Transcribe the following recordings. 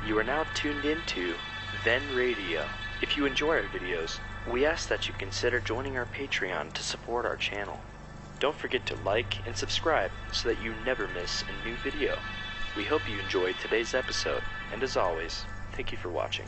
You are now tuned into Then Radio. If you enjoy our videos, we ask that you consider joining our Patreon to support our channel. Don't forget to like and subscribe so that you never miss a new video. We hope you enjoyed today's episode, and as always, thank you for watching.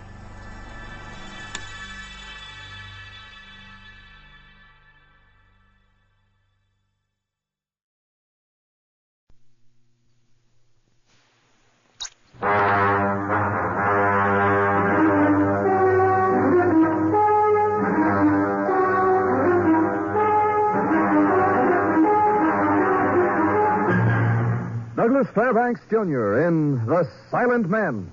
Douglas Fairbanks, Jr. in The Silent Men.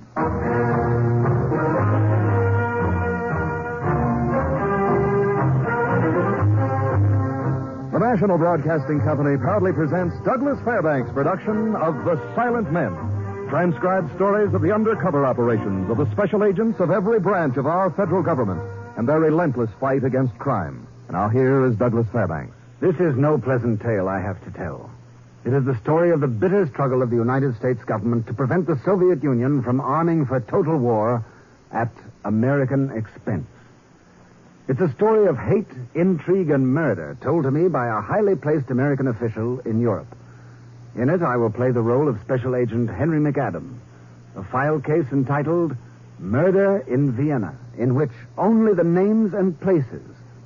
The National Broadcasting Company proudly presents Douglas Fairbanks' production of The Silent Men. Transcribed stories of the undercover operations of the special agents of every branch of our federal government and their relentless fight against crime. And now here is Douglas Fairbanks. This is no pleasant tale I have to tell. It is the story of the bitter struggle of the United States government to prevent the Soviet Union from arming for total war at American expense. It's a story of hate, intrigue, and murder told to me by a highly placed American official in Europe. In it, I will play the role of Special Agent Henry McAdam, a file case entitled Murder in Vienna, in which only the names and places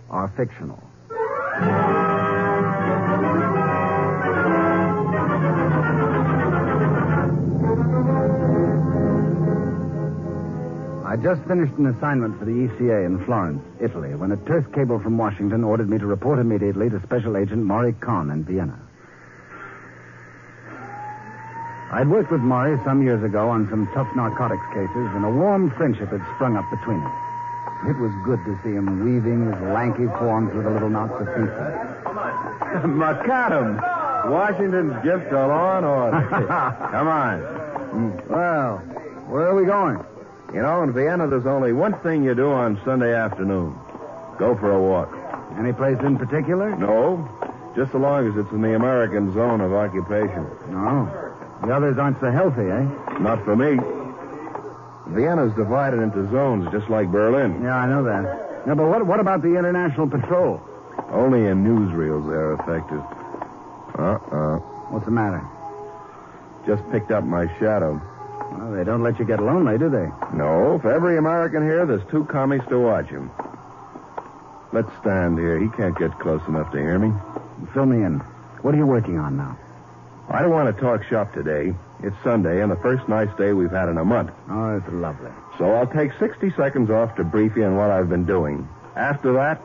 are fictional. I just finished an assignment for the ECA in Florence, Italy, when a terse cable from Washington ordered me to report immediately to Special Agent Maury Kahn in Vienna. I'd worked with Maury some years ago on some tough narcotics cases, and a warm friendship had sprung up between us. It was good to see him weaving his lanky form through the little knots of people. McAdam, Washington's gifts are law and order. Come on. Well, where are we going? You know, in Vienna, there's only one thing you do on Sunday afternoon. Go for a walk. Any place in particular? No, just so long as it's in the American zone of occupation. No. The others aren't so healthy, eh? Not for me. Vienna's divided into zones, just like Berlin. Yeah, I know that. Yeah, but what about the International Patrol? Only in newsreels they're effective. What's the matter? Just picked up my shadow. Well, they don't let you get lonely, do they? No, for every American here, there's two commies to watch him. Let's stand here. He can't get close enough to hear me. Fill me in. What are you working on now? I don't want to talk shop today. It's Sunday, and the first nice day we've had in a month. Oh, it's lovely. So I'll take 60 seconds off to brief you on what I've been doing. After that,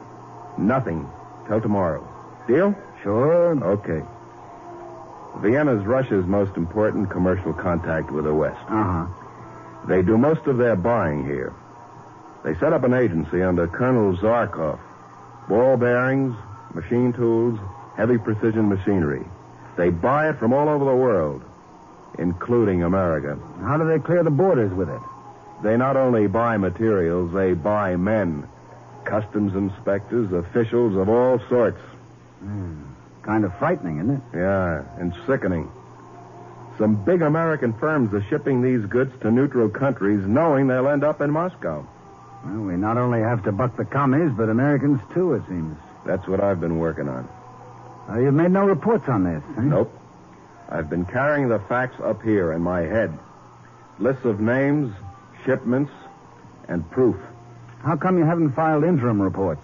nothing. Till tomorrow. Deal? Sure. Okay. Vienna's Russia's most important commercial contact with the West. Uh-huh. They do most of their buying here. They set up an agency under Colonel Zarkov. Ball bearings, machine tools, heavy precision machinery. They buy it from all over the world, including America. How do they clear the borders with it? They not only buy materials, they buy men. Customs inspectors, officials of all sorts. Kind of frightening, isn't it? Yeah, and sickening. Some big American firms are shipping these goods to neutral countries knowing they'll end up in Moscow. Well, we not only have to buck the commies, but Americans too, it seems. That's what I've been working on. You've made no reports on this, eh? Nope. I've been carrying the facts up here in my head. Lists of names, shipments, and proof. How come you haven't filed interim reports?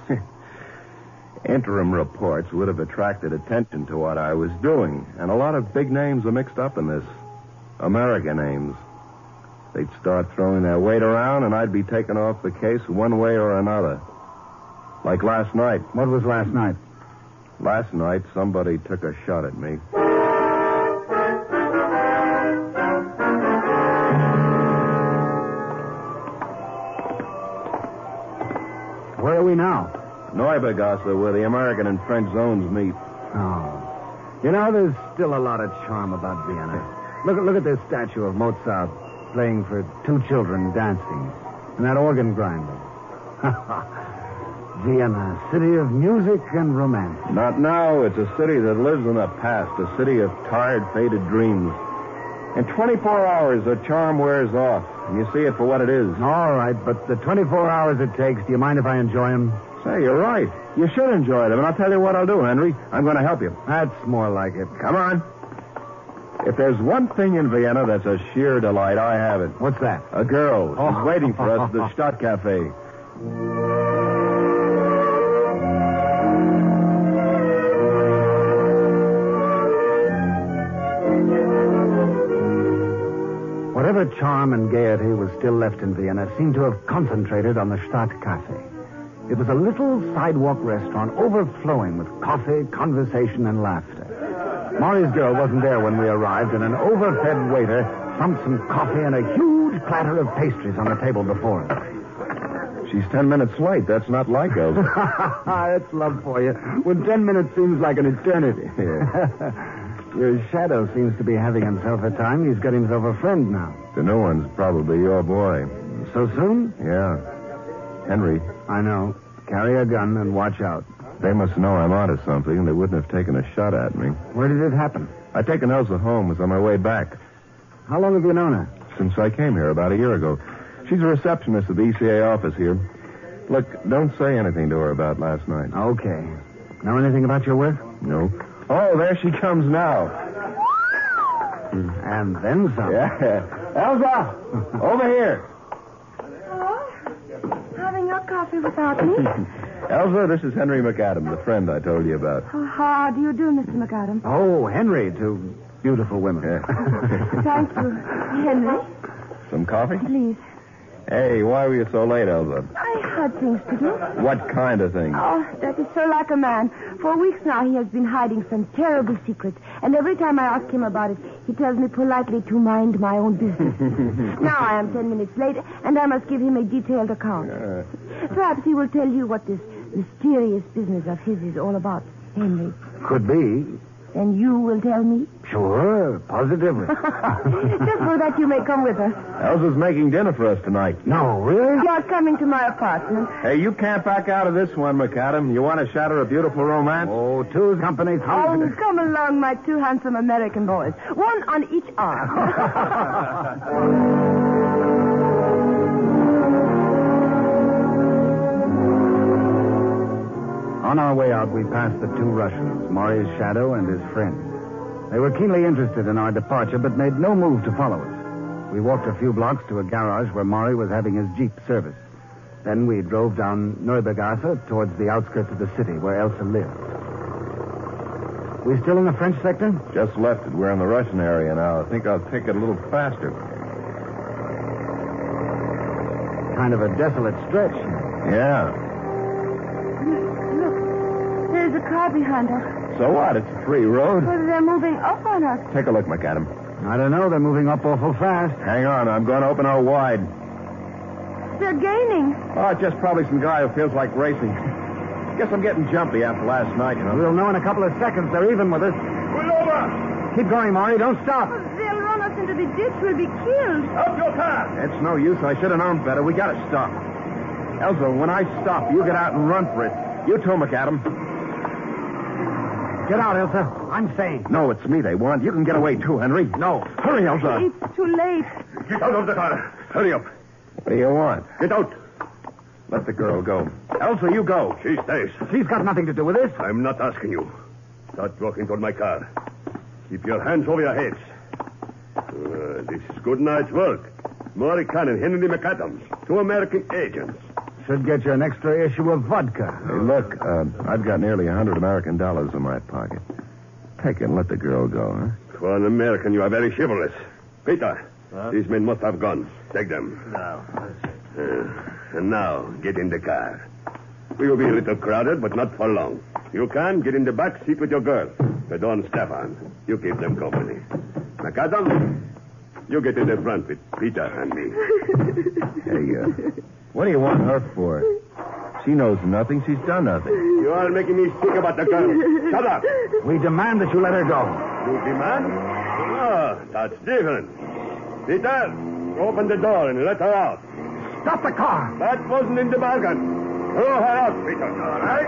Interim reports would have attracted attention to what I was doing, and a lot of big names are mixed up in this. American names. They'd start throwing their weight around, and I'd be taken off the case one way or another. Like last night. What was last night? Last night, somebody took a shot at me. Where are we now? Neubergasse, where the American and French zones meet. Oh. You know, there's still a lot of charm about Vienna. Look at this statue of Mozart playing for two children dancing. And that organ grinder. Vienna, city of music and romance. Not now. It's a city that lives in the past. A city of tired, faded dreams. In 24 hours, the charm wears off, and you see it for what it is. All right, but the 24 hours it takes, do you mind if I enjoy them? Say, you're right. You should enjoy them, and I'll tell you what I'll do, Henry. I'm going to help you. That's more like it. Come on. If there's one thing in Vienna that's a sheer delight, I have it. What's that? A girl. She's waiting for us at the Stadt Cafe. Whatever charm and gaiety was still left in Vienna seemed to have concentrated on the Stadt Cafe. It was a little sidewalk restaurant overflowing with coffee, conversation, and laughter. Maury's girl wasn't there when we arrived, and an overfed waiter thumped some coffee and a huge platter of pastries on the table before us. She's 10 minutes late. That's not like Elsa. That's love for you. When 10 minutes seems like an eternity. Yeah. Your shadow seems to be having himself a time. He's got himself a friend now. The new one's probably your boy. So soon? Yeah. Henry. I know. Carry a gun and watch out. They must know I'm onto something. They wouldn't have taken a shot at me. Where did it happen? I'd taken Elsa home. Was on my way back. How long have you known her? Since I came here about a year ago. She's a receptionist at the ECA office here. Look, don't say anything to her about last night. Okay. Know anything about your work? No. Oh, there she comes now. And then some. Yeah. Elsa! Over here. Hello? Having your coffee without me? Elsa, this is Henry McAdam, the friend I told you about. Oh, how do you do, Mr. McAdam? Oh, Henry, to beautiful women. Yeah. Thank you. Henry, Some coffee? please. Hey, why were you so late, Elsa? I had things to do. What kind of thing? Oh, that is so like a man. For weeks now, he has been hiding some terrible secrets. And every time I ask him about it, he tells me politely to mind my own business. Now I am 10 minutes late, and I must give him a detailed account. Perhaps he will tell you what this mysterious business of his is all about, Henry. Could be. And you will tell me? Sure, positively. Just so that you may come with us. Elsa's making dinner for us tonight. No, really? You are coming to my apartment. Hey, you can't back out of this one, McAdam. You want to shatter a beautiful romance? Oh, two's company. Oh, come along, my two handsome American boys. One on each arm. On our way out, we passed the two Russians, Maury's shadow and his friend. They were keenly interested in our departure, but made no move to follow us. We walked a few blocks to a garage where Maury was having his Jeep serviced. Then we drove down Neubergasse towards the outskirts of the city where Elsa lived. We still in the French sector? Just left it. We're in the Russian area now. I think I'll take it a little faster. Kind of a desolate stretch. Yeah. Look, there's a car behind us. So what? It's a free road. But they're moving up on us. Take a look, McAdam. I don't know. They're moving up awful fast. Hang on. I'm going to open her wide. They're gaining. Oh, it's just probably some guy who feels like racing. Guess I'm getting jumpy after last night, you know. We'll know in a couple of seconds. They're even with us. Pull over! Keep going, Maury. Don't stop. They'll run us into the ditch. We'll be killed. Up your car! It's no use. I should have known better. We got to stop. Elsa, when I stop, you get out and run for it. You too, McAdam. Get out, Elsa. I'm saying. No, it's me they want. You can get away too, Henry. No. Hurry, Elsa. It's too late. Get out of the car. Hurry up. What do you want? Get out. Let the girl go. Elsa, you go. She stays. She's got nothing to do with this. I'm not asking you. Start walking toward my car. Keep your hands over your heads. This is good night's work. Maury Kahn and Henry McAdams, two American agents. Should get you an extra issue of vodka. Hey, look, I've got nearly $100 American in my pocket. Take it and let the girl go, huh? For an American, you are very chivalrous. Peter, these men must have guns. Take them. No. And now, get in the car. We will be a little crowded, but not for long. You can get in the back seat with your girl. Pedro and Stefan. You keep them company. McAdam, you get in the front with Peter and me. Hey, what do you want her for? She knows nothing. She's done nothing. You are making me sick about the girl. Shut up. We demand that you let her go. You demand? Oh, that's different. Peter, open the door and let her out. Stop the car. That wasn't in the bargain. Throw her out, Peter. All right?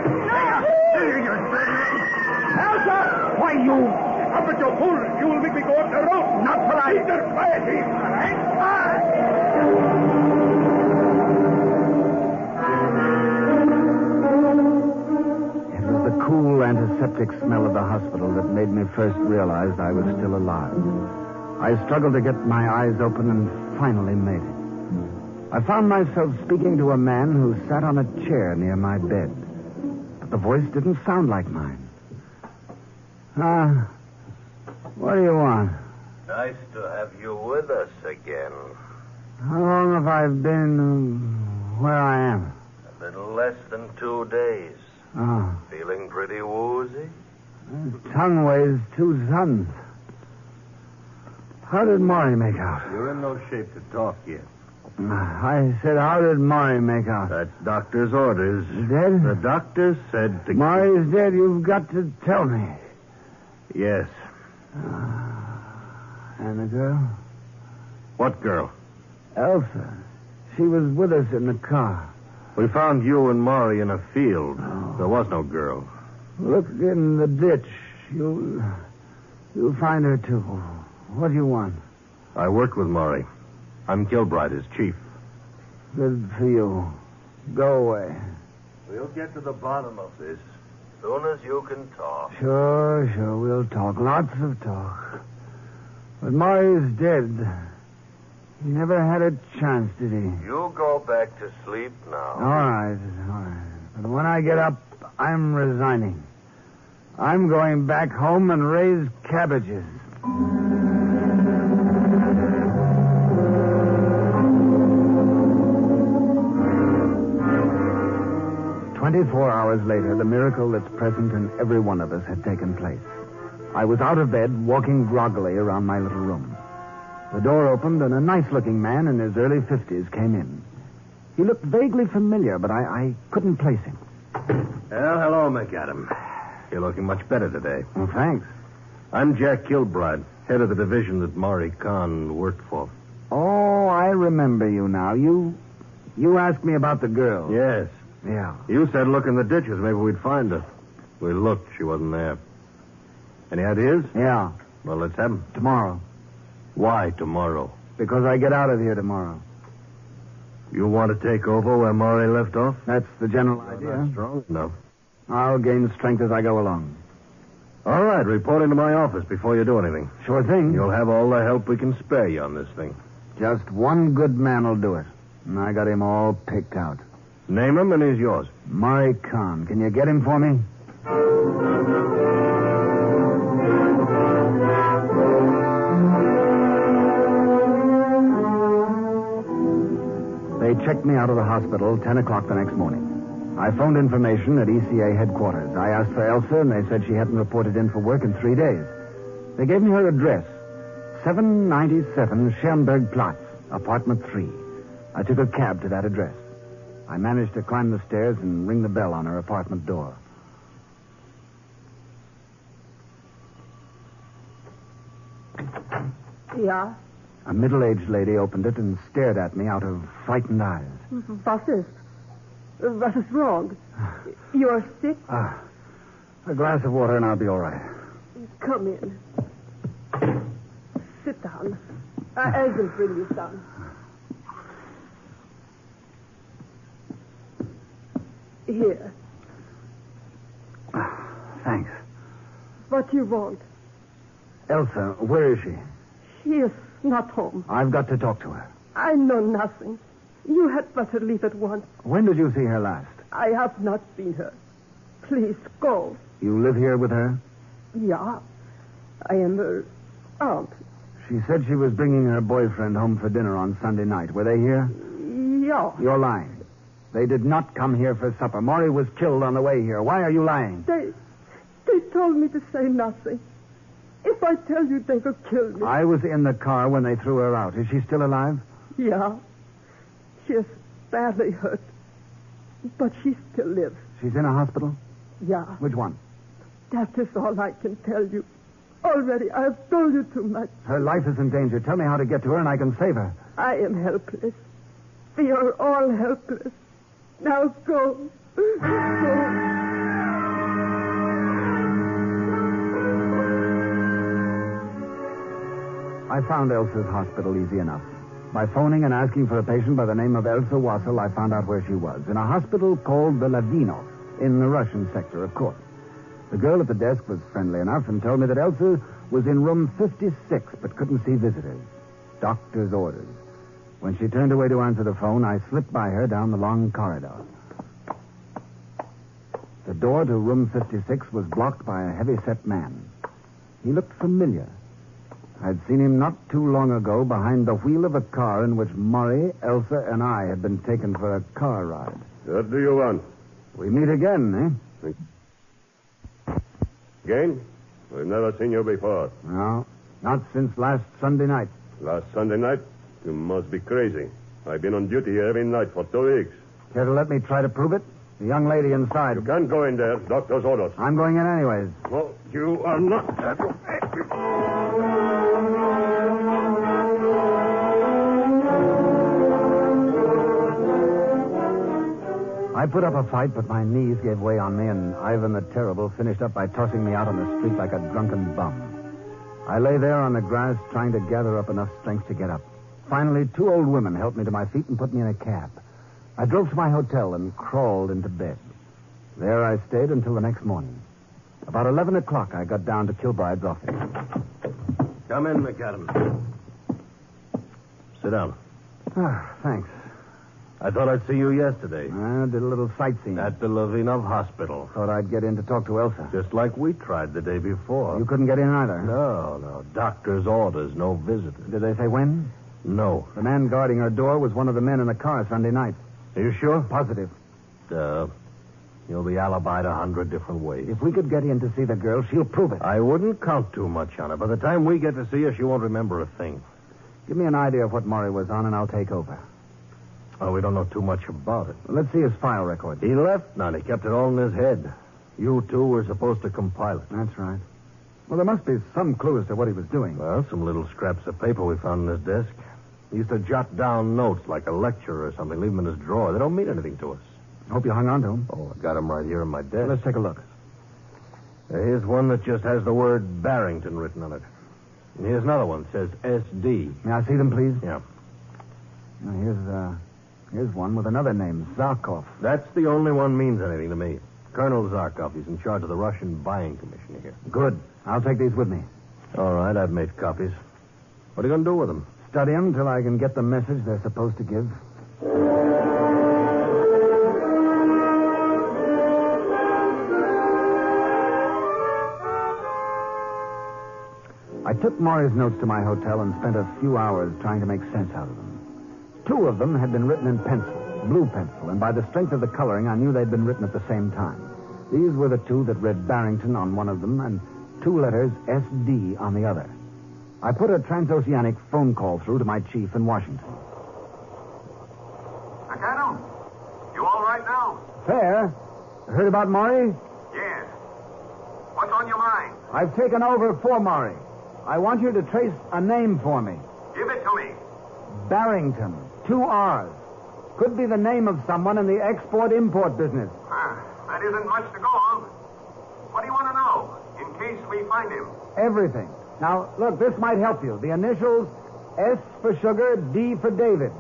Elsa! Why, you... Stop it, you fool! You will make me go up the road! Not polite. Keep there quietly! It was the cool antiseptic smell of the hospital that made me first realize I was still alive. I struggled to get my eyes open and finally made it. I found myself speaking to a man who sat on a chair near my bed. But the voice didn't sound like mine. What do you want? Nice to have you with us again. How long have I been where I am? A little less than 2 days. Oh, Feeling pretty woozy? tongue weighs 2 tons. How did Maury make out? You're in no shape to talk yet. I said, how did Maury make out? That's doctor's orders. Dead? The doctor said to... Maury's dead. You've got to tell me. Yes. And the girl? What girl? Elsa. She was with us in the car. We found you and Maury in a field. There was no girl. Look in the ditch. You'll find her, too. What do you want? I worked with Maury. I'm Kilbride, his chief. Good for you. Go away. We'll get to the bottom of this as soon as you can talk. Sure. We'll talk. Lots of talk. But Maury's dead. He never had a chance, did he? You go back to sleep now. All right. But when I get up, I'm resigning. I'm going back home and raise cabbages. 24 hours later, the miracle that's present in every one of us had taken place. I was out of bed, walking groggily around my little room. The door opened, and a nice-looking man in his early 50s came in. He looked vaguely familiar, but I couldn't place him. Well, hello, McAdam. You're looking much better today. Well, thanks. I'm Jack Kilbride, head of the division that Maury Khan worked for. Oh, I remember you now. You asked me about the girl. Yes. Yeah. You said look in the ditches. Maybe we'd find her. We looked. She wasn't there. Any ideas? Yeah. Well, let's have them. Tomorrow. Why tomorrow? Because I get out of here tomorrow. You want to take over where Maury left off? That's the general idea. Not strong enough. I'll gain strength as I go along. All right, report into my office before you do anything. Sure thing. You'll have all the help we can spare you on this thing. Just one good man will do it. And I got him all picked out. Name him and he's yours. Maury Khan. Can you get him for me? They checked me out of the hospital 10 o'clock the next morning. I phoned information at ECA headquarters. I asked for Elsa, and they said she hadn't reported in for work in 3 days. They gave me her address, 797 Schernberg Platz, apartment 3. I took a cab to that address. I managed to climb the stairs and ring the bell on her apartment door. Ja? A middle-aged lady opened it and stared at me out of frightened eyes. Was ist? What is wrong? You're sick? A glass of water and I'll be all right. Come in. Sit down. I will bring you some. Here. Thanks. What you want? Elsa, where is she? She is not home. I've got to talk to her. I know nothing. You had better leave at once. When did you see her last? I have not seen her. Please go. You live here with her? Ja. I am her aunt. She said she was bringing her boyfriend home for dinner on Sunday night. Were they here? Ja. You're lying. They did not come here for supper. Maury was killed on the way here. Why are you lying? They told me to say nothing. If I tell you, they will kill me. I was in the car when they threw her out. Is she still alive? Yeah. She is badly hurt. But she still lives. She's in a hospital? Yeah. Which one? That is all I can tell you. Already, I have told you too much. Her life is in danger. Tell me how to get to her and I can save her. I am helpless. We are all helpless. Now go. Go. I found Elsa's hospital easy enough. By phoning and asking for a patient by the name of Elsa Wassel, I found out where she was. In a hospital called the Ladino, in the Russian sector, of course. The girl at the desk was friendly enough and told me that Elsa was in room 56, but couldn't see visitors. Doctor's orders. When she turned away to answer the phone, I slipped by her down the long corridor. The door to room 56 was blocked by a heavy-set man. He looked familiar. I'd seen him not too long ago behind the wheel of a car in which Murray, Elsa, and I had been taken for a car ride. What do you want? We meet again, eh? Again? We've never seen you before. No, not since last Sunday night. Last Sunday night? You must be crazy. I've been on duty here every night for 2 weeks. Care to let me try to prove it? The young lady inside. You can't go in there. Doctor's orders. I'm going in anyways. Well, you are not. I put up a fight, but my knees gave way on me, and Ivan the Terrible finished up by tossing me out on the street like a drunken bum. I lay there on the grass trying to gather up enough strength to get up. Finally, 2 old women helped me to my feet and put me in a cab. I drove to my hotel and crawled into bed. There I stayed until the next morning. About 11 o'clock, I got down to Kilbride's office. Come in, McAdam. Sit down. Thanks. I thought I'd see you yesterday. I did a little sightseeing. At the Levinov Hospital. Thought I'd get in to talk to Elsa. Just like we tried the day before. You couldn't get in either? No. Doctor's orders, no visitors. Did they say when? No. The man guarding her door was one of the men in the car Sunday night. Are you sure? Positive. You'll be alibied 100 different ways. If we could get in to see the girl, she'll prove it. I wouldn't count too much on it. By the time we get to see her, she won't remember a thing. Give me an idea of what Murray was on, and I'll take over. Oh, we don't know too much about it. Let's see his file record. He left none. He kept it all in his head. You two were supposed to compile it. That's right. Well, there must be some clue as to what he was doing. Well, some little scraps of paper we found in his desk. He used to jot down notes like a lecture or something, leave them in his drawer. They don't mean anything to us. Hope you hung on to him. Oh, I got them right here in my desk. Let's take a look. Here's one that just has the word Barrington written on it. And here's another one that says S.D. May I see them, please? Yeah. Now, here's one with another name, Zarkov. That's the only one means anything to me. Colonel Zarkov. He's in charge of the Russian buying commission here. Good. I'll take these with me. All right, I've made copies. What are you going to do with them? Study them till I can get the message they're supposed to give. I took Maury's notes to my hotel and spent a few hours trying to make sense out of them. 2 of them had been written in pencil, blue pencil, and by the strength of the coloring, I knew they'd been written at the same time. These were the 2 that read Barrington on one of them and 2 letters S.D. on the other. I put a transoceanic phone call through to my chief in Washington. McAdam, you all right now? Fair. Heard about Maury? Yes. What's on your mind? I've taken over for Maury. I want you to trace a name for me. Give it to me. Barrington. 2 R's. Could be the name of someone in the export-import business. That isn't much to go on. What do you want to know, in case we find him? Everything. Now, look, this might help you. The initials S for sugar, D for David.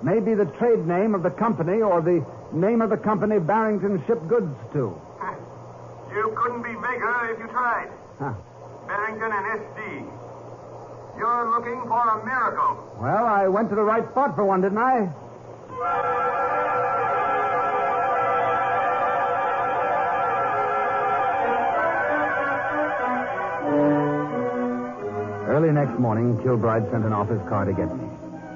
Maybe the trade name of the company or the name of the company Barrington shipped goods to. You couldn't be bigger if you tried. Huh. Barrington and S.D. You're looking for a miracle. Well, I went to the right spot for one, didn't I? Early next morning, Kilbride sent an office car to get me.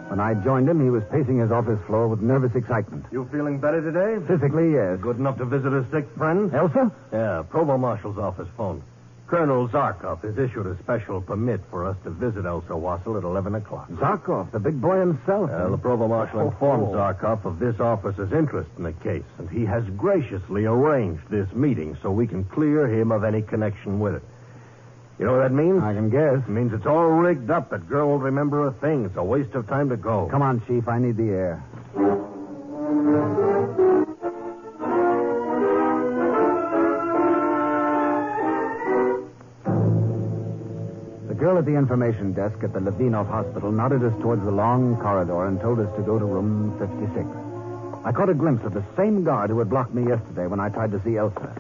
When I joined him, he was pacing his office floor with nervous excitement. You feeling better today? Physically, yes. Good enough to visit a sick friend? Elsa? Yeah, Provost Marshal's office phone. Colonel Zarkov has issued a special permit for us to visit Elsa Wassel at 11 o'clock. Zarkov, the big boy himself. The Provost Marshal informed Zarkov of this officer's interest in the case, and he has graciously arranged this meeting so we can clear him of any connection with it. You know what that means? I can guess. It means it's all rigged up. That girl won't remember a thing. It's a waste of time to go. Come on, Chief. I need the air. The girl at the information desk at the Levinov Hospital nodded us towards the long corridor and told us to go to room 56. I caught a glimpse of the same guard who had blocked me yesterday when I tried to see Elsa.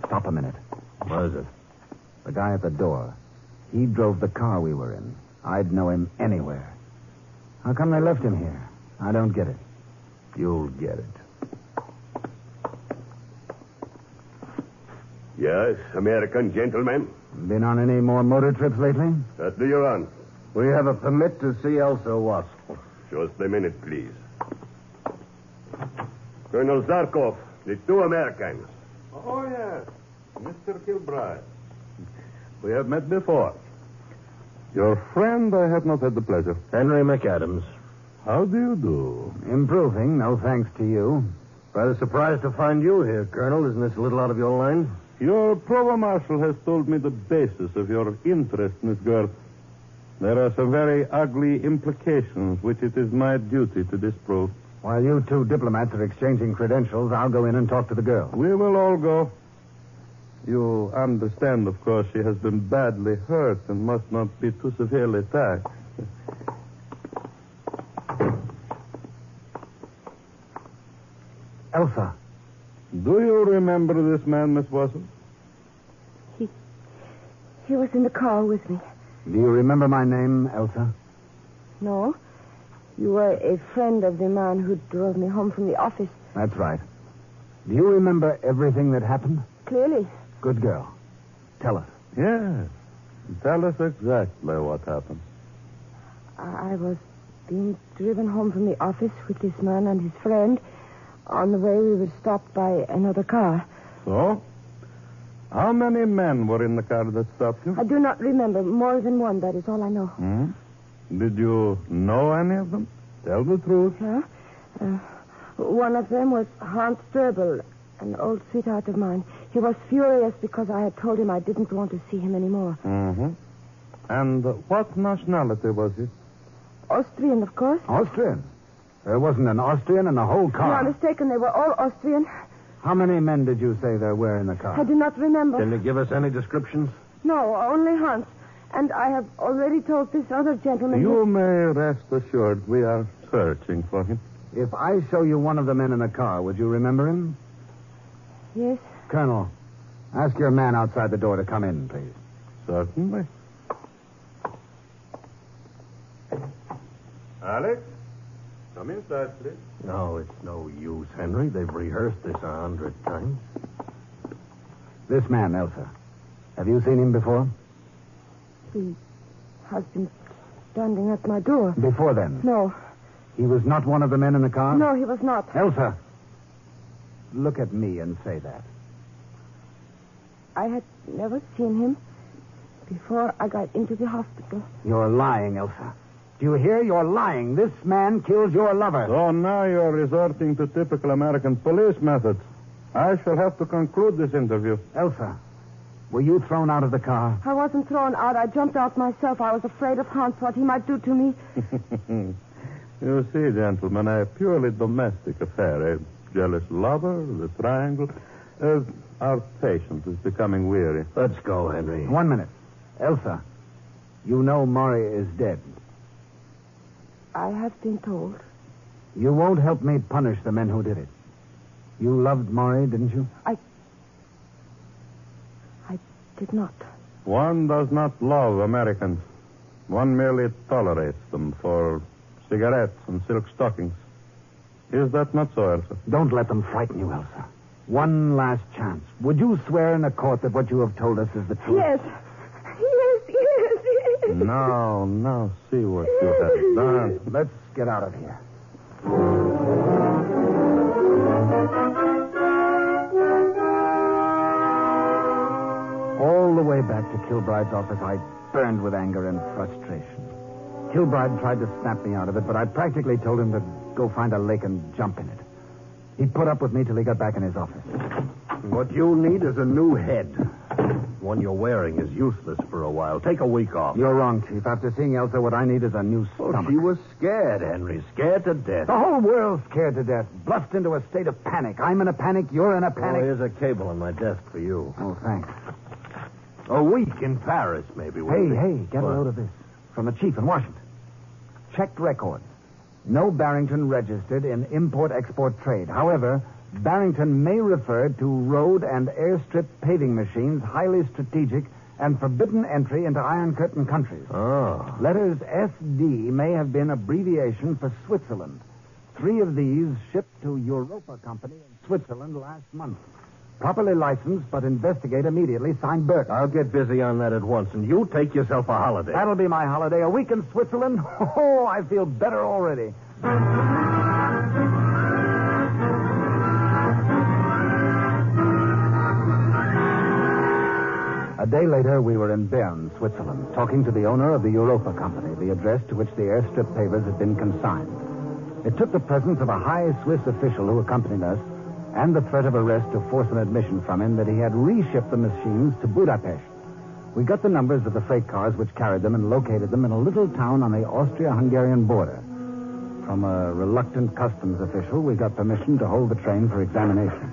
Stop a minute. What is it? The guy at the door. He drove the car we were in. I'd know him anywhere. How come they left him here? I don't get it. You'll get it. Yes, American gentlemen. Been on any more motor trips lately? What do you want? We have a permit to see Elsa Watson. Just a minute, please. Colonel Zarkov, the two Americans. Oh, yes. Mr. Kilbride. We have met before. Your friend I have not had the pleasure. Henry McAdams. How do you do? Improving, no thanks to you. Rather surprised to find you here, Colonel. Isn't this a little out of your line? Your provost marshal has told me the basis of your interest in this girl. There are some very ugly implications which it is my duty to disprove. While you two diplomats are exchanging credentials, I'll go in and talk to the girl. We will all go. You understand, of course, she has been badly hurt and must not be too severely attacked. Elsa. Do you remember this man, Miss Watson? He was in the car with me. Do you remember my name, Elsa? No. You were a friend of the man who drove me home from the office. That's right. Do you remember everything that happened? Clearly. Good girl. Tell us. Yes. Tell us exactly what happened. I was being driven home from the office with this man and his friend. On the way, we were stopped by another car. So? How many men were in the car that stopped you? I do not remember. More than one, that is all I know. Hmm? Did you know any of them? Tell the truth. Huh? One of them was Hans Strobel, an old sweetheart of mine. He was furious because I had told him I didn't want to see him anymore. Mm-hmm. And what nationality was he? Austrian, of course. Austrian? There wasn't an Austrian in the whole You car. are mistaken. They were all Austrian. How many men did you say there were in the car? I do not remember. Can you give us any descriptions? No, only Hans. And I have already told this other gentleman... You may rest assured we are searching for him. If I show you one of the men in the car, would you remember him? Yes. Colonel, ask your man outside the door to come in, please. Certainly. Alex, come inside, please. No, it's no use, Henry. They've rehearsed this 100 times. This man, Elsa. Have you seen him before? He has been standing at my door. Before then? No. He was not one of the men in the car? No, he was not. Elsa, look at me and say that. I had never seen him before I got into the hospital. You're lying, Elsa. Do you hear? You're lying. This man killed your lover. So now you're resorting to typical American police methods. I shall have to conclude this interview. Elsa, were you thrown out of the car? I wasn't thrown out. I jumped out myself. I was afraid of Hans, what he might do to me. You see, gentlemen, a purely domestic affair. A jealous lover, the triangle. Our patient is becoming weary. Let's go, Henry. 1 minute. Elsa, you know Maury is dead. I have been told. You won't help me punish the men who did it. You loved Maury, didn't you? I did not. One does not love Americans. One merely tolerates them for cigarettes and silk stockings. Is that not so, Elsa? Don't let them frighten you, Elsa. One last chance. Would you swear in a court that what you have told us is the truth? Yes. Yes. Now, see what you have done. Let's get out of here. All the way back to Kilbride's office, I burned with anger and frustration. Kilbride tried to snap me out of it, but I practically told him to go find a lake and jump in it. He put up with me till he got back in his office. What you need is a new head. One you're wearing is useless for a while. Take a week off. You're wrong, Chief. After seeing Elsa, what I need is a new stomach. She was scared, Henry. Scared to death. The whole world's scared to death. Bluffed into a state of panic. I'm in a panic. You're in a panic. Oh, here's a cable on my desk for you. Oh, thanks. A week in Paris, maybe. Hey, get a load of this. From the chief in Washington. Checked records. No Barrington registered in import-export trade. However, Barrington may refer to road and airstrip paving machines highly strategic and forbidden entry into Iron Curtain countries. Oh. Letters SD may have been abbreviation for Switzerland. 3 of these shipped to Europa Company in Switzerland last month. Properly licensed, but investigate immediately. Signed, Burke. I'll get busy on that at once, and you take yourself a holiday. That'll be my holiday. A week in Switzerland? Oh, I feel better already. A day later, we were in Bern, Switzerland, talking to the owner of the Europa Company, the address to which the airstrip pavers had been consigned. It took the presence of a high Swiss official who accompanied us and the threat of arrest to force an admission from him that he had reshipped the machines to Budapest. We got the numbers of the freight cars which carried them and located them in a little town on the Austria-Hungarian border. From a reluctant customs official, we got permission to hold the train for examination.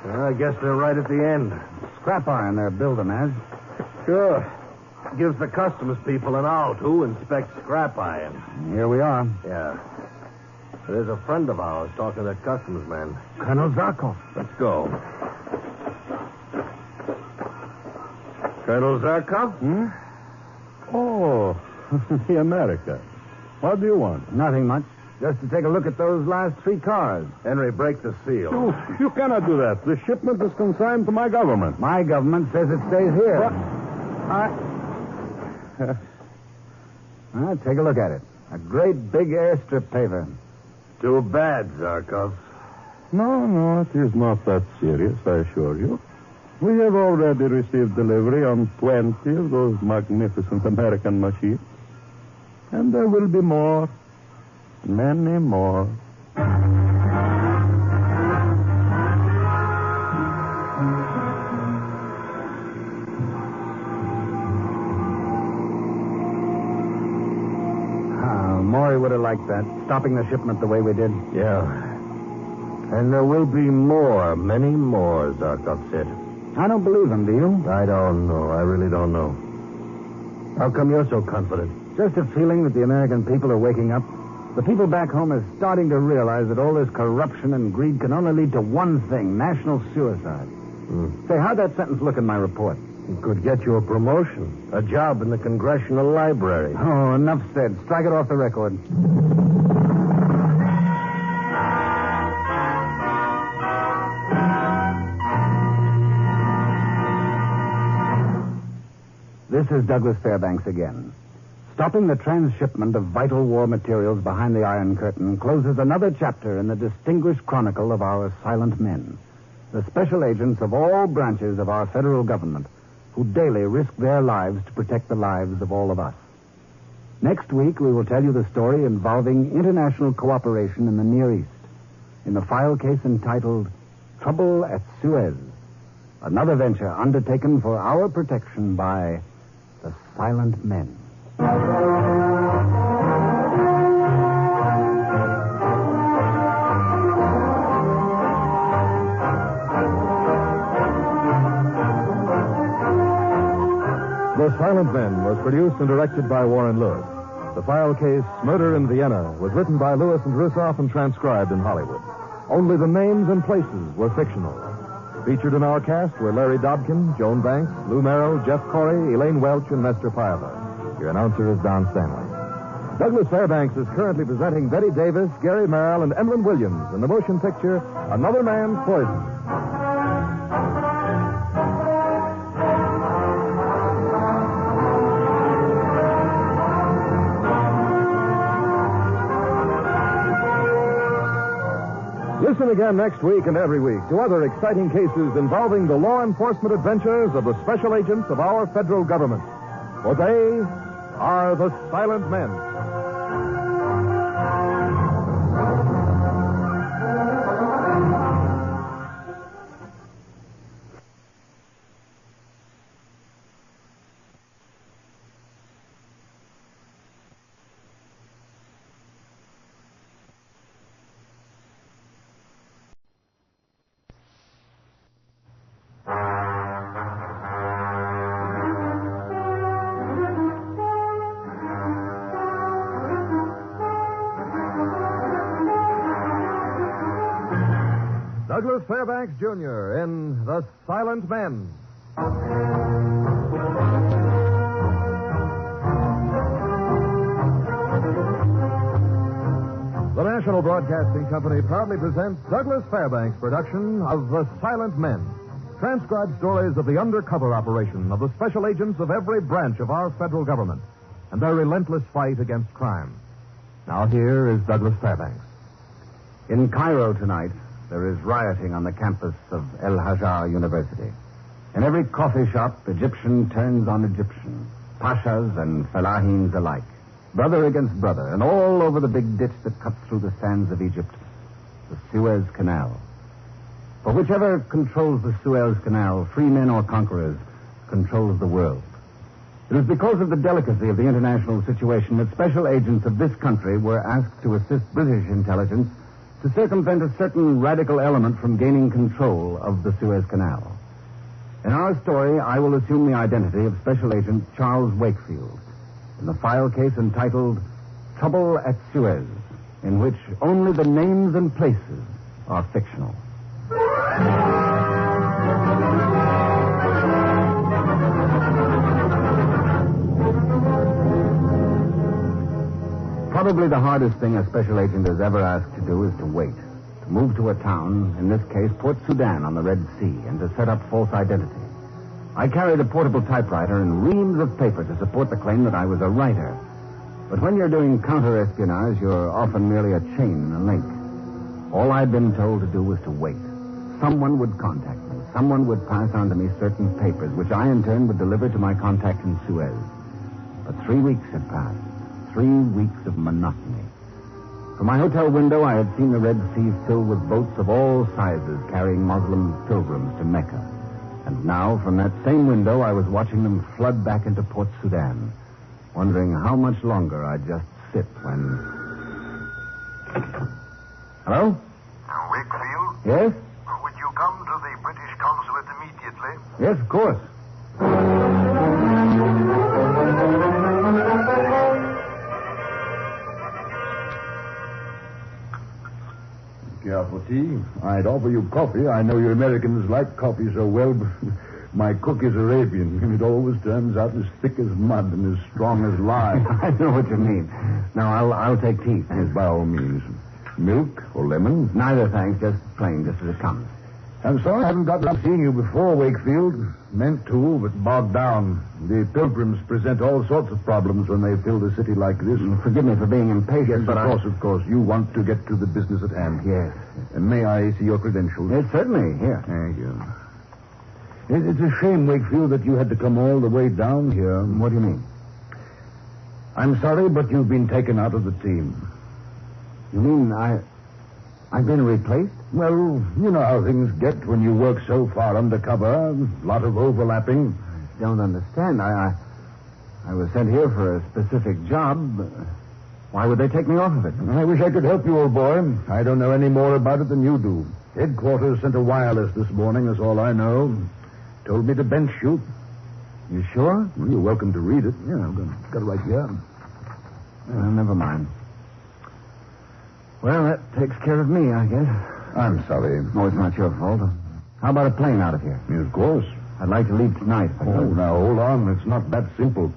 I guess they're right at the end. Scrap iron they're building as. Sure. Gives the customs people an out who inspects scrap iron. Here we are. Yeah. There's a friend of ours talking to that customs man. Colonel Zarkov. Let's go. Colonel Zarkov? Hmm? Oh, the America. What do you want? Nothing much. Just to take a look at those last 3 cars. Henry, break the seal. You cannot do that. The shipment is consigned to my government. My government says it stays here. Take a look at it. A great big airstrip paver. Too bad, Zarkov. No, it is not that serious, I assure you. We have already received delivery on 20 of those magnificent American machines. And there will be more. Many more. Maury would have liked that, stopping the shipment the way we did. Yeah. And there will be more, many more, Zarkov said. I don't believe him, do you? I don't know. I really don't know. How come you're so confident? Just a feeling that the American people are waking up. The people back home are starting to realize that all this corruption and greed can only lead to one thing, national suicide. Say, how'd that sentence look in my report? It could get you a promotion, a job in the Congressional Library. Oh, enough said. Strike it off the record. This is Douglas Fairbanks again. Stopping the transshipment of vital war materials behind the Iron Curtain closes another chapter in the distinguished chronicle of our silent men, the special agents of all branches of our federal government who daily risk their lives to protect the lives of all of us. Next week, we will tell you the story involving international cooperation in the Near East, in the file case entitled Trouble at Suez, another venture undertaken for our protection by the silent men. The Silent Men was produced and directed by Warren Lewis. The file case, Murder in Vienna, was written by Lewis and Russoff and transcribed in Hollywood. Only the names and places were fictional. Featured in our cast were Larry Dobkin, Joan Banks, Lou Merrill, Jeff Corey, Elaine Welch, and Lester Piava. Your announcer is Don Stanley. Douglas Fairbanks is currently presenting Betty Davis, Gary Merrill, and Emlyn Williams in the motion picture Another Man's Poison. Listen again next week and every week to other exciting cases involving the law enforcement adventures of the special agents of our federal government. For they are the Silent Men. Douglas Fairbanks, Jr. in The Silent Men. The National Broadcasting Company proudly presents Douglas Fairbanks' production of The Silent Men. Transcribed stories of the undercover operation of the special agents of every branch of our federal government and their relentless fight against crime. Now here is Douglas Fairbanks. In Cairo tonight, there is rioting on the campus of El Hajar University. In every coffee shop, Egyptian turns on Egyptian, pashas and fellahins alike, brother against brother, and all over the big ditch that cuts through the sands of Egypt, the Suez Canal. For whichever controls the Suez Canal, free men or conquerors, controls the world. It is because of the delicacy of the international situation that special agents of this country were asked to assist British intelligence to circumvent a certain radical element from gaining control of the Suez Canal. In our story, I will assume the identity of Special Agent Charles Wakefield in the file case entitled Trouble at Suez, in which only the names and places are fictional. Probably the hardest thing a special agent is ever asked to do is to wait. To move to a town, in this case, Port Sudan on the Red Sea, and to set up false identity. I carried a portable typewriter and reams of paper to support the claim that I was a writer. But when you're doing counter-espionage, you're often merely a chain, a link. All I'd been told to do was to wait. Someone would contact me. Someone would pass on to me certain papers, which I in turn would deliver to my contact in Suez. But 3 weeks had passed. 3 weeks of monotony. From my hotel window, I had seen the Red Sea filled with boats of all sizes carrying Muslim pilgrims to Mecca. And now, from that same window, I was watching them flood back into Port Sudan, wondering how much longer I'd just sit when... Hello? Wakefield? Yes? Would you come to the British consulate immediately? Yes, of course. Care for tea? I'd offer you coffee. I know you Americans like coffee so well, but my cook is Arabian, and it always turns out as thick as mud and as strong as lye. I know what you mean. Now, I'll take tea. Yes, by all means. Milk or lemon? Neither, thanks. Just plain, just as it comes. I'm sorry I haven't got to seeing you before, Wakefield. Meant to, but bogged down. The pilgrims present all sorts of problems when they fill a city like this. Forgive me for being impatient, Yes, but of course. You want to get to the business at hand. Yes. And may I see your credentials? Yes, certainly. Here. Thank you. It's a shame, Wakefield, that you had to come all the way down here. What do you mean? I'm sorry, but you've been taken out of the team. You mean I've been replaced? Well, you know how things get when you work so far undercover. A lot of overlapping. I don't understand. I was sent here for a specific job. Why would they take me off of it? I wish I could help you, old boy. I don't know any more about it than you do. Headquarters sent a wireless this morning, that's all I know. Told me to bench you. You sure? Well, you're welcome to read it. Yeah, I've got it right here. Well, never mind. Well, that takes care of me, I guess. I'm sorry. Oh, it's not your fault. How about a plane out of here? Of course. I'd like to leave tonight. Now, hold on. It's not that simple.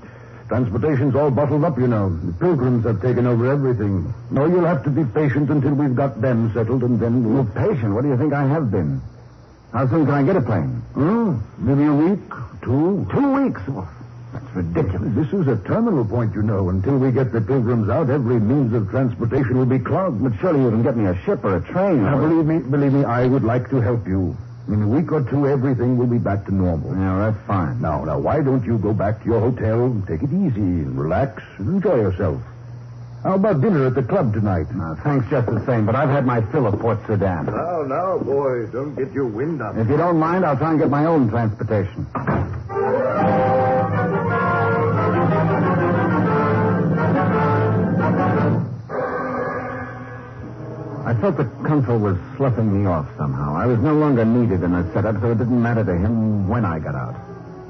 Transportation's all bottled up, you know. The pilgrims have taken over everything. No, you'll have to be patient until we've got them settled, and then we'll... Patient? What do you think I have been? How soon can I get a plane? Maybe a week, 2. 2 weeks? Well, that's ridiculous. This is a terminal point, you know. Until we get the pilgrims out, every means of transportation will be clogged. But surely you can get me a ship or a train. Now, believe me, I would like to help you. In a week or two, everything will be back to normal. Yeah, that's fine. Now, why don't you go back to your hotel, take it easy, and relax, and enjoy yourself? How about dinner at the club tonight? Thanks just the same, but I've had my fill of Port Sudan. Now, boy, don't get your wind up. If you don't mind, I'll try and get my own transportation. I felt the consul was sloughing me off somehow. I was no longer needed in the setup, so it didn't matter to him when I got out.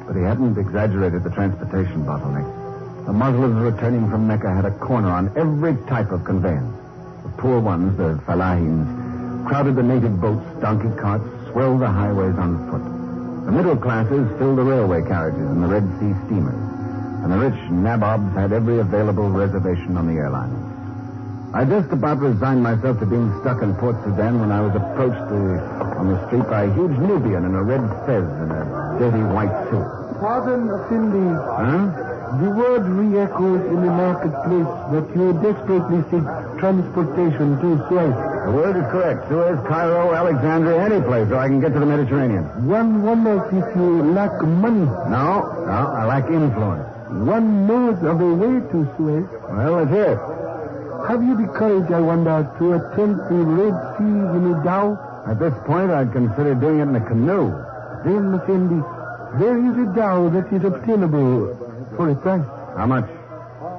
But he hadn't exaggerated the transportation bottleneck. The Muslims returning from Mecca had a corner on every type of conveyance. The poor ones, the fellahins, crowded the native boats, donkey carts, swelled the highways on foot. The middle classes filled the railway carriages and the Red Sea steamers. And the rich nabobs had every available reservation on the airliners. I just about resigned myself to being stuck in Port Sudan when I was approached on the street by a huge Nubian in a red fez and a dirty white suit. Pardon, Cindy. Huh? The word re-echoes in the marketplace that you desperately seek transportation to Suez. The word is correct. Suez, Cairo, Alexandria, any place where I can get to the Mediterranean. One wonders if you lack money. No, I lack influence. One knows of a way to Suez. Well, let's hear it. Have you the courage, I wonder, to attempt the Red Sea in a dhow? At this point, I'd consider doing it in a canoe. Then, Cindy, there is a dhow that is obtainable for a price. How much?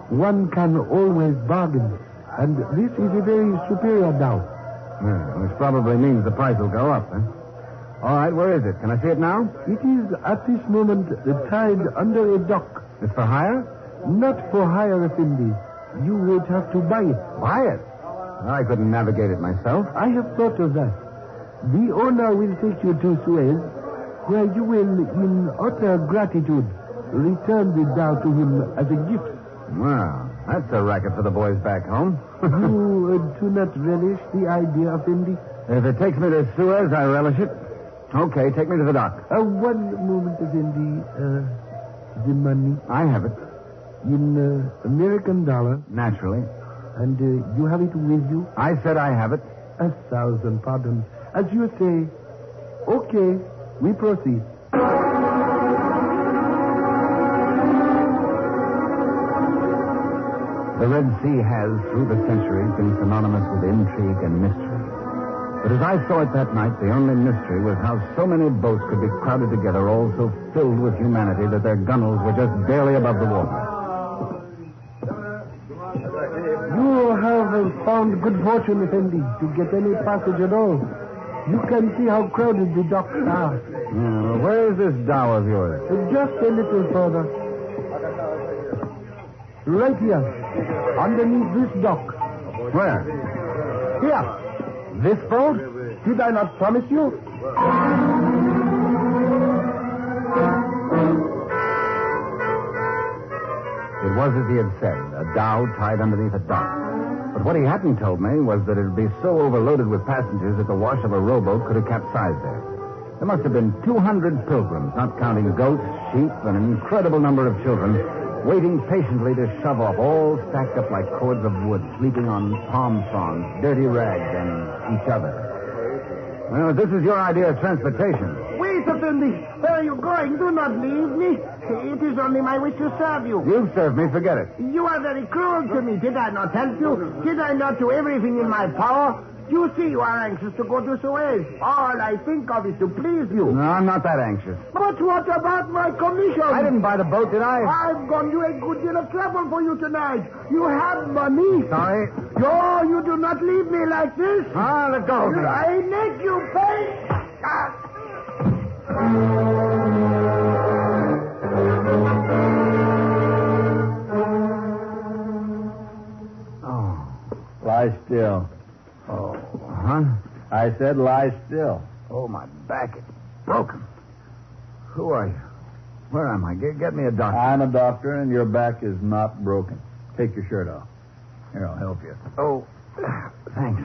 One can always bargain. And this is a very superior dhow. Yeah, which probably means the price will go up, huh? All right, where is it? Can I see it now? It is, at this moment, tied under a dock. It's for hire? Not for hire, Effendi. You would have to buy it. Buy it? Well, I couldn't navigate it myself. I have thought of that. The owner will take you to Suez, where you will, in utter gratitude, return the dhow to him as a gift. Well, that's a racket for the boys back home. You do not relish the idea, Effendi? If it takes me to Suez, I relish it. Okay, take me to the dock. One moment, Effendi. The money. I have it. In American dollar. Naturally. And you have it with you? I said I have it. 1,000 pardons. As you say. Okay, we proceed. The Red Sea has, through the centuries, been synonymous with intrigue and mystery. But as I saw it that night, the only mystery was how so many boats could be crowded together, all so filled with humanity that their gunnels were just barely above the water. You have found good fortune, Effendi, to get any passage at all. You can see how crowded the docks are. Well, where is this dhow of yours? Just a little further. Right here, underneath this dock. Where? Here. This boat? Did I not promise you? It was as he had said, a dhow tied underneath a dock. But what he hadn't told me was that it would be so overloaded with passengers that the wash of a rowboat could have capsized there. There must have been 200 pilgrims, not counting goats, sheep, and an incredible number of children, waiting patiently to shove off, all stacked up like cords of wood, sleeping on palm fronds, dirty rags, and each other. Well, this is your idea of transportation. Wait, Effendi. Where are you going? Do not leave me. It is only my wish to serve you. You've served me, forget it. You are very cruel to me. Did I not help you? Did I not do everything in my power? You see you are anxious to go to Suez. All I think of is to please you. No, I'm not that anxious. But what about my commission? I didn't buy the boat, did I? I've gone to a good deal of trouble for you tonight. You have money. Sorry. No, you do not leave me like this. Let go of me. I make you pay. Oh. Lie still. Oh, huh? I said lie still. Oh, my back is broken. Who are you? Where am I? Get me a doctor. I'm a doctor, and your back is not broken. Take your shirt off. Here, I'll help you. Oh, thanks.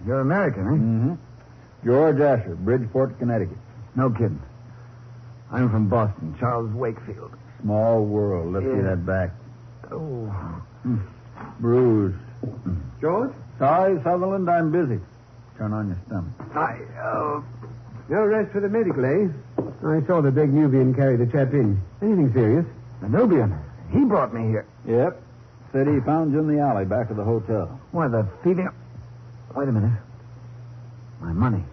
You're American, eh? Mm-hmm. George Asher, Bridgeport, Connecticut. No kidding. I'm from Boston, Charles Wakefield. Small world. Let's see that back. Oh. Bruised. George? Sorry, Sutherland, I'm busy. Turn on your stomach. No rest for the medical, eh? I saw the big Nubian carry the chap in. Anything serious? The Nubian. He brought me here. Yep. Said he found you in the alley back of the hotel. Why, the thieving... Wait a minute. My money.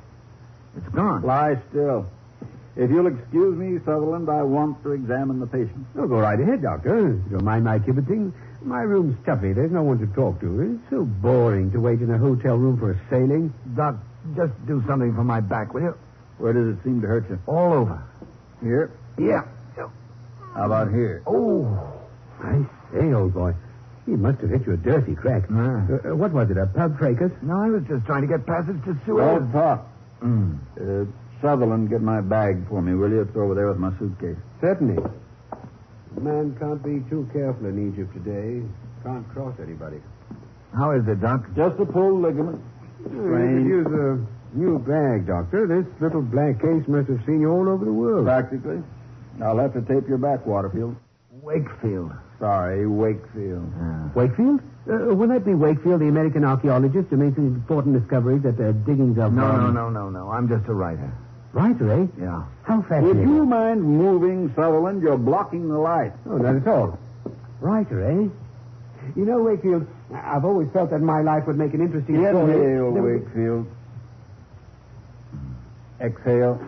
It's gone. Lie still. If you'll excuse me, Sutherland, I want to examine the patient. Oh, go right ahead, Doctor. You don't mind my kibbeting? My room's stuffy. There's no one to talk to. It's so boring to wait in a hotel room for a sailing. Doc, just do something for my back, will you? Where does it seem to hurt you? All over. Here? Yeah. How about here? Oh, I say, old boy. He must have hit you a dirty crack. What was it, a pub fracas? No, I was just trying to get passage to Suez. Well, talk. Sutherland, get my bag for me, will you? It's over there with my suitcase. Certainly. A man can't be too careful in Egypt today. Can't cross anybody. How is it, Doc? Just a pulled ligament. You could use a new bag, Doctor. This little black case must have seen you all over the world. Practically. I'll have to tape your back, Waterfield. Wakefield. Sorry, Wakefield. Wakefield? Will that be Wakefield, the American archaeologist who made some important discoveries at the diggings of... No. I'm just a writer. Writer, eh? Yeah. How fascinating. Would you mind moving, Sutherland? You're blocking the light. Oh, not at all. Writer, eh? You know, Wakefield, I've always felt that my life would make an interesting story. Inhale, Wakefield. Exhale.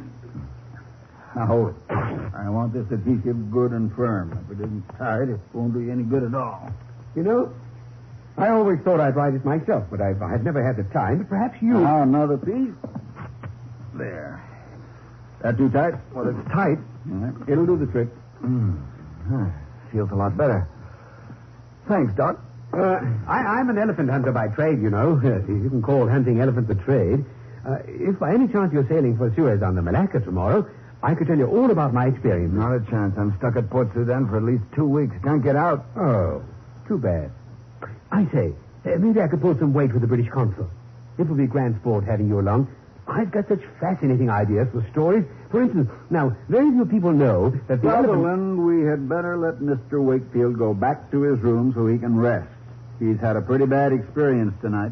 Now hold it. I want this adhesive good and firm. If it isn't tight, it won't do you any good at all. You know, I always thought I'd write it myself, but I've never had the time. But perhaps you... Now, another piece. There. That too tight? Well, it's tight. It'll do the trick. Feels a lot better. Thanks, Doc. I'm an elephant hunter by trade, you know. You can call hunting elephants a trade. If by any chance you're sailing for Suez on the Malacca tomorrow, I could tell you all about my experience. Not a chance. I'm stuck at Port Sudan for at least 2 weeks. Can't get out. Oh, too bad. I say, maybe I could pull some weight with the British consul. It would be grand sport having you along. I've got such fascinating ideas for stories. For instance, now, very few people know that the Sutherland, we had better let Mr. Wakefield go back to his room so he can rest. He's had a pretty bad experience tonight.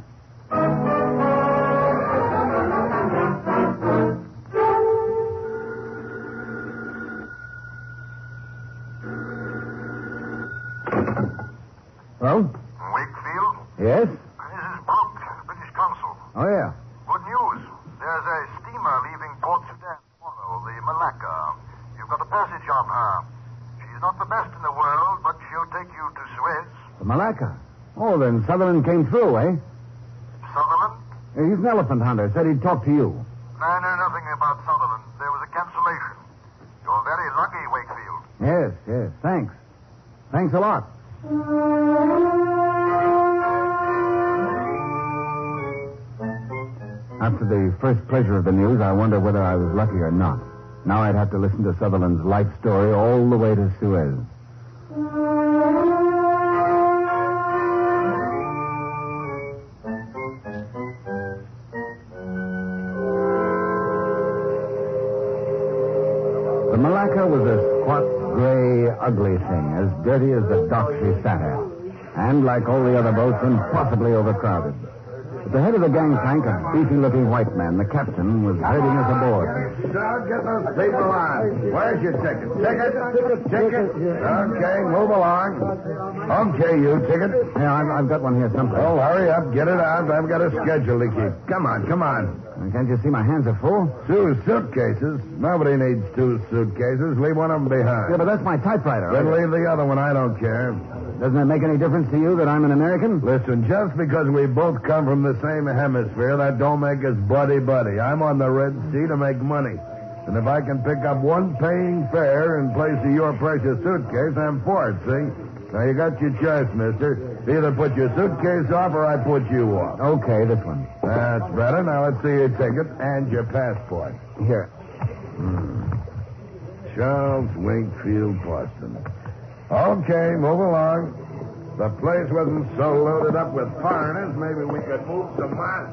Hello? Wakefield? Yes? This is Brooke, British consul. Oh, yeah. Good news. There's a steamer leaving Port Sudan tomorrow, the Malacca. You've got a passage on her. She's not the best in the world, but she'll take you to Suez. The Malacca. Oh, then Sutherland came through, eh? Sutherland? He's an elephant hunter. Said he'd talk to you. I know nothing about Sutherland. There was a cancellation. You're very lucky, Wakefield. Yes. Thanks. Thanks a lot. After the first pleasure of the news, I wonder whether I was lucky or not. Now I'd have to listen to Sutherland's life story all the way to Suez. The Malacca was a squat, gray, ugly thing, as dirty as the dock she sat at, and, like all the other boats, impossibly overcrowded. At the head of the gangplank, a beefy-looking white man, the captain, was herding us aboard. Sir, get those people on. Where's your ticket? Ticket? Okay, move along. Okay, you ticket. Yeah, I've got one here someplace. Oh, hurry up. Get it out. I've got a schedule to keep. Come on. Can't you see my hands are full? 2 suitcases? Nobody needs 2 suitcases. Leave one of them behind. Yeah, but that's my typewriter. Then leave the other one. I don't care. Doesn't it make any difference to you that I'm an American? Listen, just because we both come from the same hemisphere, that don't make us buddy-buddy. I'm on the Red Sea to make money. And if I can pick up one paying fare in place of your precious suitcase, I'm for it, see? Now, you got your choice, mister. Either put your suitcase off or I put you off. Okay, this one. That's better. Now, let's see your ticket and your passport. Here. Charles Wakefield, Boston. Okay, move along. The place wasn't so loaded up with foreigners, maybe we could move some miles.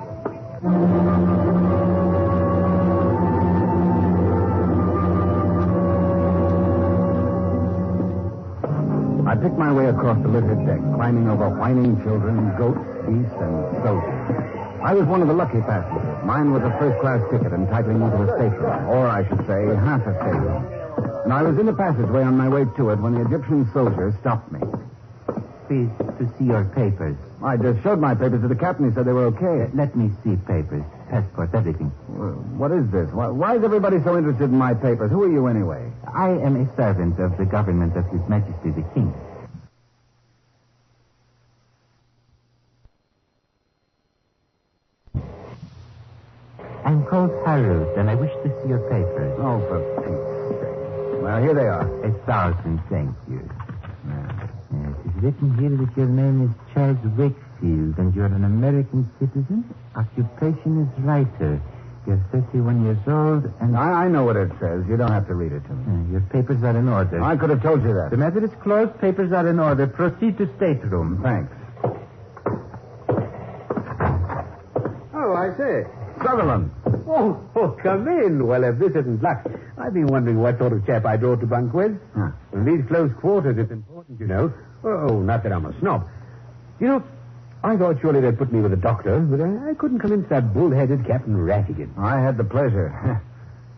I picked my way across the littered deck, climbing over whining children, goats, geese, and soldiers. I was one of the lucky passengers. Mine was a first-class ticket entitling me to a station, or I should say, half a station. And I was in the passageway on my way to it when the Egyptian soldier stopped me. Please, to see your papers. I just showed my papers to the captain. He said they were okay. Let me see papers. Passport, everything. What is this? Why is everybody so interested in my papers? Who are you anyway? I am a servant of the government of His Majesty the King. I'm called Harold, and I wish to see your papers. Oh, for Pete's sake. Well, here they are. 1,000 thank you. Yeah. Yes, this is written here that your name is Charles Wakefield and you're an American citizen. Occupation is writer. You're 31 years old and... I know what it says. You don't have to read it to me. Your papers are in order. I could have told you that. The matter is closed. Papers are in order. Proceed to stateroom. Thanks. Oh, I say. Sutherland. Oh, come in. Well, if this isn't luck, I've been wondering what sort of chap I drove to bunk with. Huh. In these close quarters, it's important, you know. Oh, not that I'm a snob. You know, I thought surely they'd put me with a doctor, but I couldn't convince that bull-headed Captain Rattigan. I had the pleasure.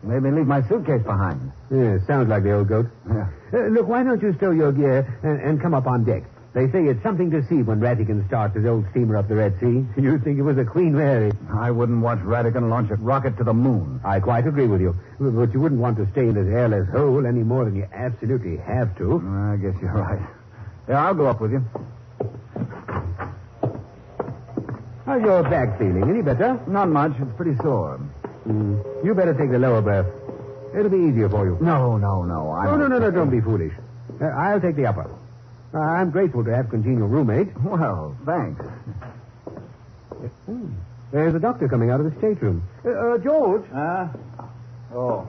Made me leave my suitcase behind. Yeah, sounds like the old goat. Yeah. Look, why don't you stow your gear and come up on deck? They say it's something to see when Rattigan starts his old steamer up the Red Sea. You'd think it was a Queen Mary. I wouldn't watch Rattigan launch a rocket to the moon. I quite agree with you. But you wouldn't want to stay in this airless hole any more than you absolutely have to. I guess you're right. Yeah, I'll go up with you. How's your back feeling? Any better? Not much. It's pretty sore. You better take the lower berth. It'll be easier for you. No. No, don't be foolish. I'll take the upper. I'm grateful to have congenial roommate. Well, thanks. There's a doctor coming out of the stateroom. George. Oh,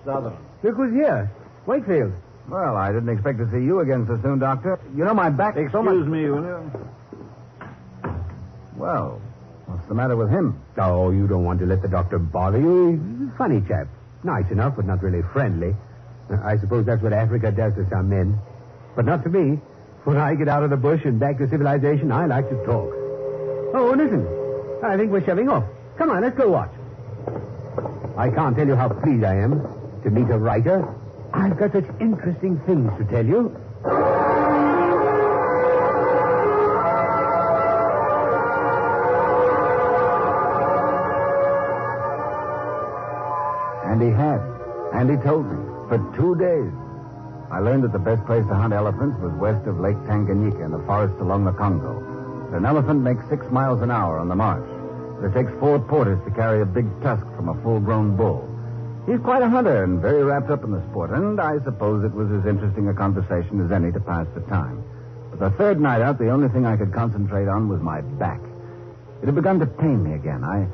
Sutherland. Look who's here. Wakefield. Well, I didn't expect to see you again so soon, Doctor. You know my back... Excuse me, will you? Well, what's the matter with him? Oh, you don't want to let the doctor bother you. He's a funny chap. Nice enough, but not really friendly. I suppose that's what Africa does to some men. But not to me. When I get out of the bush and back to civilization, I like to talk. Oh, listen. I think we're shoving off. Come on, let's go watch. I can't tell you how pleased I am to meet a writer. I've got such interesting things to tell you. And he had. And he told me. For 2 days. I learned that the best place to hunt elephants was west of Lake Tanganyika in the forest along the Congo. An elephant makes 6 miles an hour on the march. It takes 4 porters to carry a big tusk from a full-grown bull. He's quite a hunter and very wrapped up in the sport, and I suppose it was as interesting a conversation as any to pass the time. But the third night out, the only thing I could concentrate on was my back. It had begun to pain me again. I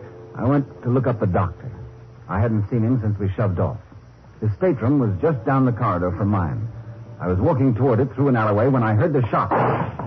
went to look up the doctor. I hadn't seen him since we shoved off. His stateroom was just down the corridor from mine. I was walking toward it through an alleyway when I heard the shot.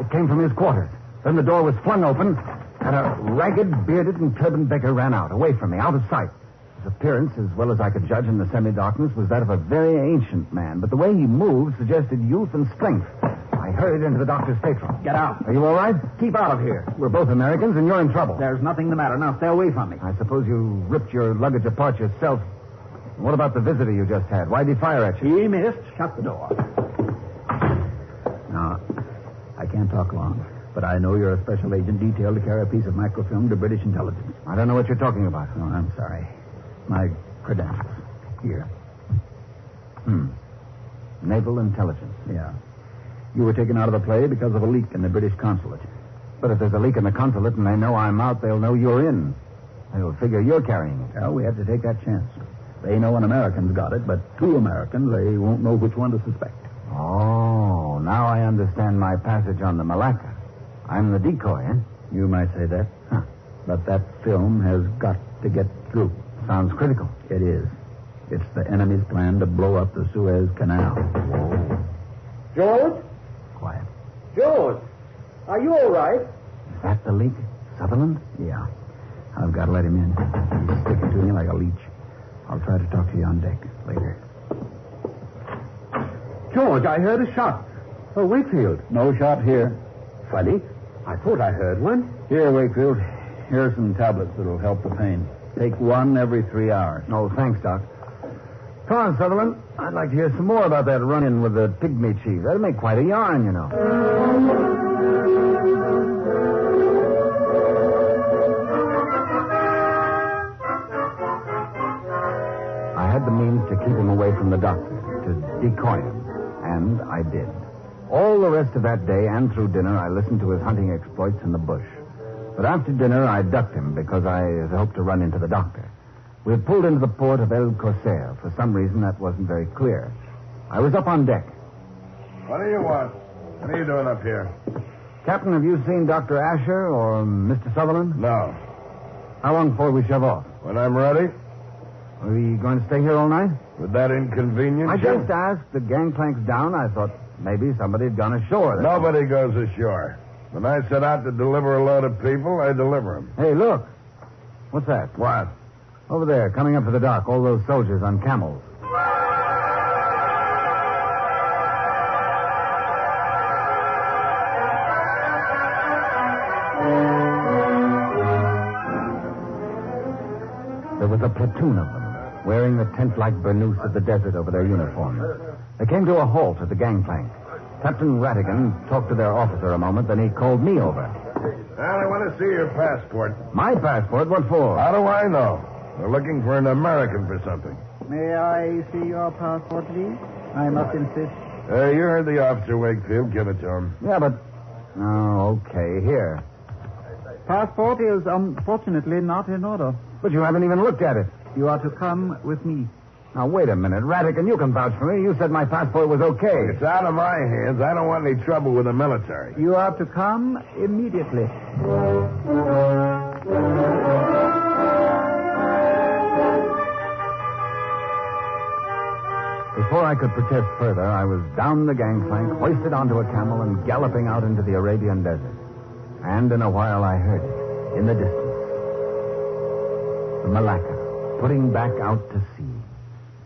It came from his quarters. Then the door was flung open, and a ragged, bearded, and turbaned beggar ran out, away from me, out of sight. His appearance, as well as I could judge in the semi-darkness, was that of a very ancient man, but the way he moved suggested youth and strength. I hurried into the doctor's stateroom. Get out. Are you all right? Keep out of here. We're both Americans, and you're in trouble. There's nothing the matter. Now stay away from me. I suppose you ripped your luggage apart yourself. What about the visitor you just had? Why'd he fire at you? He missed. Shut the door. Now, I can't talk long, but I know you're a special agent detailed to carry a piece of microfilm to British intelligence. I don't know what you're talking about. Oh, I'm sorry. My credentials. Here. Naval intelligence. Yeah. You were taken out of the play because of a leak in the British consulate. But if there's a leak in the consulate and they know I'm out, they'll know you're in. They'll figure you're carrying it. Well, we had to take that chance. They know an American's got it, but 2 Americans, they won't know which one to suspect. Oh, now I understand my passage on the Malacca. I'm the decoy, eh? You might say that. Huh. But that film has got to get through. Sounds critical. It is. It's the enemy's plan to blow up the Suez Canal. Whoa. George? Quiet. George, are you all right? Is that the leak? Sutherland? Yeah. I've got to let him in. He's sticking to me like a leech. I'll try to talk to you on deck later. George, I heard a shot. Oh, Wakefield. No shot here. Funny. I thought I heard one. Here, Wakefield. Here are some tablets that'll help the pain. Take 1 every 3 hours. Oh, thanks, Doc. Come on, Sutherland. I'd like to hear some more about that run-in with the pygmy chief. That'd make quite a yarn, you know. I had the means to keep him away from the doctor, to decoy him, and I did. All the rest of that day and through dinner, I listened to his hunting exploits in the bush. But after dinner, I ducked him because I had hoped to run into the doctor. We had pulled into the port of El Corsair. For some reason, that wasn't very clear. I was up on deck. What do you want? What are you doing up here? Captain, have you seen Dr. Asher or Mr. Sutherland? No. How long before we shove off? When I'm ready. Are we going to stay here all night? Would that inconvenience I you? just asked. The gangplank's down. I thought maybe somebody had gone ashore. Nobody goes ashore. When I set out to deliver a load of people, I deliver them. Hey, look. What's that? What? Over there, coming up to the dock, all those soldiers on camels. There was a platoon of them, wearing the tent-like burnous of the desert over their uniforms. They came to a halt at the gangplank. Captain Rattigan talked to their officer a moment, then he called me over. Well, I want to see your passport. My passport? What for? How do I know? They're looking for an American for something. May I see your passport, please? I must insist. You heard the officer, Wakefield. Give it to him. Yeah, but... Oh, okay. Here. Passport is unfortunately not in order. But you haven't even looked at it. You are to come with me. Now, wait a minute. Rattigan, you can vouch for me. You said my passport was okay. It's out of my hands. I don't want any trouble with the military. You are to come immediately. Before I could protest further, I was down the gangplank, hoisted onto a camel, and galloping out into the Arabian desert. And in a while I heard it, in the distance. The Malacca, putting back out to sea.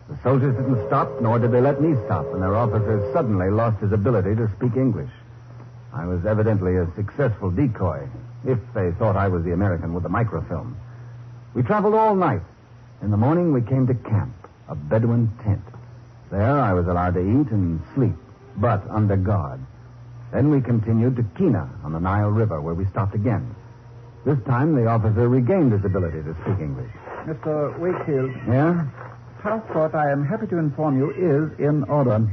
The soldiers didn't stop, nor did they let me stop, and their officer suddenly lost his ability to speak English. I was evidently a successful decoy, if they thought I was the American with the microfilm. We traveled all night. In the morning, we came to camp, a Bedouin tent. There, I was allowed to eat and sleep, but under guard. Then we continued to Kina on the Nile River, where we stopped again. This time, the officer regained his ability to speak English. Mr. Wakefield. Yeah? Passport, I am happy to inform you, is in order.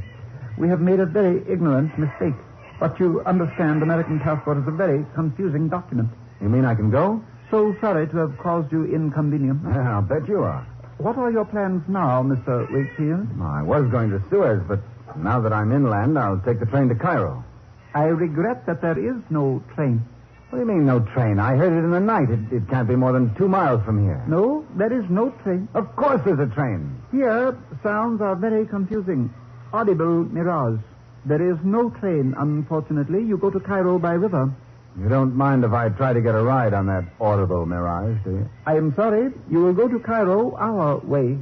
We have made a very ignorant mistake. But you understand American passport is a very confusing document. You mean I can go? So sorry to have caused you inconvenience. Yeah, I'll bet you are. What are your plans now, Mr. Wakefield? I was going to Suez, but now that I'm inland, I'll take the train to Cairo. I regret that there is no train. What do you mean, no train? I heard it in the night. It can't be more than 2 miles from here. No, there is no train. Of course there's a train. Here, sounds are very confusing. Audible mirage. There is no train, unfortunately. You go to Cairo by river. You don't mind if I try to get a ride on that audible mirage, do you? I am sorry. You will go to Cairo our way.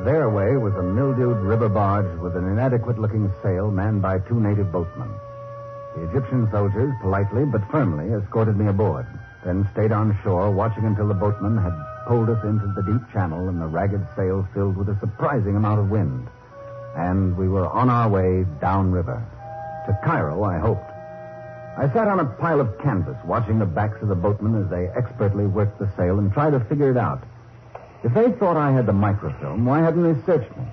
Their way was a mildewed river barge with an inadequate-looking sail manned by 2 native boatmen. The Egyptian soldiers, politely but firmly, escorted me aboard, then stayed on shore, watching until the boatmen had pulled us into the deep channel and the ragged sail filled with a surprising amount of wind. And we were on our way downriver. To Cairo, I hoped. I sat on a pile of canvas, watching the backs of the boatmen as they expertly worked the sail and tried to figure it out. If they thought I had the microfilm, why hadn't they searched me?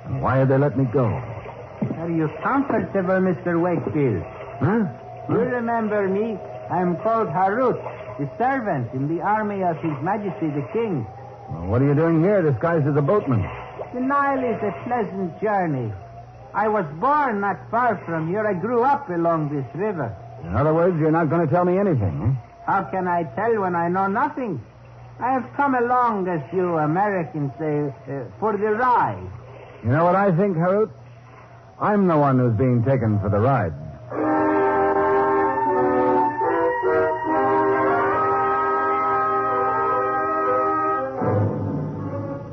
And why had they let me go? Are you comfortable, Mr. Wakefield? Huh? You remember me? I'm called Harut, the servant in the army of His Majesty the King. Well, what are you doing here disguised as a boatman? The Nile is a pleasant journey. I was born not far from here. I grew up along this river. In other words, you're not going to tell me anything, eh? How can I tell when I know nothing? I have come along, as you Americans say, for the ride. You know what I think, Harut? I'm the one who's being taken for the ride.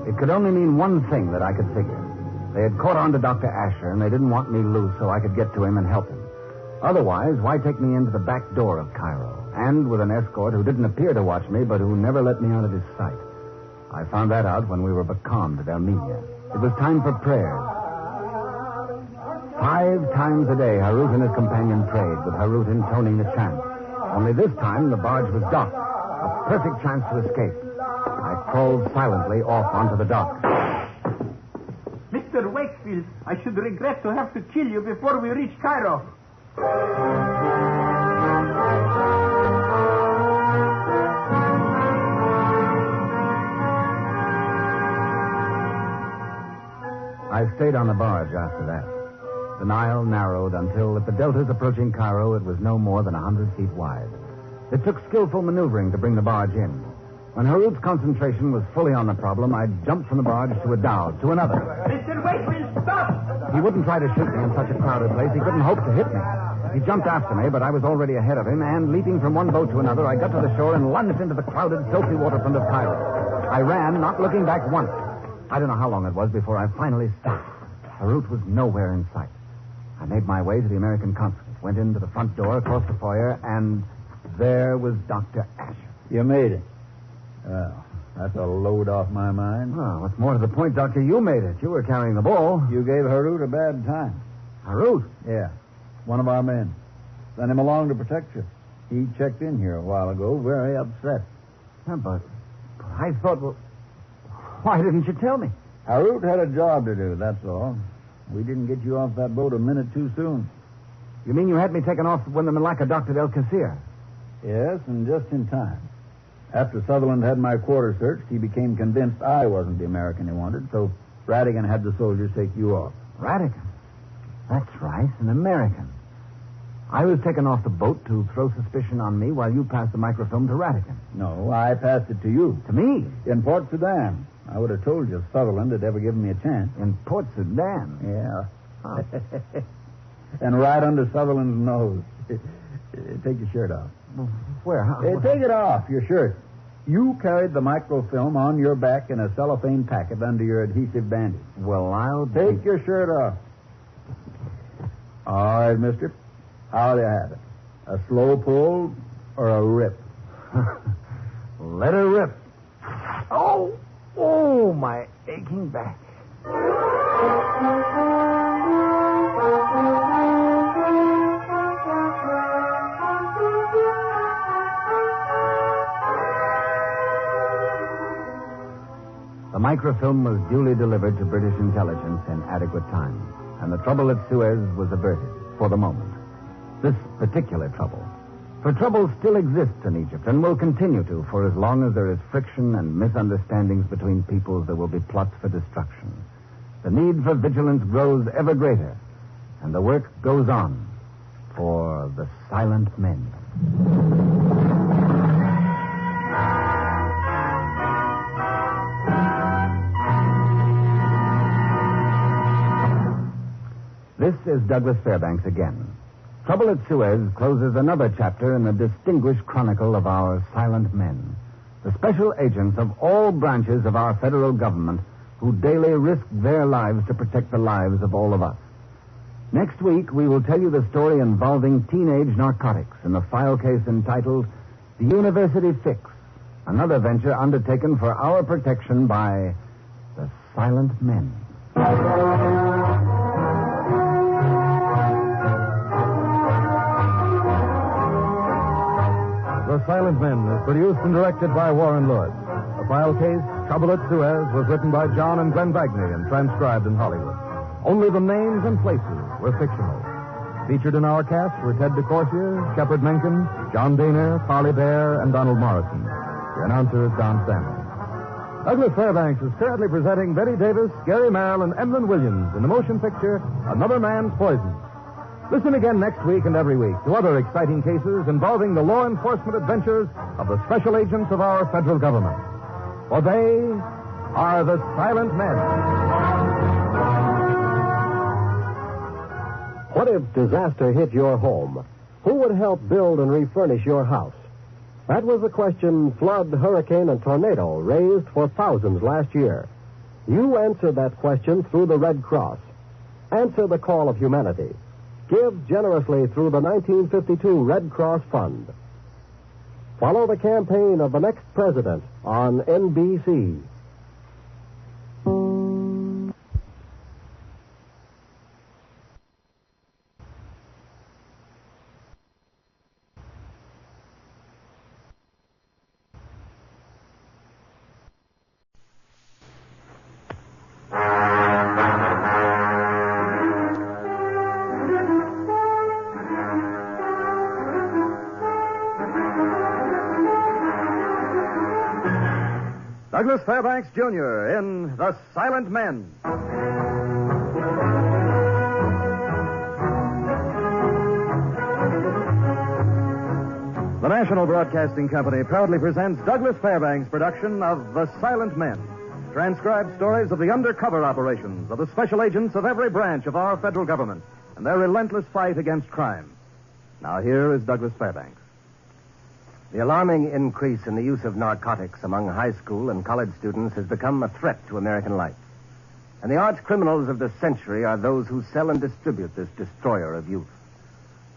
It could only mean one thing that I could figure. They had caught on to Dr. Asher, and they didn't want me loose so I could get to him and help him. Otherwise, why take me into the back door of Cairo, and with an escort who didn't appear to watch me, but who never let me out of his sight? I found that out when we were becalmed at Elmina. It was time for prayers. 5 times a day, Harut and his companion prayed, with Harut intoning the chant. Only this time, the barge was docked. A perfect chance to escape. I crawled silently off onto the dock. Mr. Wakefield, I should regret to have to kill you before we reach Cairo. I stayed on the barge after that. The Nile narrowed until, at the deltas approaching Cairo, it was no more than 100 feet wide. It took skillful maneuvering to bring the barge in. When Harut's concentration was fully on the problem, I jumped from the barge to a dhow, to another. Mr. Wakefield, stop! He wouldn't try to shoot me in such a crowded place. He couldn't hope to hit me. He jumped after me, but I was already ahead of him, and leaping from one boat to another, I got to the shore and lunged into the crowded, filthy waterfront of Cairo. I ran, not looking back once. I don't know how long it was before I finally stopped. Harut was nowhere in sight. I made my way to the American consulate, went into the front door, across the foyer, and there was Dr. Asher. You made it. Well, that's a load off my mind. Oh, what's more to the point, Doctor, you made it. You were carrying the ball. You gave Harut a bad time. Harut? Yeah. One of our men. Sent him along to protect you. He checked in here a while ago, very upset. Yeah, but I thought, well, why didn't you tell me? Harut had a job to do, that's all. We didn't get you off that boat a minute too soon. You mean you had me taken off when the Malacca doctored El Qasir? Yes, and just in time. After Sutherland had my quarters searched, he became convinced I wasn't the American he wanted, so Radigan had the soldiers take you off. Radigan? That's right, an American. I was taken off the boat to throw suspicion on me while you passed the microfilm to Radigan. No, I passed it to you. To me? In Port Sudan. I would have told you if Sutherland had ever given me a chance. In Port Sudan? Yeah. Oh. And right under Sutherland's nose. Take your shirt off. Where? How? Take it off, your shirt. You carried the microfilm on your back in a cellophane packet under your adhesive bandage. Well, I'll take your shirt off. All right, mister. How do you have it? A slow pull or a rip? Let her rip. Oh, my aching back. The microfilm was duly delivered to British intelligence in adequate time, and the trouble at Suez was averted, for the moment. This particular trouble. For trouble still exists in Egypt and will continue to for as long as there is friction and misunderstandings between peoples. There will be plots for destruction. The need for vigilance grows ever greater, and the work goes on for the silent men. This is Douglas Fairbanks again. Trouble at Suez closes another chapter in the distinguished chronicle of our silent men, the special agents of all branches of our federal government who daily risk their lives to protect the lives of all of us. Next week, we will tell you the story involving teenage narcotics in the file case entitled The University Fix, another venture undertaken for our protection by the silent men. The Silent Men is produced and directed by Warren Lewis. The file case, Trouble at Suez, was written by John and Glenn Bagney and transcribed in Hollywood. Only the names and places were fictional. Featured in our cast were Ted DeCorsier, Shepard Mencken, John Daner, Polly Bear, and Donald Morrison. The announcer is Don Stanley. Douglas Fairbanks is currently presenting Betty Davis, Gary Merrill, and Emlyn Williams in the motion picture Another Man's Poison. Listen again next week and every week to other exciting cases involving the law enforcement adventures of the special agents of our federal government. For they are the silent men. What if disaster hit your home? Who would help build and refurnish your house? That was the question flood, hurricane, and tornado raised for thousands last year. You answered that question through the Red Cross. Answer the call of humanity. Give generously through the 1952 Red Cross Fund. Follow the campaign of the next president on NBC. Douglas Fairbanks, Jr. in The Silent Men. The National Broadcasting Company proudly presents Douglas Fairbanks' production of The Silent Men. Transcribed stories of the undercover operations of the special agents of every branch of our federal government and their relentless fight against crime. Now here is Douglas Fairbanks. The alarming increase in the use of narcotics among high school and college students has become a threat to American life. And the arch criminals of the century are those who sell and distribute this destroyer of youth.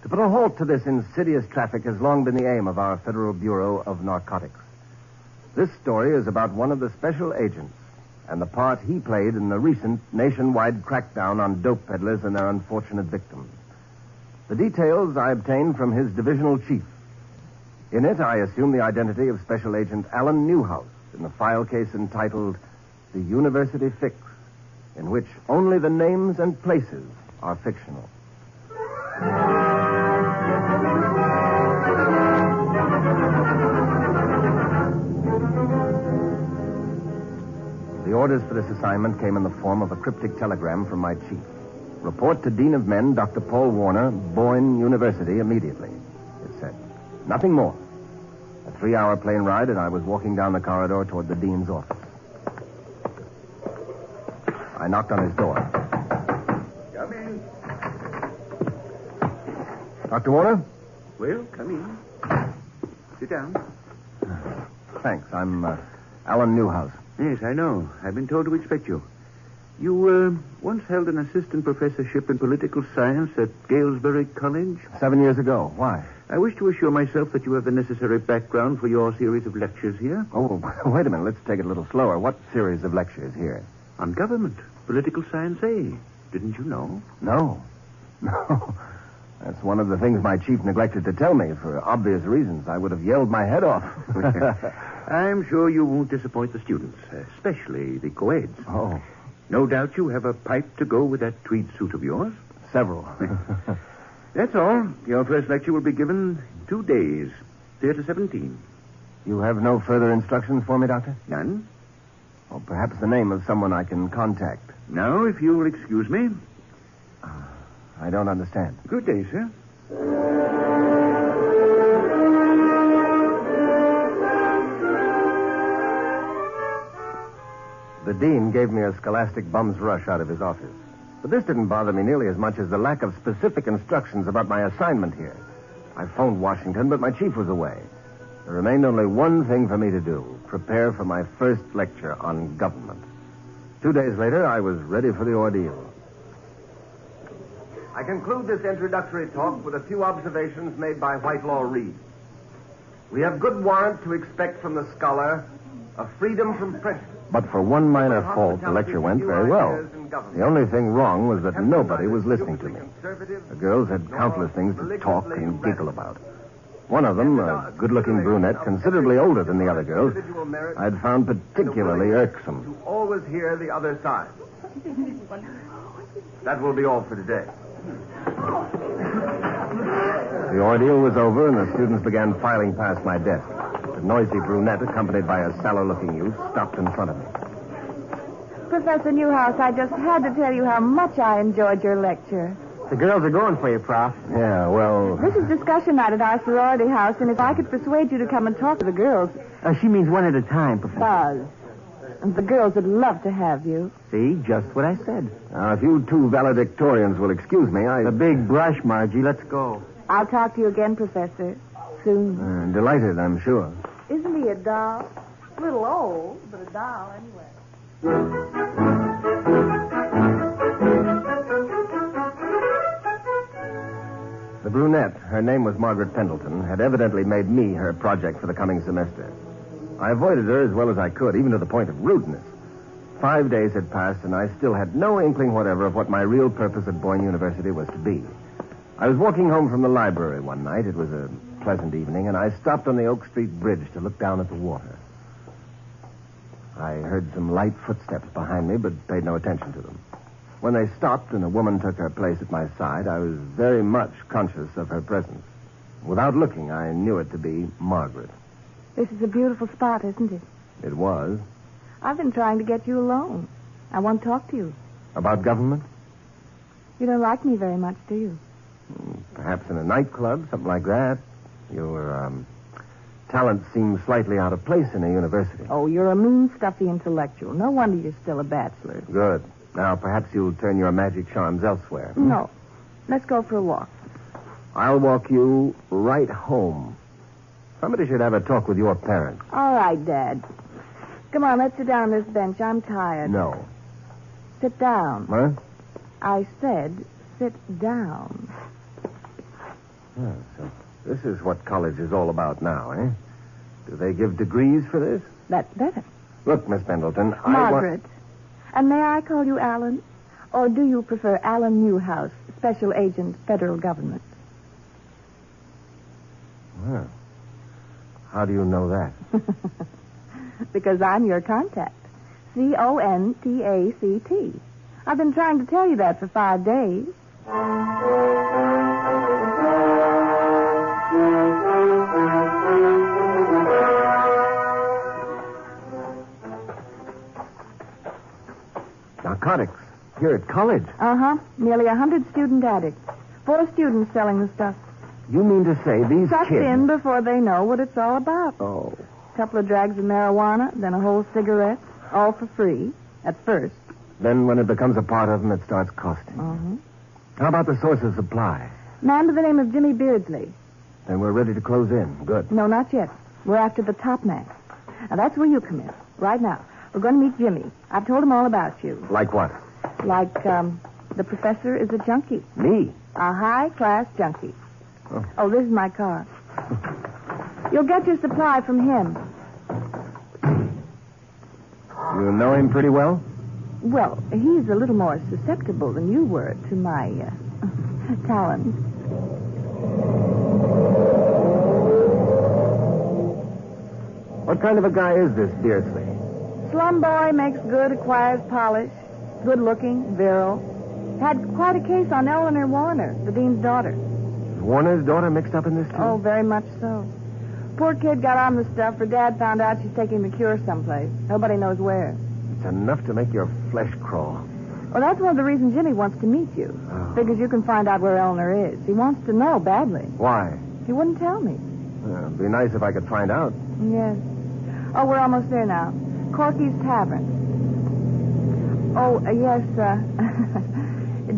To put a halt to this insidious traffic has long been the aim of our Federal Bureau of Narcotics. This story is about one of the special agents and the part he played in the recent nationwide crackdown on dope peddlers and their unfortunate victims. The details I obtained from his divisional chief. In it, I assume the identity of Special Agent Alan Newhouse in the file case entitled The University Fix, in which only the names and places are fictional. The orders for this assignment came in the form of a cryptic telegram from my chief. Report to Dean of Men, Dr. Paul Warner, Boyne University, immediately, it said. Nothing more. A 3-hour plane ride, and I was walking down the corridor toward the dean's office. I knocked on his door. Come in. Dr. Warner? Well, come in. Sit down. Thanks. I'm Alan Newhouse. Yes, I know. I've been told to expect you. You once held an assistant professorship in political science at Galesbury College? 7 years ago. Why? I wish to assure myself that you have the necessary background for your series of lectures here. Oh, wait a minute. Let's take it a little slower. What series of lectures here? On government. Political science A. Didn't you know? No. No. That's one of the things my chief neglected to tell me. For obvious reasons, I would have yelled my head off. I'm sure you won't disappoint the students, especially the co-eds. Oh. No doubt you have a pipe to go with that tweed suit of yours. Several. That's all. Your first lecture will be given in 2 days, Theater 17. You have no further instructions for me, Doctor? None. Or perhaps the name of someone I can contact. Now, if you'll excuse me. I don't understand. Good day, sir. The dean gave me a scholastic bum's rush out of his office. But this didn't bother me nearly as much as the lack of specific instructions about my assignment here. I phoned Washington, but my chief was away. There remained only one thing for me to do, prepare for my first lecture on government. 2 days later, I was ready for the ordeal. I conclude this introductory talk with a few observations made by Whitelaw Reid. We have good warrant to expect from the scholar a freedom from prejudice. But for one minor fault, the lecture went very well. The only thing wrong was that nobody was listening to me. The girls had countless things to talk and giggle about. One of them, a good-looking brunette, considerably older than the other girls, I'd found particularly irksome. To always hear the other side. That will be all for today. The ordeal was over, and the students began filing past my desk. A noisy brunette, accompanied by a sallow-looking youth, stopped in front of me. Professor Newhouse, I just had to tell you how much I enjoyed your lecture. The girls are going for you, Prof. Yeah, well... This is discussion night at our sorority house, and if I could persuade you to come and talk to the girls... She means one at a time, Professor. Buzz. And the girls would love to have you. See, just what I said. Now, if you two valedictorians will excuse me, The big brush, Margie. Let's go. I'll talk to you again, Professor. Soon. Delighted, I'm sure. Isn't he a doll? A little old, but a doll anyway. The brunette, her name was Margaret Pendleton, had evidently made me her project for the coming semester. I avoided her as well as I could, even to the point of rudeness. 5 days had passed, and I still had no inkling whatever of what my real purpose at Boyne University was to be. I was walking home from the library one night. It was a pleasant evening, and I stopped on the Oak Street Bridge to look down at the water. I heard some light footsteps behind me, but paid no attention to them. When they stopped and a woman took her place at my side, I was very much conscious of her presence. Without looking, I knew it to be Margaret. This is a beautiful spot, isn't it? It was. I've been trying to get you alone. I want to talk to you. About government? You don't like me very much, do you? Perhaps in a nightclub, something like that. You're talent seems slightly out of place in a university. Oh, you're a mean, stuffy intellectual. No wonder you're still a bachelor. Good. Now, perhaps you'll turn your magic charms elsewhere. No. Let's go for a walk. I'll walk you right home. Somebody should have a talk with your parents. All right, Dad. Come on, let's sit down on this bench. I'm tired. No. Sit down. Huh? I said sit down. Oh, so this is what college is all about now, eh? Do they give degrees for this? That's better. Look, Miss Pendleton, Margaret. And may I call you Alan? Or do you prefer Alan Newhouse, Special Agent, Federal Government? Well, how do you know that? Because I'm your contact. Contact. I've been trying to tell you that for 5 days. Narcotics. Here at college. Uh-huh. Nearly 100 student addicts. 4 students selling the stuff. You mean to say these Sucked kids... in before they know what it's all about. Oh. A couple of drags of marijuana, then a whole cigarette, all for free, at first. Then when it becomes a part of them, it starts costing. Uh-huh. How about the source of supply? Man by the name of Jimmy Beardsley. Then we're ready to close in. Good. No, not yet. We're after the top man. Now, that's where you come in. Right now. We're going to meet Jimmy. I've told him all about you. Like what? Like, the professor is a junkie. Me? A high-class junkie. Oh, this is my car. You'll get your supply from him. You know him pretty well? Well, he's a little more susceptible than you were to my, talent. What kind of a guy is this Beardsley? Slum boy, makes good, acquires polish. Good-looking, virile. Had quite a case on Eleanor Warner, the dean's daughter. Is Warner's daughter mixed up in this, too? Oh, very much so. Poor kid got on the stuff. Her dad found out she's taking the cure someplace. Nobody knows where. It's enough to make your flesh crawl. Well, that's one of the reasons Jimmy wants to meet you. Oh. Figures you can find out where Eleanor is. He wants to know badly. Why? He wouldn't tell me. It'd be nice if I could find out. Yes. Oh, we're almost there now. Corky's Tavern. Oh, yes,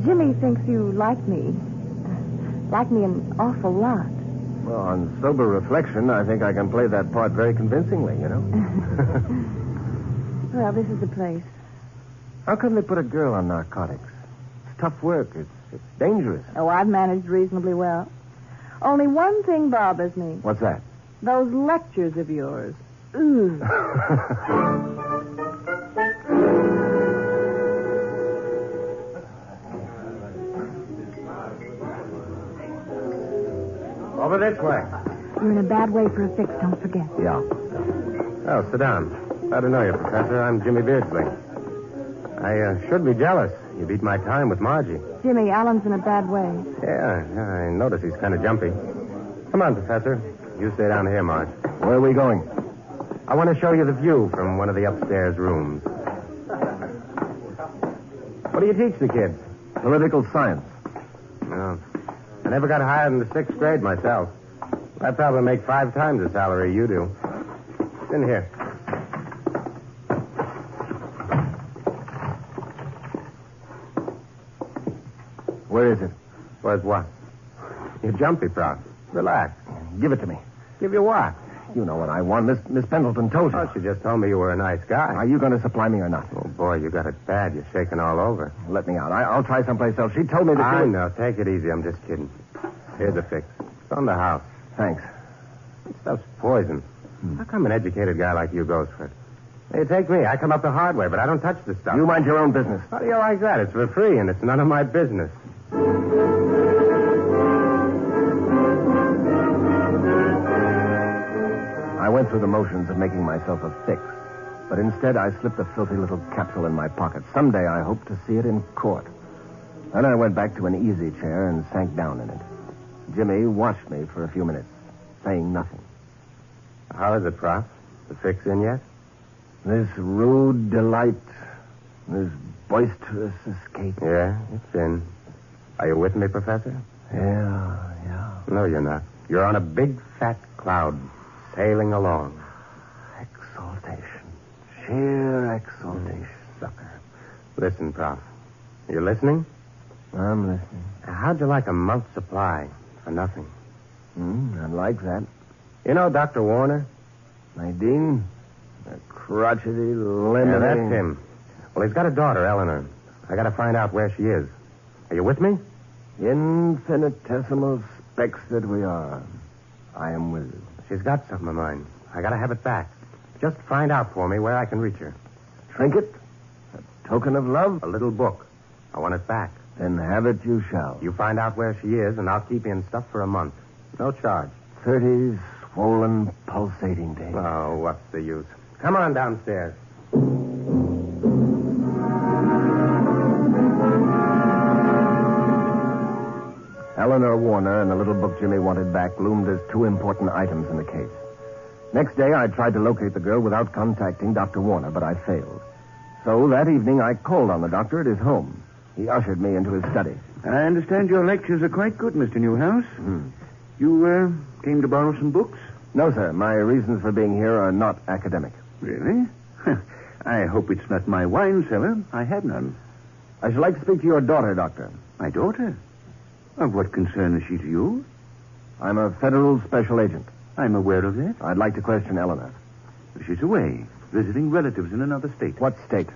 Jimmy thinks you like me. Like me an awful lot. Well, on sober reflection, I think I can play that part very convincingly, you know? Well, this is the place. How come they put a girl on narcotics? It's tough work. It's dangerous. Oh, I've managed reasonably well. Only one thing bothers me. What's that? Those lectures of yours. Ooh. Over this way. You're in a bad way for a fix, don't forget. Yeah. Oh, sit down. Glad to know you, Professor. I'm Jimmy Beardsley. I should be jealous. You beat my time with Margie. Jimmy, Alan's in a bad way. Yeah, I notice he's kind of jumpy. Come on, Professor. You stay down here, Marge. Where are we going? I want to show you the view from one of the upstairs rooms. What do you teach the kids? Political science. No. I never got higher than the 6th grade myself. I probably make 5 times the salary you do. It's in here. Where is it? Where's what? You're jumpy, Prof. Relax. Give it to me. Give you what? You know what I want. Miss Pendleton told you. Oh, she just told me you were a nice guy. Are you going to supply me or not? Oh, boy, you got it bad. You're shaking all over. Let me out. I'll try someplace else. She told me that I know. Take it easy. I'm just kidding. Here's a fix. It's on the house. Thanks. That stuff's poison. How come an educated guy like you goes for it? Hey, take me. I come up the hard way, but I don't touch the stuff. You mind your own business. How do you like that? It's for free, and it's none of my business. I went through the motions of making myself a fix, but instead I slipped a filthy little capsule in my pocket. Someday I hope to see it in court. Then I went back to an easy chair and sank down in it. Jimmy watched me for a few minutes, saying nothing. How is it, Prof? The fix in yet? This rude delight, this boisterous escape. Yeah, it's in. Are you with me, Professor? Yeah. No, you're not. You're on a big, fat cloud, sailing along. Exaltation. Sheer exaltation. Sucker. Listen, Prof. You listening? I'm listening. How'd you like a month's supply for nothing? I like that. You know Dr. Warner? Nadine? The crotchety, limiting... Yeah, that's him. Well, he's got a daughter, Eleanor. I got to find out where she is. Are you with me? Infinitesimal specks that we are. I am with you. She's got something of mine. I got to have it back. Just find out for me where I can reach her. Trinket? A token of love? A little book. I want it back. Then have it you shall. You find out where she is, and I'll keep you in stuff for a month. No charge. 30 swollen, pulsating days. Oh, what's the use? Come on downstairs. Eleanor Warner and the little book Jimmy wanted back loomed as two important items in the case. Next day, I tried to locate the girl without contacting Dr. Warner, but I failed. So that evening, I called on the doctor at his home. He ushered me into his study. I understand your lectures are quite good, Mr. Newhouse. You came to borrow some books? No, sir. My reasons for being here are not academic. Really? I hope it's not my wine cellar. I have none. I should like to speak to your daughter, Doctor. My daughter? Of what concern is she to you? I'm a federal special agent. I'm aware of that. I'd like to question Eleanor. She's away, visiting relatives in another state. What state?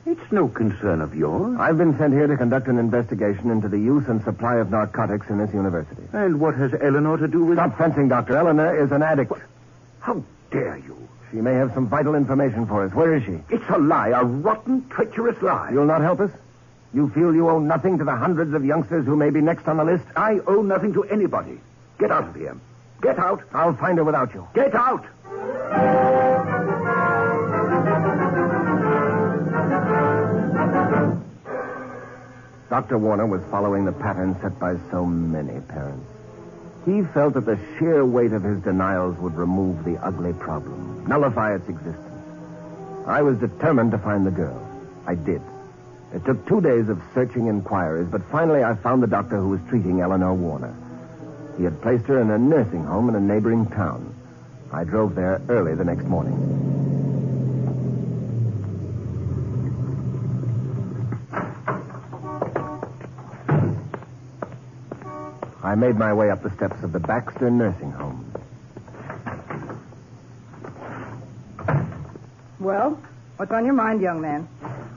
It's no concern of yours. I've been sent here to conduct an investigation into the use and supply of narcotics in this university. And what has Eleanor to do with... Stop fencing, Doctor. Eleanor is an addict. What? How dare you? She may have some vital information for us. Where is she? It's a lie, a rotten, treacherous lie. You'll not help us? You feel you owe nothing to the hundreds of youngsters who may be next on the list? I owe nothing to anybody. Get out of here. Get out. I'll find her without you. Get out. Dr. Warner was following the pattern set by so many parents. He felt that the sheer weight of his denials would remove the ugly problem, nullify its existence. I was determined to find the girl. I did. It took 2 days of searching inquiries, but finally I found the doctor who was treating Eleanor Warner. He had placed her in a nursing home in a neighboring town. I drove there early the next morning. I made my way up the steps of the Baxter Nursing Home. Well, what's on your mind, young man?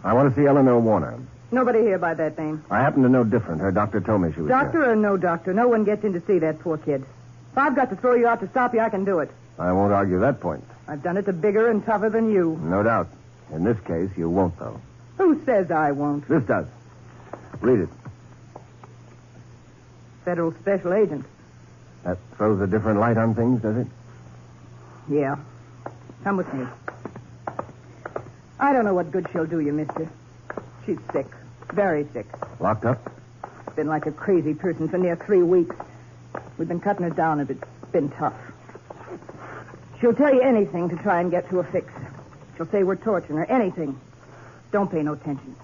I want to see Eleanor Warner. Nobody here by that name. I happen to know different. Her doctor told me she was Doctor here. or no doctor, no one gets in to see that poor kid. If I've got to throw you out to stop you, I can do it. I won't argue that point. I've done it to bigger and tougher than you. No doubt. In this case, you won't, though. Who says I won't? This does. Read it. Federal special agent. That throws a different light on things, does it? Yeah. Come with me. I don't know what good she'll do you, mister. She's sick. Very sick. Locked up? Been like a crazy person for near 3 weeks. We've been cutting her down, and it's been tough. She'll tell you anything to try and get to a fix. She'll say we're torturing her. Anything. Don't pay no attention.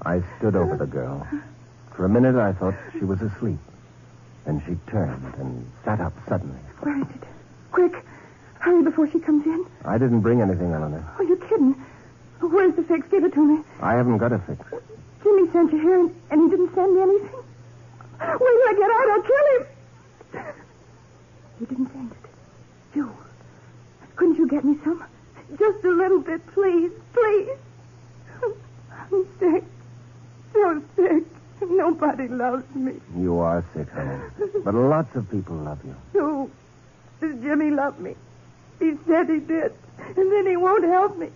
I stood over the girl. For a minute, I thought she was asleep. Then she turned and sat up suddenly. Where is it? Quick. Hurry before she comes in. I didn't bring anything, Eleanor. Are you kidding? Where's the fix? Give it to me. I haven't got a fix. Jimmy sent you here, and he didn't send me anything. Wait till I get out. I'll kill him. You didn't send it. You. Couldn't you get me some? Just a little bit, please. Please. I'm sick. So sick. Nobody loves me. You are sick, honey. But lots of people love you. Who? Does Jimmy love me? He said he did. And then he won't help me.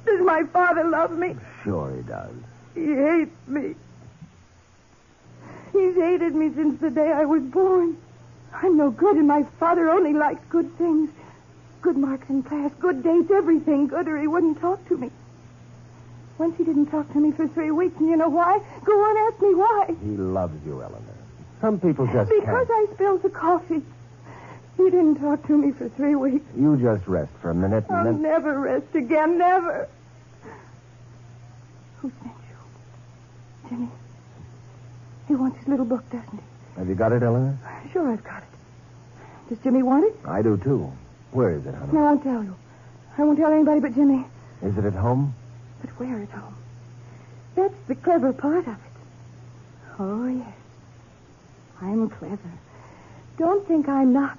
Does my father love me? Sure he does. He hates me. He's hated me since the day I was born. I'm no good, and my father only liked good things. Good marks in class, good dates, everything good, or he wouldn't talk to me. Once he didn't talk to me for 3 weeks, and you know why? Go on, ask me why. He loves you, Eleanor. Some people just Because can't. I spilled the coffee. He didn't talk to me for 3 weeks. You just rest for a minute and I'll then... never rest again, never. Who sent you? Jimmy. He wants his little book, doesn't he? Have you got it, Eleanor? Sure, I've got it. Does Jimmy want it? I do, too. Where is it, honey? No, I'll tell you. I won't tell anybody but Jimmy. Is it at home? But where at home? That's the clever part of it. Oh, yes. I'm clever. Don't think I'm not.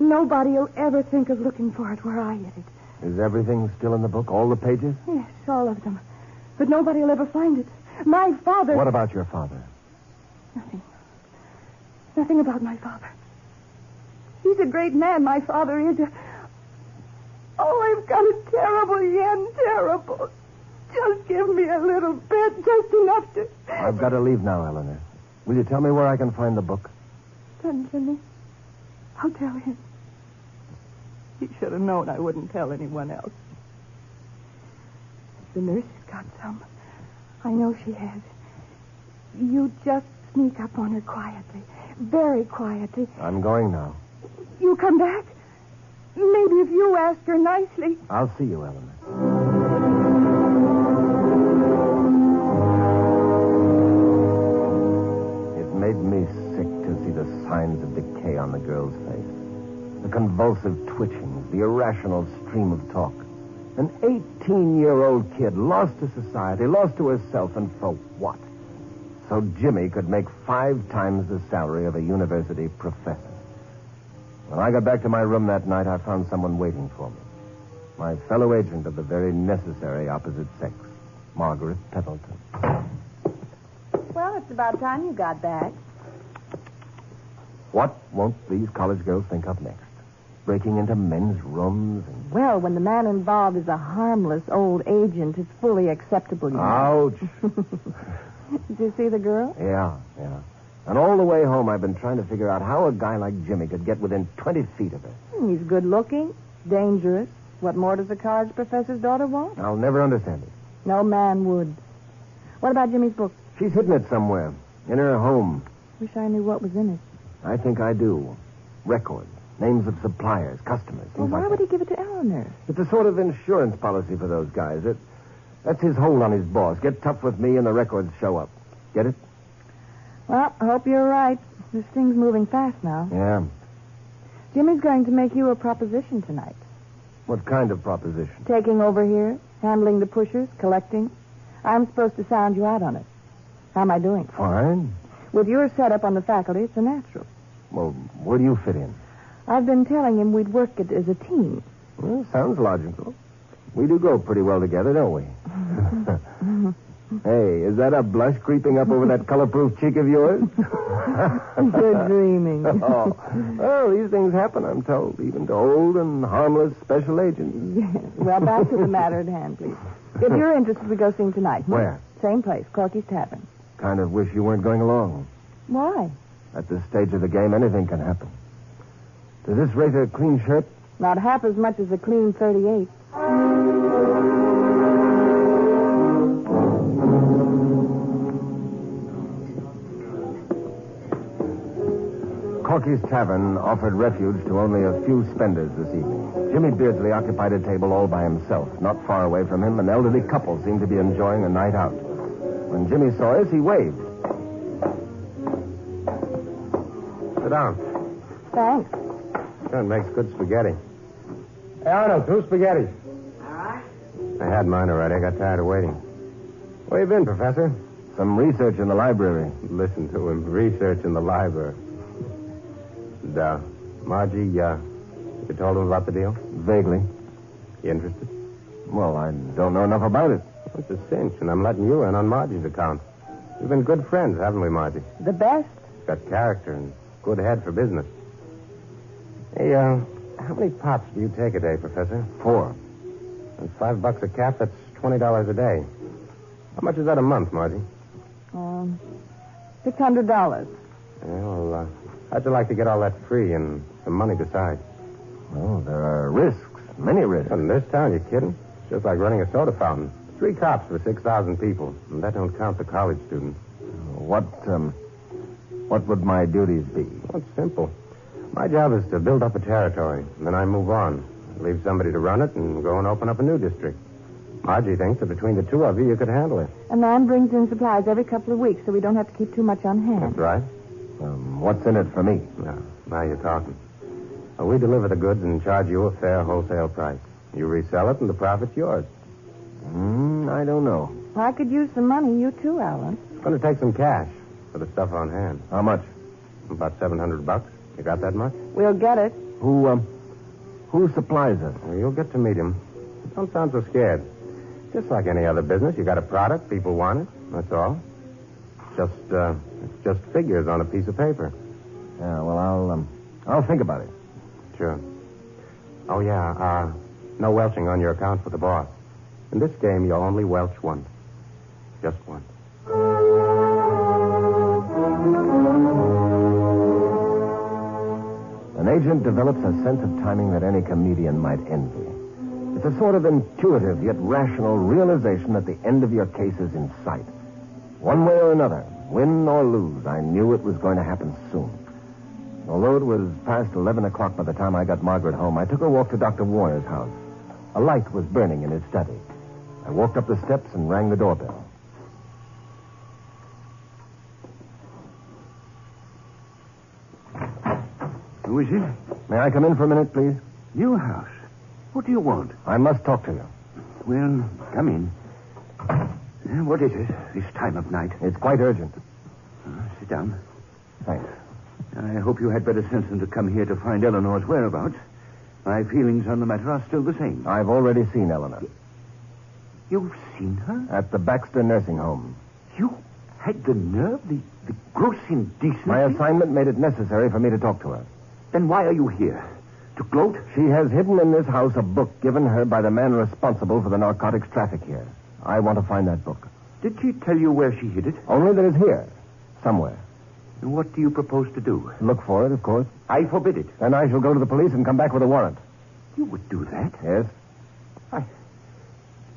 Nobody'll ever think of looking for it where I hid it. Is everything still in the book? All the pages? Yes, all of them. But nobody'll ever find it. My father... What about your father? Nothing. Nothing about my father. He's a great man, my father is. Oh, I've got it terrible, Yen, terrible. Just give me a little bit, just enough to... I've got to leave now, Eleanor. Will you tell me where I can find the book? Then, Jimmy, I'll tell him. He should have known I wouldn't tell anyone else. The nurse has got some. I know she has. You just sneak up on her quietly. Very quietly. I'm going now. You come back? Maybe if you ask her nicely. I'll see you, Eleanor. It made me sick to see the signs of decay on the girl's face. The convulsive twitchings, the irrational stream of talk. An 18-year-old kid lost to society, lost to herself, and for what? So Jimmy could make 5 times the salary of a university professor. When I got back to my room that night, I found someone waiting for me. My fellow agent of the very necessary opposite sex, Margaret Pendleton. Well, it's about time you got back. What won't these college girls think of next? Breaking into men's rooms and... Well, when the man involved is a harmless old agent, it's fully acceptable, you know. Ouch. Did you see the girl? Yeah. And all the way home, I've been trying to figure out how a guy like Jimmy could get within 20 feet of her. He's good looking, dangerous. What more does a college professor's daughter want? I'll never understand it. No man would. What about Jimmy's book? She's hidden it somewhere. In her home. Wish I knew what was in it. I think I do. Records. Names of suppliers, customers. Well, why would he give it to Eleanor? It's a sort of insurance policy for those guys. That's his hold on his boss. Get tough with me and the records show up. Get it? Well, I hope you're right. This thing's moving fast now. Yeah. Jimmy's going to make you a proposition tonight. What kind of proposition? Taking over here, handling the pushers, collecting. I'm supposed to sound you out on it. How am I doing? Fine. With your setup on the faculty, it's a natural. Well, where do you fit in? I've been telling him we'd work it as a team. Well, sounds logical. We do go pretty well together, don't we? Hey, is that a blush creeping up over that color-proof cheek of yours? You're dreaming. Oh. Well, these things happen, I'm told, even to old and harmless special agents. Yes. Well, back to the matter at hand, please. If you're interested, we go sing tonight. Where? Same place, Corky's Tavern. Kind of wish you weren't going along. Why? At this stage of the game, anything can happen. Does this raise a clean shirt? Not half as much as a clean 38. Corky's Tavern offered refuge to only a few spenders this evening. Jimmy Beardsley occupied a table all by himself. Not far away from him, an elderly couple seemed to be enjoying a night out. When Jimmy saw us, he waved. Sit down. Thanks. Sure, it makes good spaghetti. Hey, Arnold, 2 spaghetti. All right. I had mine already. I got tired of waiting. Where you been, Professor? Some research in the library. Listen to him. Research in the library. And, Margie, you told him about the deal? Vaguely. You interested? Well, I don't know enough about it. It's a cinch, and I'm letting you in on Margie's account. We've been good friends, haven't we, Margie? The best. Got character and good head for business. Hey, how many pops do you take a day, Professor? 4. And $5 a cap, that's $20 a day. How much is that a month, Margie? $600. Yeah, well, how'd you like to get all that free and some money besides? Well, there are risks, many risks. In this town, you kidding? It's just like running a soda fountain. 3 cops for 6,000 people, and that don't count the college students. What would my duties be? Well, it's simple. My job is to build up a territory, and then I move on. Leave somebody to run it and go and open up a new district. Margie thinks that between the two of you could handle it. A man brings in supplies every couple of weeks, so we don't have to keep too much on hand. That's right. What's in it for me? Now you're talking. Well, we deliver the goods and charge you a fair wholesale price. You resell it, and the profit's yours. I don't know. I could use some money. You too, Alan. It's going to take some cash for the stuff on hand. How much? About $700. You got that much? We'll get it. Who supplies it? Well, you'll get to meet him. Don't sound so scared. Just like any other business, you got a product, people want it. That's all. It's just figures on a piece of paper. Yeah, well, I'll think about it. Sure. Oh, yeah, no welching on your account for the boss. In this game, you'll only welch once. Just once. An agent develops a sense of timing that any comedian might envy. It's a sort of intuitive yet rational realization that the end of your case is in sight. One way or another, win or lose, I knew it was going to happen soon. Although it was past 11 o'clock by the time I got Margaret home, I took her walk to Dr. Warner's house. A light was burning in his study. I walked up the steps and rang the doorbell. Who is it? May I come in for a minute, please? Your house. What do you want? I must talk to you. Well, come in. What is it, this time of night? It's quite urgent. Sit down. Thanks. I hope you had better sense than to come here to find Eleanor's whereabouts. My feelings on the matter are still the same. I've already seen Eleanor. You've seen her? At the Baxter nursing home. You had the nerve, the gross indecency? My assignment made it necessary for me to talk to her. Then why are you here? To gloat? She has hidden in this house a book given her by the man responsible for the narcotics traffic here. I want to find that book. Did she tell you where she hid it? Only that it's here. Somewhere. And what do you propose to do? Look for it, of course. I forbid it. Then I shall go to the police and come back with a warrant. You would do that? Yes.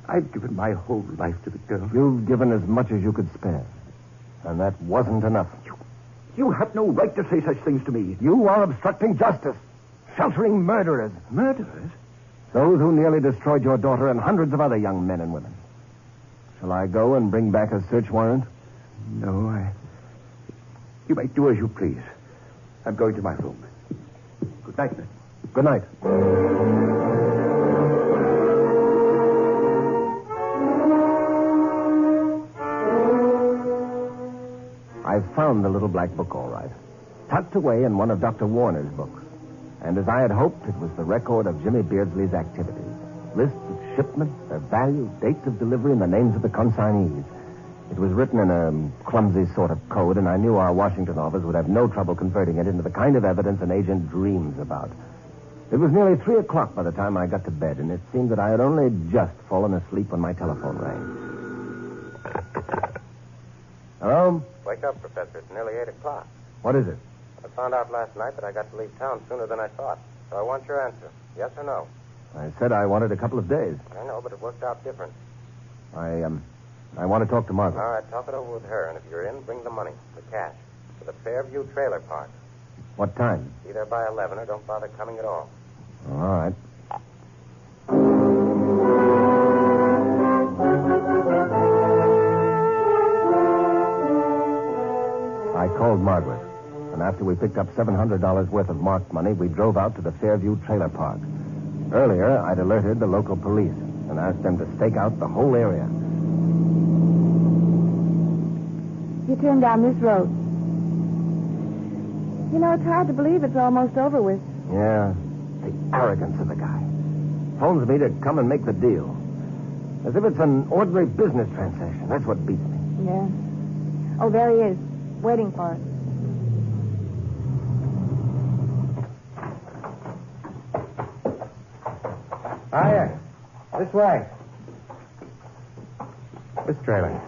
I've given my whole life to the girl. You've given as much as you could spare. And that wasn't enough. You have no right to say such things to me. You are obstructing justice. Sheltering murderers. Murderers? Those who nearly destroyed your daughter and hundreds of other young men and women. Shall I go and bring back a search warrant? No, You may do as you please. I'm going to my room. Good night, then. Good night. I've found the little black book, all right. Tucked away in one of Dr. Warner's books. And as I had hoped, it was the record of Jimmy Beardsley's activities. Lists of shipments, their value, dates of delivery, and the names of the consignees. It was written in a clumsy sort of code, and I knew our Washington office would have no trouble converting it into the kind of evidence an agent dreams about. It was nearly 3 o'clock by the time I got to bed, and it seemed that I had only just fallen asleep when my telephone rang. Hello? Wake up, Professor. It's nearly 8 o'clock. What is it? I found out last night that I got to leave town sooner than I thought. So I want your answer. Yes or no? I said I wanted a couple of days. I know, but it worked out different. I want to talk to Margaret. All right, talk it over with her, and if you're in, bring the money, the cash, to the Fairview trailer park. What time? Be there by 11 or don't bother coming at all. All right. I called Margaret, and after we picked up $700 worth of marked money, we drove out to the Fairview trailer park. Earlier, I'd alerted the local police and asked them to stake out the whole area. You turn down this road. You know, it's hard to believe it's almost over with. Yeah, the arrogance of the guy. Phones me to come and make the deal. As if it's an ordinary business transaction. That's what beats me. Yeah. Oh, there he is, waiting for us. Hiya. This way. This trailer.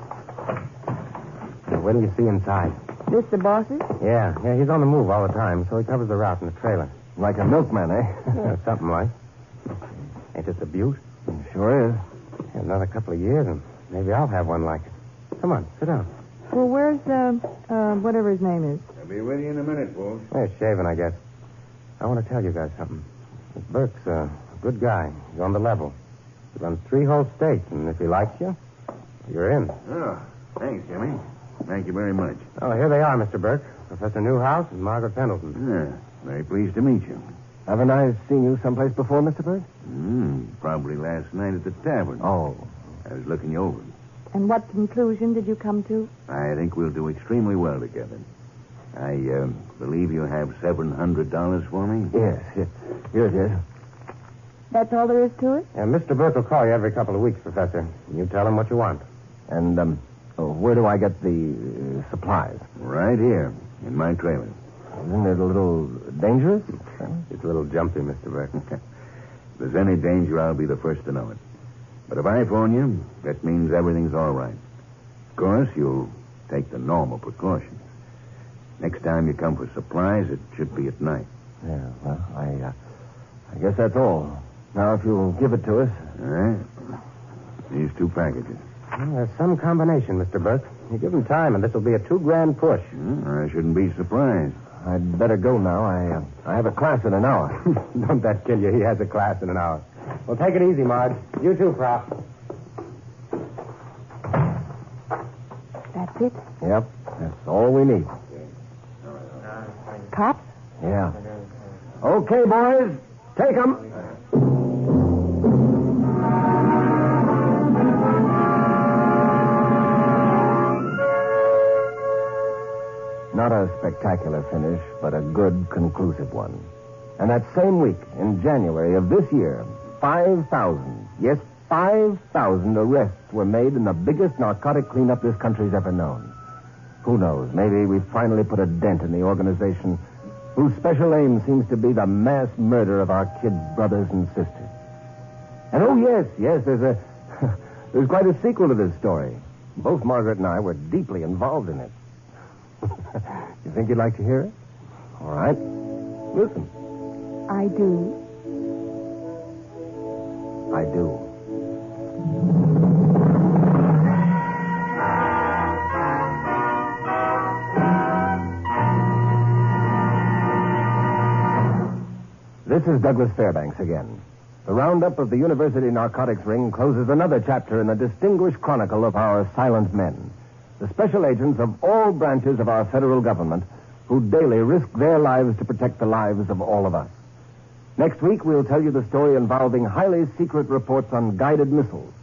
Now, what do you see inside? This the boss's? Yeah, he's on the move all the time, so he covers the route in the trailer. Like a milkman, eh? Yeah, something like. Ain't this a beaut? Sure is. Another couple of years, and maybe I'll have one like it. Come on, sit down. Well, where's, whatever his name is? I'll be with you in a minute, Wolf. Hey, shaving, I guess. I want to tell you guys something. This Burke's a good guy. He's on the level. He runs 3 whole states, and if he likes you, you're in. Oh, thanks, Jimmy. Thank you very much. Oh, here they are, Mr. Burke. Professor Newhouse and Margaret Pendleton. Yeah, very pleased to meet you. Haven't I seen you someplace before, Mr. Burke? Probably last night at the tavern. Oh. I was looking you over. And what conclusion did you come to? I think we'll do extremely well together. I believe you have $700 for me? Yes. Here it is. That's all there is to it? And Mr. Burke will call you every couple of weeks, Professor. You tell him what you want. And, where do I get the supplies? Right here, in my trailer. Isn't it a little dangerous? It's a little jumpy, Mr. Burke. If there's any danger, I'll be the first to know it. But if I phone you, that means everything's all right. Of course, you'll take the normal precautions. Next time you come for supplies, it should be at night. Yeah, well, I guess that's all. Now, if you'll give it to us. All right. These 2 packages. Well, there's some combination, Mr. Burke. You give him time, and this will be a 2 grand push. I shouldn't be surprised. I'd better go now. I have a class in an hour. Don't that kill you? He has a class in an hour. Well, take it easy, Marge. You too, Prof. That's it? Yep, that's all we need. Cops? Yeah. Okay, boys, take 'em. Not a spectacular finish, but a good, conclusive one. And that same week, in January of this year, 5,000, yes, 5,000 arrests were made in the biggest narcotic cleanup this country's ever known. Who knows, maybe we've finally put a dent in the organization whose special aim seems to be the mass murder of our kids' brothers and sisters. And oh, yes, there's quite a sequel to this story. Both Margaret and I were deeply involved in it. You think you'd like to hear it? All right. Listen. I do. I do. This is Douglas Fairbanks again. The roundup of the university narcotics ring closes another chapter in the distinguished chronicle of our silent men, the special agents of all branches of our federal government who daily risk their lives to protect the lives of all of us. Next week, we'll tell you the story involving highly secret reports on guided missiles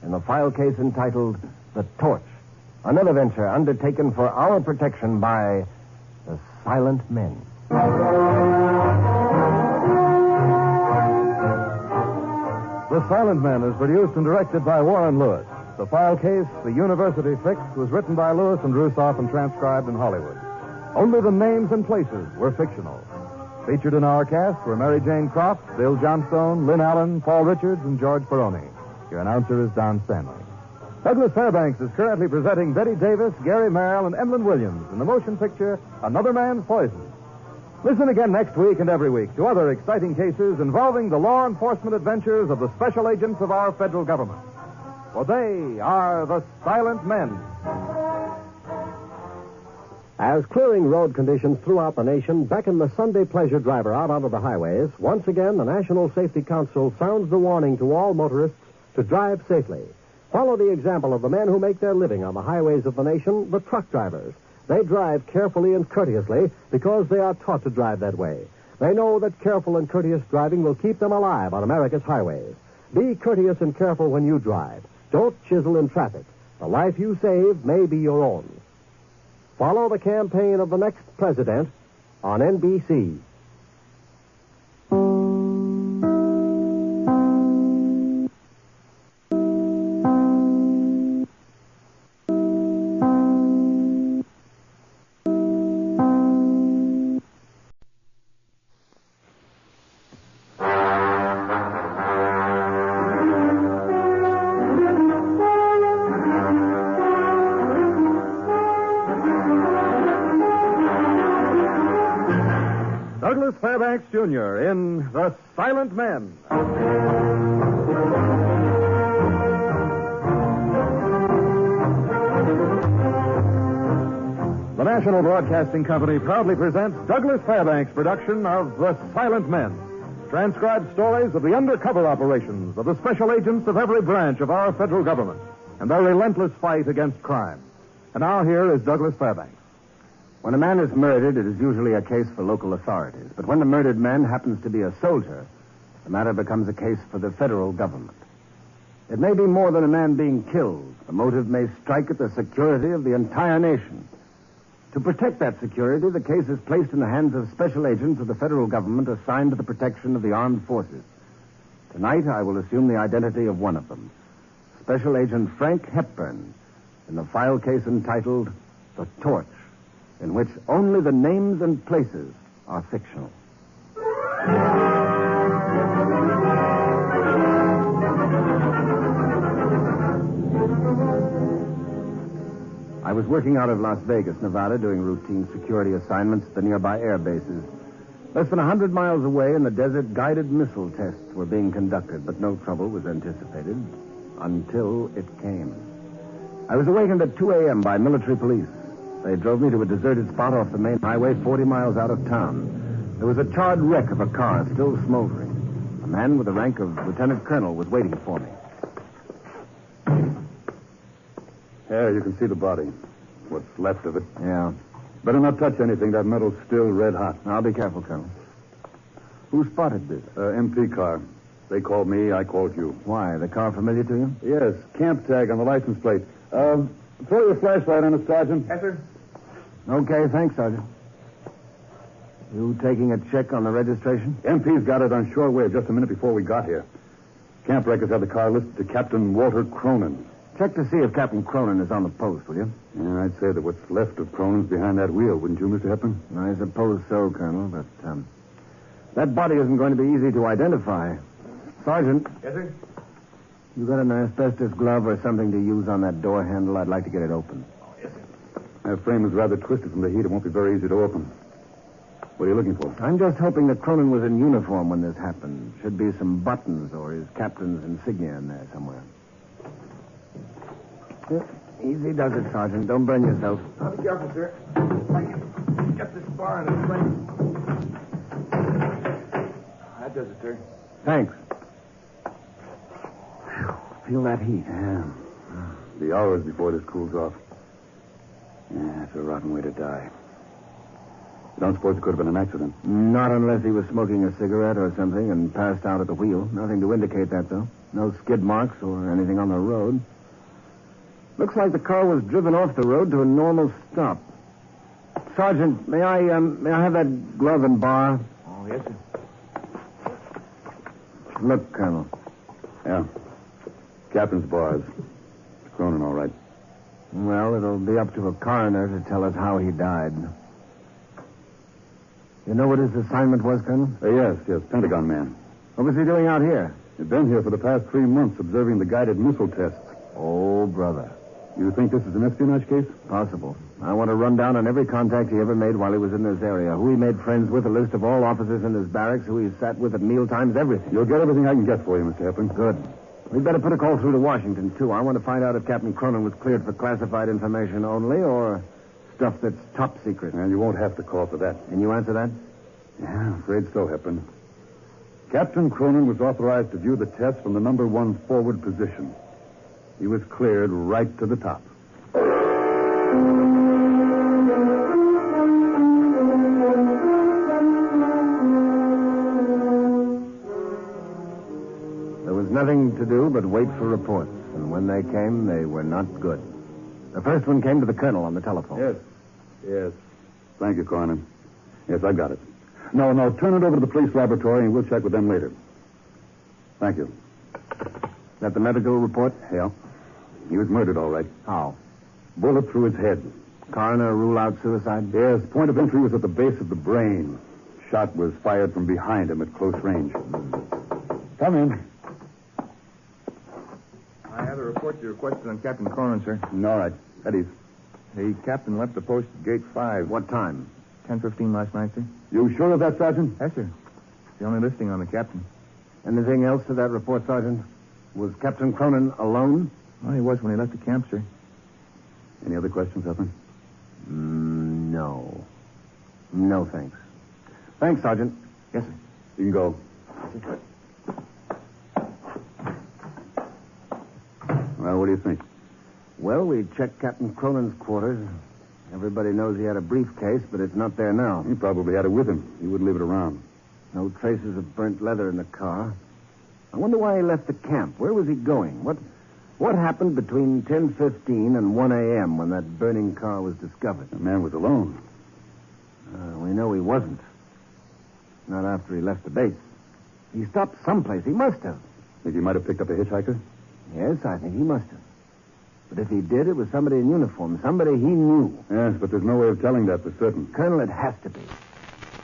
in the file case entitled The Torch, another venture undertaken for our protection by the Silent Men. The Silent Men is produced and directed by Warren Lewis. The file case, The University Fix, was written by Lewis and Russoff and transcribed in Hollywood. Only the names and places were fictional. Featured in our cast were Mary Jane Croft, Bill Johnstone, Lynn Allen, Paul Richards, and George Peroni. Your announcer is Don Stanley. Douglas Fairbanks is currently presenting Betty Davis, Gary Merrill, and Emlyn Williams in the motion picture Another Man's Poison. Listen again next week and every week to other exciting cases involving the law enforcement adventures of the special agents of our federal government. For they are the Silent Men. As clearing road conditions throughout the nation beckon the Sunday pleasure driver out onto the highways, once again the National Safety Council sounds the warning to all motorists to drive safely. Follow the example of the men who make their living on the highways of the nation, the truck drivers. They drive carefully and courteously because they are taught to drive that way. They know that careful and courteous driving will keep them alive on America's highways. Be courteous and careful when you drive. Don't chisel in traffic. The life you save may be your own. Follow the campaign of the next president on NBC. Douglas Fairbanks, Jr. in The Silent Men. The National Broadcasting Company proudly presents Douglas Fairbanks' production of The Silent Men. transcribed stories of the undercover operations of the special agents of every branch of our federal government and their relentless fight against crime. And now here is Douglas Fairbanks. When a man is murdered, it is usually a case for local authorities. But when the murdered man happens to be a soldier, the matter becomes a case for the federal government. It may be more than a man being killed. The motive may strike at the security of the entire nation. To protect that security, the case is placed in the hands of special agents of the federal government assigned to the protection of the armed forces. Tonight, I will assume the identity of one of them, Special Agent Frank Hepburn, in the file case entitled The Torch, in which only the names and places are fictional. I was working out of Las Vegas, Nevada, doing routine security assignments at the nearby air bases. Less than 100 miles away in the desert, guided missile tests were being conducted, but no trouble was anticipated until it came. I was awakened at 2 a.m. by military police. They drove me to a deserted spot off the main highway 40 miles out of town. There was a charred wreck of a car still smoldering. A man with the rank of lieutenant colonel was waiting for me. There, you can see the body. What's left of it. Yeah. Better not touch anything. That metal's still red hot. I'll be careful, Colonel. Who spotted this? MP car. They called me, I called you. Why? The car familiar to you? Yes, camp tag on the license plate. Throw your flashlight on it, Sergeant. Yes, sir. Okay, thanks, Sergeant. You taking a check on the registration? MP's got it on shortwave just a minute before we got here. Camp records have the car listed to Captain Walter Cronin. Check to see if Captain Cronin is on the post, will you? Yeah, I'd say that what's left of Cronin's behind that wheel, wouldn't you, Mr. Hepburn? I suppose so, Colonel, but that body isn't going to be easy to identify. Sergeant. Yes, sir? You got an asbestos glove or something to use on that door handle? I'd like to get it open. Oh, yes, sir. That frame is rather twisted from the heat. It won't be very easy to open. What are you looking for? I'm just hoping that Cronin was in uniform when this happened. Should be some buttons or his captain's insignia in there somewhere. Easy does it, Sergeant. Don't burn yourself. I'll be careful, sir. I can get this bar in its place. That does it, sir. Thanks. Feel that heat. Yeah. The hours before this cools off. Yeah, it's a rotten way to die. You don't suppose it could have been an accident? Not unless he was smoking a cigarette or something and passed out at the wheel. Nothing to indicate that, though. No skid marks or anything on the road. Looks like the car was driven off the road to a normal stop. Sergeant, may I have that glove and bar? Oh, yes, sir. Look, Colonel. Yeah. Captain's bars. Cronin, all right. Well, it'll be up to a coroner to tell us how he died. You know what his assignment was, Colonel? Yes, Pentagon man. What was he doing out here? He'd been here for the past 3 months observing the guided missile tests. Oh, brother. You think this is an espionage case? Possible. I want to run down on every contact he ever made while he was in this area. Who he made friends with, a list of all officers in his barracks, who he sat with at mealtimes, everything. You'll get everything I can get for you, Mr. Hepburn. Good. We'd better put a call through to Washington, too. I want to find out if Captain Cronin was cleared for classified information only or stuff that's top secret. And you won't have to call for that. Can you answer that? Yeah, I'm afraid so, Hepburn. Captain Cronin was authorized to view the test from the number 1 forward position. He was cleared right to the top. There was nothing to do but wait for reports, and when they came, they were not good. The first one came to the colonel on the telephone. Yes. Thank you, Cronin. Yes, I got it. No, turn it over to the police laboratory, and we'll check with them later. Thank you. Is that the medical report? Yeah. He was murdered, all right. How? Bullet through his head. Coroner rule out suicide? Yes, point of entry was at the base of the brain. Shot was fired from behind him at close range. Come in. I have a report you requested on Captain Cronin, sir. All right. Eddie's. The captain left the post at gate 5. What time? 10:15 last night, sir. You sure of that, Sergeant? Yes, sir. It's the only listing on the captain. Anything else to that report, Sergeant? Was Captain Cronin alone? Well, he was when he left the camp, sir. Any other questions, Hepburn? No. No, thanks. Thanks, Sergeant. Yes, sir. You can go. Well, what do you think? Well, we checked Captain Cronin's quarters. Everybody knows he had a briefcase, but it's not there now. He probably had it with him. He wouldn't leave it around. No traces of burnt leather in the car. I wonder why he left the camp. Where was he going? What happened between 10:15 and 1 a.m. when that burning car was discovered? The man was alone. We know he wasn't. Not after he left the base. He stopped someplace. He must have. Think he might have picked up a hitchhiker? Yes, I think he must have. But if he did, it was somebody in uniform, somebody he knew. Yes, but there's no way of telling that for certain. Colonel, it has to be.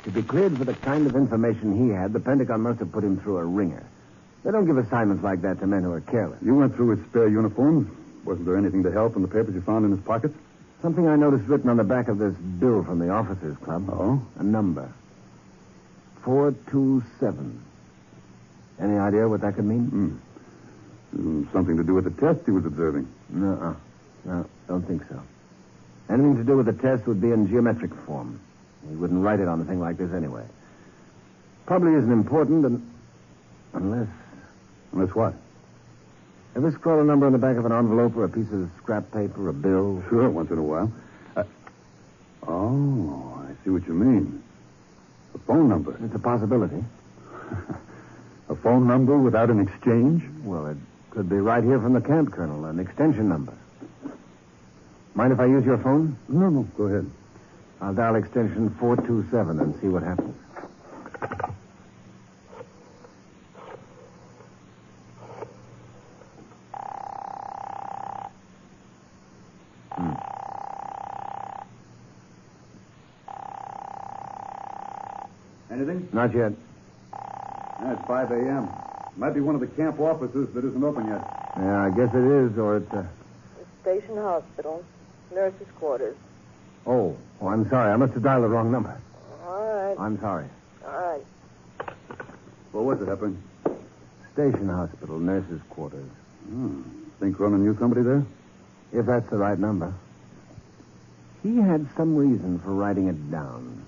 To be cleared for the kind of information he had, the Pentagon must have put him through a ringer. They don't give assignments like that to men who are careless. You went through his spare uniforms. Wasn't there anything to help in the papers you found in his pockets? Something I noticed written on the back of this bill from the officers' club. Oh? A number. 427. Any idea what that could mean? Something to do with the test he was observing. No, don't think so. Anything to do with the test would be in geometric form. He wouldn't write it on a thing like this anyway. Probably isn't important unless... Unless what? Ever scroll a number on the back of an envelope or a piece of scrap paper, a bill? Sure, once in a while. Oh, I see what you mean. A phone number. It's a possibility. A phone number without an exchange? Well, it could be right here from the camp, Colonel. An extension number. Mind if I use your phone? No, go ahead. I'll dial extension 427 and see what happens. Anything? Not yet. It's 5 a.m. Might be one of the camp offices that isn't open yet. Yeah, I guess it is, or it's Station hospital. Nurses' quarters. Oh, I'm sorry. I must have dialed the wrong number. All right. I'm sorry. All right. What was it, Hepburn? Station hospital, nurses' quarters. Think Cronin knew somebody there? If that's the right number. He had some reason for writing it down.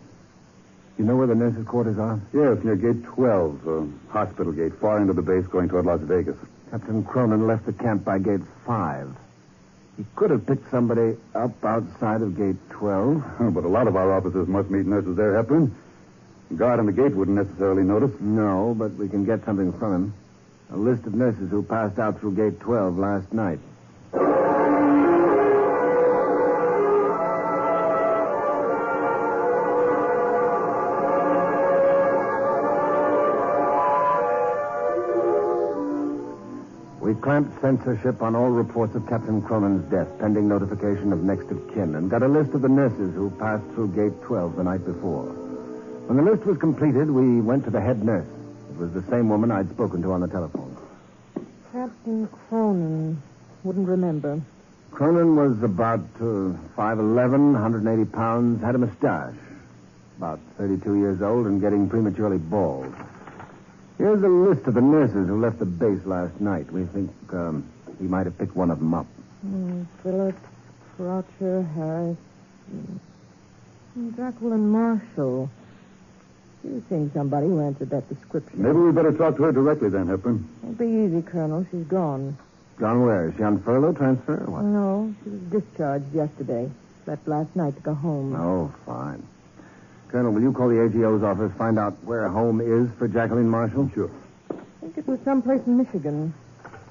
You know where the nurses' quarters are? Yes, near Gate 12, hospital gate, far into the base going toward Las Vegas. Captain Cronin left the camp by Gate 5. He could have picked somebody up outside of Gate 12. But a lot of our officers must meet nurses there, Hepburn. The guard on the gate wouldn't necessarily notice. No, but we can get something from him. A list of nurses who passed out through Gate 12 last night. We clamped censorship on all reports of Captain Cronin's death, pending notification of next of kin, and got a list of the nurses who passed through Gate 12 the night before. When the list was completed, we went to the head nurse. It was the same woman I'd spoken to on the telephone. Captain Cronin. Wouldn't remember. Cronin was about 5'11", 180 pounds, had a mustache. About 32 years old and getting prematurely bald. Here's a list of the nurses who left the base last night. We think he might have picked one of them up. Phillips, Crotcher, Harris, Jacqueline Marshall. You think somebody who answered that description. Maybe we better talk to her directly then, Hepburn. It'll be easy, Colonel. She's gone. Gone where? Is she on furlough, transfer, or what? No, she was discharged yesterday. Left last night to go home. Oh, fine. Colonel, will you call the AGO's office, find out where home is for Jacqueline Marshall? Sure. I think it was someplace in Michigan.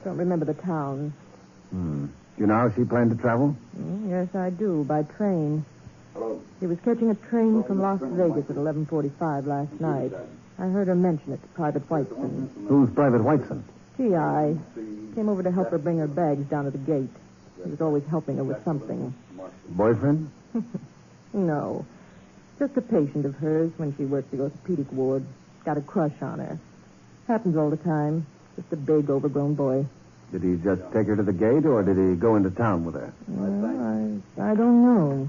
Don't remember the town. Do you know how she planned to travel? Yes, I do, by train. Hello. She was catching a train from Las Vegas at 11:45 last night. I heard her mention it to Private Whiteson. Who's Private Whiteson? G.I. Came over to help her bring her bags down at the gate. He was always helping her with something. Boyfriend? No. Just a patient of hers when she worked the orthopedic ward. Got a crush on her. Happens all the time. Just a big, overgrown boy. Did he just take her to the gate, or did he go into town with her? Well, I don't know.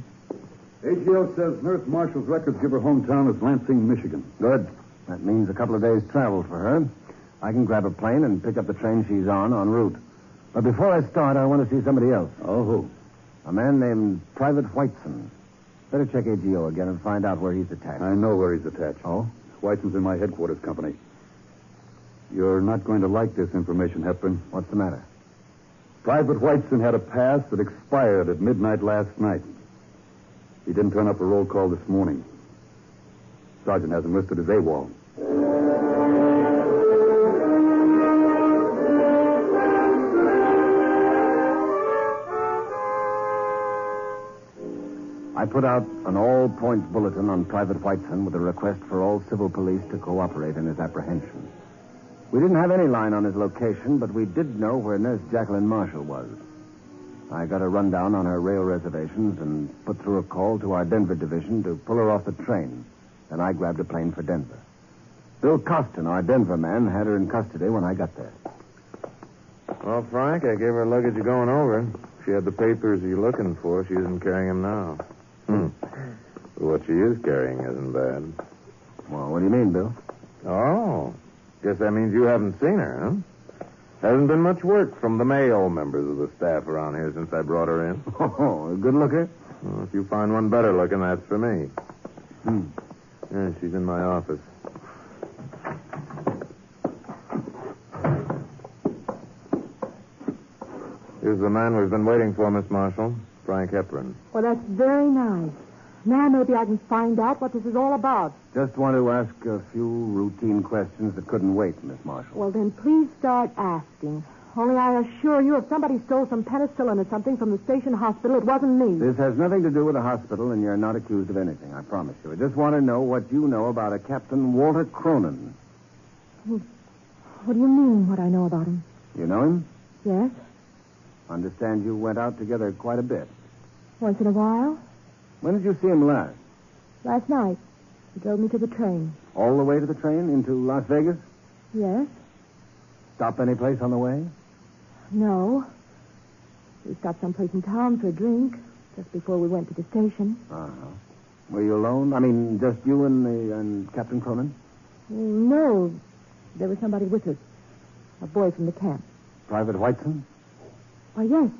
AGO says Nurse Marshall's records give her hometown as Lansing, Michigan. Good. That means a couple of days' travel for her. I can grab a plane and pick up the train she's on route. But before I start, I want to see somebody else. Oh, who? A man named Private Whiteson. Better check AGO again and find out where he's attached. I know where he's attached. Oh? Whiteson's in my headquarters company. You're not going to like this information, Hepburn. What's the matter? Private Whiteson had a pass that expired at midnight last night. He didn't turn up a roll call this morning. Sergeant has him listed as AWOL. I put out an all-points bulletin on Private Whiteson with a request for all civil police to cooperate in his apprehension. We didn't have any line on his location, but we did know where Nurse Jacqueline Marshall was. I got a rundown on her rail reservations and put through a call to our Denver division to pull her off the train. Then I grabbed a plane for Denver. Bill Costin, our Denver man, had her in custody when I got there. Well, Frank, I gave her luggage going over. She had the papers you're looking for. She isn't carrying them now. What she is carrying isn't bad. Well, what do you mean, Bill? Oh, guess that means you haven't seen her, huh? Hasn't been much work from the male members of the staff around here since I brought her in. Oh, a good looker? Well, if you find one better looking, that's for me. Yeah, she's in my office. Here's the man we've been waiting for, Miss Marshall. Frank Hepburn. Well, that's very nice. Now maybe I can find out what this is all about. Just want to ask a few routine questions that couldn't wait, Miss Marshall. Well, then please start asking. Only I assure you, if somebody stole some penicillin or something from the station hospital, it wasn't me. This has nothing to do with the hospital, and you're not accused of anything, I promise you. I just want to know what you know about a Captain Walter Cronin. What do you mean, what I know about him? You know him? Yes. Understand you went out together quite a bit. Once in a while. When did you see him last? Last night. He drove me to the train. All the way to the train into Las Vegas? Yes. Stop any place on the way? No. We stopped someplace in town for a drink just before we went to the station. Uh-huh. Were you alone? I mean, just you and Captain Cronin? No. There was somebody with us. A boy from the camp. Private Whiteson? Why, yes.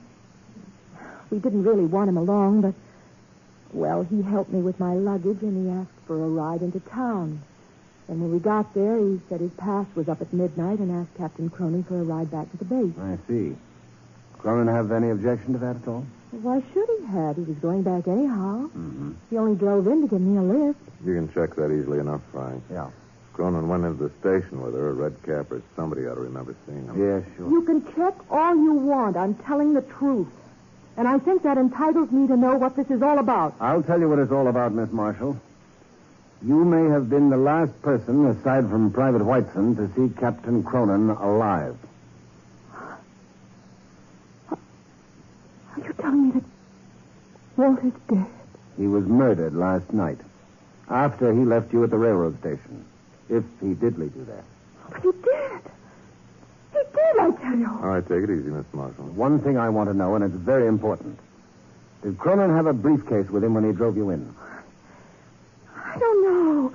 We didn't really want him along, but, well, he helped me with my luggage, and he asked for a ride into town. And when we got there, he said his pass was up at midnight and asked Captain Cronin for a ride back to the base. I see. Cronin have any objection to that at all? Why should he have? He was going back anyhow. Mm-hmm. He only drove in to give me a lift. You can check that easily enough, Frank. Yeah. Cronin went into the station with her, a red cap, or somebody ought to remember seeing him. Yeah, sure. You can check all you want. I'm telling the truth. And I think that entitles me to know what this is all about. I'll tell you what it's all about, Miss Marshall. You may have been the last person, aside from Private Whiteson, to see Captain Cronin alive. Are you telling me that Walter's dead? He was murdered last night, after he left you at the railroad station. If he did leave you there. But he did. He did, I tell you. All right, take it easy, Miss Marshall. One thing I want to know, and it's very important. Did Cronin have a briefcase with him when he drove you in? I don't know.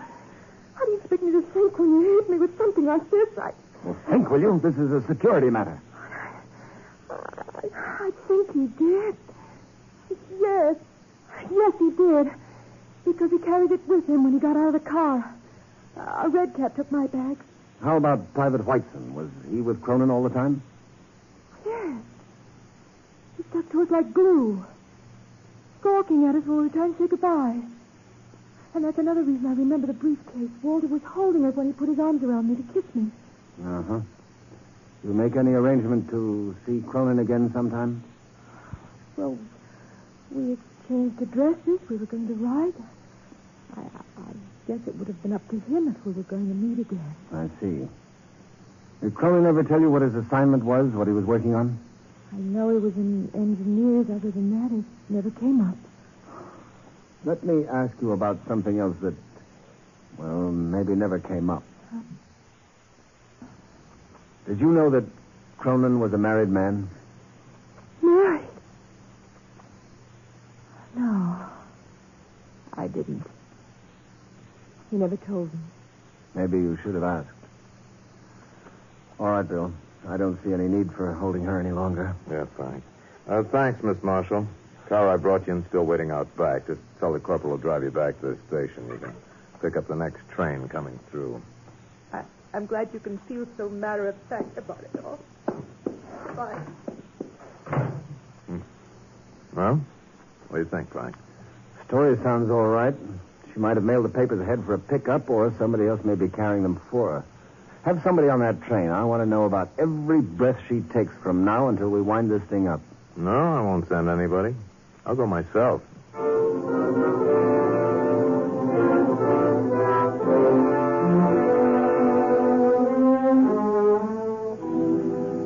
How do you expect me to think when you hit me with something like this? Well, think, will you? This is a security matter. I think he did. Yes. Yes, he did. Because he carried it with him when he got out of the car. A red cap took my bags. How about Private Whiteson? Was he with Cronin all the time? Yes. He stuck to us like glue. Gawking at us when we were trying to say goodbye. And that's another reason I remember the briefcase. Walter was holding it when he put his arms around me to kiss me. Uh-huh. You make any arrangement to see Cronin again sometime? Well, we exchanged addresses. We were going to ride. I guess it would have been up to him if we were going to meet again. I see. Did Cronin ever tell you what his assignment was, what he was working on? I know he was in engineers. Other than that, it never came up. Let me ask you about something else that, well, maybe never came up. Did you know that Cronin was a married man? Married? No, I didn't. He never told me. Maybe you should have asked. All right, Bill. I don't see any need for holding her any longer. Yeah, Frank. Thanks, Miss Marshall. Car I brought you in still waiting out back. Just tell the corporal will drive you back to the station. You can pick up the next train coming through. I'm glad you can feel so matter-of-fact about it all. Bye. Well, what do you think, Frank? Story sounds all right. She might have mailed the papers ahead for a pickup, or somebody else may be carrying them for her. Have somebody on that train. I want to know about every breath she takes from now until we wind this thing up. No, I won't send anybody. I'll go myself.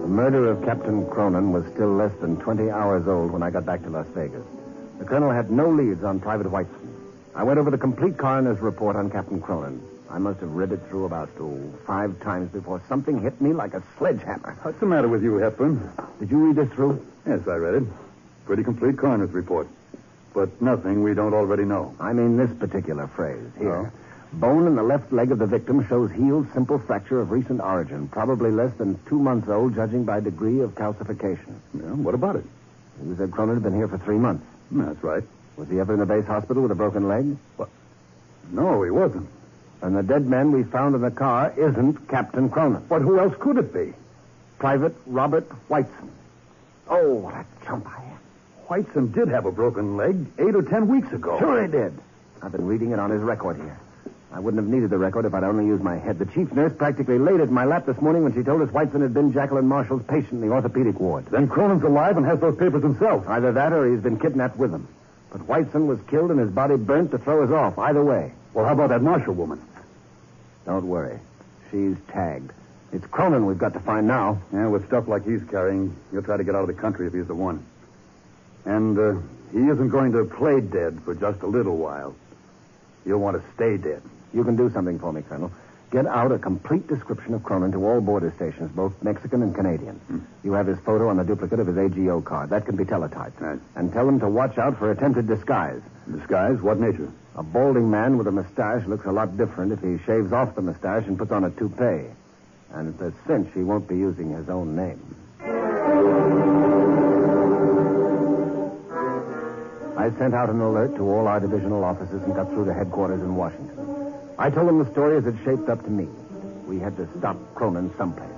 The murder of Captain Cronin was still less than 20 hours old when I got back to Las Vegas. The colonel had no leads on Private Whiteson. I went over the complete coroner's report on Captain Cronin. I must have read it through about 5 times before something hit me like a sledgehammer. What's the matter with you, Hepburn? Did you read this through? Yes, I read it. Pretty complete coroner's report. But nothing we don't already know. I mean this particular phrase here. Bone in the left leg of the victim shows healed, simple fracture of recent origin, probably less than 2 months old, judging by degree of calcification. Yeah, what about it? You said Cronin had been here for 3 months. That's right. Was he ever in the base hospital with a broken leg? What? No, he wasn't. And the dead man we found in the car isn't Captain Cronin. But who else could it be? Private Robert Whiteson. Oh, what a chump I am. Whiteson did have a broken leg 8 or 10 weeks ago. Sure he did. I've been reading it on his record here. I wouldn't have needed the record if I'd only used my head. The chief nurse practically laid it in my lap this morning when she told us Whiteson had been Jacqueline Marshall's patient in the orthopedic ward. Then Cronin's alive and has those papers himself. Either that or he's been kidnapped with them. But Whiteson was killed and his body burnt to throw us off. Either way. Well, how about that Marshall woman? Don't worry. She's tagged. It's Cronin we've got to find now. Yeah, with stuff like he's carrying, he'll try to get out of the country if he's the one. And he isn't going to play dead for just a little while. He'll want to stay dead. You can do something for me, Colonel. Get out a complete description of Cronin to all border stations, both Mexican and Canadian. You have his photo on the duplicate of his AGO card. That can be teletyped. Right. And tell them to watch out for attempted disguise. Disguise? What nature? A balding man with a mustache looks a lot different if he shaves off the mustache and puts on a toupee. And it's a cinch he won't be using his own name. I sent out an alert to all our divisional offices and got through to headquarters in Washington. I told them the story as it shaped up to me. We had to stop Cronin someplace.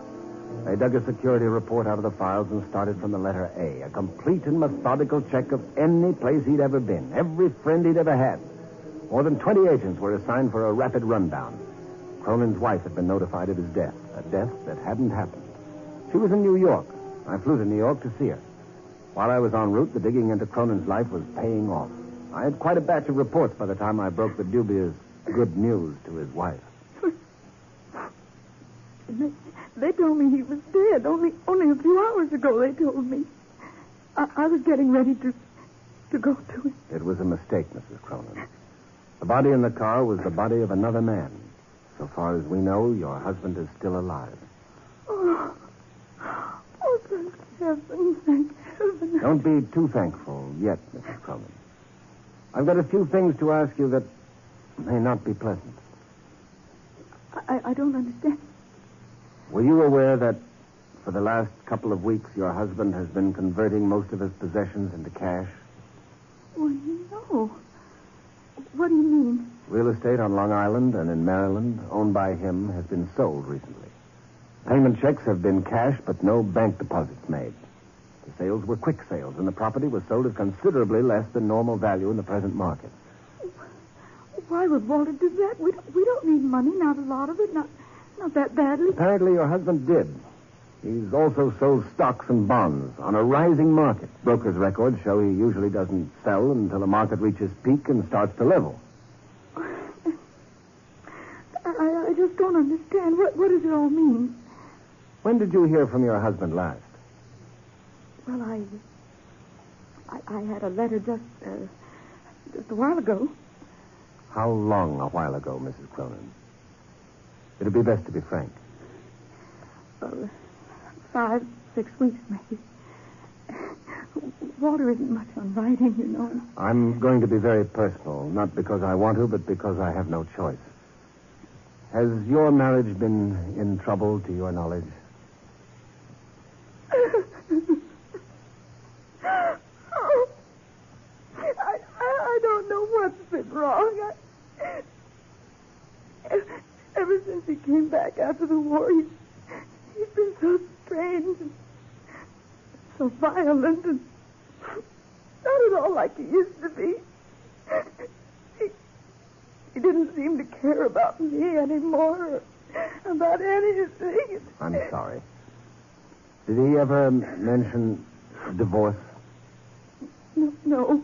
They dug a security report out of the files and started from the letter A, a complete and methodical check of any place he'd ever been, every friend he'd ever had. More than 20 agents were assigned for a rapid rundown. Cronin's wife had been notified of his death, a death that hadn't happened. She was in New York. I flew to New York to see her. While I was en route, the digging into Cronin's life was paying off. I had quite a batch of reports by the time I broke the dubious good news to his wife. They told me he was dead. Only a few hours ago they told me. I was getting ready to go to him. It was a mistake, Mrs. Cronin. The body in the car was the body of another man. So far as we know, your husband is still alive. Oh, thank heaven, thank heaven. Don't be too thankful yet, Mrs. Cronin. I've got a few things to ask you that may not be pleasant. I don't understand. Were you aware that for the last couple of weeks your husband has been converting most of his possessions into cash? Well, no. What do you mean? Real estate on Long Island and in Maryland, owned by him, has been sold recently. Payment checks have been cashed, but no bank deposits made. The sales were quick sales, and the property was sold at considerably less than normal value in the present market. Why would Walter do that? We don't need money, not a lot of it, not that badly. Apparently your husband did. He's also sold stocks and bonds on a rising market. Brokers' records show he usually doesn't sell until the market reaches peak and starts to level. I just don't understand. What does it all mean? When did you hear from your husband last? Well, I had a letter just a while ago. How long a while ago, Mrs. Cronin? It'd be best to be frank. 5, 6 weeks, maybe. Walter isn't much on writing, you know. I'm going to be very personal, not because I want to, but because I have no choice. Has your marriage been in trouble, to your knowledge? I don't know what's been wrong. Ever since he came back after the war, he's been so strange and so violent and not at all like he used to be. He didn't seem to care about me anymore, or about anything. I'm sorry. Did he ever mention divorce? No.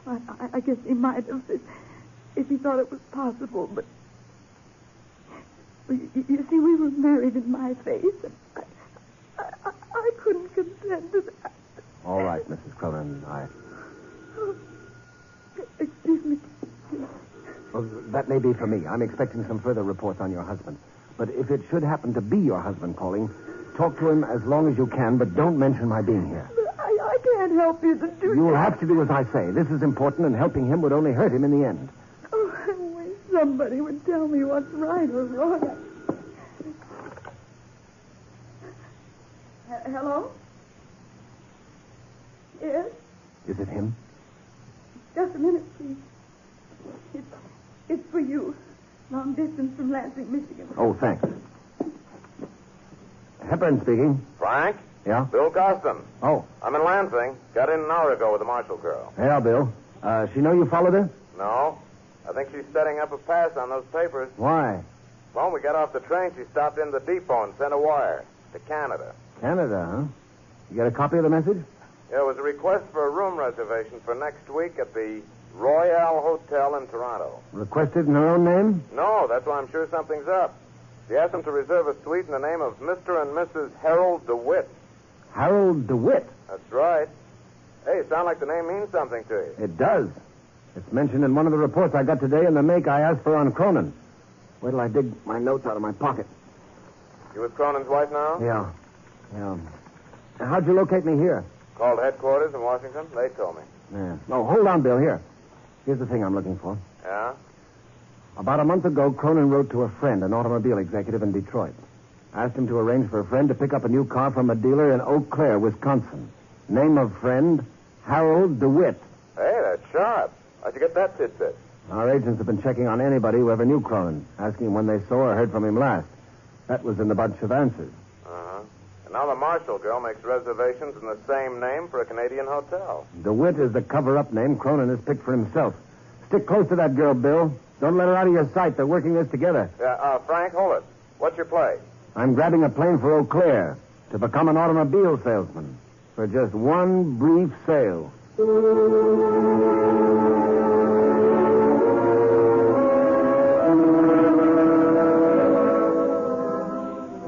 I guess he might have if he thought it was possible, but you see, we were married in my face, and I couldn't consent to that. All right, Mrs. Cronin, Excuse me. Well, that may be for me. I'm expecting some further reports on your husband. But if it should happen to be your husband calling, talk to him as long as you can, but don't mention my being here. But I can't help you to do You'll that. have to do as I say. This is important, and helping him would only hurt him in the end. Oh, I wish somebody would tell me what's right or wrong. Hello? Yes? Is it him? Just a minute, please. It's for you. Long distance from Lansing, Michigan. Oh, thanks. Hepburn speaking. Frank? Yeah? Bill Costin. Oh. I'm in Lansing. Got in an hour ago with the Marshall girl. Yeah, Bill. She know you followed her? No. I think she's setting up a pass on those papers. Why? Well, when we got off the train, she stopped in the depot and sent a wire to Canada. Canada, huh? You got a copy of the message? Yeah, it was a request for a room reservation for next week at the Royale Hotel in Toronto. Requested in her own name? No, that's why I'm sure something's up. She asked them to reserve a suite in the name of Mr. and Mrs. Harold DeWitt. Harold DeWitt? That's right. Hey, sound like the name means something to you. It does. It's mentioned in one of the reports I got today in the make I asked for on Cronin. Wait till I dig my notes out of my pocket. You with Cronin's wife now? Yeah. How'd you locate me here? Called headquarters in Washington. They told me. Yeah. Oh, hold on, Bill. Here. Here's the thing I'm looking for. Yeah? About a month ago, Cronin wrote to a friend, an automobile executive in Detroit. Asked him to arrange for a friend to pick up a new car from a dealer in Eau Claire, Wisconsin. Name of friend, Harold DeWitt. Hey, that's sharp. How'd you get that tidbit? Our agents have been checking on anybody who ever knew Cronin, asking when they saw or heard from him last. That was in the bunch of answers. Uh-huh. And now the Marshall girl makes reservations in the same name for a Canadian hotel. DeWitt is the cover-up name Cronin has picked for himself. Stick close to that girl, Bill. Don't let her out of your sight. They're working this together. Yeah, Frank, hold it. What's your play? I'm grabbing a plane for Eau Claire to become an automobile salesman for just one brief sale.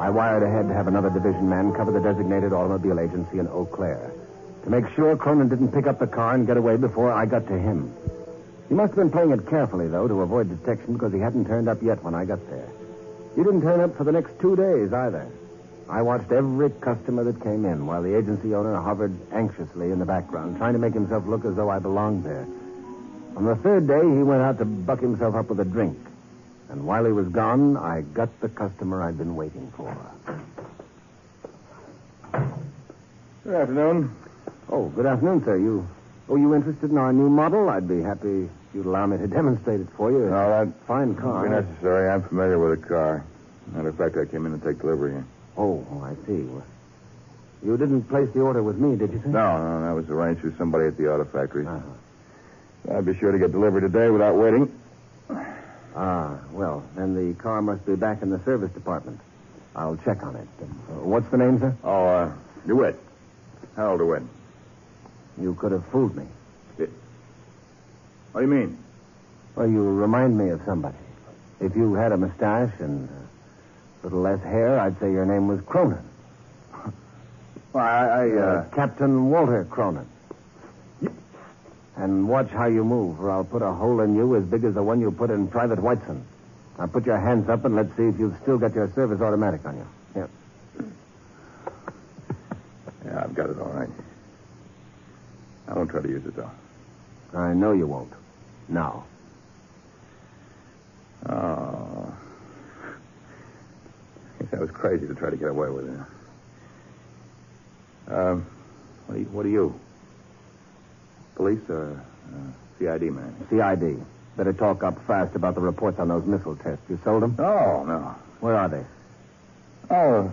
I wired ahead to have another division man cover the designated automobile agency in Eau Claire to make sure Cronin didn't pick up the car and get away before I got to him. He must have been playing it carefully, though, to avoid detection because he hadn't turned up yet when I got there. He didn't turn up for the next 2 days, either. I watched every customer that came in while the agency owner hovered anxiously in the background, trying to make himself look as though I belonged there. On the third day, he went out to buck himself up with a drink. And while he was gone, I got the customer I'd been waiting for. Good afternoon. Oh, good afternoon, sir. You interested in our new model? I'd be happy if you'd allow me to demonstrate it for you. No, that fine car. won't be necessary. I'm familiar with the car. Matter of fact, I came in to take delivery here. Oh, I see. You didn't place the order with me, did you, sir? No, that was arranged through somebody at the auto factory. Uh-huh. I'd be sure to get delivered today without waiting. Well, then the car must be back in the service department. I'll check on it. What's the name, sir? Oh, DeWitt. Harold DeWitt. You could have fooled me. What do you mean? Well, you remind me of somebody. If you had a mustache and a little less hair, I'd say your name was Cronin. Well, Captain Walter Cronin. And watch how you move, or I'll put a hole in you as big as the one you put in Private Whiteson. Now put your hands up and let's see if you've still got your service automatic on you. Here. Yeah, I've got it all right. I won't try to use it, though. I know you won't. Now. Oh. I guess I was crazy to try to get away with it. What are you? Police or CID man? CID. Better talk up fast about the reports on those missile tests. You sold them? Oh, no. Where are they? Oh,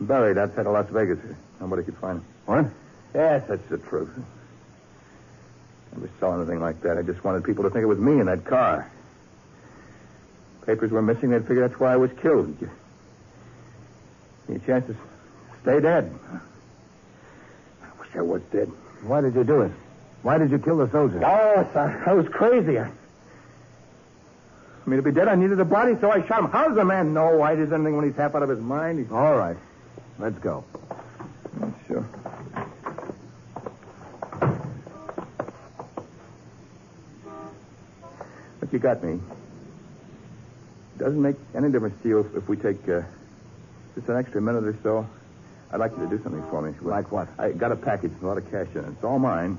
buried outside of Las Vegas. Nobody could find them. What? Yes, that's the truth. Never saw anything like that. I just wanted people to think it was me in that car. Papers were missing. They'd figure that's why I was killed. Any chance to stay dead? I wish I was dead. Why did you do it? Why did you kill the soldier? Oh, I was crazy. I mean, to be dead, I needed a body, so I shot him. How does a man know why he does anything when he's half out of his mind? All right. Let's go. Sure. Look, you got me. It doesn't make any difference to you if we take just an extra minute or so. I'd like you to do something for me. Like what? I got a package with a lot of cash in it. It's all mine.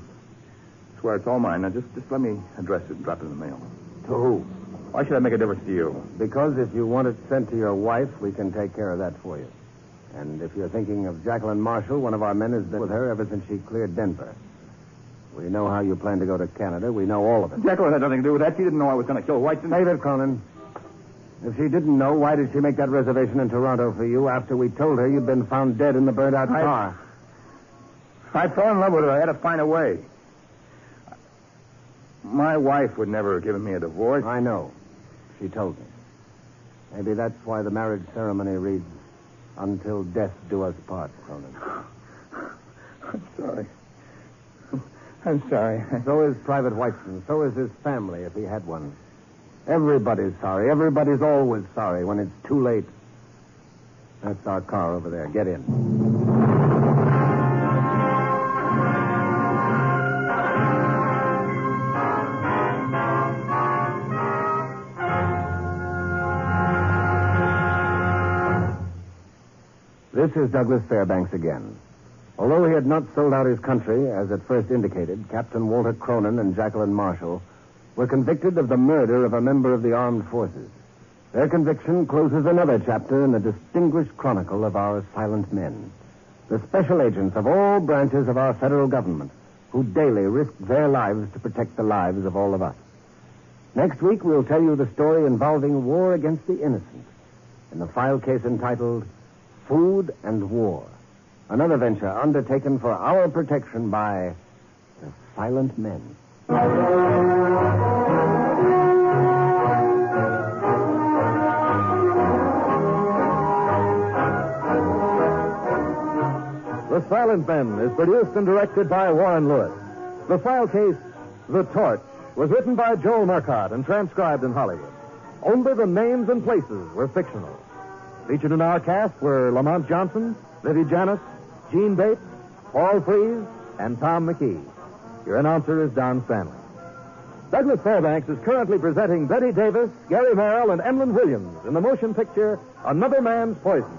I swear it's all mine. Now, just let me address it and drop it in the mail. To who? Why should that make a difference to you? Because if you want it sent to your wife, we can take care of that for you. And if you're thinking of Jacqueline Marshall, one of our men has been with her ever since she cleared Denver. We know how you plan to go to Canada. We know all of it. Jacqueline had nothing to do with that. She didn't know I was going to kill White. Save it, Cronin. If she didn't know, why did she make that reservation in Toronto for you after we told her you'd been found dead in the burned-out car? I fell in love with her. I had to find a way. My wife would never have given me a divorce. I know. She told me. Maybe that's why the marriage ceremony reads, "Until death do us part," Cronin. I'm sorry. I'm sorry. So is Private Whiteson. So is his family, if he had one. Everybody's sorry. Everybody's always sorry when it's too late. That's our car over there. Get in. This is Douglas Fairbanks again. Although he had not sold out his country, as at first indicated, Captain Walter Cronin and Jacqueline Marshall were convicted of the murder of a member of the armed forces. Their conviction closes another chapter in the distinguished chronicle of our silent men, the special agents of all branches of our federal government who daily risk their lives to protect the lives of all of us. Next week, we'll tell you the story involving war against the innocent in the file case entitled Food and War, another venture undertaken for our protection by the silent men. The Silent Men is produced and directed by Warren Lewis. The file case, The Torch, was written by Joel Murcott and transcribed in Hollywood. Only the names and places were fictional. Featured in our cast were Lamont Johnson, Livy Janis, Gene Bates, Paul Freese, and Tom McKee. Your announcer is Don Stanley. Douglas Fairbanks is currently presenting Betty Davis, Gary Merrill, and Emlyn Williams in the motion picture Another Man's Poison.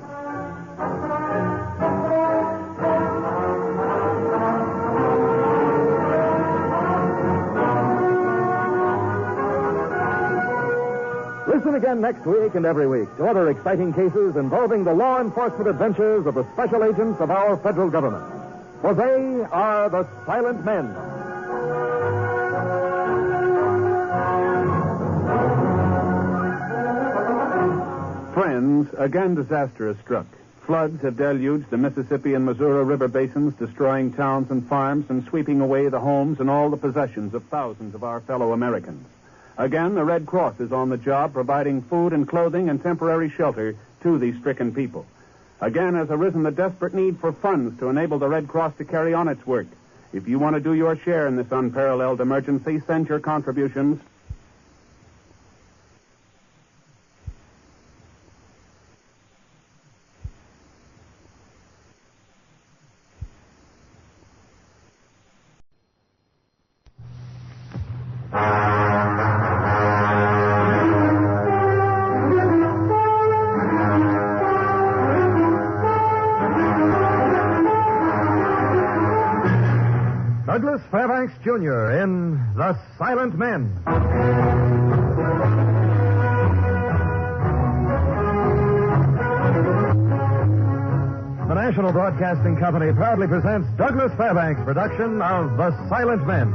Listen again next week and every week to other exciting cases involving the law enforcement adventures of the special agents of our federal government. For they are the Silent Men. Friends, again disaster has struck. Floods have deluged the Mississippi and Missouri River basins, destroying towns and farms and sweeping away the homes and all the possessions of thousands of our fellow Americans. Again, the Red Cross is on the job, providing food and clothing and temporary shelter to these stricken people. Again has arisen the desperate need for funds to enable the Red Cross to carry on its work. If you want to do your share in this unparalleled emergency, send your contributions. Douglas Fairbanks, Jr. in The Silent Men. The National Broadcasting Company proudly presents Douglas Fairbanks' production of The Silent Men.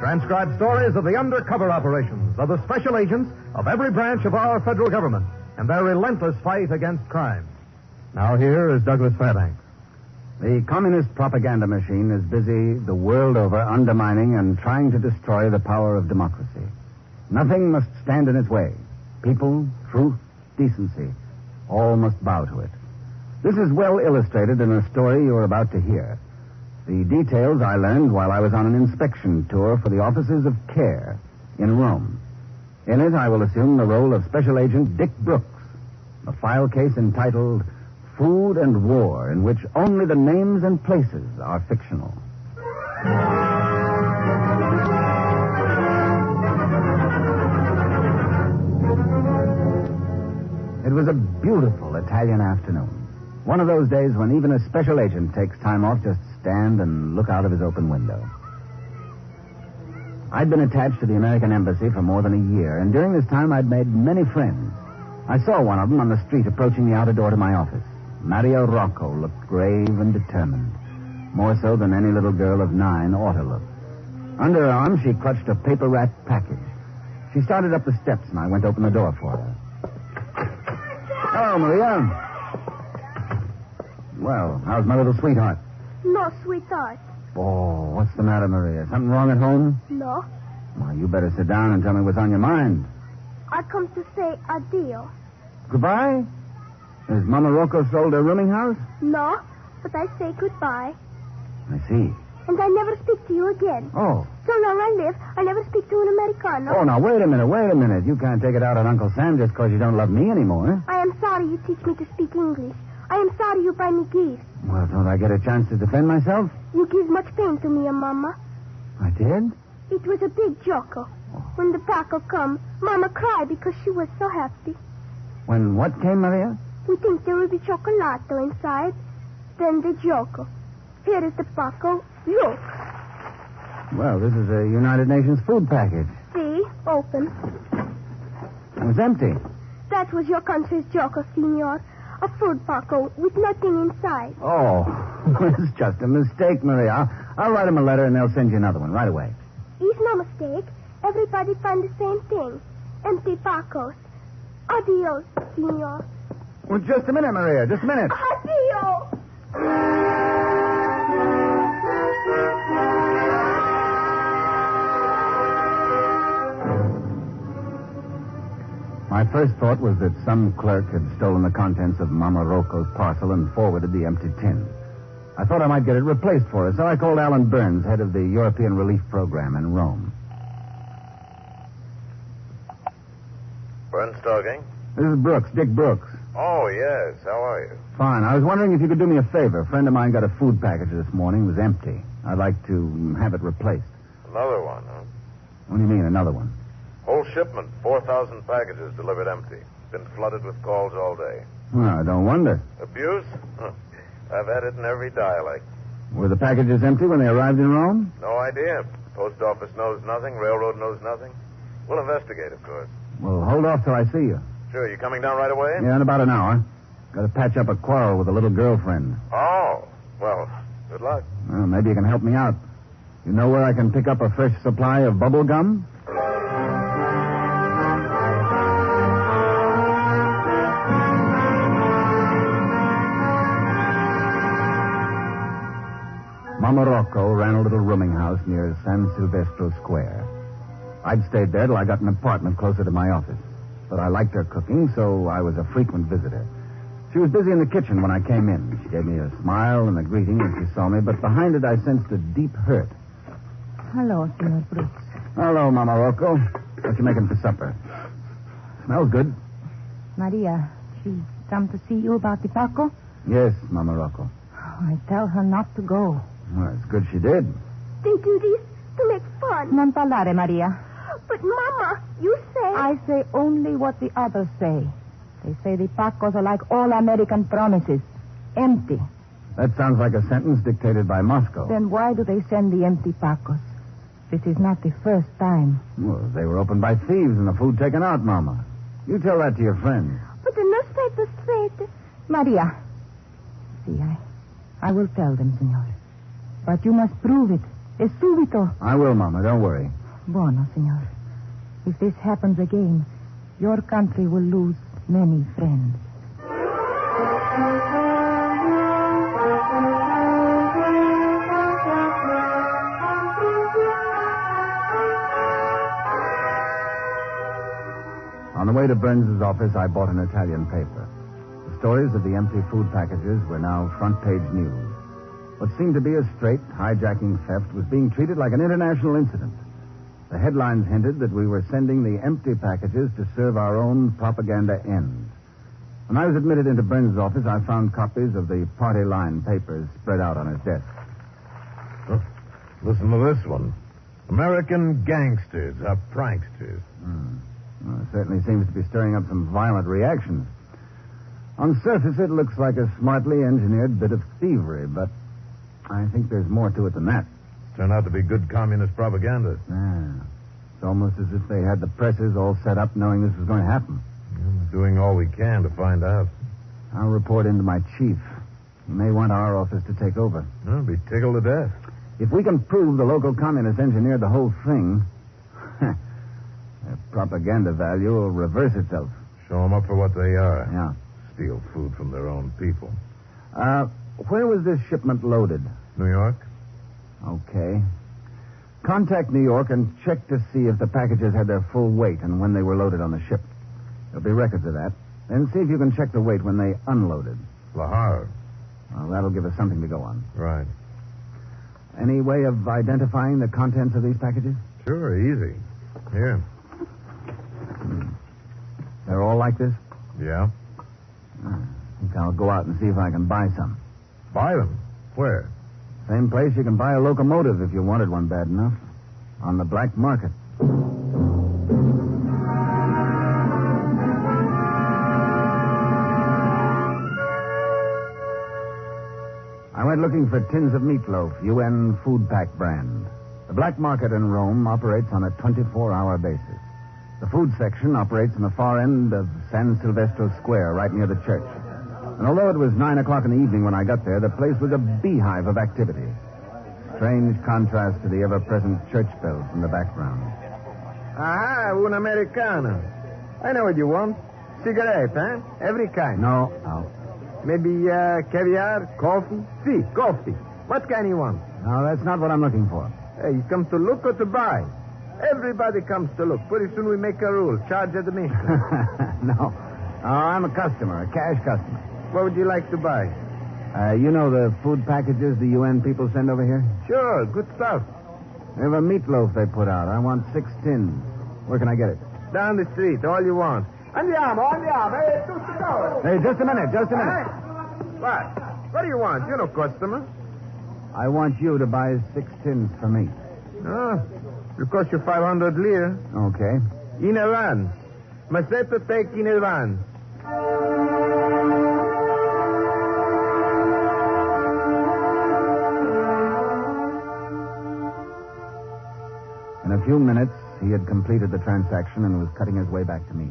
Transcribed stories of the undercover operations of the special agents of every branch of our federal government and their relentless fight against crime. Now here is Douglas Fairbanks. The communist propaganda machine is busy the world over undermining and trying to destroy the power of democracy. Nothing must stand in its way. People, truth, decency, all must bow to it. This is well illustrated in a story you are about to hear. The details I learned while I was on an inspection tour for the offices of CARE in Rome. In it, I will assume the role of Special Agent Dick Brooks, a file case entitled Food and War, in which only the names and places are fictional. It was a beautiful Italian afternoon. One of those days when even a special agent takes time off just to stand and look out of his open window. I'd been attached to the American Embassy for more than a year, and during this time I'd made many friends. I saw one of them on the street approaching the outer door to my office. Maria Rocco looked grave and determined, more so than any little girl of 9 ought to look. Under her arm, she clutched a paper-wrapped package. She started up the steps, and I went to open the door for her. Hello, Maria. Well, how's my little sweetheart? No, sweetheart. Oh, what's the matter, Maria? Something wrong at home? No. Well, you better sit down and tell me what's on your mind. I come to say adieu. Goodbye? Has Mama Rocco sold her rooming house? No, but I say goodbye. I see. And I never speak to you again. Oh. So long I live, I never speak to an Americano. Oh, now, wait a minute. You can't take it out on Uncle Sam just because you don't love me anymore. I am sorry you teach me to speak English. I am sorry you buy me gifts. Well, don't I get a chance to defend myself? You give much pain to me and Mama. I did? It was a big joke. When the Paco come, Mama cried because she was so happy. When what came, Maria? We think there will be chocolato inside. Then the joke. Here is the Paco. Look. Well, this is a United Nations food package. See? Open. It was empty. That was your country's joke, senor. A food Paco with nothing inside. Oh, it's just a mistake, Maria. I'll write them a letter and they'll send you another one right away. It's no mistake. Everybody find the same thing. Empty Pacos. Adios, senor. Well, just a minute, Maria. Just a minute. Adios. My first thought was that some clerk had stolen the contents of Mama Rocco's parcel and forwarded the empty tin. I thought I might get it replaced for her, so I called Alan Burns, head of the European Relief Program in Rome. Burns talking. This is Brooks, Dick Brooks. Oh, yes. How are you? Fine. I was wondering if you could do me a favor. A friend of mine got a food package this morning. It was empty. I'd like to have it replaced. Another one, huh? What do you mean, another one? Whole shipment, 4,000 packages delivered empty. Been flooded with calls all day. Well, I don't wonder. Abuse? Huh. I've had it in every dialect. Were the packages empty when they arrived in Rome? No idea. Post office knows nothing. Railroad knows nothing. We'll investigate, of course. Well, hold off till I see you. Sure. You coming down right away? Yeah, in about an hour. Got to patch up a quarrel with a little girlfriend. Oh. Well, good luck. Well, maybe you can help me out. You know where I can pick up a fresh supply of bubble gum? Mama Rocco ran a little rooming house near San Silvestro Square. I'd stayed there till I got an apartment closer to my office. But I liked her cooking, so I was a frequent visitor. She was busy in the kitchen when I came in. She gave me a smile and a greeting when she saw me, but behind it I sensed a deep hurt. Hello, Senor Brooks. Hello, Mama Rocco. What you making for supper? Smells good. Maria, she come to see you about the Paco? Yes, Mama Rocco. I tell her not to go. Well, it's good she did. They do this to make fun. Non parlare, Maria. But, Mama, you say... I say only what the others say. They say the Pacos are like all American promises. Empty. That sounds like a sentence dictated by Moscow. Then why do they send the empty Pacos? This is not the first time. Well, they were opened by thieves and the food taken out, Mama. You tell that to your friends. But the newspapers say... Maria. See, I will tell them, senor. But you must prove it. Es subito. I will, Mama. Don't worry. Buono, senor. If this happens again, your country will lose many friends. On the way to Burns's office, I bought an Italian paper. The stories of the empty food packages were now front-page news. What seemed to be a straight hijacking theft was being treated like an international incident. The headlines hinted that we were sending the empty packages to serve our own propaganda ends. When I was admitted into Burns's office, I found copies of the party line papers spread out on his desk. Oh, listen to this one. American gangsters are pranksters. Well, it certainly seems to be stirring up some violent reactions. On surface, it looks like a smartly engineered bit of thievery, but I think there's more to it than that. Turned out to be good communist propaganda. Yeah. It's almost as if they had the presses all set up knowing this was going to happen. We're doing all we can to find out. I'll report into my chief. He may want our office to take over. I'll be tickled to death. If we can prove the local communists engineered the whole thing, their propaganda value will reverse itself. Show them up for what they are. Yeah. Steal food from their own people. Where was this shipment loaded? New York? Okay. Contact New York and check to see if the packages had their full weight and when they were loaded on the ship. There'll be records of that. Then see if you can check the weight when they unloaded. Lahar. Well, that'll give us something to go on. Right. Any way of identifying the contents of these packages? Sure, easy. Here. They're all like this? Yeah. I think I'll go out and see if I can buy some. Buy them? Where? Same place you can buy a locomotive if you wanted one bad enough. On the black market. I went looking for tins of meatloaf, UN Food Pack brand. The black market in Rome operates on a 24-hour basis. The food section operates in the far end of San Silvestro Square, right near the church. And although it was 9 o'clock in the evening when I got there, the place was a beehive of activity. Strange contrast to the ever-present church bells in the background. Ah, un americano. I know what you want. Cigarette, huh? Every kind. No. Maybe caviar, coffee? Si, coffee. What kind you want? No, that's not what I'm looking for. Hey, you come to look or to buy? Everybody comes to look. Pretty soon we make a rule. Charge admission. No. I'm a customer, a cash customer. What would you like to buy? You know the food packages the UN people send over here? Sure, good stuff. They have a meatloaf they put out. I want 6 tins. Where can I get it? Down the street, all you want. Andiamo. Hey, tutto go. Hey, just a minute. What? What do you want? You're no customer. I want you to buy 6 tins for me. Oh, it'll cost you 500 lire. Okay. In advance. Masetto take in advance. In a few minutes, he had completed the transaction and was cutting his way back to me.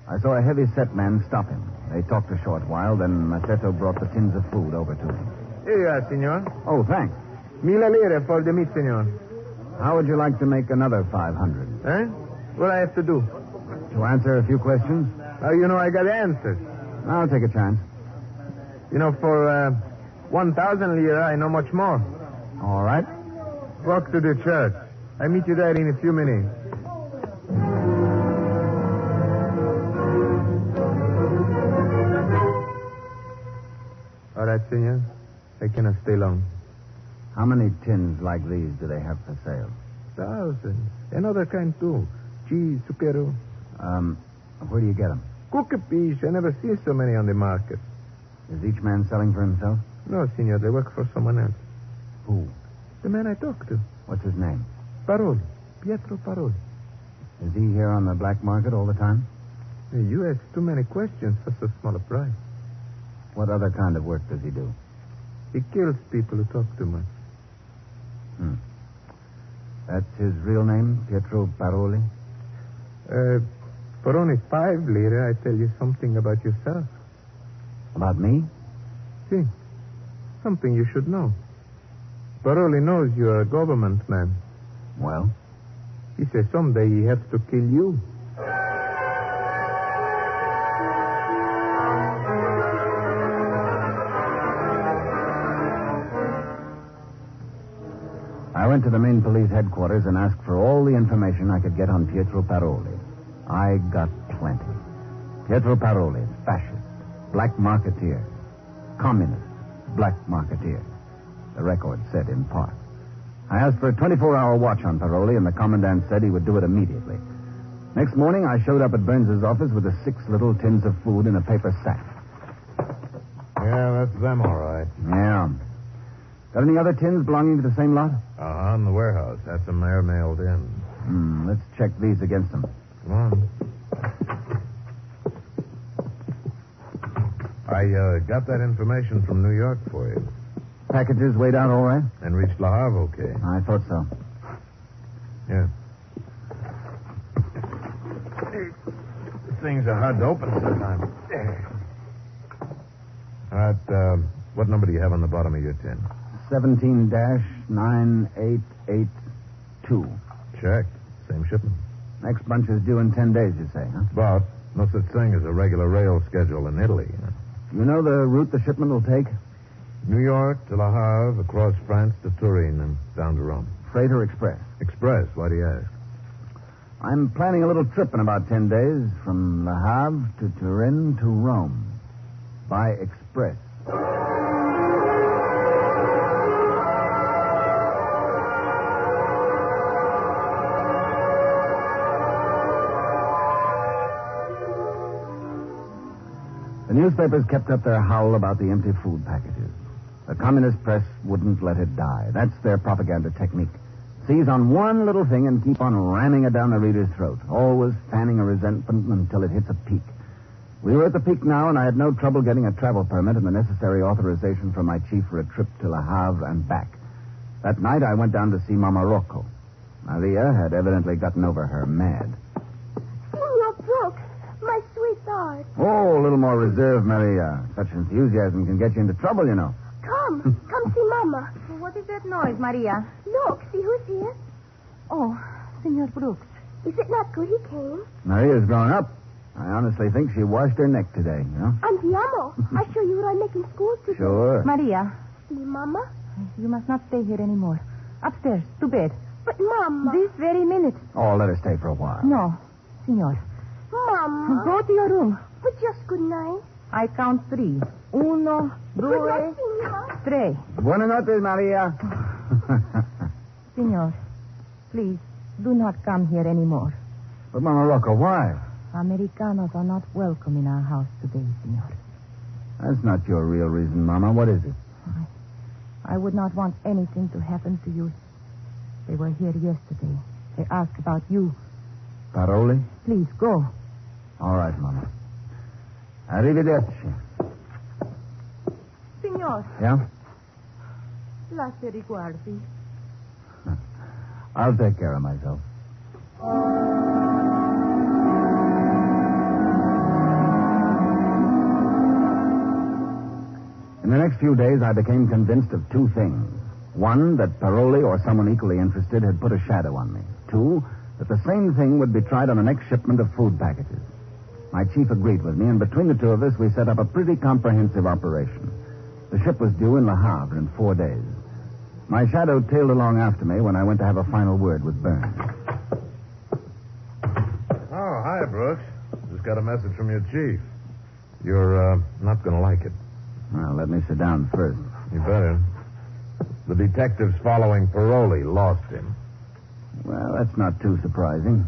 I saw a heavy-set man stop him. They talked a short while, then Masetto brought the tins of food over to him. Here you are, senor. Oh, thanks. 1000 lire for the meat, senor. How would you like to make another 500? Eh? What I have to do? To answer a few questions? How you know I got answers? I'll take a chance. You know, for 1,000 lire, I know much more. All right. Walk to the church. I meet you there in a few minutes. All right, senor. I cannot stay long. How many tins like these do they have for sale? Thousands. Another kind, too. Cheese, zucchero. Where do you get them? Cookie-piece. I never see so many on the market. Is each man selling for himself? No, senor. They work for someone else. Who? The man I talked to. What's his name? Paroli. Pietro Paroli. Is he here on the black market all the time? You ask too many questions for so small a price. What other kind of work does he do? He kills people who talk too much. That's his real name, Pietro Paroli? For only 5 lire, I tell you something about yourself. About me? See, something you should know. Paroli knows you're a government man. Well? He says someday he has to kill you. I went to the main police headquarters and asked for all the information I could get on Pietro Paroli. I got plenty. Pietro Paroli, fascist, black marketeer, communist, black marketeer. The record said in part. I asked for a 24-hour watch on Paroli, and the commandant said he would do it immediately. Next morning, I showed up at Burns's office with the 6 little tins of food in a paper sack. Yeah, that's them, all right. Yeah. Got any other tins belonging to the same lot? In the warehouse. That's them there mailed in. Let's check these against them. Come on. I got that information from New York for you. Packages weighed out all right? And reached Le Havre okay. I thought so. Yeah. Things are hard to open sometimes. All right, what number do you have on the bottom of your tin? 17-9882. Check. Same shipment. Next bunch is due in 10 days, you say, huh? About. No such thing as a regular rail schedule in Italy. You know the route the shipment will take? New York to Le Havre, across France to Turin, and down to Rome. Freight or express? Express. Why do you ask? I'm planning a little trip in about 10 days from Le Havre to Turin to Rome. By express. The newspapers kept up their howl about the empty food packages. The communist press wouldn't let it die. That's their propaganda technique. Seize on one little thing and keep on ramming it down the reader's throat, always fanning a resentment until it hits a peak. We were at the peak now, and I had no trouble getting a travel permit and the necessary authorization from my chief for a trip to Le Havre and back. That night, I went down to see Mama Rocco. Maria had evidently gotten over her mad. Senor Brooks, my sweetheart. Oh, a little more reserve, Maria. Such enthusiasm can get you into trouble, you know. Come see Mama. What is that noise, Maria? Look, see who's here? Oh, Senor Brooks. Is it not good he came? Maria's grown up. I honestly think she washed her neck today, you know? Andiamo. I show you what I'm making school today. Sure. Maria. See, Mama? You must not stay here anymore. Upstairs, to bed. But, Mama... This very minute. Oh, let her stay for a while. No, Senor. Mama... Go to your room. But just good night. I count 3. 1, 2, Good night, Senor. 3. Buonanotte, Maria. Senor, please, do not come here anymore. But, Mama Rocco, why? Americanos are not welcome in our house today, Senor. That's not your real reason, Mama. What is it? I would not want anything to happen to you. They were here yesterday. They asked about you. Paroli? Please, go. All right, Mama. Arrivederci. Senor. Yeah? Lasci riguardi. I'll take care of myself. In the next few days, I became convinced of 2 things. 1, that Paroli or someone equally interested had put a shadow on me. 2, that the same thing would be tried on the next shipment of food packages. My chief agreed with me, and between the 2 of us, we set up a pretty comprehensive operation. The ship was due in Le Havre in 4 days. My shadow tailed along after me when I went to have a final word with Burns. Oh, hi, Brooks. Just got a message from your chief. You're not going to like it. Well, let me sit down first. You better. The detectives following Paroli lost him. Well, that's not too surprising.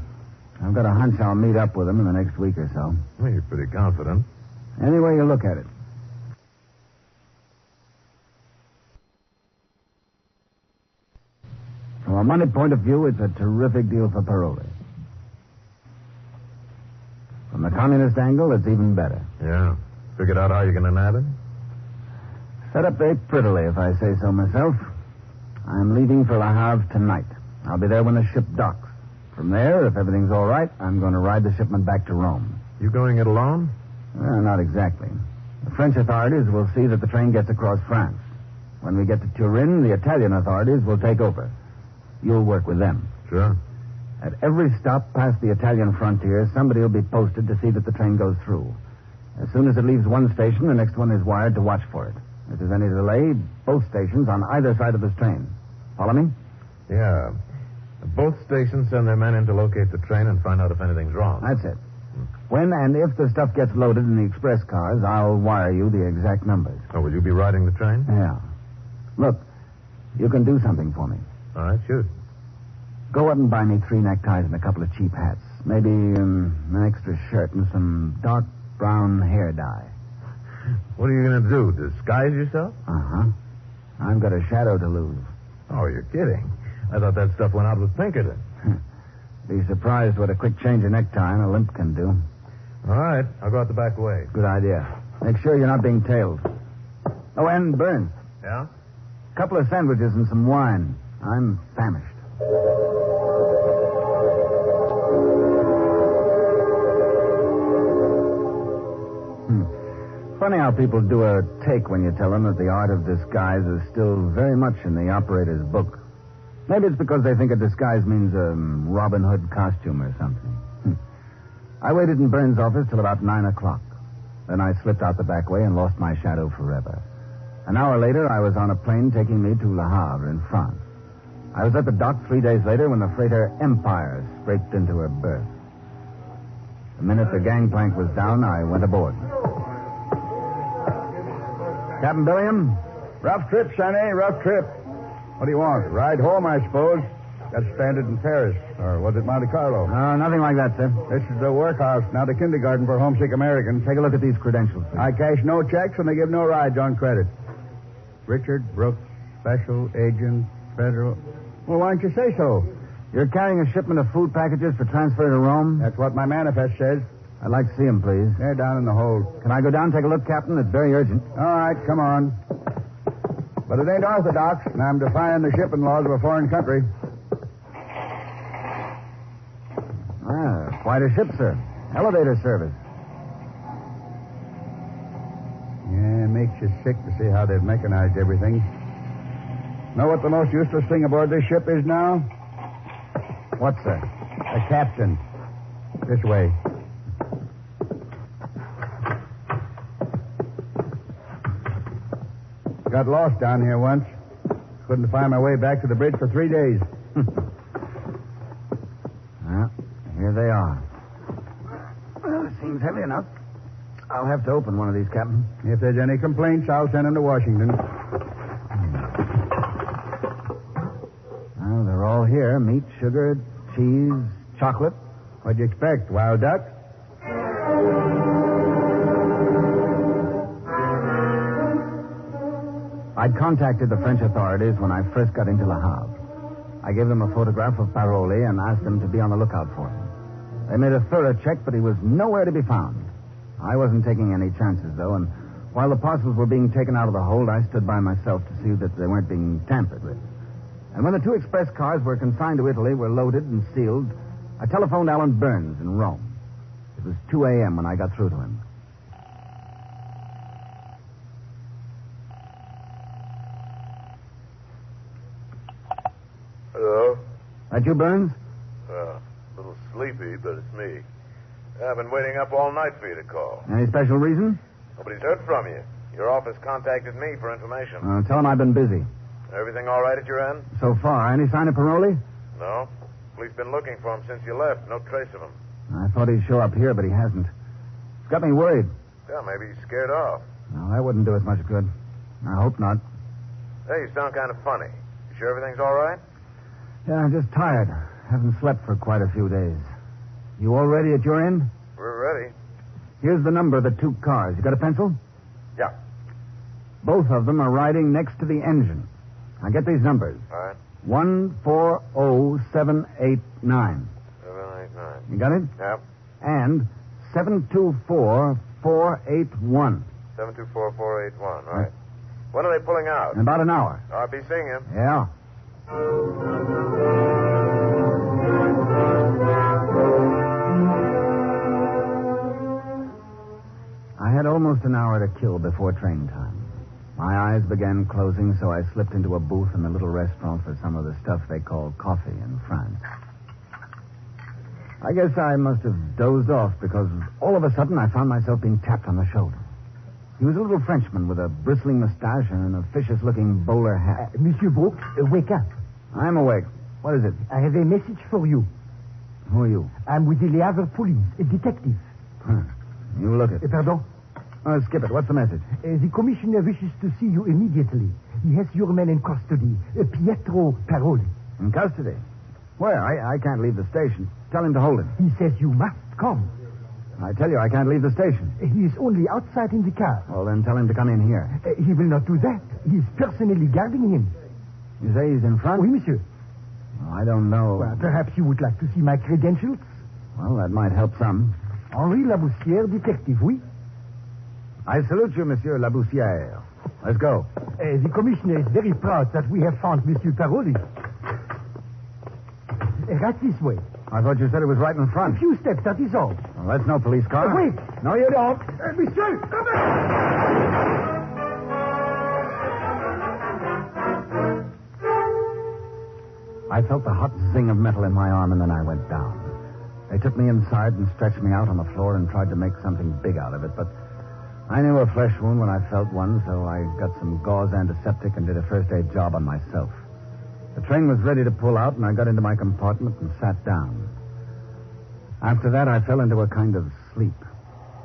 I've got a hunch I'll meet up with him in the next week or so. Well, you're pretty confident. Any way you look at it. From a money point of view, it's a terrific deal for Paroli. From the communist angle, it's even better. Yeah. Figured out how you're going to nab him? Set up very prettily, if I say so myself. I'm leaving for Le Havre tonight. I'll be there when the ship docks. From there, if everything's all right, I'm going to ride the shipment back to Rome. You going it alone? Well, not exactly. The French authorities will see that the train gets across France. When we get to Turin, the Italian authorities will take over. You'll work with them. Sure. At every stop past the Italian frontier, somebody will be posted to see that the train goes through. As soon as it leaves one station, the next one is wired to watch for it. If there's any delay, both stations on either side of this train. Follow me? Yeah. Both stations send their men in to locate the train and find out if anything's wrong. That's it. When and if the stuff gets loaded in the express cars, I'll wire you the exact numbers. Oh, will you be riding the train? Yeah. Look, you can do something for me. All right, shoot. Go out and buy me 3 neckties and a couple of cheap hats. Maybe an extra shirt and some dark brown hair dye. What are you going to do, disguise yourself? Uh-huh. I've got a shadow to lose. Oh, you're kidding. I thought that stuff went out with Pinkerton. Be surprised what a quick change of necktie and a limp can do. All right, I'll go out the back way. Good idea. Make sure you're not being tailed. Oh, and Burns. Yeah? A couple of sandwiches and some wine. I'm famished. Funny how people do a take when you tell them that the art of disguise is still very much in the operator's book. Maybe it's because they think a disguise means a Robin Hood costume or something. I waited in Burns' office till about 9 o'clock. Then I slipped out the back way and lost my shadow forever. An hour later, I was on a plane taking me to Le Havre in France. I was at the dock 3 days later when the freighter Empire scraped into her berth. The minute the gangplank was down, I went aboard. Captain Billiam? Rough trip, Sonny, rough trip. What do you want? Ride home, I suppose. Got stranded in Paris. Or was it Monte Carlo? Nothing like that, sir. This is the workhouse, not the kindergarten for homesick Americans. Take a look at these credentials, please. I cash no checks and they give no rides on credit. Richard Brooks, Special Agent, Federal. Well, why don't you say so? You're carrying a shipment of food packages for transfer to Rome? That's what my manifest says. I'd like to see them, please. They're down in the hold. Can I go down and take a look, Captain? It's very urgent. All right, come on. But it ain't orthodox, and I'm defying the shipping laws of a foreign country. Quite a ship, sir. Elevator service. Yeah, it makes you sick to see how they've mechanized everything. Know what the most useless thing aboard this ship is now? What, sir? A captain. This way. Got lost down here once. Couldn't find my way back to the bridge for 3 days. Well, here they are. Well, it seems heavy enough. I'll have to open one of these, Captain. If there's any complaints, I'll send them to Washington. Well, they're all here. Meat, sugar, cheese, chocolate. What'd you expect, wild duck? I'd contacted the French authorities when I first got into Le Havre. I gave them a photograph of Paroli and asked them to be on the lookout for him. They made a thorough check, but he was nowhere to be found. I wasn't taking any chances, though, and while the parcels were being taken out of the hold, I stood by myself to see that they weren't being tampered with. And when the 2 express cars were consigned to Italy, were loaded and sealed, I telephoned Alan Burns in Rome. It was 2 a.m. when I got through to him. Hello? That you, Burns? A little sleepy, but it's me. I've been waiting up all night for you to call. Any special reason? Nobody's heard from you. Your office contacted me for information. Tell him I've been busy. Everything all right at your end? So far. Any sign of Paroli? No. Police been looking for him since you left. No trace of him. I thought he'd show up here, but he hasn't. It's got me worried. Yeah, maybe he's scared off. No, that wouldn't do us much good. I hope not. Hey, you sound kind of funny. You sure everything's all right? Yeah, I'm just tired. Haven't slept for quite a few days. You all ready at your end? We're ready. Here's the number of the 2 cars. You got a pencil? Yeah. Both of them are riding next to the engine. Now get these numbers. All right. 140789. 789. You got it? Yep. And 724481. 724481. All right. When are they pulling out? In about an hour. I'll be seeing him. Yeah. I had almost an hour to kill before train time. My eyes began closing, so I slipped into a booth in the little restaurant for some of the stuff they call coffee in France. I guess I must have dozed off because all of a sudden I found myself being tapped on the shoulder. He was a little Frenchman with a bristling mustache and an officious-looking bowler hat. Monsieur Brooks, wake up. I'm awake. What is it? I have a message for you. Who are you? I'm with the Havre police, a detective. Huh. You look it. Pardon? Skip it. What's the message? The commissioner wishes to see you immediately. He has your man in custody, Pietro Paroli. In custody? Where? I can't leave the station. Tell him to hold him. He says you must come. I tell you, I can't leave the station. He is only outside in the car. Well, then tell him to come in here. He will not do that. He is personally guarding him. You say he's in front? Oui, monsieur. Well, I don't know. Well, perhaps you would like to see my credentials? Well, that might help some. Henri Laboussière, detective, oui? I salute you, Monsieur Laboussière. Let's go. The commissioner is very proud that we have found Monsieur Paroli. Right this way. I thought you said it was right in front. A few steps, that is all. Well, that's no police car. Wait. No, you don't. Monsieur, come back! I felt the hot zing of metal in my arm, and then I went down. They took me inside and stretched me out on the floor and tried to make something big out of it, but I knew a flesh wound when I felt one, so I got some gauze antiseptic and did a first aid job on myself. The train was ready to pull out, and I got into my compartment and sat down. After that, I fell into a kind of sleep.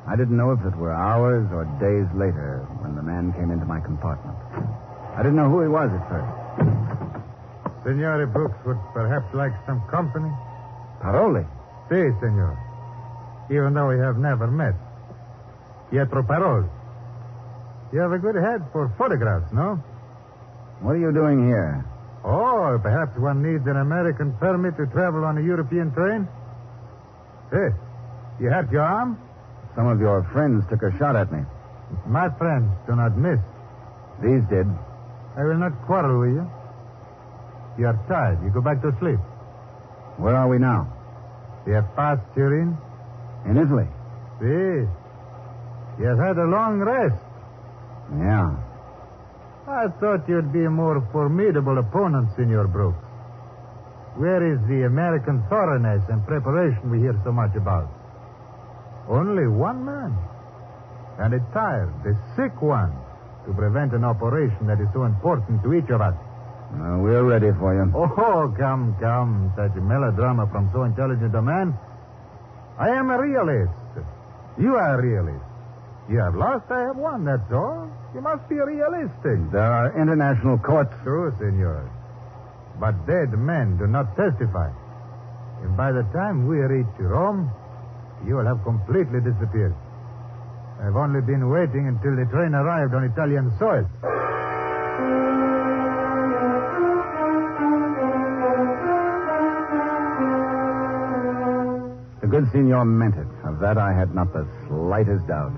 I didn't know if it were hours or days later when the man came into my compartment. I didn't know who he was at first. Signore Brooks would perhaps like some company? Paroli? Si, senor. Even though we have never met. Pietro Paroli. You have a good head for photographs, no? What are you doing here? Oh, perhaps one needs an American permit to travel on a European train? Hey, you hurt your arm? Some of your friends took a shot at me. My friends do not miss. These did. I will not quarrel with you. You are tired. You go back to sleep. Where are we now? You have passed Turin? In Italy. Si. You have had a long rest. Yeah. I thought you'd be a more formidable opponent, Senor Brooks. Where is the American thoroughness and preparation we hear so much about? Only one man. And a tired, a sick one, to prevent an operation that is so important to each of us. We're ready for you. Oh, come. Such a melodrama from so intelligent a man. I am a realist. You are a realist. You have lost, I have won, that's all. You must be realistic. There are international courts. True, senor. But dead men do not testify. And by the time we reach Rome, you will have completely disappeared. I've only been waiting until the train arrived on Italian soil. The good senor meant it. Of that I had not the slightest doubt.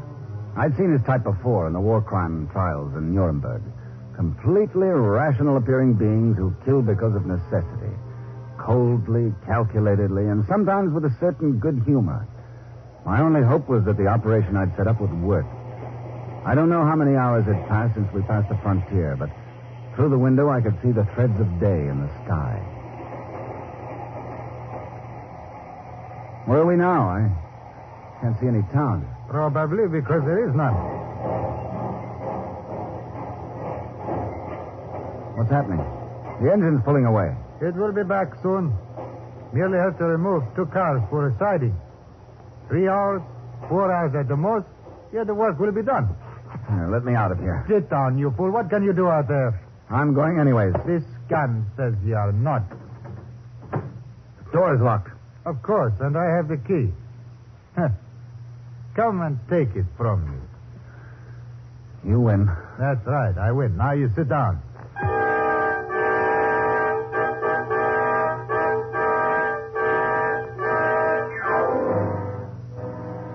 I'd seen his type before in the war crime trials in Nuremberg. Completely rational-appearing beings who kill because of necessity. Coldly, calculatedly, and sometimes with a certain good humor. My only hope was that the operation I'd set up would work. I don't know how many hours had passed since we passed the frontier, but through the window I could see the threads of day in the sky. Where are we now? I can't see any town. Probably because there is none. What's happening? The engine's pulling away. It will be back soon. Merely have to remove 2 cars for a siding. 3 hours, 4 hours at the most, yet the work will be done. Let me out of here. Sit down, you fool. What can you do out there? I'm going anyways. This gun says you are not. The door is locked. Of course, and I have the key. Come and take it from me. You win. That's right, I win. Now you sit down.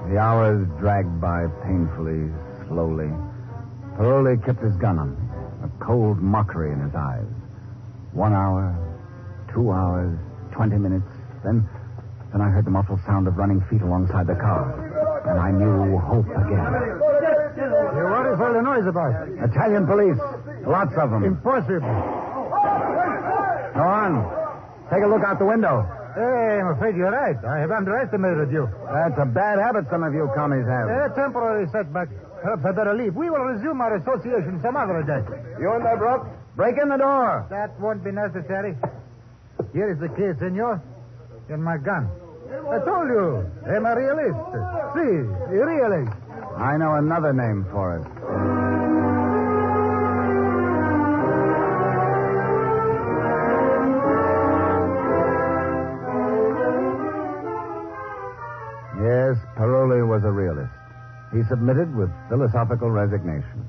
The hours dragged by painfully, slowly. Paroli kept his gun on me, a cold mockery in his eyes. 1 hour, 2 hours, 20 minutes. Then I heard the muffled sound of running feet alongside the car. And I knew hope again. What is all the noise about? Italian police. Lots of them. Impossible. Go on. Take a look out the window. Hey, I'm afraid you're right. I have underestimated you. That's a bad habit some of you commies have. A temporary setback. Perhaps I better leave. We will resume our association some other day. You in there, Brooks? Break in the door. That won't be necessary. Here is the key, senor. And my gun. I told you, I'm a realist. See, a realist. I know another name for it. Yes, Paroli was a realist. He submitted with philosophical resignation.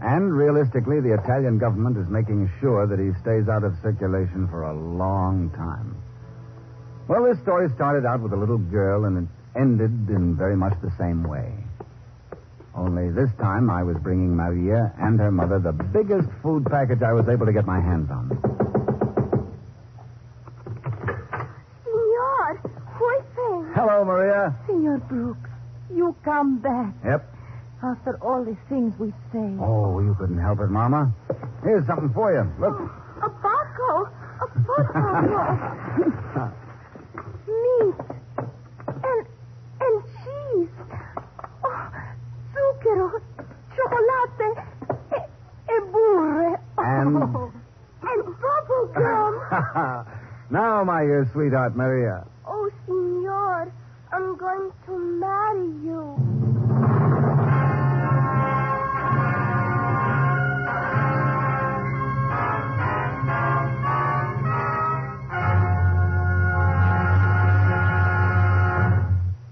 And realistically, the Italian government is making sure that he stays out of circulation for a long time. Well, this story started out with a little girl, and it ended in very much the same way. Only this time I was bringing Maria and her mother the biggest food package I was able to get my hands on. Senor, who is Hello, Maria. Senor Brooks, you come back. Yep. After all the things we say. Oh, you couldn't help it, Mama. Here's something for you. Look. A buckle. A football. Meat. And cheese. Oh, zucchero. Chocolate. E burre. And... Oh, and bubble gum. Now, my dear sweetheart, Maria. Oh, senor, I'm going to marry you.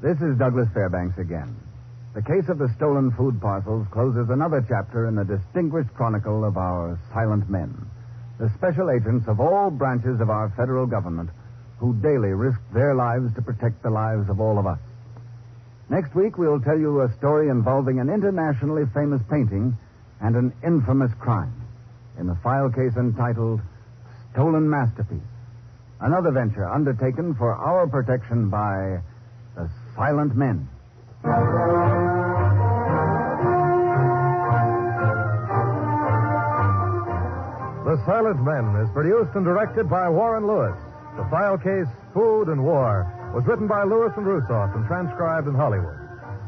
This is Douglas Fairbanks again. The case of the stolen food parcels closes another chapter in the distinguished chronicle of our silent men, the special agents of all branches of our federal government who daily risk their lives to protect the lives of all of us. Next week, we'll tell you a story involving an internationally famous painting and an infamous crime in the file case entitled Stolen Masterpiece, another venture undertaken for our protection by the Silent Men. The Silent Men is produced and directed by Warren Lewis. The file case, Food and War, was written by Lewis and Russoff and transcribed in Hollywood.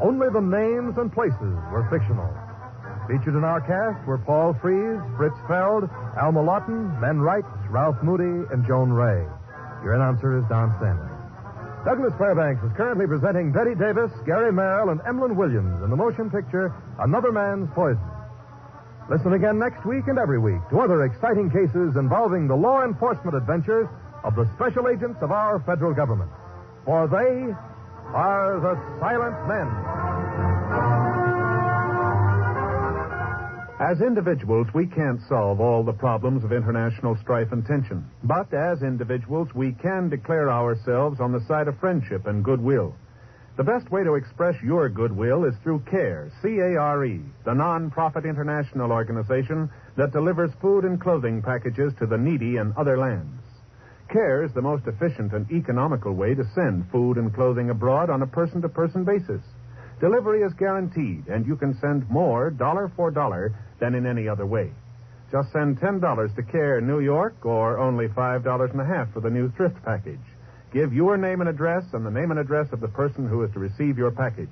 Only the names and places were fictional. Featured in our cast were Paul Frees, Fritz Feld, Alma Lawton, Ben Wright, Ralph Moody, and Joan Ray. Your announcer is Don Stanley. Douglas Fairbanks is currently presenting Betty Davis, Gary Merrill, and Emlyn Williams in the motion picture Another Man's Poison. Listen again next week and every week to other exciting cases involving the law enforcement adventures of the special agents of our federal government. For they are the Silent Men. As individuals, we can't solve all the problems of international strife and tension. But as individuals, we can declare ourselves on the side of friendship and goodwill. The best way to express your goodwill is through CARE, C-A-R-E, the non-profit international organization that delivers food and clothing packages to the needy in other lands. CARE is the most efficient and economical way to send food and clothing abroad on a person-to-person basis. Delivery is guaranteed, and you can send more dollar for dollar than in any other way. Just send $10 to CARE New York or only $5.50 for the new thrift package. Give your name and address and the name and address of the person who is to receive your package.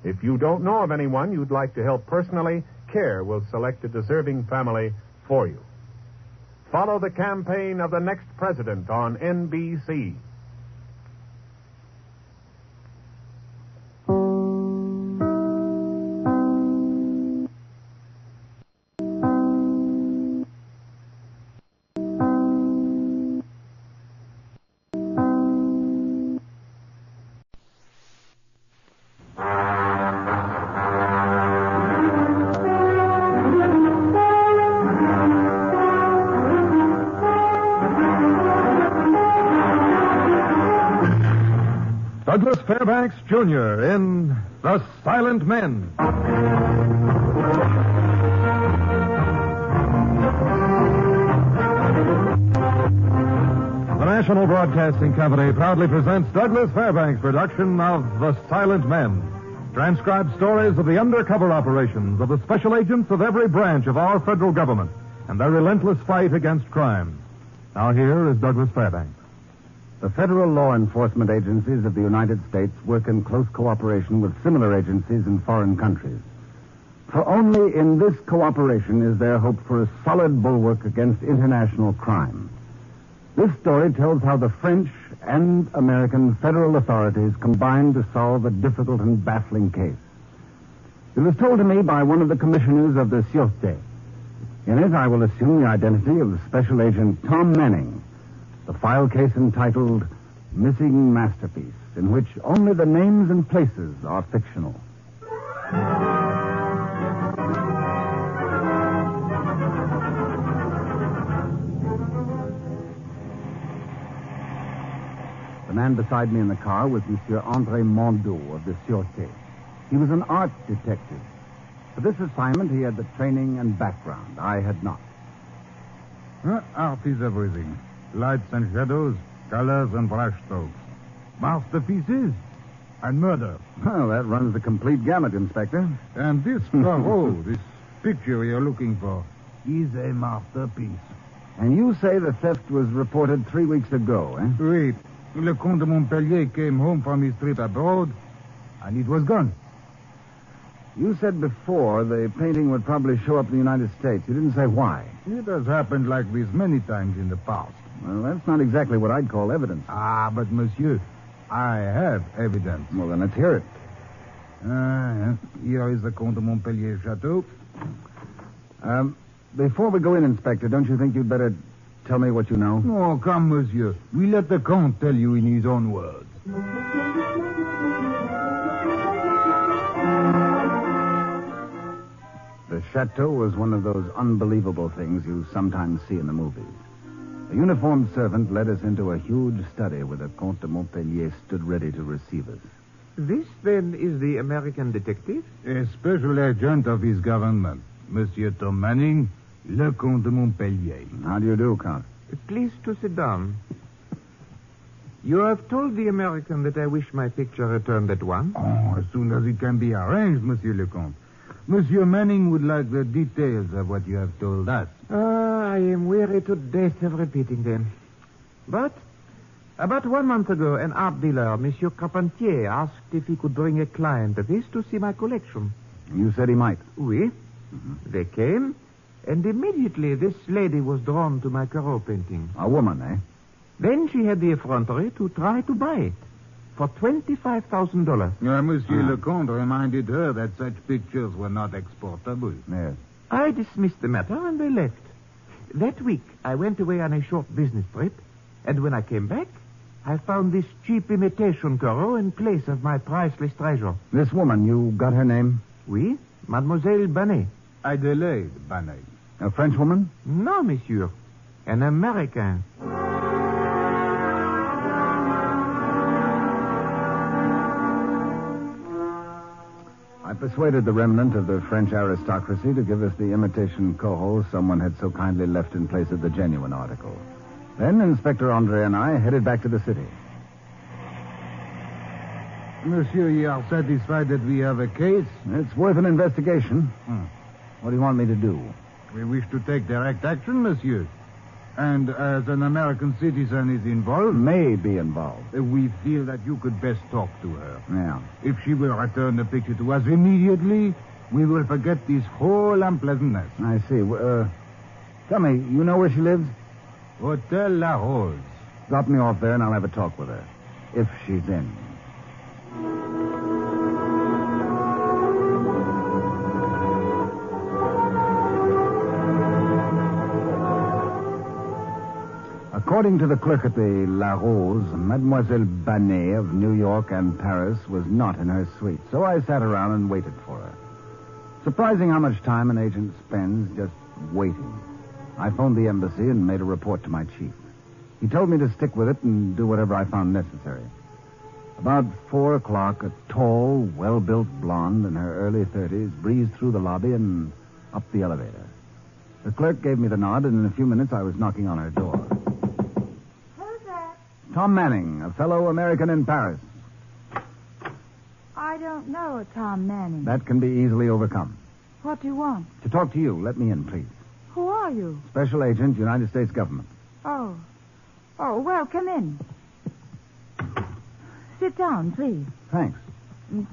If you don't know of anyone you'd like to help personally, CARE will select a deserving family for you. Follow the campaign of the next president on NBC. Douglas Fairbanks, Jr. in The Silent Men. The National Broadcasting Company proudly presents Douglas Fairbanks' production of The Silent Men. Transcribed stories of the undercover operations of the special agents of every branch of our federal government and their relentless fight against crime. Now here is Douglas Fairbanks. The federal law enforcement agencies of the United States work in close cooperation with similar agencies in foreign countries. For only in this cooperation is there hope for a solid bulwark against international crime. This story tells how the French and American federal authorities combined to solve a difficult and baffling case. It was told to me by one of the commissioners of the Suez. In it, I will assume the identity of Special Agent Tom Manning, the file case entitled Missing Masterpiece, in which only the names and places are fictional. The man beside me in the car was Monsieur André Mondeau of the Sûreté. He was an art detective. For this assignment, he had the training and background. I had not. Art is everything. Lights and shadows, colors and brushstrokes. Masterpieces and murder. Well, that runs the complete gamut, Inspector. And this Caro, this picture you're looking for, is a masterpiece. And you say the theft was reported 3 weeks ago, eh? Wait. Le Comte de Montpellier came home from his trip abroad, and it was gone. You said before the painting would probably show up in the United States. You didn't say why. It has happened like this many times in the past. Well, that's not exactly what I'd call evidence. Ah, but monsieur, I have evidence. Well, then let's hear it. Here is the Comte de Montpellier chateau. Before we go in, Inspector, don't you think you'd better tell me what you know? Oh, come, monsieur. We let the Comte tell you in his own words. The chateau was one of those unbelievable things you sometimes see in the movies. A uniformed servant led us into a huge study where the Comte de Montpellier stood ready to receive us. This, then, is the American detective? A special agent of his government, Monsieur Tom Manning, Le Comte de Montpellier. How do you do, Count? Please to sit down. You have told the American that I wish my picture returned at once? Oh, as soon as it can be arranged, Monsieur le Comte. Monsieur Manning would like the details of what you have told us. I am weary to death of repeating them. But about 1 month ago, an art dealer, Monsieur Carpentier, asked if he could bring a client of his to see my collection. You said he might. Oui. Mm-hmm. They came, and immediately this lady was drawn to my Corot painting. A woman, eh? Then she had the effrontery to try to buy it for $25,000. Monsieur Lecomte reminded her that such pictures were not exportable. Yes. I dismissed the matter, and they left. That week, I went away on a short business trip, and when I came back, I found this cheap imitation Corot in place of my priceless treasure. This woman, you got her name? Oui, Mademoiselle Banet. Adelaide Banet. A French woman? No, monsieur. An American. I persuaded the remnant of the French aristocracy to give us the imitation Corot someone had so kindly left in place of the genuine article. Then Inspector Andre and I headed back to the city. Monsieur, you are satisfied that we have a case? It's worth an investigation. What do you want me to do? We wish to take direct action, monsieur. And as an American citizen is involved... May be involved. We feel that you could best talk to her. Yeah. If she will return the picture to us immediately, we will forget this whole unpleasantness. I see. Tell me, you know where she lives? Hotel La Rose. Drop me off there and I'll have a talk with her. If she's in. According to the clerk at the La Rose, Mademoiselle Banet of New York and Paris was not in her suite, so I sat around and waited for her. Surprising how much time an agent spends just waiting. I phoned the embassy and made a report to my chief. He told me to stick with it and do whatever I found necessary. About 4 o'clock, a tall, well-built blonde in her early 30s breezed through the lobby and up the elevator. The clerk gave me the nod, and in a few minutes I was knocking on her door. Tom Manning, a fellow American in Paris. I don't know a Tom Manning. That can be easily overcome. What do you want? To talk to you, let me in, please. Who are you? Special Agent, United States Government. Oh, well, come in. Sit down, please. Thanks.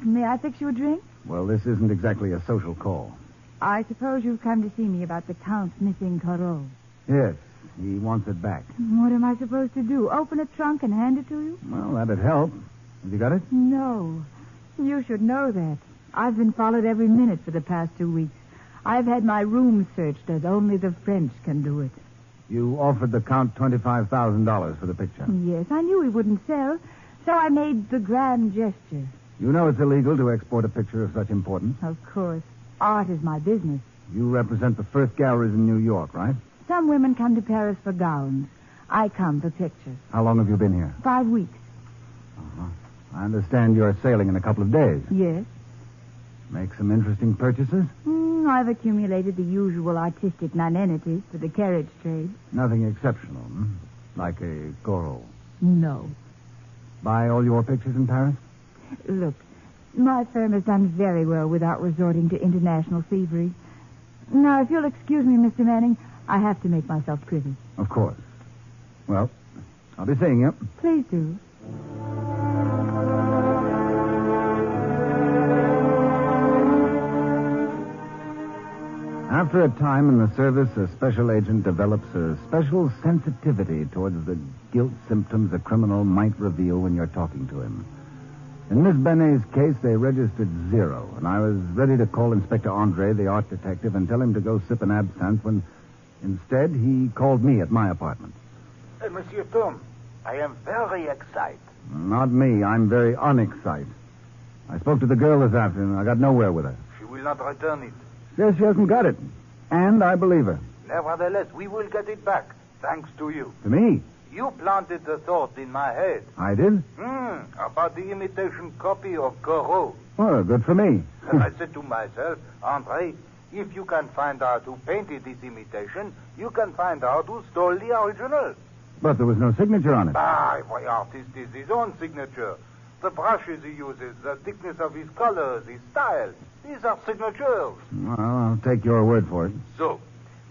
May I fix you a drink? Well, this isn't exactly a social call. I suppose you've come to see me about the Count's missing Corot. Yes, he wants it back. What am I supposed to do? Open a trunk and hand it to you? Well, that'd help. Have you got it? No. You should know that. I've been followed every minute for the past 2 weeks. I've had my room searched as only the French can do it. You offered the Count $25,000 for the picture. Yes, I knew he wouldn't sell, so I made the grand gesture. You know it's illegal to export a picture of such importance. Of course. Art is my business. You represent the first galleries in New York, right? Some women come to Paris for gowns. I come for pictures. How long have you been here? 5 weeks. Uh-huh. I understand you're sailing in a couple of days. Yes. Make some interesting purchases? I've accumulated the usual artistic nonentities for the carriage trade. Nothing exceptional, like a Corot. No. Buy all your pictures in Paris? Look, my firm has done very well without resorting to international thievery. Now, if you'll excuse me, Mr. Manning, I have to make myself pretty. Of course. Well, I'll be seeing you. Please do. After a time in the service, a special agent develops a special sensitivity towards the guilt symptoms a criminal might reveal when you're talking to him. In Miss Benet's case, they registered 0, and I was ready to call Inspector Andre, the art detective, and tell him to go sip an absinthe when, instead, he called me at my apartment. Monsieur Tom, I am very excited. Not me. I'm very unexcited. I spoke to the girl this afternoon. I got nowhere with her. She will not return it. Says she hasn't got it. And I believe her. Nevertheless, we will get it back, thanks to you. To me? You planted the thought in my head. I did? About the imitation copy of Corot. Well, good for me. I said to myself, Andre, if you can find out who painted this imitation, you can find out who stole the original. But there was no signature on it. Every artist is his own signature. The brushes he uses, the thickness of his colors, his style. These are signatures. Well, I'll take your word for it. So,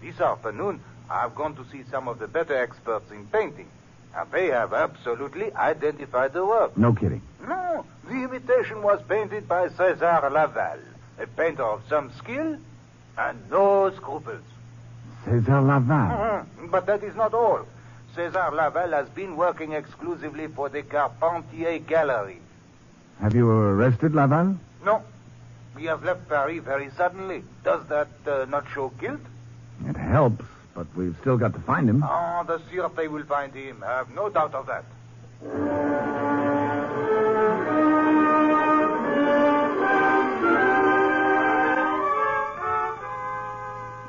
this afternoon, I've gone to see some of the better experts in painting. And they have absolutely identified the work. No kidding. No, the imitation was painted by César Laval, a painter of some skill and no scruples. César Laval? But that is not all. César Laval has been working exclusively for the Carpentier Gallery. Have you arrested Laval? No. He has left Paris very suddenly. Does that not show guilt? It helps, but we've still got to find him. The Sûreté will find him. I have no doubt of that.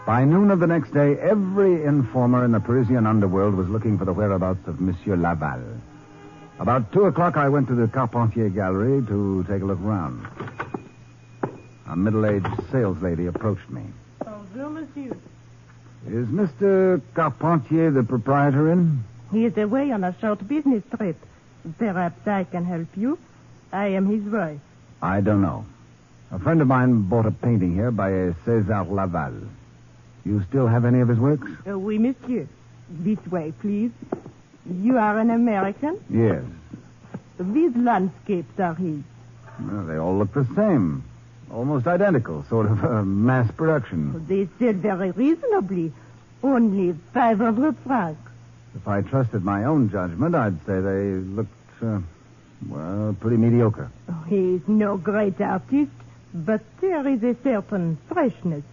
By noon of the next day, every informer in the Parisian underworld was looking for the whereabouts of Monsieur Laval. About 2 o'clock, I went to the Carpentier Gallery to take a look around. A middle-aged saleslady approached me. Bonjour, monsieur. Is Mr. Carpentier the proprietor in? He is away on a short business trip. Perhaps I can help you. I am his wife. I don't know. A friend of mine bought a painting here by a César Laval. You still have any of his works? Oui, monsieur. This way, please. You are an American? Yes. These landscapes are his. Well, they all look the same. Almost identical, sort of a mass production. They sell very reasonably. Only 500 francs. If I trusted my own judgment, I'd say they looked, pretty mediocre. He is no great artist, but there is a certain freshness.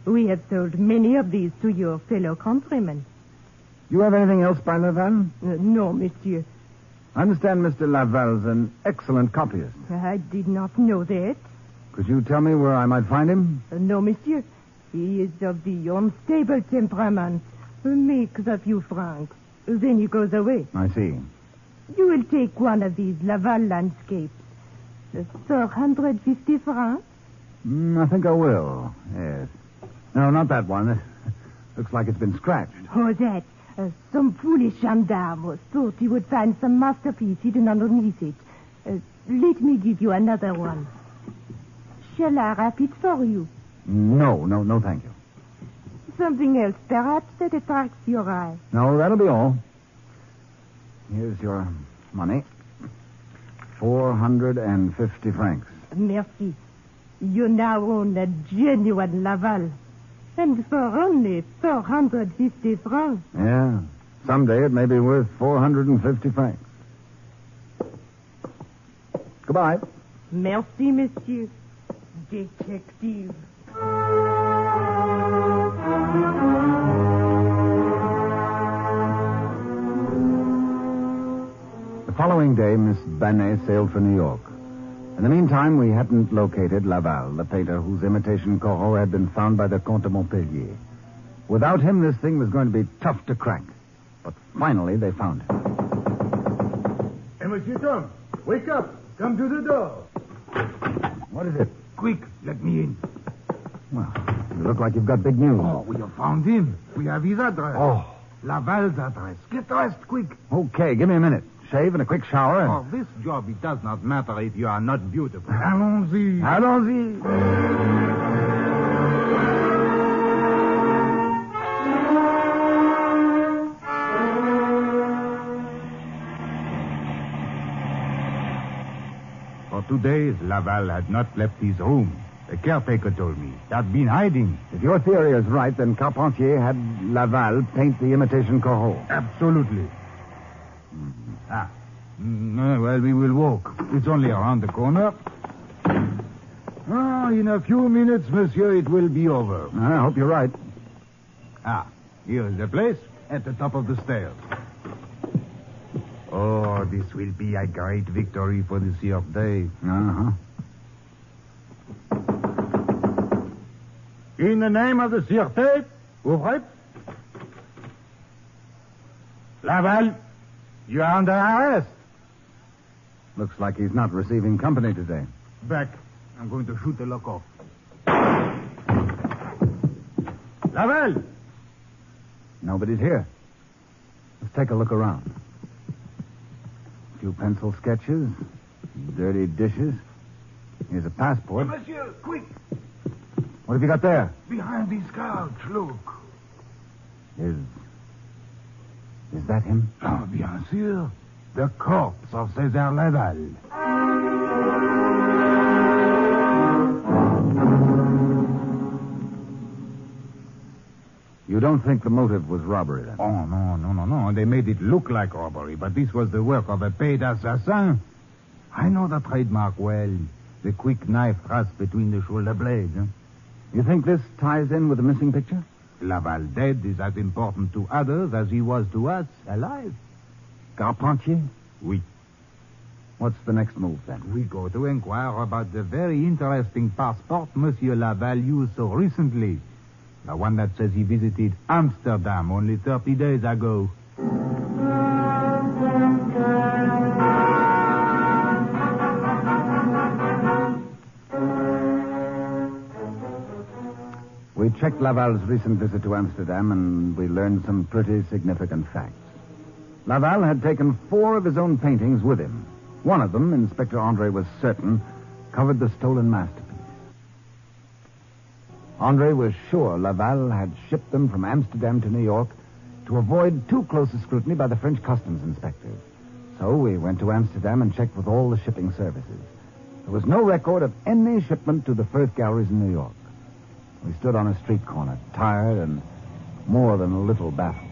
We have sold many of these to your fellow countrymen. You have anything else by Laval? No, monsieur. I understand Mr. Laval's an excellent copyist. I did not know that. Could you tell me where I might find him? No, monsieur. He is of the unstable temperament. Makes a few francs. Then he goes away. I see. You will take one of these Laval landscapes. 450 francs? I think I will, yes. No, not that one. Looks like it's been scratched. Oh, that. Some foolish gendarme thought he would find some masterpiece hidden underneath it. Let me give you another one. Shall I wrap it for you? No, thank you. Something else, perhaps, that attracts your eye. No, that'll be all. Here's your money. 450 francs. Merci. You now own a genuine Laval. And for only 450 francs. Yeah. Someday it may be worth 450 francs. Goodbye. Merci, monsieur. Detective. The following day, Miss Banet sailed for New York. In the meantime, we hadn't located Laval, the painter whose imitation Corot had been found by the Comte de Montpellier. Without him, this thing was going to be tough to crack. But finally, they found him. Hey, Monsieur Tom, wake up. Come to the door. What is it? Quick, let me in. Well, you look like you've got big news. Oh, we have found him. We have his address. Oh. Laval's address. Get dressed, quick. Okay, give me a minute. Shave and a quick shower. For this job, it does not matter if you are not beautiful. Allons-y. Allons-y. For 2 days, Laval had not left his room. The caretaker told me. He had been hiding. If your theory is right, then Carpentier had Laval paint the imitation Corot. Absolutely. Well, we will walk. It's only around the corner. In a few minutes, monsieur, it will be over. I hope you're right. Here is the place at the top of the stairs. Oh, this will be a great victory for the Sûreté. Uh-huh. In the name of the Sûreté, ouvrez. Laval, you are under arrest. Looks like he's not receiving company today. Back. I'm going to shoot the lock off. Laval! Nobody's here. Let's take a look around. A few pencil sketches, dirty dishes. Here's a passport. Monsieur, quick! What have you got there? Behind this couch, look. Is that him? Oh, bien sûr. The corpse of César Laval. You don't think the motive was robbery, then? Oh, no. They made it look like robbery, but this was the work of a paid assassin. I know the trademark well. The quick knife thrust between the shoulder blades. You think this ties in with the missing picture? Laval dead is as important to others as he was to us alive. Carpentier? Oui. What's the next move, then? We go to inquire about the very interesting passport Monsieur Laval used so recently. The one that says he visited Amsterdam only 30 days ago. We checked Laval's recent visit to Amsterdam, and we learned some pretty significant facts. Laval had taken 4 of his own paintings with him. One of them, Inspector Andre was certain, covered the stolen masterpiece. Andre was sure Laval had shipped them from Amsterdam to New York to avoid too close a scrutiny by the French customs inspectors. So we went to Amsterdam and checked with all the shipping services. There was no record of any shipment to the Firth Galleries in New York. We stood on a street corner, tired and more than a little baffled.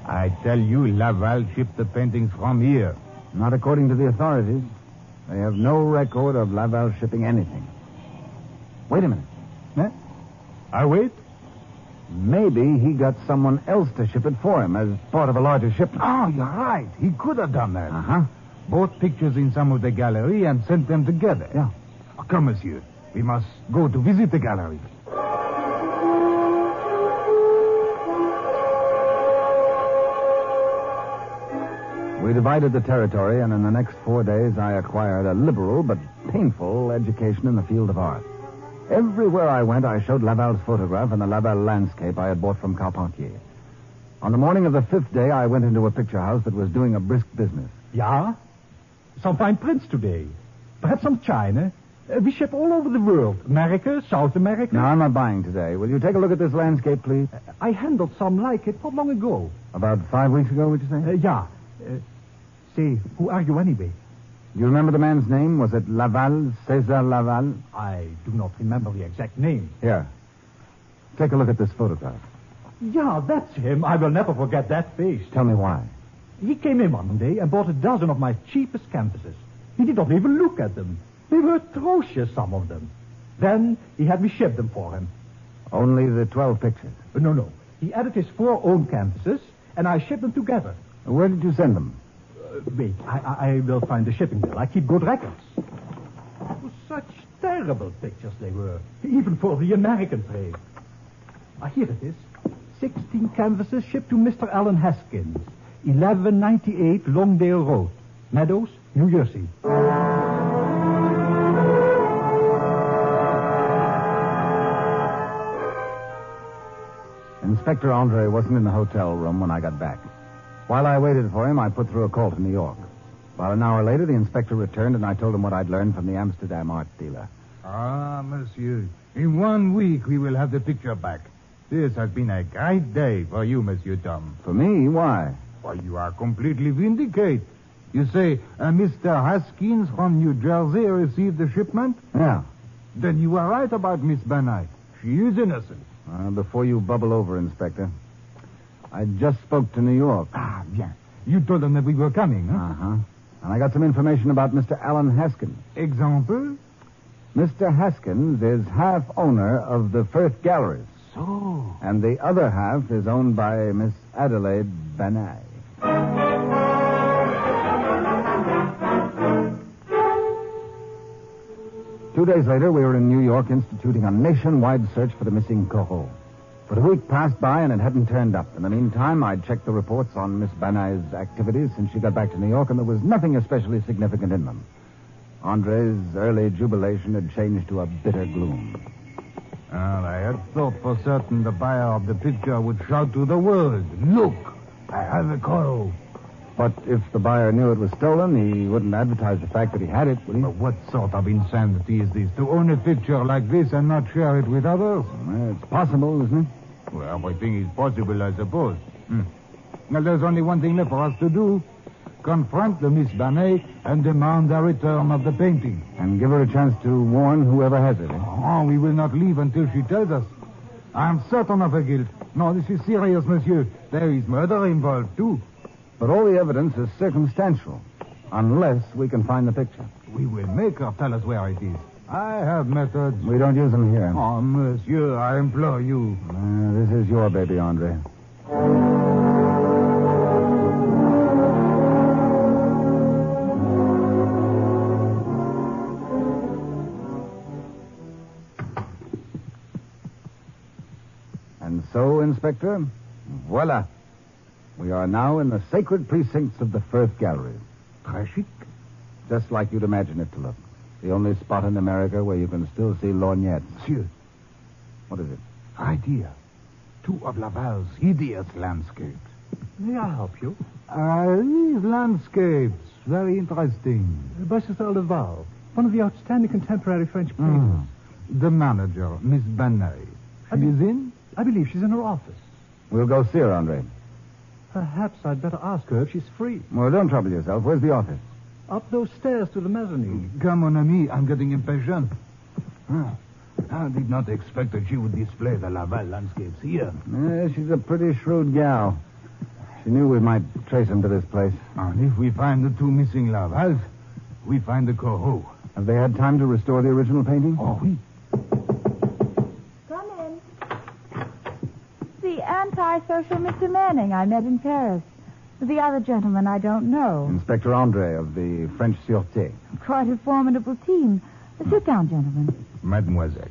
I tell you, Laval shipped the paintings from here. Not according to the authorities. They have no record of Laval shipping anything. Wait a minute. Eh? I wait? Maybe he got someone else to ship it for him as part of a larger shipment. Oh, you're right. He could have done that. Uh-huh. Bought pictures in some of the gallery and sent them together. Yeah. Oh, come, monsieur. We must go to visit the gallery. We divided the territory, and in the next 4 days I acquired a liberal but painful education in the field of art. Everywhere I went, I showed Laval's photograph and the Laval landscape I had bought from Carpentier. On the morning of the 5th day, I went into a picture house that was doing a brisk business. Yeah? Some fine prints today. Perhaps some China. We ship all over the world. America, South America. No, I'm not buying today. Will you take a look at this landscape, please? I handled some like it not long ago. About 5 weeks ago, would you say? Yeah. Say, who are you anyway? You remember the man's name? Was it Laval, Cesar Laval? I do not remember the exact name. Here. Take a look at this photograph. Yeah, that's him. I will never forget that face. Tell me why. He came in one day and bought a dozen of my cheapest canvases. He did not even look at them. They were atrocious, some of them. Then he had me ship them for him. Only the 12 pictures? No. He added his 4 own canvases, and I shipped them together. Where did you send them? Wait, I will find the shipping bill. I keep good records. Such terrible pictures they were, even for the American trade. Here it is. 16 canvases shipped to Mr. Allen Haskins, 1198 Longdale Road, Meadows, New Jersey. Inspector Andre wasn't in the hotel room when I got back. While I waited for him, I put through a call to New York. About an hour later, the inspector returned, and I told him what I'd learned from the Amsterdam art dealer. Ah, monsieur. In 1 week, we will have the picture back. This has been a great day for you, Monsieur Tom. For me? Why? Why, you are completely vindicated. You say Mr. Haskins from New Jersey received the shipment? Yeah. Then you are right about Miss Banai. She is innocent. Before you bubble over, Inspector, I just spoke to New York. Ah, bien. You told them that we were coming, huh? Uh-huh. And I got some information about Mr. Allen Haskins. Example? Mr. Haskins is half owner of the Firth Galleries. So? And the other half is owned by Miss Adelaide Banai. 2 days later, we were in New York instituting a nationwide search for the missing Corot. But a week passed by and it hadn't turned up. In the meantime, I'd checked the reports on Miss Banai's activities since she got back to New York, and there was nothing especially significant in them. Andre's early jubilation had changed to a bitter gloom. Well, I had thought for certain the buyer of the picture would shout to the world, "Look, I have a Corot." But if the buyer knew it was stolen, he wouldn't advertise the fact that he had it, would he? But what sort of insanity is this, to own a picture like this and not share it with others? Well, it's possible, isn't it? Well, everything is possible, I suppose. Now, there's only one thing left for us to do. Confront the Miss Banai and demand the return of the painting. And give her a chance to warn whoever has it, eh? Oh, we will not leave until she tells us. I'm certain of her guilt. No, this is serious, monsieur. There is murder involved, too. But all the evidence is circumstantial, unless we can find the picture. We will make her tell us where it is. I have methods. We don't use them here. Oh, monsieur, I implore you. This is your baby, Andre. And so, Inspector, voila. We are now in the sacred precincts of the Firth Galleries. Très chic. Just like you'd imagine it to look. The only spot in America where you can still see lorgnettes. Monsieur. What is it? Idea. 2 of Laval's hideous landscapes. May I help you? These landscapes. Very interesting. By Sister Laval, one of the outstanding contemporary French painters. The manager, Miss Banai. She is in? I believe she's in her office. We'll go see her, Andre. Perhaps I'd better ask her if she's free. Well, don't trouble yourself. Where's the office? Up those stairs to the mezzanine. Come on, ami. I'm getting impatient. I did not expect that she would display the Laval landscapes here. She's a pretty shrewd gal. She knew we might trace him to this place. And if we find the 2 missing Lavals, we find the Corot. Have they had time to restore the original painting? Oh, oui. Come in. The antisocial Mr. Manning I met in Paris. The other gentleman I don't know. Inspector Andre of the French Sûreté. Quite a formidable team. Sit down, gentlemen. Mademoiselle,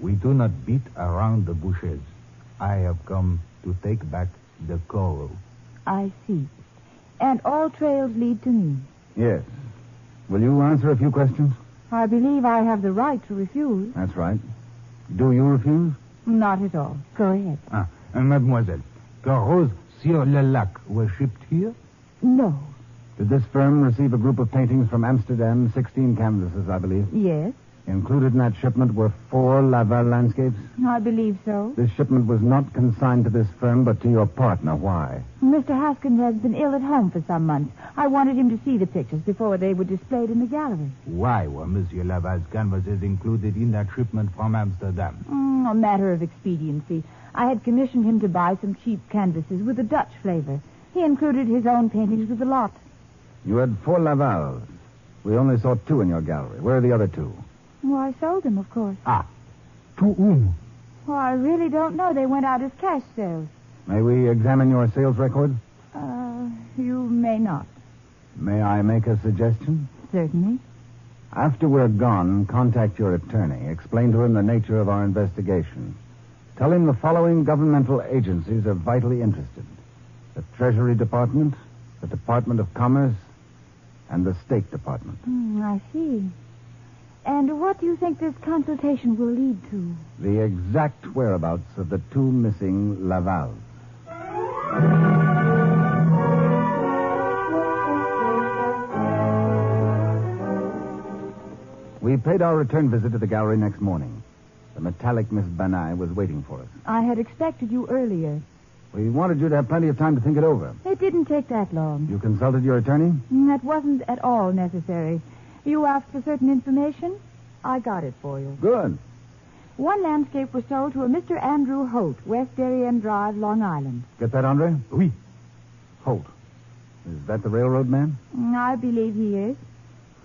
we do not beat around the bushes. I have come to take back the Corot. I see. And all trails lead to me. Yes. Will you answer a few questions? I believe I have the right to refuse. That's right. Do you refuse? Not at all. Go ahead. And mademoiselle, Corots sur le lac were shipped here? No. Did this firm receive a group of paintings from Amsterdam? 16 canvases, I believe. Yes. Included in that shipment were 4 Laval landscapes? I believe so. This shipment was not consigned to this firm, but to your partner. Why? Mr. Haskins has been ill at home for some months. I wanted him to see the pictures before they were displayed in the gallery. Why were Monsieur Laval's canvases included in that shipment from Amsterdam? A matter of expediency. I had commissioned him to buy some cheap canvases with a Dutch flavor. He included his own paintings with the lot. You had 4 Lavals. We only saw 2 in your gallery. Where are the other 2? Well, I sold them, of course. To whom? Well, I really don't know. They went out as cash sales. May we examine your sales record? You may not. May I make a suggestion? Certainly. After we're gone, contact your attorney. Explain to him the nature of our investigation. Tell him the following governmental agencies are vitally interested: the Treasury Department, the Department of Commerce, and the State Department. I see. And what do you think this consultation will lead to? The exact whereabouts of the 2 missing Lavals. We paid our return visit to the gallery next morning. The metallic Miss Banai was waiting for us. I had expected you earlier. We wanted you to have plenty of time to think it over. It didn't take that long. You consulted your attorney? That wasn't at all necessary. You asked for certain information? I got it for you. Good. 1 landscape was sold to a Mr. Andrew Holt, West Darien Drive, Long Island. Get that, Andre? Oui. Holt. Is that the railroad man? I believe he is.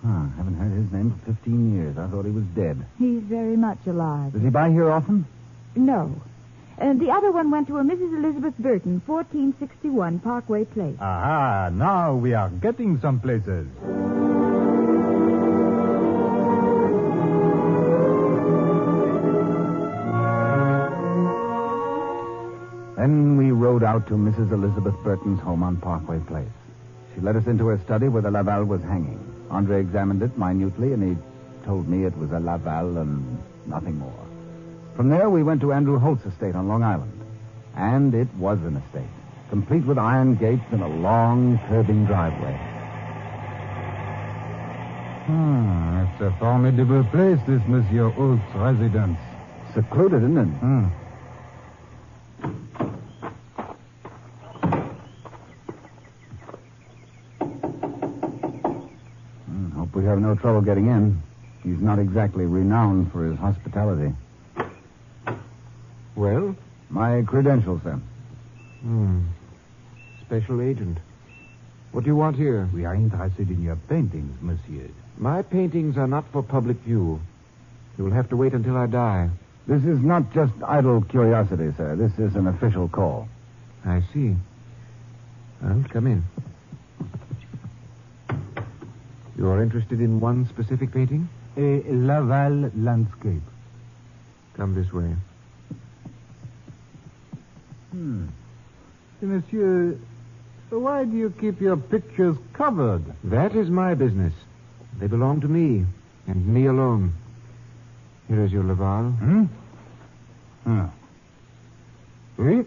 Haven't heard his name for 15 years. I thought he was dead. He's very much alive. Does he buy here often? No. The other one went to a Mrs. Elizabeth Burton, 1461 Parkway Place. Aha, now we are getting some places. Then we rode out to Mrs. Elizabeth Burton's home on Parkway Place. She led us into her study where the Laval was hanging. Andre examined it minutely, and he told me it was a Laval and nothing more. From there, we went to Andrew Holt's estate on Long Island. And it was an estate, complete with iron gates and a long, curving driveway. It's a formidable place, this Monsieur Holt's residence. Secluded, isn't it? Hope we have no trouble getting in. He's not exactly renowned for his hospitality. Well? My credentials, sir. Special agent. What do you want here? We are interested in your paintings, monsieur. My paintings are not for public view. You will have to wait until I die. This is not just idle curiosity, sir. This is an official call. I see. Well, come in. You are interested in one specific painting? A Laval landscape. Come this way. Monsieur, why do you keep your pictures covered? That is my business. They belong to me, and me alone. Here is your Laval. Oui?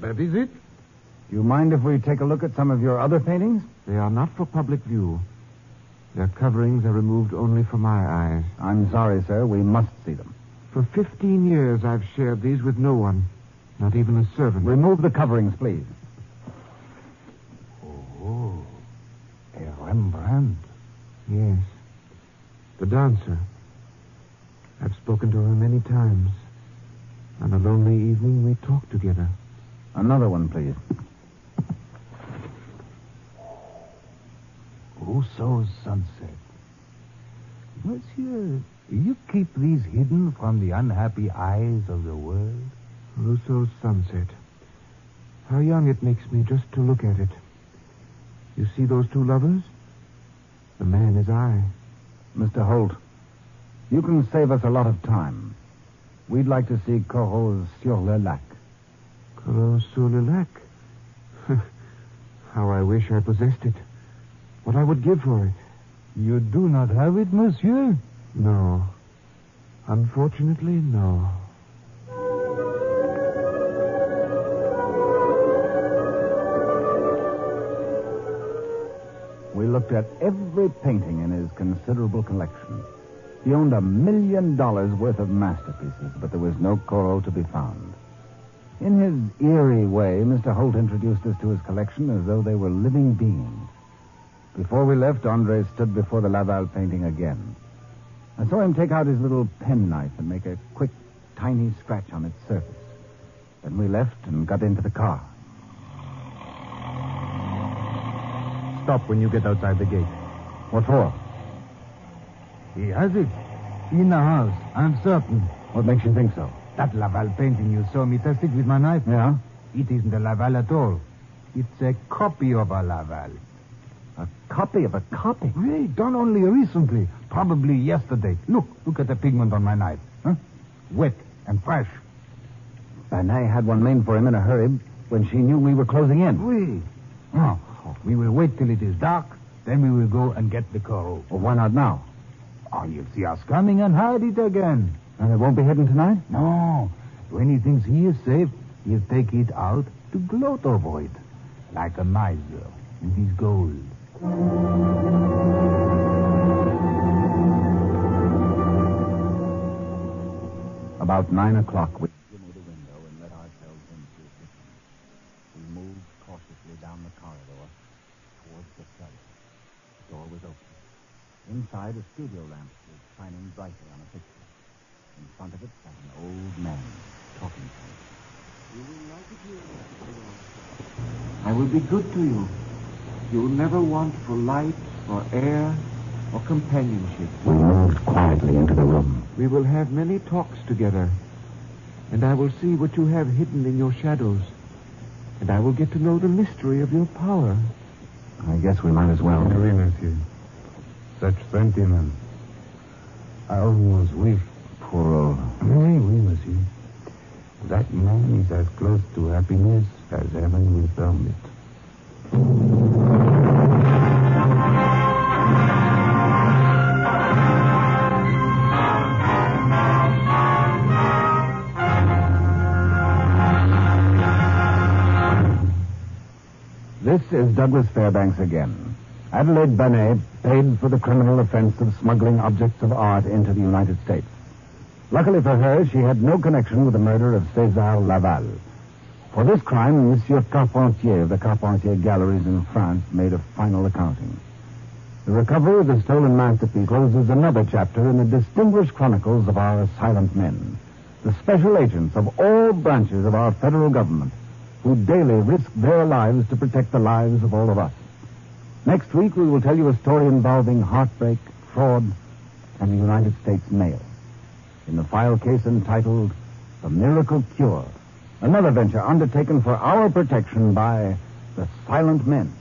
That is it? Do you mind if we take a look at some of your other paintings? They are not for public view. Their coverings are removed only for my eyes. I'm sorry, sir. We must see them. For 15 years, I've shared these with no one. Not even a servant. Remove the coverings, please. Oh, a Rembrandt. Yes. The dancer. I've spoken to her many times. On a lonely evening, we talked together. Another one, please. Rousseau's Sunset. Monsieur, you keep these hidden from the unhappy eyes of the world? Rousseau's Sunset. How young it makes me just to look at it. You see those 2 lovers? The man is I. Mr. Holt, you can save us a lot of time. We'd like to see Corot sur le lac. Corot sur le lac? How I wish I possessed it. What I would give for it. You do not have it, monsieur? No. Unfortunately, no. We looked at every painting in his considerable collection. He owned $1 million worth of masterpieces, but there was no Corot to be found. In his eerie way, Mr. Holt introduced us to his collection as though they were living beings. Before we left, Andre stood before the Laval painting again. I saw him take out his little penknife and make a quick, tiny scratch on its surface. Then we left and got into the car. Stop when you get outside the gate. What for? He has it. In the house, I'm certain. What makes you think so? That Laval painting you saw me test it with my knife. Yeah? It isn't a Laval at all. It's a copy of a Laval. A copy of a copy? Oui, done only recently. Probably yesterday. Look at the pigment on my knife. Huh? Wet and fresh. Banet had one made for him in a hurry when she knew we were closing in. Oui. Oh, we will wait till it is dark. Then we will go and get the Corot. Well, why not now? Oh, you'll see us coming and hide it again. And it won't be hidden tonight? No. When he thinks he is safe, he'll take it out to gloat over it. Like a miser with his gold. About 9 o'clock, we shimmied the window and let ourselves into the kitchen. We moved cautiously down the corridor towards the cellar. The door was open. Inside, a studio lamp was shining brightly on a picture. In front of it sat an old man talking to him. You will like it here, I will be good to you. You will never want for light, or air, or companionship. We moved quietly into the room. We will have many talks together, and I will see what you have hidden in your shadows, and I will get to know the mystery of your power. I guess we might as well. Oui, monsieur. Such sentiment. I almost wish for... Oui, monsieur. That man is as close to happiness as heaven will permit. This is Douglas Fairbanks again. Adelaide Banet paid for the criminal offense of smuggling objects of art into the United States. Luckily for her, she had no connection with the murder of César Laval. For this crime, Monsieur Carpentier of the Carpentier Galleries in France made a final accounting. The recovery of the stolen masterpiece closes another chapter in the distinguished chronicles of our silent men, the special agents of all branches of our federal government, who daily risk their lives to protect the lives of all of us. Next week, we will tell you a story involving heartbreak, fraud, and the United States mail. In the file case entitled The Miracle Cure, another venture undertaken for our protection by the Silent Men.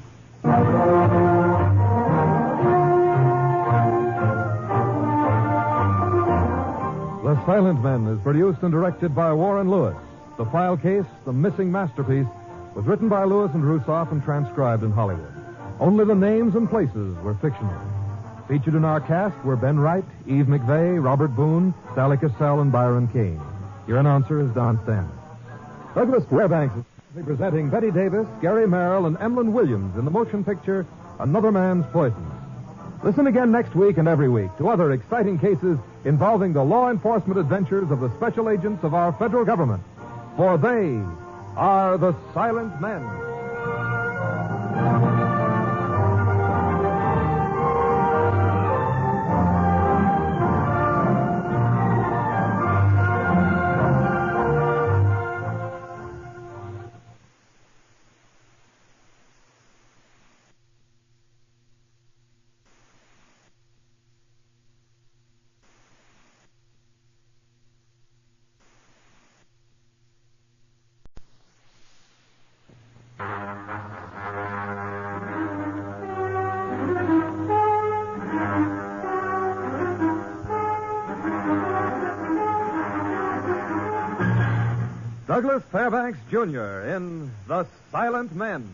The Silent Men is produced and directed by Warren Lewis. The file case, The Missing Masterpiece, was written by Lewis and Rusoff and transcribed in Hollywood. Only the names and places were fictional. Featured in our cast were Ben Wright, Eve McVeigh, Robert Boone, Sally Cassell, and Byron Kane. Your announcer is Don Stanley. Douglas Fairbanks is presenting Betty Davis, Gary Merrill, and Emlyn Williams in the motion picture Another Man's Poison. Listen again next week and every week to other exciting cases involving the law enforcement adventures of the special agents of our federal government. For they are the Silent Men. Douglas Fairbanks, Jr. in The Silent Men.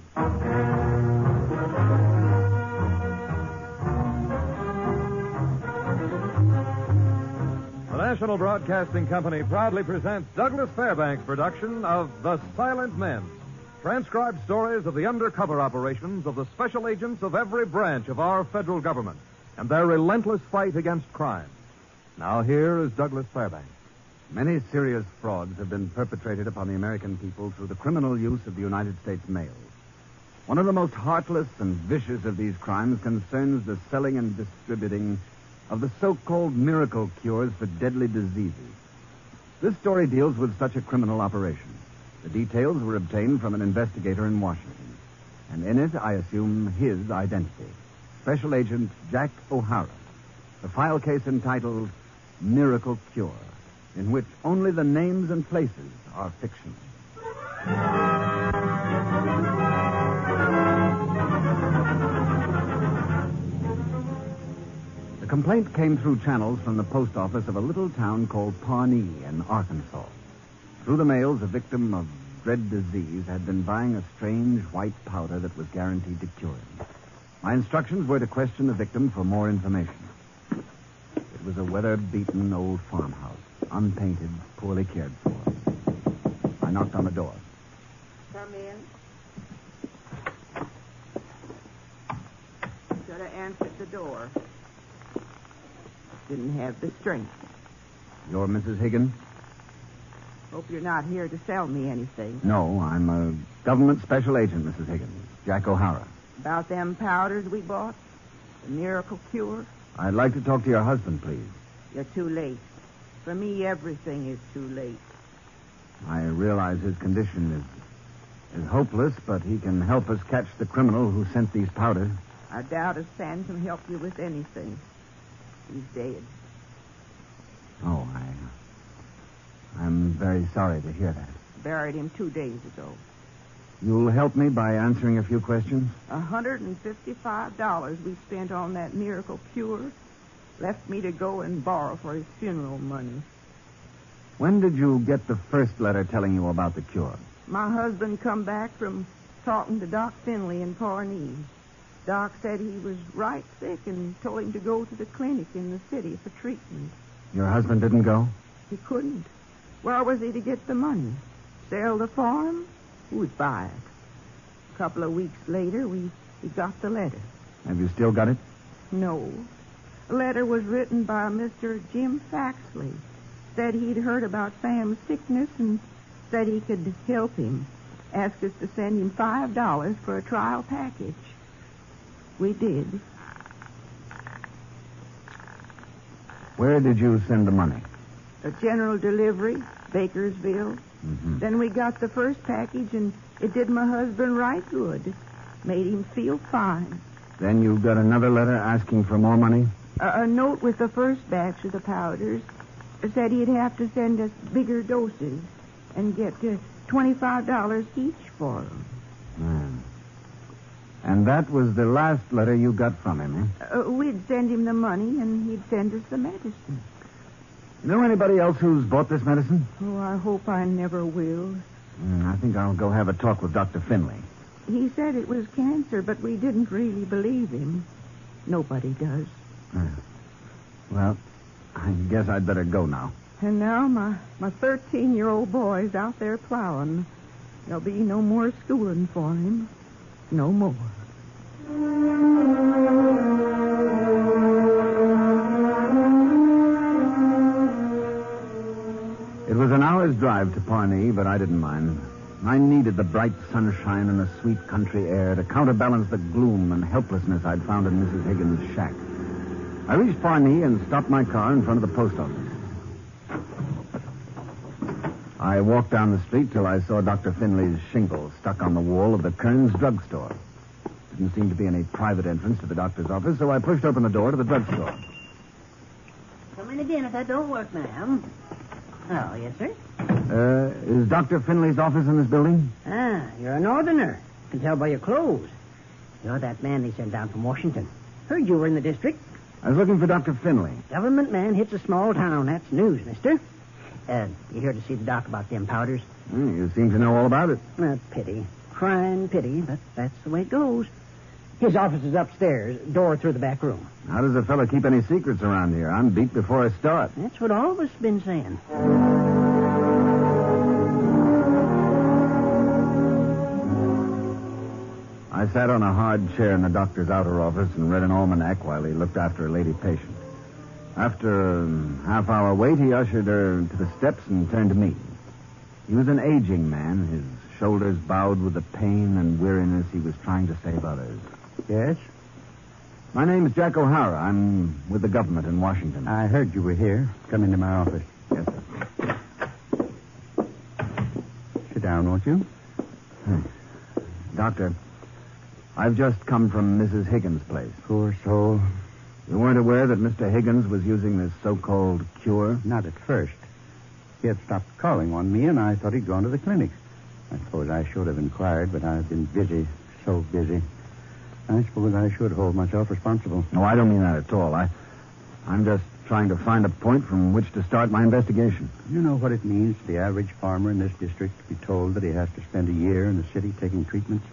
The National Broadcasting Company proudly presents Douglas Fairbanks' production of The Silent Men, transcribed stories of the undercover operations of the special agents of every branch of our federal government and their relentless fight against crime. Now here is Douglas Fairbanks. Many serious frauds have been perpetrated upon the American people through the criminal use of the United States mail. One of the most heartless and vicious of these crimes concerns the selling and distributing of the so-called miracle cures for deadly diseases. This story deals with such a criminal operation. The details were obtained from an investigator in Washington, and in it I assume his identity. Special Agent Jack O'Hara. The file case entitled Miracle Cure, in which only the names and places are fictional. The complaint came through channels from the post office of a little town called Pawnee in Arkansas. Through the mails, a victim of dread disease had been buying a strange white powder that was guaranteed to cure him. My instructions were to question the victim for more information. It was a weather-beaten old farmhouse, unpainted, poorly cared for. I knocked on the door. Come in. Should have answered the door. Didn't have the strength. You're Mrs. Higgins? Hope you're not here to sell me anything. No, I'm a government special agent, Mrs. Higgins. Jack O'Hara. About them powders we bought? The miracle cure? I'd like to talk to your husband, please. You're too late. For me, everything is too late. I realize his condition is hopeless, but he can help us catch the criminal who sent these powders. I doubt if Sam can help you with anything. He's dead. Oh, I'm very sorry to hear that. Buried him 2 days ago. You'll help me by answering a few questions? $155 we spent on that miracle cure left me to go and borrow for his funeral money. When did you get the first letter telling you about the cure? My husband come back from talking to Doc Finley in Pawnee. Doc said he was right sick and told him to go to the clinic in the city for treatment. Your husband didn't go? He couldn't. Where was he to get the money? Sell the farm? Who'd buy it? A couple of weeks later, we got the letter. Have you still got it? No. The letter was written by Mr. Jim Faxley. Said he'd heard about Sam's sickness and said he could help him. Asked us to send him $5 for a trial package. We did. Where did you send the money? A general delivery, Bakersville. Mm-hmm. Then we got the first package, and it did my husband right good. Made him feel fine. Then you got another letter asking for more money? A note with the first batch of the powders. Said he'd have to send us bigger doses and get $25 each for them. And that was the last letter you got from him, eh? We'd send him the money, and he'd send us the medicine. Know anybody else who's bought this medicine? Oh, I hope I never will. I think I'll go have a talk with Dr. Finley. He said it was cancer, but we didn't really believe him. Nobody does. Well, I guess I'd better go now. And now my 13-year-old boy's out there plowing. There'll be no more schooling for him. No more. It was an hour's drive to Pawnee, but I didn't mind. I needed the bright sunshine and the sweet country air to counterbalance the gloom and helplessness I'd found in Mrs. Higgins' shack. I reached Pawnee and stopped my car in front of the post office. I walked down the street till I saw Dr. Finley's shingle stuck on the wall of the Kearns drugstore. Didn't seem to be any private entrance to the doctor's office, so I pushed open the door to the drugstore. Come in again if that don't work, ma'am. Oh, yes, sir? Is Dr. Finley's office in this building? Ah, you're a northerner. Can tell by your clothes. You're that man they sent down from Washington. Heard you were in the district. I was looking for Dr. Finley. Government man hits a small town. That's news, mister. You here to see the doc about them powders? You seem to know all about it. Pity. Crying pity, but that's the way it goes. His office is upstairs, door through the back room. How does a fellow keep any secrets around here? I'm beat before I start. That's what all of us been saying. I sat on a hard chair in the doctor's outer office and read an almanac while he looked after a lady patient. After a half-hour wait, he ushered her to the steps and turned to me. He was an aging man, his shoulders bowed with the pain and weariness he was trying to save others. Yes? My name's Jack O'Hara. I'm with the government in Washington. I heard you were here. Come into my office. Yes, sir. Sit down, won't you? Doctor, I've just come from Mrs. Higgins' place. Poor soul. You weren't aware that Mr. Higgins was using this so-called cure? Not at first. He had stopped calling on me, and I thought he'd gone to the clinic. I suppose I should have inquired, but I've been busy, so busy. I suppose I should hold myself responsible. No, I don't mean that at all. I'm just trying to find a point from which to start my investigation. You know what it means to the average farmer in this district to be told that he has to spend a year in the city taking treatments,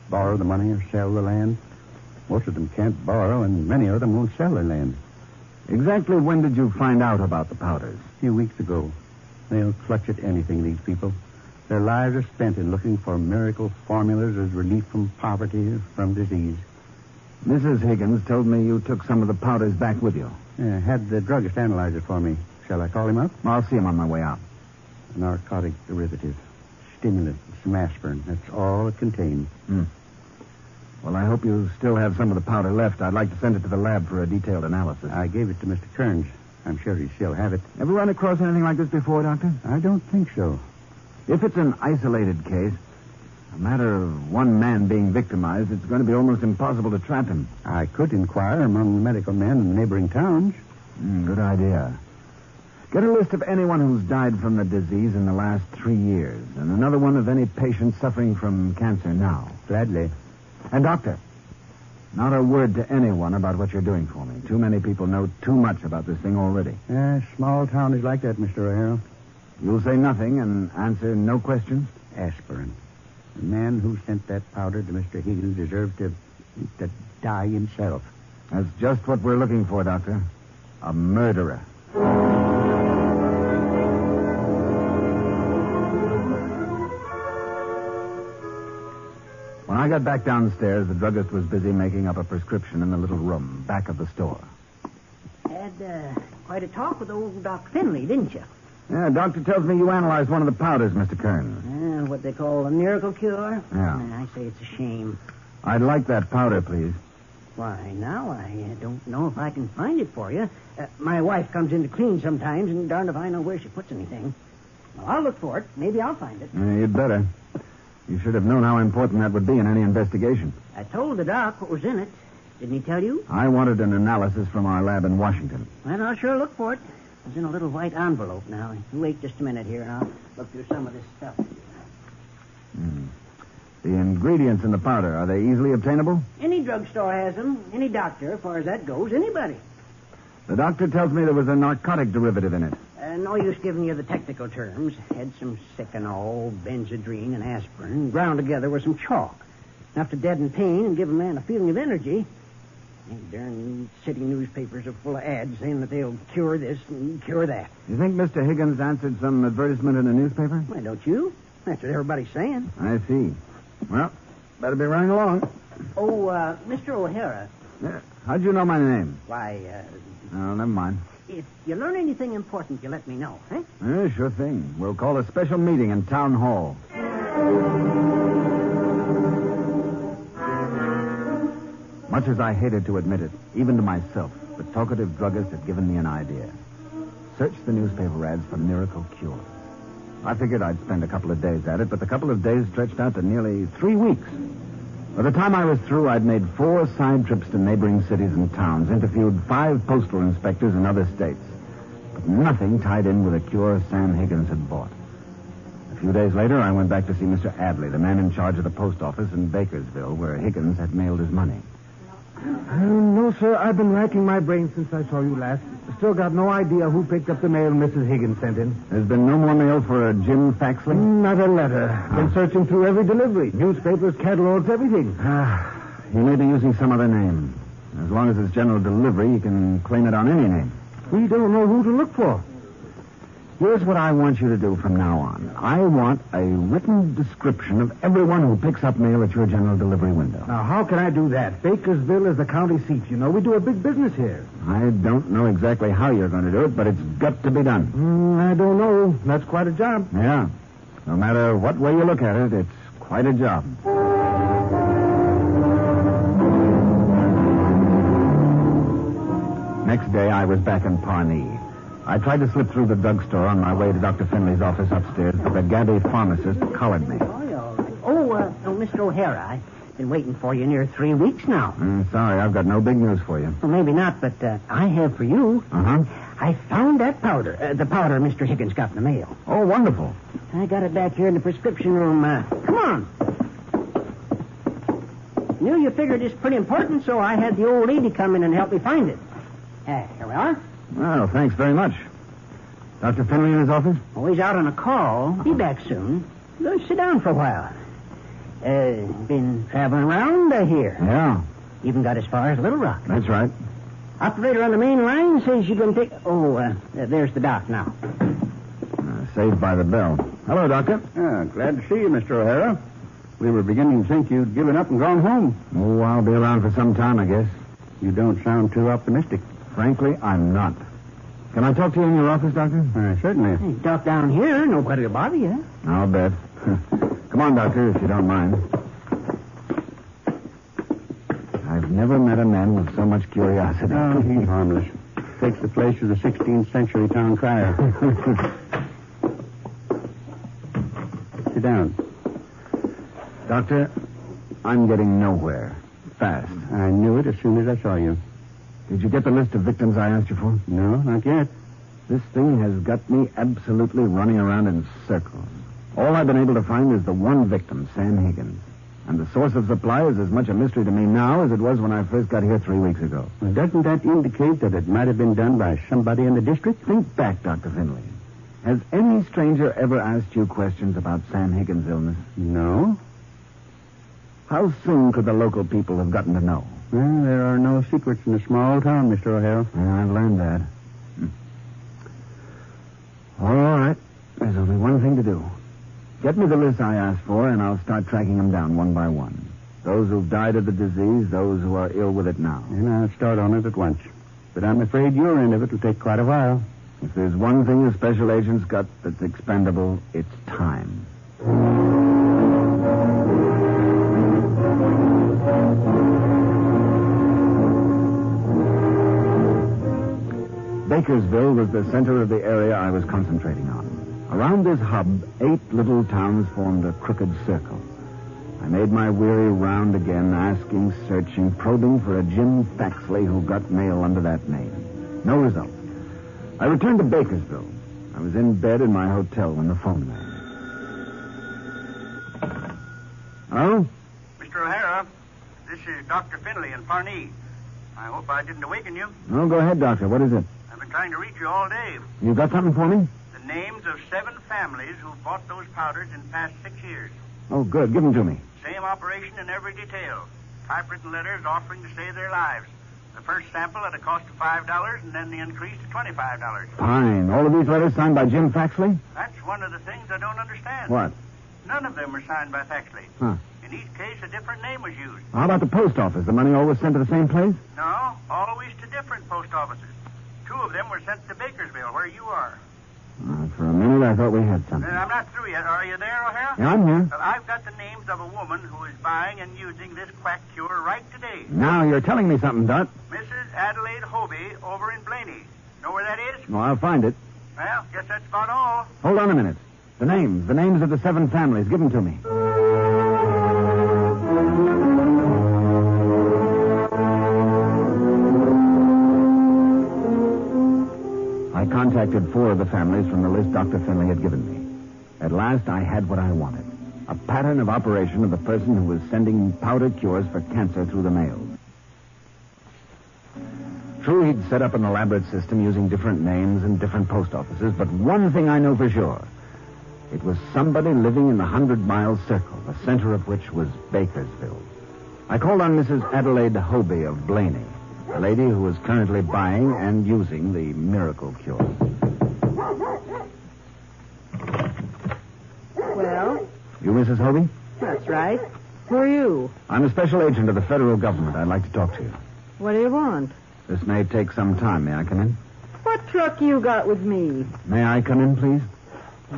borrow the money, or sell the land? Most of them can't borrow, and many of them won't sell their land. Exactly when did you find out about the powders? A few weeks ago. They'll clutch at anything, these people. Their lives are spent in looking for miracle formulas as relief from poverty or from disease. Mrs. Higgins told me you took some of the powders back with you. Yeah, had the druggist analyze it for me. Shall I call him up? I'll see him on my way out. A narcotic derivative. Stimulant, some aspirin. That's all it contains. Well, I hope you still have some of the powder left. I'd like to send it to the lab for a detailed analysis. I gave it to Mr. Kearns. I'm sure he'll still have it. Ever run across anything like this before, Doctor? I don't think so. If it's an isolated case, a matter of one man being victimized, it's going to be almost impossible to trap him. I could inquire among the medical men in the neighboring towns. Good idea. Get a list of anyone who's died from the disease in the last 3 years, and another one of any patients suffering from cancer now. Gladly. And, Doctor, not a word to anyone about what you're doing for me. Too many people know too much about this thing already. Small town is like that, Mr. O'Hara. You'll say nothing and answer no questions? Aspirin. The man who sent that powder to Mr. Higgins deserved to die himself. That's just what we're looking for, Doctor. A murderer. When I got back downstairs, the druggist was busy making up a prescription in the little room back of the store. Had quite a talk with old Doc Finley, didn't you? Yeah, doctor tells me you analyzed one of the powders, Mr. Kearns. What they call a miracle cure? Yeah. I say it's a shame. I'd like that powder, please. Why, now I don't know if I can find it for you. My wife comes in to clean sometimes, and darned if I know where she puts anything. Well, I'll look for it. Maybe I'll find it. You'd better. You should have known how important that would be in any investigation. I told the doc what was in it. Didn't he tell you? I wanted an analysis from our lab in Washington. Well, I'll sure look for it. It's in a little white envelope now. You wait just a minute here, and I'll look through some of this stuff. The ingredients in the powder, are they easily obtainable? Any drugstore has them. Any doctor, as far as that goes. Anybody. The doctor tells me there was a narcotic derivative in it. No use giving you the technical terms. Had some Seconal, Benzedrine, and aspirin ground together with some chalk. Enough to deaden pain and give a man a feeling of energy. These darn city newspapers are full of ads saying that they'll cure this and cure that. You think Mr. Higgins answered some advertisement in a newspaper? Why, don't you? That's what everybody's saying. I see. Well, better be running along. Oh, Mr. O'Hara. Yeah. How'd you know my name? Why, Oh, never mind. If you learn anything important, you let me know, eh? Sure thing. We'll call a special meeting in Town Hall. Much as I hated to admit it, even to myself, the talkative druggist had given me an idea. Search the newspaper ads for miracle cure. I figured I'd spend a couple of days at it, but the couple of days stretched out to nearly 3 weeks. By the time I was through, I'd made 4 side trips to neighboring cities and towns, interviewed 5 postal inspectors in other states. But nothing tied in with a cure Sam Higgins had bought. A few days later, I went back to see Mr. Adley, the man in charge of the post office in Bakersville, where Higgins had mailed his money. No, sir. I've been racking my brains since I saw you last. Still got no idea who picked up the mail Mrs. Higgins sent in. There's been no more mail for Jim Faxley? Not a letter. Been searching through every delivery. Newspapers, catalogs, everything. He may be using some other name. As long as it's general delivery, he can claim it on any name. We don't know who to look for. Here's what I want you to do from now on. I want a written description of everyone who picks up mail at your general delivery window. Now, how can I do that? Bakersville is the county seat, you know. We do a big business here. I don't know exactly how you're going to do it, but it's got to be done. I don't know. That's quite a job. Yeah. No matter what way you look at it, it's quite a job. Next day, I was back in Pawnee. I tried to slip through the drugstore on my way to Dr. Finley's office upstairs, but the gabby pharmacist collared me. Oh, Mr. O'Hara, I've been waiting for you near 3 weeks now. Sorry, I've got no big news for you. Well, maybe not, but I have for you. Uh-huh. I found that powder, the powder Mr. Higgins got in the mail. Oh, wonderful. I got it back here in the prescription room. Come on. Knew you figured it's pretty important, so I had the old lady come in and help me find it. Here we are. Well, thanks very much. Dr. Finley in his office? Oh, he's out on a call. Be back soon. Go sit down for a while. Been traveling around here. Yeah. Even got as far as Little Rock. That's right. Operator on the main line says you're going to take... Oh, there's the doc now. Saved by the bell. Hello, Doctor. Glad to see you, Mr. O'Hara. We were beginning to think you'd given up and gone home. Oh, I'll be around for some time, I guess. You don't sound too optimistic. Frankly, I'm not. Can I talk to you in your office, Doctor? Certainly. Hey, doc down here, nobody will bother you. I'll bet. Come on, Doctor, if you don't mind. I've never met a man with so much curiosity. Oh, he's harmless. Takes the place of the 16th century town crier. Sit down. Doctor, I'm getting nowhere. Fast. I knew it as soon as I saw you. Did you get the list of victims I asked you for? No, not yet. This thing has got me absolutely running around in circles. All I've been able to find is the one victim, Sam Higgins. And the source of supply is as much a mystery to me now as it was when I first got here 3 weeks ago. Well, doesn't that indicate that it might have been done by somebody in the district? Think back, Dr. Finley. Has any stranger ever asked you questions about Sam Higgins' illness? No. How soon could the local people have gotten to know? Well, there are no secrets in a small town, Mr. O'Hara. Yeah, I've learned that. All right. There's only one thing to do. Get me the list I asked for, and I'll start tracking them down one by one. Those who've died of the disease, those who are ill with it now. And I'll start on it at once. But I'm afraid your end of it will take quite a while. If there's one thing a special agent's got that's expendable, it's time. Bakersville was the center of the area I was concentrating on. Around this hub, 8 little towns formed a crooked circle. I made my weary round again, asking, searching, probing for a Jim Faxley who got mail under that name. No result. I returned to Bakersville. I was in bed in my hotel when the phone rang. Hello? Mr. O'Hara, this is Dr. Finley in Pawnee. I hope I didn't awaken you. No, go ahead, Doctor. What is it? I've been trying to reach you all day. You got something for me? The names of 7 families who bought those powders in the past 6 years. Oh, good. Give them to me. Same operation in every detail. Typewritten letters offering to save their lives. The first sample at a cost of $5, and then the increase to $25. Fine. All of these letters signed by Jim Faxley? That's one of the things I don't understand. What? None of them were signed by Faxley. Huh. In each case, a different name was used. How about the post office? The money always sent to the same place? No, always to different post offices. 2 of them were sent to Bakersville, where you are. For a minute, I thought we had something. I'm not through yet. Are you there, O'Hara? Yeah, I'm here. Well, I've got the names of a woman who is buying and using this quack cure right today. Now you're telling me something, Dot. Mrs. Adelaide Hobie over in Blaney. Know where that is? Well, I'll find it. Well, guess that's about all. Hold on a minute. The names of the 7 families. Give them to me. I contacted 4 of the families from the list Dr. Finley had given me. At last, I had what I wanted. A pattern of operation of the person who was sending powder cures for cancer through the mail. True, he'd set up an elaborate system using different names and different post offices, but one thing I know for sure. It was somebody living in the 100-mile circle, the center of which was Bakersville. I called on Mrs. Adelaide Hobie of Blaney, a lady who was currently buying and using the miracle cure. You Mrs. Hobie? That's right. Who are you? I'm a special agent of the federal government. I'd like to talk to you. What do you want? This may take some time. May I come in? What truck you got with me? May I come in, please?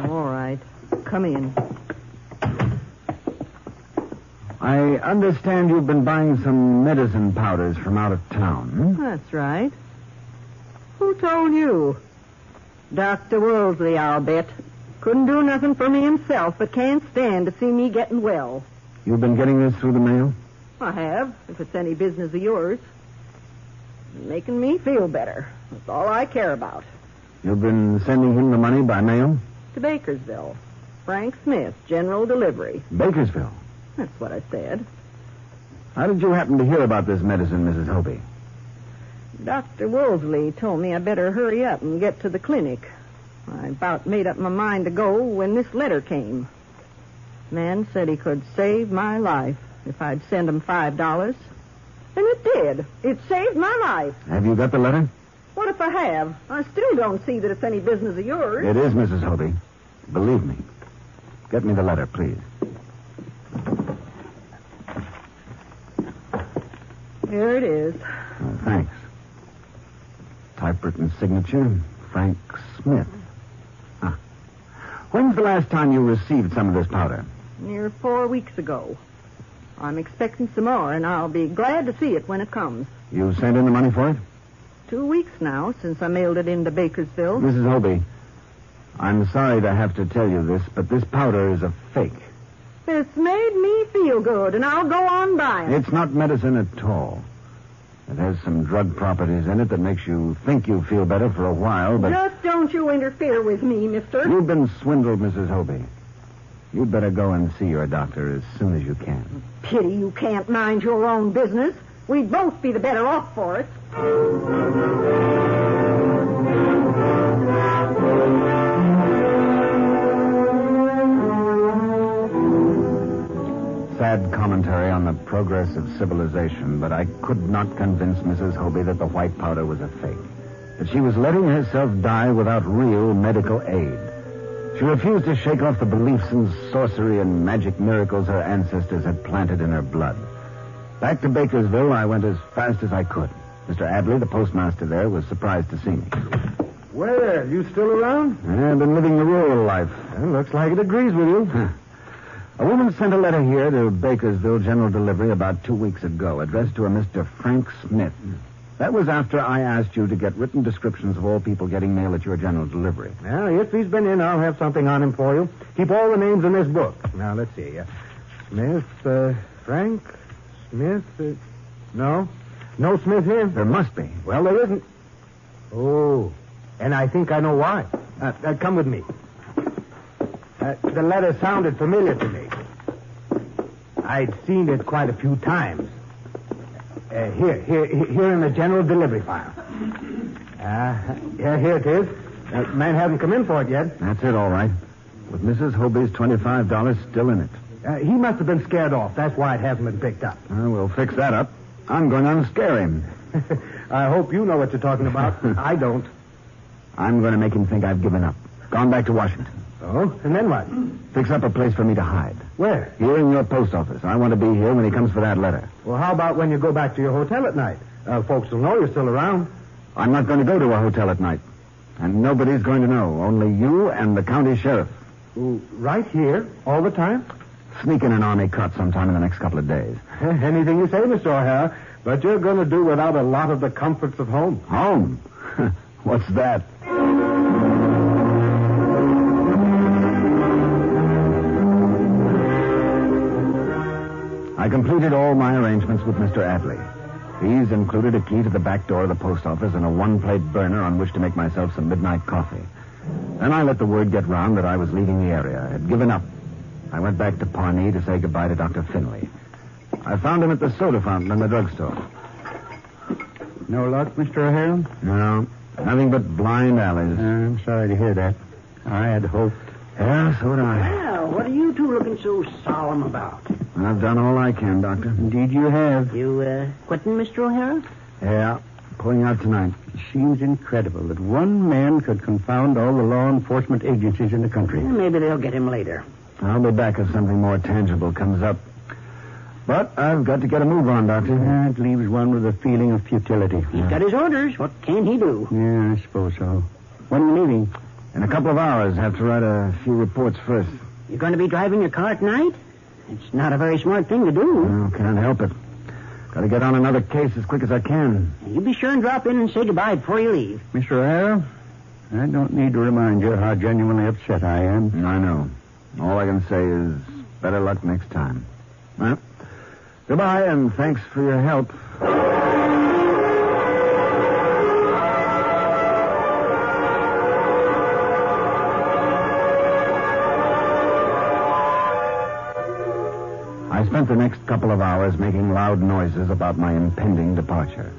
All right. Come in. I understand you've been buying some medicine powders from out of town. That's right. Who told you? Dr. Wolseley, I'll bet. Couldn't do nothing for me himself, but can't stand to see me getting well. You've been getting this through the mail? I have, if it's any business of yours. Making me feel better. That's all I care about. You've been sending him the money by mail? To Bakersville. Frank Smith, general delivery. Bakersville? That's what I said. How did you happen to hear about this medicine, Mrs. Hobie? Dr. Wolseley told me I better hurry up and get to the clinic. I about made up my mind to go when this letter came. Man said he could save my life if I'd send him $5. And it did. It saved my life. Have you got the letter? What if I have? I still don't see that it's any business of yours. It is, Mrs. Hobie. Believe me. Get me the letter, please. Here it is. Oh, thanks. Typewritten signature, Frank Smith. Huh. When's the last time you received some of this powder? Near 4 weeks ago. I'm expecting some more, and I'll be glad to see it when it comes. You sent in the money for it? 2 weeks now since I mailed it into Bakersville. Mrs. Hobie, I'm sorry to have to tell you this, but this powder is a fake. It's made me feel good, and I'll go on buying. It's not medicine at all. It has some drug properties in it that makes you think you feel better for a while, but... Just don't you interfere with me, mister. You've been swindled, Mrs. Hobie. You'd better go and see your doctor as soon as you can. Pity you can't mind your own business. We'd both be the better off for it. Sad commentary on the progress of civilization, but I could not convince Mrs. Hobie that the white powder was a fake. That she was letting herself die without real medical aid. She refused to shake off the beliefs in sorcery and magic miracles her ancestors had planted in her blood. Back to Bakersville, I went as fast as I could. Mr. Adley, the postmaster there, was surprised to see me. Well, you still around? I've been living the rural life. Well, looks like it agrees with you. A woman sent a letter here to Bakersville General Delivery about 2 weeks ago, addressed to a Mr. Frank Smith. That was after I asked you to get written descriptions of all people getting mail at your general delivery. Well, if he's been in, I'll have something on him for you. Keep all the names in this book. Now, let's see. Smith, Frank, Smith, no? No Smith here? There must be. Well, there isn't. Oh, and I think I know why. Come with me. The letter sounded familiar to me. I'd seen it quite a few times. Here in the general delivery file. Here it is. Man hasn't come in for it yet. That's it, all right. With Mrs. Hobie's $25 still in it. He must have been scared off. That's why it hasn't been picked up. We'll fix that up. I'm going to unscare him. I hope you know what you're talking about. I don't. I'm going to make him think I've given up. Gone back to Washington. Oh? And then what? Fix up a place for me to hide. Where? Here in your post office. I want to be here when he comes for that letter. Well, how about when you go back to your hotel at night? Folks will know you're still around. I'm not going to go to a hotel at night. And nobody's going to know. Only you and the county sheriff. Right here? All the time? Sneak in an army cut sometime in the next couple of days. Anything you say, Mr. O'Hara. But you're going to do without a lot of the comforts of home. Home? What's that? I completed all my arrangements with Mr. Adley. These included a key to the back door of the post office and a one-plate burner on which to make myself some midnight coffee. Then I let the word get round that I was leaving the area. I had given up. I went back to Pawnee to say goodbye to Dr. Finley. I found him at the soda fountain in the drugstore. No luck, Mr. O'Hara? No, nothing but blind alleys. I'm sorry to hear that. I had hoped. Yeah, so would I. Well, what are you two looking so solemn about? I've done all I can, Doctor. Indeed you have. You, quitting, Mr. O'Hara? Yeah, pulling out tonight. It seems incredible that one man could confound all the law enforcement agencies in the country. Maybe they'll get him later. I'll be back if something more tangible comes up. But I've got to get a move on, Doctor. It leaves one with a feeling of futility. He's got his orders. What can he do? Yeah, I suppose so. When are you leaving? In a couple of hours. Have to write a few reports first. You're going to be driving your car at night? It's not a very smart thing to do. No, can't help it. Got to get on another case as quick as I can. You be sure and drop in and say goodbye before you leave. Mr. O'Hara, I don't need to remind you how genuinely upset I am. I know. All I can say is better luck next time. Well, goodbye, and thanks for your help. I spent the next couple of hours making loud noises about my impending departure.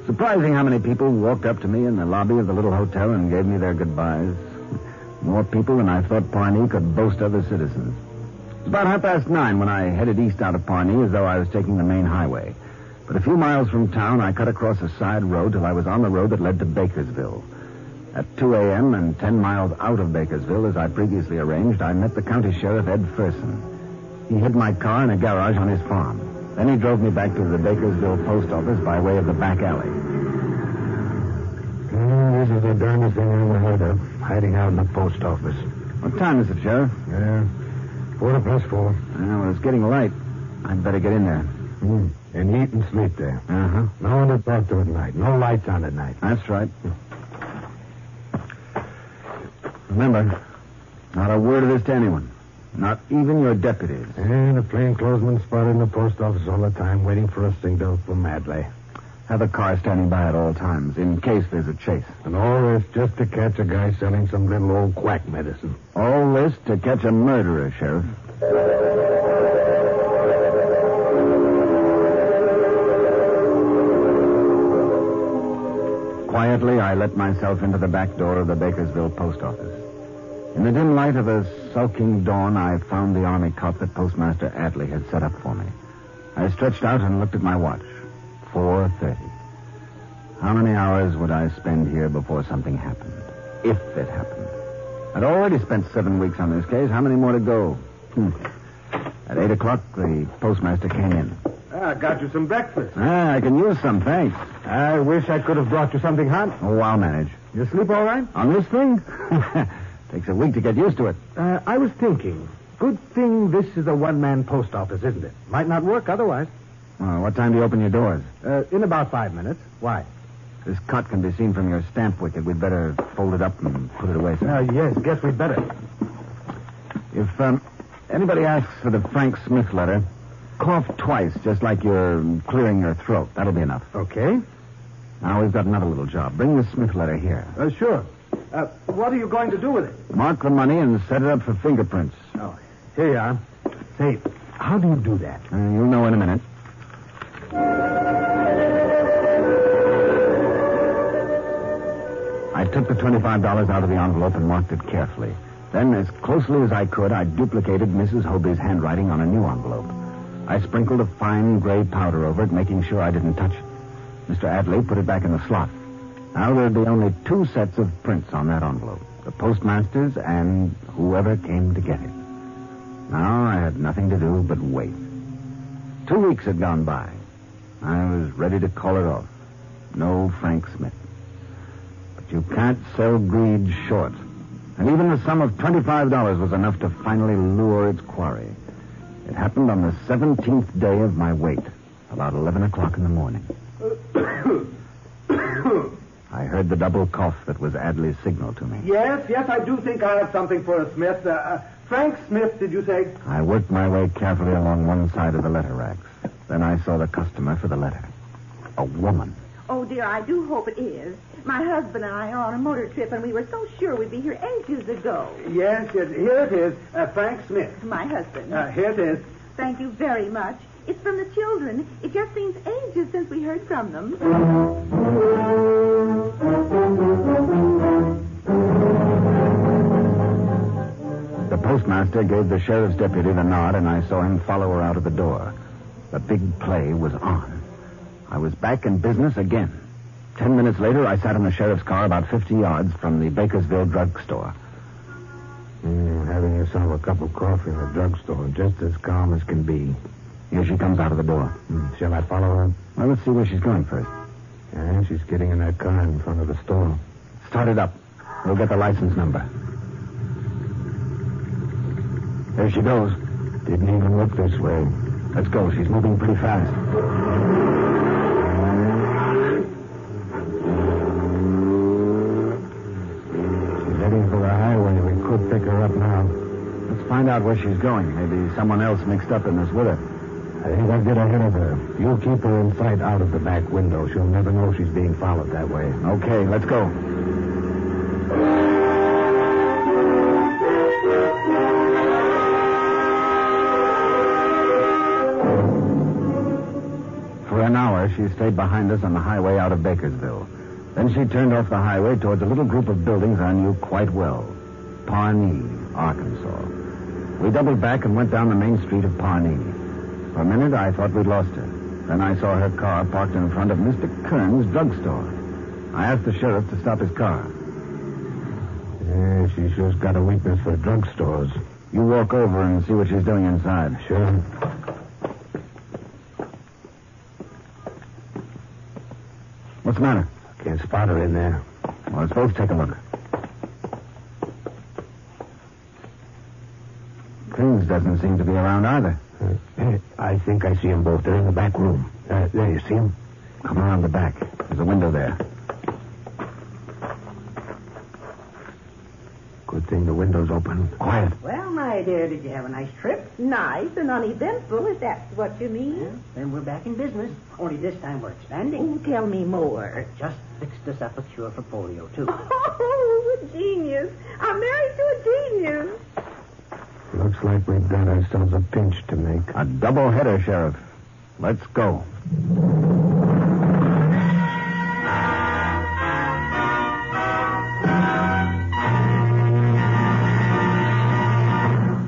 Surprising how many people walked up to me in the lobby of the little hotel and gave me their goodbyes. More people than I thought Pawnee could boast other citizens. It was about 9:30 when I headed east out of Pawnee as though I was taking the main highway. But a few miles from town, I cut across a side road till I was on the road that led to Bakersville. At 2 a.m. and 10 miles out of Bakersville, as I previously arranged, I met the county sheriff, Ed Ferson. He hid my car in a garage on his farm. Then he drove me back to the Bakersville post office by way of the back alley. This is the darndest thing I ever heard of, hiding out in the post office. What time is it, Sheriff? 4:04. Well, it's getting light. I'd better get in there. And eat and sleep there. Uh-huh. No one to talk to at night. No lights on at night. That's right. Remember, not a word of this to anyone. Not even your deputies. And a plainclothesman spotted in the post office all the time, waiting for a signal from Madley. Have a car standing by at all times, in case there's a chase. And all this just to catch a guy selling some little old quack medicine. All this to catch a murderer, Sheriff. Quietly, I let myself into the back door of the Bakersville post office. In the dim light of a sulking dawn, I found the army cot that Postmaster Adley had set up for me. I stretched out and looked at my watch. 4:30. How many hours would I spend here before something happened? If it happened. I'd already spent 7 weeks on this case. How many more to go? At 8 o'clock, the postmaster came in. I got you some breakfast. I can use some, thanks. I wish I could have brought you something hot. Oh, I'll manage. You sleep all right? On this thing? Takes a week to get used to it. I was thinking. Good thing this is a one-man post office, isn't it? Might not work otherwise. What time do you open your doors? In about 5 minutes. Why? This cot can be seen from your stamp wicket. We'd better fold it up and put it away, sir. Yes, guess we'd better. If anybody asks for the Frank Smith letter, cough twice, just like you're clearing your throat. That'll be enough. Okay. Now, we've got another little job. Bring the Smith letter here. Sure. What are you going to do with it? Mark the money and set it up for fingerprints. Oh, here you are. Say, how do you do that? You'll know in a minute. I took the $25 out of the envelope and marked it carefully. Then, as closely as I could, I duplicated Mrs. Hobie's handwriting on a new envelope. I sprinkled a fine gray powder over it, making sure I didn't touch it. Mr. Adley put it back in the slot. Now there'd be only 2 sets of prints on that envelope. The postmaster's and whoever came to get it. Now I had nothing to do but wait. 2 weeks had gone by. I was ready to call it off. No Frank Smith. But you can't sell greed short. And even the sum of $25 was enough to finally lure its quarry. It happened on the 17th day of my wait, about 11 o'clock in the morning. I heard the double cough that was Adley's signal to me. Yes, I do think I have something for a Smith. Frank Smith, did you say? I worked my way carefully along one side of the letter racks. Then I saw the customer for the letter. A woman. Oh, dear, I do hope it is. My husband and I are on a motor trip, and we were so sure we'd be here ages ago. Yes, here it is. Frank Smith. My husband. Here it is. Thank you very much. It's from the children. It just seems ages since we heard from them. The postmaster gave the sheriff's deputy the nod, and I saw him follow her out of the door. The big play was on. I was back in business again. 10 minutes later, I sat in the sheriff's car about 50 yards from the Bakersville drugstore. Having yourself a cup of coffee in the drugstore, just as calm as can be. Here she comes out of the door. Shall I follow her? Well, let's see where she's going first. Yeah, she's getting in that car in front of the store. Start it up. We'll get the license number. There she goes. Didn't even look this way. Let's go. She's moving pretty fast. She's heading for the highway. We could pick her up now. Let's find out where she's going. Maybe someone else mixed up in this with her. I think I'll get ahead of her. You keep her in sight out of the back window. She'll never know she's being followed that way. Okay, let's go. For an hour, she stayed behind us on the highway out of Bakersville. Then she turned off the highway towards a little group of buildings I knew quite well. Pawnee, Arkansas. We doubled back and went down the main street of Pawnee. For a minute, I thought we'd lost her. Then I saw her car parked in front of Mr. Kern's drugstore. I asked the sheriff to stop his car. Yeah, she sure's got a weakness for drugstores. You walk over and see what she's doing inside. Sure. What's the matter? Can't spot her in there. Well, let's both take a look. Kings doesn't seem to be around either. I think I see them both. They're in the back room. There, you see them? Come around the back. There's a window there. Good thing the window's open. Quiet. Well, my dear, did you have a nice trip? Nice and uneventful, if that's what you mean. Well, then we're back in business. Only this time we're expanding. Oh, tell me more. Just fixed us up a cure for polio, too. Oh, a genius. I'm married to a genius. Looks like we've got ourselves a pinch to make. A double-header, Sheriff. Let's go.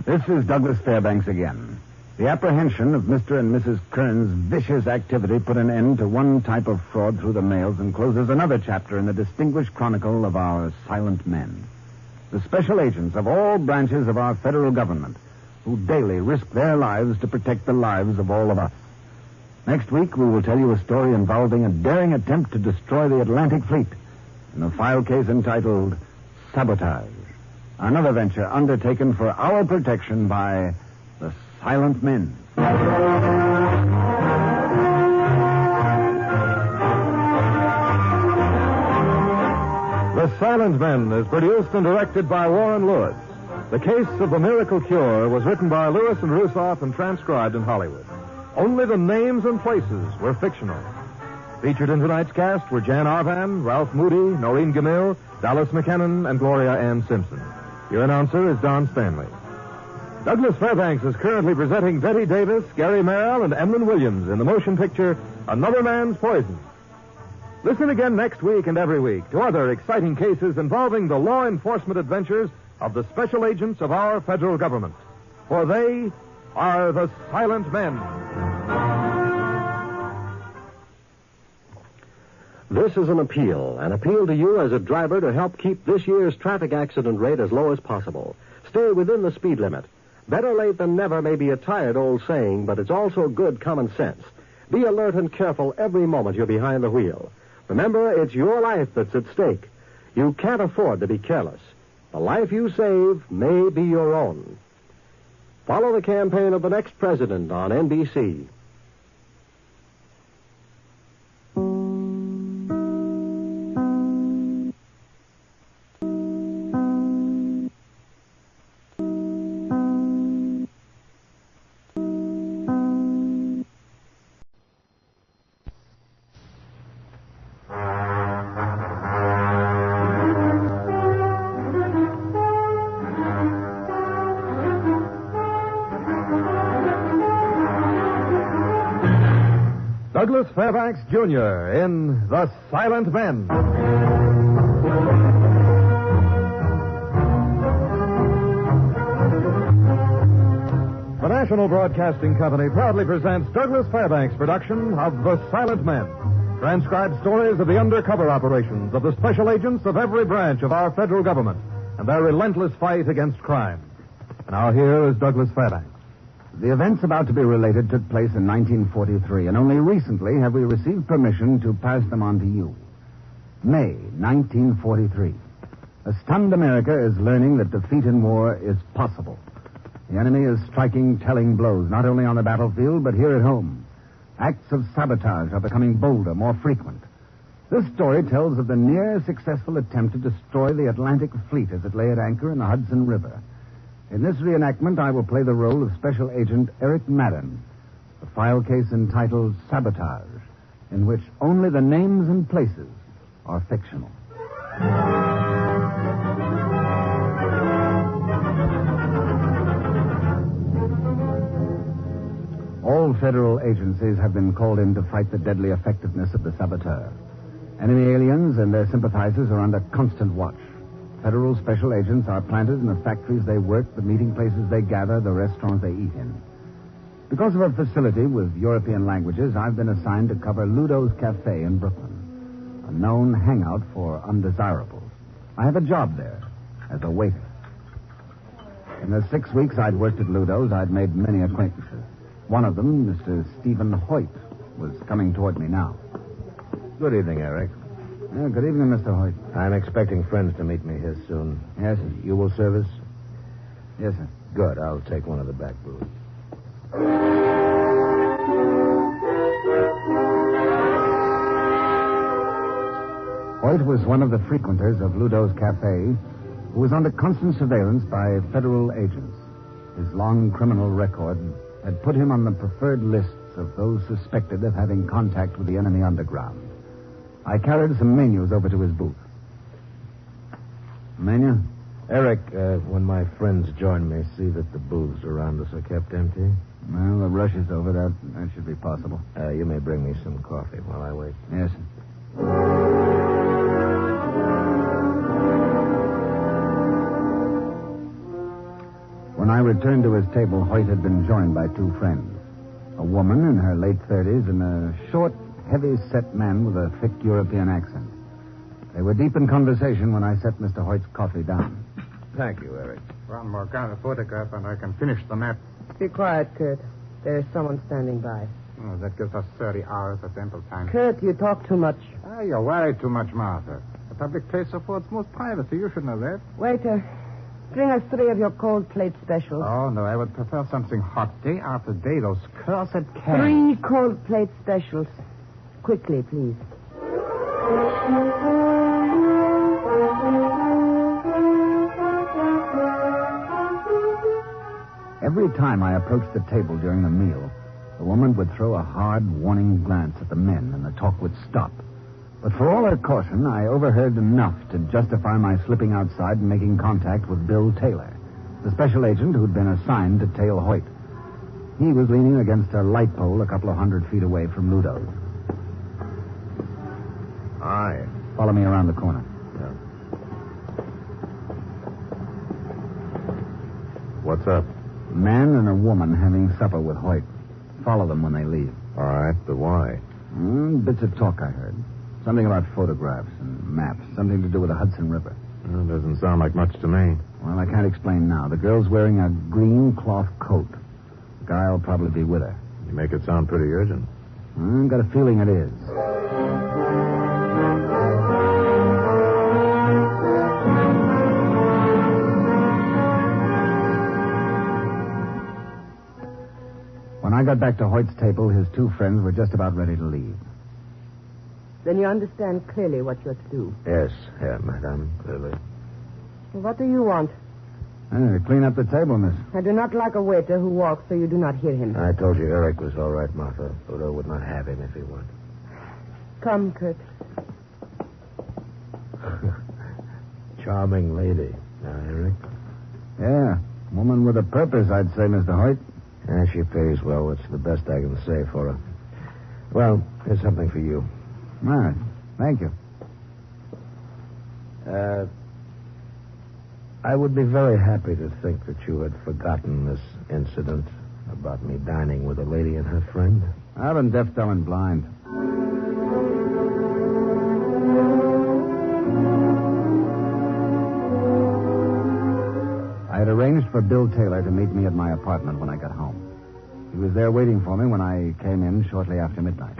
This is Douglas Fairbanks again. The apprehension of Mr. and Mrs. Kern's vicious activity put an end to one type of fraud through the mails and closes another chapter in the distinguished chronicle of our silent men. The special agents of all branches of our federal government who daily risk their lives to protect the lives of all of us. Next week, we will tell you a story involving a daring attempt to destroy the Atlantic Fleet in a file case entitled Sabotage. Another venture undertaken for our protection by the Silent Men. The Silent Men is produced and directed by Warren Lewis. The Case of the Miracle Cure was written by Lewis and Rusoff and transcribed in Hollywood. Only the names and places were fictional. Featured in tonight's cast were Jan Arvan, Ralph Moody, Noreen Gamil, Dallas McKinnon, and Gloria Ann Simpson. Your announcer is Don Stanley. Douglas Fairbanks is currently presenting Betty Davis, Gary Merrill, and Emlyn Williams in the motion picture Another Man's Poison. Listen again next week and every week to other exciting cases involving the law enforcement adventures of the special agents of our federal government. For they are the Silent Men. This is an appeal to you as a driver to help keep this year's traffic accident rate as low as possible. Stay within the speed limit. Better late than never may be a tired old saying, but it's also good common sense. Be alert and careful every moment you're behind the wheel. Remember, it's your life that's at stake. You can't afford to be careless. The life you save may be your own. Follow the campaign of the next president on NBC. Douglas Fairbanks, Jr. in The Silent Men. The National Broadcasting Company proudly presents Douglas Fairbanks' production of The Silent Men. Transcribed stories of the undercover operations of the special agents of every branch of our federal government. and their relentless fight against crime. Now here is Douglas Fairbanks. The events about to be related took place in 1943, and only recently have we received permission to pass them on to you. May 1943. A stunned America is learning that defeat in war is possible. The enemy is striking telling blows, not only on the battlefield, but here at home. Acts of sabotage are becoming bolder, more frequent. This story tells of the near-successful attempt to destroy the Atlantic fleet as it lay at anchor in the Hudson River. In this reenactment, I will play the role of Special Agent Eric Madden, a file case entitled Sabotage, in which only the names and places are fictional. All federal agencies have been called in to fight the deadly effectiveness of the saboteur. Enemy aliens and their sympathizers are under constant watch. Federal special agents are planted in the factories they work, the meeting places they gather, the restaurants they eat in. Because of a facility with European languages, I've been assigned to cover Ludo's Cafe in Brooklyn, a known hangout for undesirables. I have a job there as a waiter. In the 6 weeks I'd worked at Ludo's, I'd made many acquaintances. One of them, Mr. Stephen Hoyt, was coming toward me now. Good evening, Eric. Good evening, Mr. Hoyt. I'm expecting friends to meet me here soon. Yes, sir. You will service? Yes, sir. Good. I'll take one of the back booths. Hoyt was one of the frequenters of Ludo's Cafe who was under constant surveillance by federal agents. His long criminal record had put him on the preferred lists of those suspected of having contact with the enemy underground. I carried some menus over to his booth. Menu? Eric, when my friends join me, see that the booths around us are kept empty. Well, the rush is over. That should be possible. You may bring me some coffee while I wait. Yes, sir. When I returned to his table, Hoyt had been joined by two friends. A woman in her late 30s and a short, heavy-set man with a thick European accent. They were deep in conversation when I set Mr. Hoyt's coffee down. Thank you, Eric. One more kind of photograph and I can finish the map. Be quiet, Kurt. There's someone standing by. Oh, that gives us 30 hours of ample time. Kurt, you talk too much. You worry too much, Martha. A public place affords most privacy. You should know that. Waiter, bring us 3 of your cold plate specials. Oh, no, I would prefer something hot. Day after day, those cursed cans. 3 cold plate specials. Quickly, please. Every time I approached the table during the meal, the woman would throw a hard, warning glance at the men, and the talk would stop. But for all her caution, I overheard enough to justify my slipping outside and making contact with Bill Taylor, the special agent who'd been assigned to tail Hoyt. He was leaning against a light pole a couple of 100 feet away from Ludo's. Aye. Follow me around the corner. Yeah. What's up? A man and a woman having supper with Hoyt. Follow them when they leave. All right, but why? Bits of talk I heard. Something about photographs and maps. Something to do with the Hudson River. Well, doesn't sound like much to me. Well, I can't explain now. The girl's wearing a green cloth coat. The guy'll probably be with her. You make it sound pretty urgent. I've got a feeling it is. When I got back to Hoyt's table, his two friends were just about ready to leave. Then you understand clearly what you're to do. Yes, madame, clearly. What do you want? Clean up the table, miss. I do not like a waiter who walks so you do not hear him. I told you Eric was all right, Martha. Ludo would not have him if he would. Come, Kurt. Charming lady. Now, Eric? Yeah, woman with a purpose, I'd say, Mr. Hoyt. Yeah, she pays well. It's the best I can say for her. Well, here's something for you. All right. Thank you. I would be very happy to think that you had forgotten this incident about me dining with a lady and her friend. I've been deaf, dumb, and blind. had arranged for Bill Taylor to meet me at my apartment when I got home. He was there waiting for me when I came in shortly after midnight.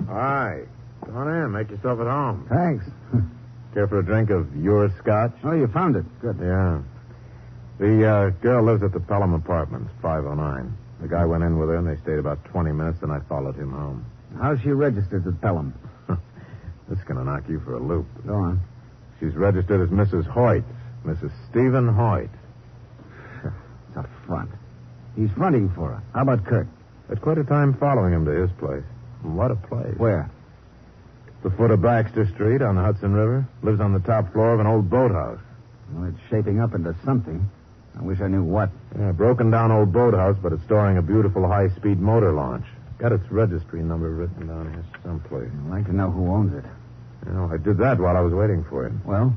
Hi. Come on in. Make yourself at home. Thanks. Care for a drink of your scotch? Oh, you found it. Good. Yeah. The girl lives at the Pelham Apartments, 509. The guy went in with her, and they stayed about 20 minutes, and I followed him home. How's she registered at Pelham? This is going to knock you for a loop. Go on. She's registered as Mrs. Hoyt. Mrs. Stephen Hoyt. It's a front. He's fronting for her. How about Kurt? Had quite a time following him to his place. What a place. Where? The foot of Baxter Street on the Hudson River. Lives on the top floor of an old boathouse. Well, it's shaping up into something. I wish I knew what. Yeah, broken down old boathouse, but it's storing a beautiful high-speed motor launch. Got its registry number written down here someplace. I'd like to know who owns it. You know, I did that while I was waiting for him. Well?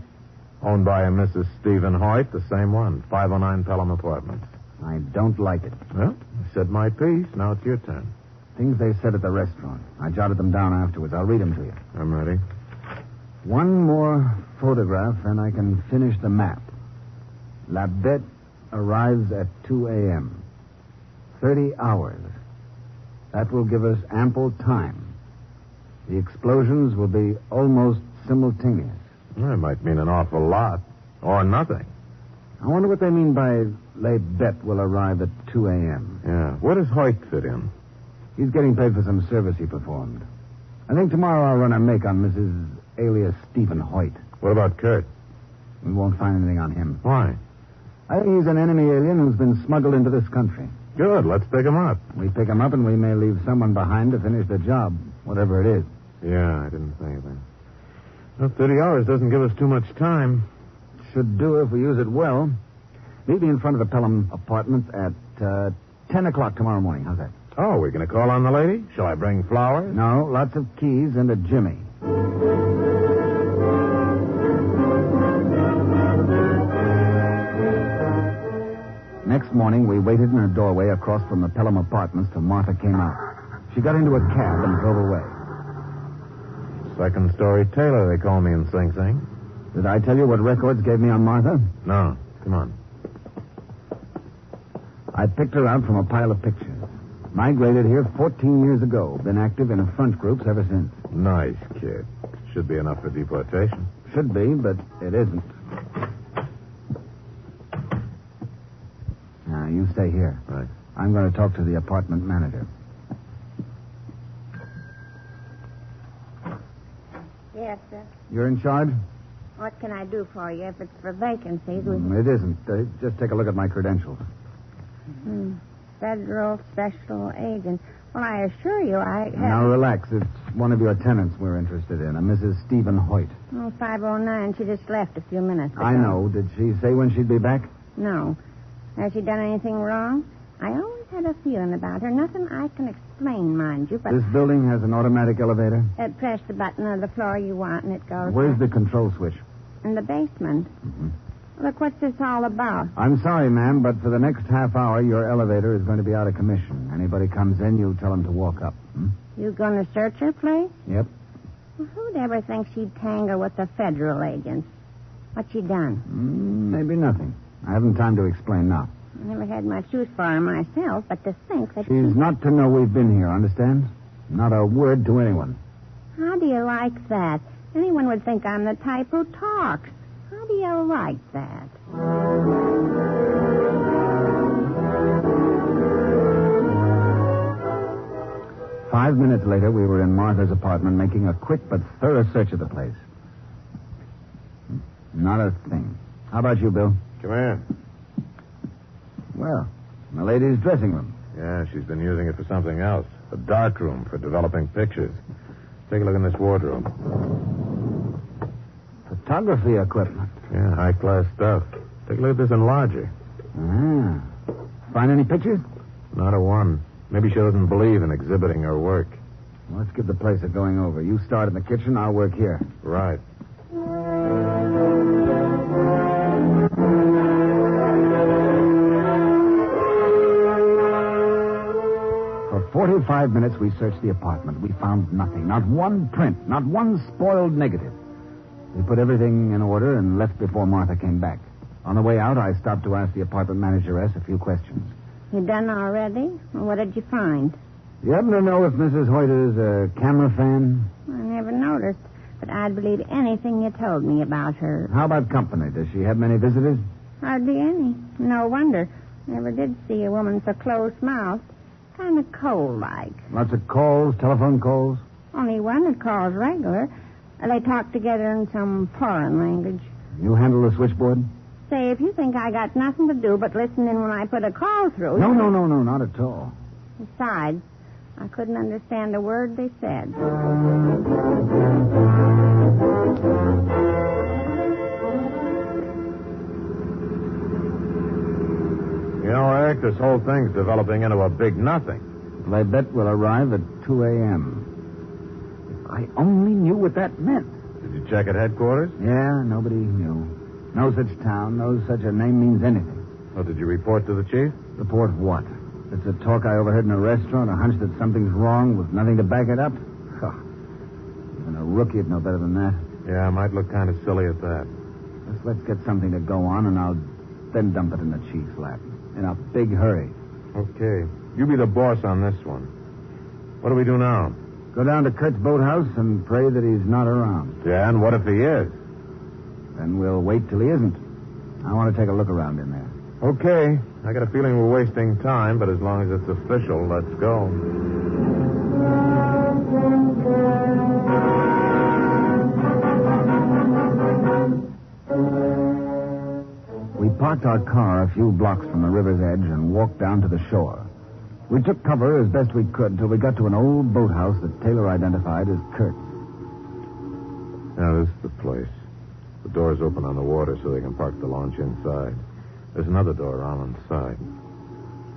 Owned by a Mrs. Stephen Hoyt, the same one. 509 Pelham Apartments. I don't like it. Well, I said my piece. Now it's your turn. Things they said at the restaurant. I jotted them down afterwards. I'll read them to you. I'm ready. One more photograph, and I can finish the map. La Bête arrives at 2 a.m. 30 hours. That will give us ample time. The explosions will be almost simultaneous. That might mean an awful lot. Or nothing. I wonder what they mean by La Bête will arrive at 2 a.m. Yeah. Where does Hoyt fit in? He's getting paid for some service he performed. I think tomorrow I'll run a make on Mrs. alias Stephen Hoyt. What about Kurt? We won't find anything on him. Why? I think he's an enemy alien who's been smuggled into this country. Good. Let's pick him up. We pick him up and we may leave someone behind to finish the job, whatever it is. Yeah, I didn't think that. Well, 30 hours doesn't give us too much time. Should do if we use it well. Meet me in front of the Pelham Apartments at 10 o'clock tomorrow morning. How's that? Oh, we're going to call on the lady? Shall I bring flowers? No, lots of keys and a jimmy. Next morning, we waited in her doorway across from the Pelham Apartments till Martha came out. She got into a cab and drove away. Second story Taylor, they call me in Sing Sing. Did I tell you what records gave me on Martha? No. Come on. I picked her out from a pile of pictures. Migrated here 14 years ago. Been active in front groups ever since. Nice kid. Should be enough for deportation. Should be, but it isn't. Now, you stay here. Right. I'm going to talk to the apartment manager. Yes, sir. You're in charge? What can I do for you? If it's for vacancies, we... It isn't. Just take a look at my credentials. Federal Special Agent. Well, I assure you, I have... Now, relax. It's one of your tenants we're interested in, a Mrs. Stephen Hoyt. Oh, 509. She just left a few minutes ago. I know. Did she say when she'd be back? No. Has she done anything wrong? I always had a feeling about her. Nothing I can explain, mind you, but... This building has an automatic elevator? Press the button on the floor you want, and it goes... Where's the control switch? In the basement. Mm-hmm. Look, what's this all about? I'm sorry, ma'am, but for the next half hour, your elevator is going to be out of commission. Anybody comes in, you tell them to walk up. You going to search her place? Yep. Well, who'd ever think she'd tangle with the federal agents? What's she done? Maybe nothing. I haven't time to explain now. I never had much use for her myself, but to think that She's not to know we've been here, understand? Not a word to anyone. How do you like that? Anyone would think I'm the type who talks. How do you like that? Five minutes later, we were in Martha's apartment making a quick but thorough search of the place. Not a thing. How about you, Bill? Come here. Well, the lady's dressing room. Yeah, she's been using it for something else. A dark room for developing pictures. Take a look in this wardrobe. Photography equipment. Yeah, high-class stuff. Take a look at this enlarger. Find any pictures? Not a one. Maybe she doesn't believe in exhibiting her work. Well, let's give the place a going over. You start in the kitchen, I'll work here. Right. For 45 minutes, we searched the apartment. We found nothing. Not one print. Not one spoiled negative. We put everything in order and left before Martha came back. On the way out, I stopped to ask the apartment manageress a few questions. You done already? What did you find? You happen to know if Mrs. Hoyt is a camera fan? I never noticed, but I'd believe anything you told me about her. How about company? Does she have many visitors? Hardly any. No wonder. Never did see a woman so close-mouthed. Kind of cold-like. Lots of calls, telephone calls? Only one that calls regular. They talk together in some foreign language. You handle the switchboard? Say, if you think I got nothing to do but listen in when I put a call through... No, not at all. Besides, I couldn't understand a word they said. You know, Eric, this whole thing's developing into a big nothing. Well, I bet we'll arrive at 2 a.m. If I only knew what that meant. Did you check at headquarters? Yeah, nobody knew. No such town, no such a name means anything. Well, did you report to the chief? Report what? It's a talk I overheard in a restaurant, a hunch that something's wrong with nothing to back it up? Huh. Even a rookie'd know better than that. Yeah, it might look kind of silly at that. Let's get something to go on, and I'll then dump it in the chief's lap. In a big hurry. Okay. You be the boss on this one. What do we do now? Go down to Kurt's boathouse and pray that he's not around. Yeah, and what if he is? Then we'll wait till he isn't. I want to take a look around in there. Okay. I got a feeling we're wasting time, but as long as it's official, let's go. We parked our car a few blocks from the river's edge and walked down to the shore. We took cover as best we could till we got to an old boathouse that Taylor identified as Kurt's. Now, this is the place. The door's open on the water so they can park the launch inside. There's another door around on the side.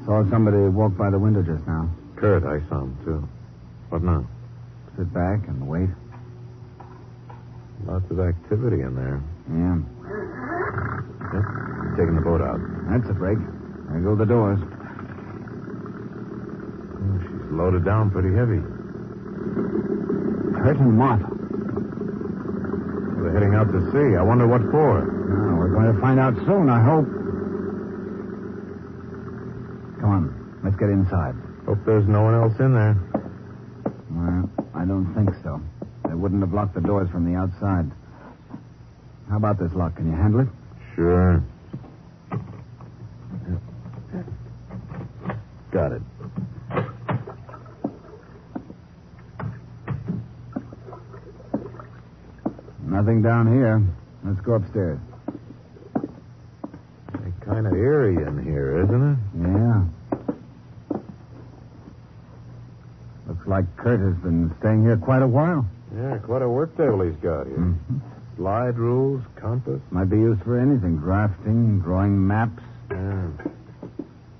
Saw somebody walk by the window just now. Kurt, I saw him, too. What now? Sit back and wait. Lots of activity in there. Yeah. Yep. Taking the boat out. That's a break. There go the doors. Oh, she's loaded down pretty heavy. Kurt and Martha. They're heading out to sea. I wonder what for. Oh, we're going to find out soon, I hope. Come on. Let's get inside. Hope there's no one else in there. Well, I don't think so. They wouldn't have locked the doors from the outside. How about this lock? Can you handle it? Sure. Got it. Nothing down here. Let's go upstairs. Kind of eerie in here, isn't it? Yeah. Looks like Kurt has been staying here quite a while. Yeah, quite a work table he's got here. Mm-hmm. Slide rules, compass. Might be used for anything. Drafting, drawing maps. Yeah.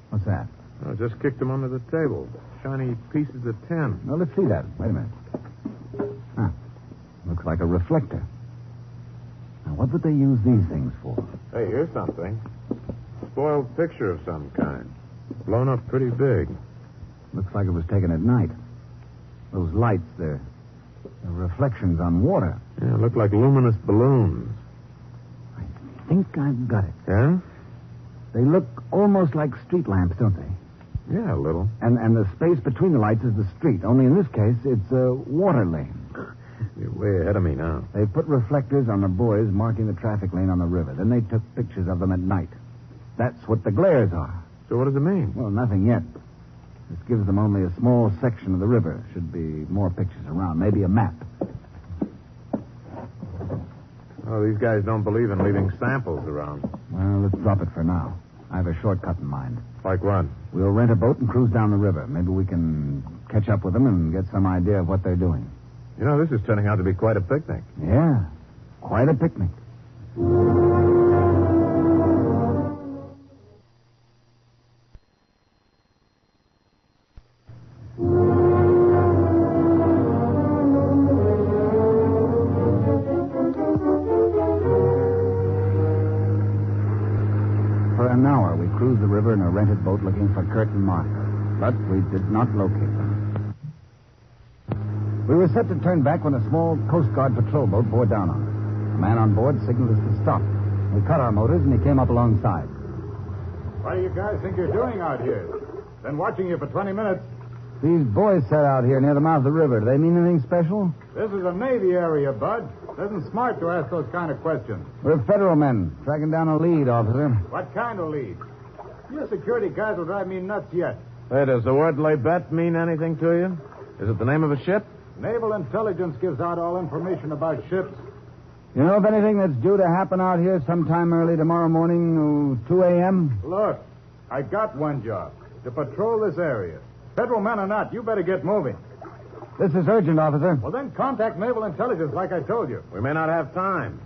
What's that? I just kicked him under the table. Shiny pieces of tin. Well, let's see that. Wait a minute. Huh. Looks like a reflector. Now, what would they use these things for? Hey, here's something. Spoiled picture of some kind. Blown up pretty big. Looks like it was taken at night. Those lights, they're reflections on water. Yeah, look like luminous balloons. I think I've got it. Yeah? They look almost like street lamps, don't they? Yeah, a little. And the space between the lights is the street. Only in this case, it's a water lane. You're way ahead of me now. They put reflectors on the buoys marking the traffic lane on the river. Then they took pictures of them at night. That's what the glares are. So what does it mean? Well, nothing yet. This gives them only a small section of the river. Should be more pictures around. Maybe a map. Oh, these guys don't believe in leaving samples around. Well, let's drop it for now. I have a shortcut in mind. Like what? We'll rent a boat and cruise down the river. Maybe we can catch up with them and get some idea of what they're doing. You know, this is turning out to be quite a picnic. Yeah, quite a picnic. For an hour, we cruised the river in a rented boat looking for Kurt and Martha, but we did not locate them. We were set to turn back when a small Coast Guard patrol boat bore down on us. The man on board signaled us to stop. We cut our motors, and he came up alongside. What do you guys think you're doing out here? Been watching you for 20 minutes. These boys set out here near the mouth of the river. Do they mean anything special? This is a Navy area, Bud. It isn't smart to ask those kind of questions. We're federal men, tracking down a lead, officer. What kind of lead? Your security guys will drive me nuts yet. Hey, does the word Lebet mean anything to you? Is it the name of a ship? Naval intelligence gives out all information about ships. You know of anything that's due to happen out here sometime early tomorrow morning, 2 a.m.? Look, I got one job, to patrol this area. Federal men or not, you better get moving. This is urgent, officer. Well, then contact Naval Intelligence like I told you. We may not have time.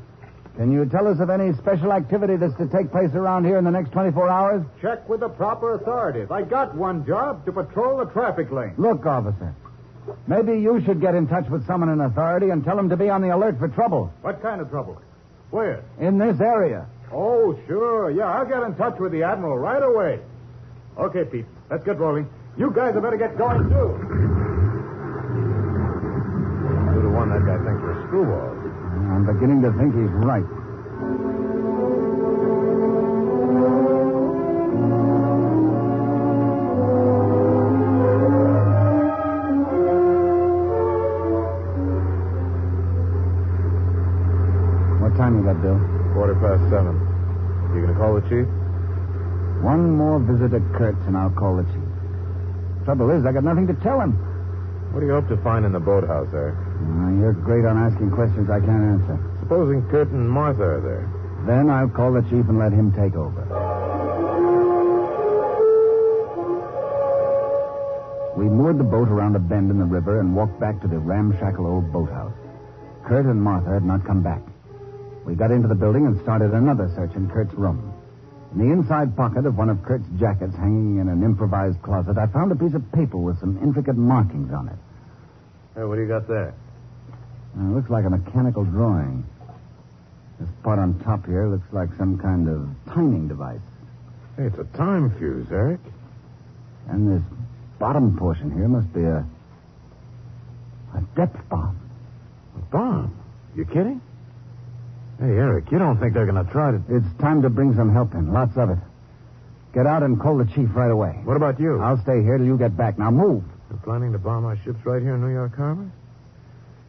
Can you tell us of any special activity that's to take place around here in the next 24 hours? Check with the proper authorities. I got one job, to patrol the traffic lane. Look, officer, maybe you should get in touch with someone in authority and tell them to be on the alert for trouble. What kind of trouble? Where? In this area. Oh, sure. Yeah, I'll get in touch with the Admiral right away. Okay, Pete, let's get rolling. You guys had better get going, too. 2-1, that guy thinks we're screwballs. I'm beginning to think he's right. What time you got, Bill? 7:15. You gonna call the chief? One more visit to Kurtz, and I'll call the chief. Trouble is, I got nothing to tell him. What do you hope to find in the boathouse, Eric? You're great on asking questions I can't answer. Supposing Kurt and Martha are there. Then I'll call the chief and let him take over. We moored the boat around a bend in the river and walked back to the ramshackle old boathouse. Kurt and Martha had not come back. We got into the building and started another search in Kurt's room. In the inside pocket of one of Kurt's jackets hanging in an improvised closet, I found a piece of paper with some intricate markings on it. Hey, what do you got there? It looks like a mechanical drawing. This part on top here looks like some kind of timing device. Hey, it's a time fuse, Eric. And this bottom portion here must be a depth bomb. A bomb? You kidding? Hey, Eric, you don't think they're going to try to... It's time to bring some help in. Lots of it. Get out and call the chief right away. What about you? I'll stay here till you get back. Now move. You're planning to bomb our ships right here in New York Harbor?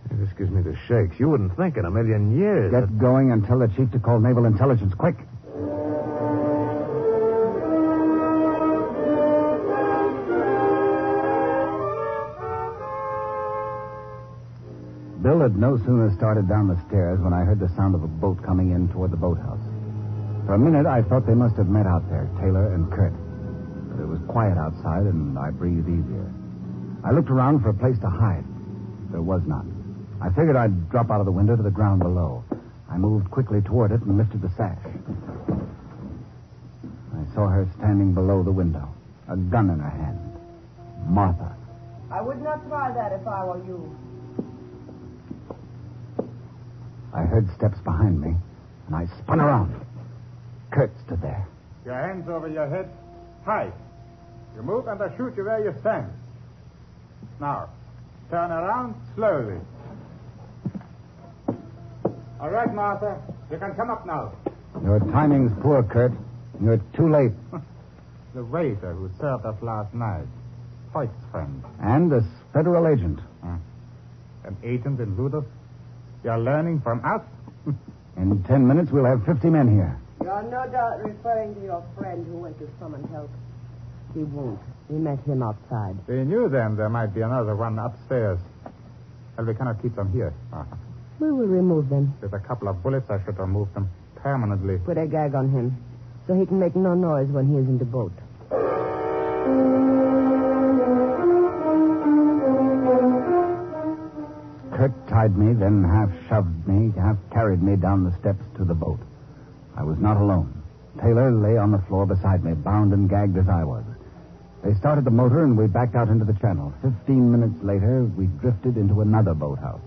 Hey, this gives me the shakes. You wouldn't think in a million years. Get going and tell the chief to call Naval Intelligence. Quick. Bill had no sooner started down the stairs when I heard the sound of a boat coming in toward the boathouse. For a minute, I thought they must have met out there, Taylor and Kurt. But it was quiet outside, and I breathed easier. I looked around for a place to hide. There was none. I figured I'd drop out of the window to the ground below. I moved quickly toward it and lifted the sash. I saw her standing below the window, a gun in her hand. Martha. I would not try that if I were you. I heard steps behind me, and I spun around. Kurt stood there. Your hands over your head. High. You move and I shoot you where you stand. Now, turn around slowly. All right, Martha. You can come up now. Your timing's poor, Kurt. You're too late. The waiter who served us last night. Hoyt's friend. And a federal agent. An agent in Ludov? You're learning from us? In 10 minutes, we'll have 50 men here. You're no doubt referring to your friend who went to summon help. He won't. We met him outside. They knew then there might be another one upstairs. Well, we cannot keep them here. We will remove them. With a couple of bullets, I should remove them permanently. Put a gag on him so he can make no noise when he is in the boat. Kurt tied me, then half shoved me, half carried me down the steps to the boat. I was not alone. Taylor lay on the floor beside me, bound and gagged as I was. They started the motor, and we backed out into the channel. 15 minutes later, we drifted into another boathouse.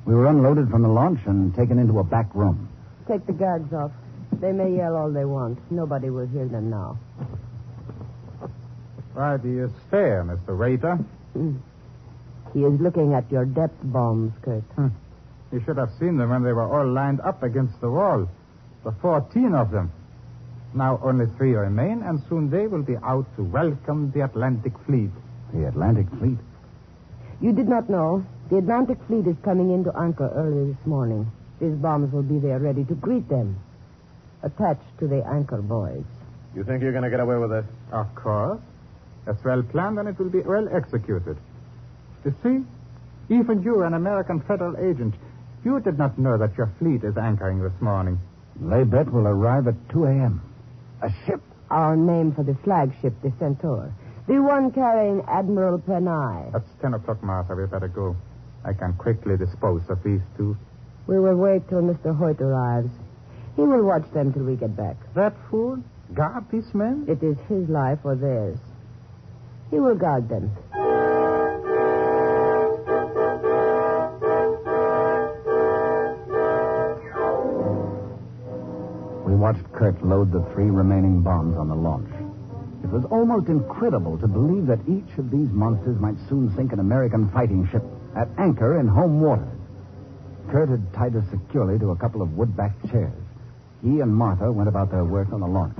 We were unloaded from the launch and taken into a back room. Take the guards off. They may yell all they want. Nobody will hear them now. Why do you stare, Mr. Waiter? He is looking at your depth bombs, Kurt. You should have seen them when they were all lined up against the wall. The 14 of them. Now only 3 remain, and soon they will be out to welcome the Atlantic Fleet. The Atlantic Fleet? You did not know. The Atlantic Fleet is coming in to anchor early this morning. These bombs will be there ready to greet them, attached to the anchor buoys. You think you're going to get away with this? Of course. It's well planned, and it will be well executed. You see, even you, an American federal agent, you did not know that your fleet is anchoring this morning. They bet will arrive at 2 a.m. A ship? Our name for the flagship, the Centaur. The one carrying Admiral Penay. It's 10 o'clock, Martha. We better go. I can quickly dispose of these 2. We will wait till Mr. Hoyt arrives. He will watch them till we get back. That fool? Guard these men? It is his life or theirs. He will guard them. We watched Kurt load the 3 remaining bombs on the launch. It was almost incredible to believe that each of these monsters might soon sink an American fighting ship at anchor in home waters. Kurt had tied us securely to a couple of wood-backed chairs. He and Martha went about their work on the launch.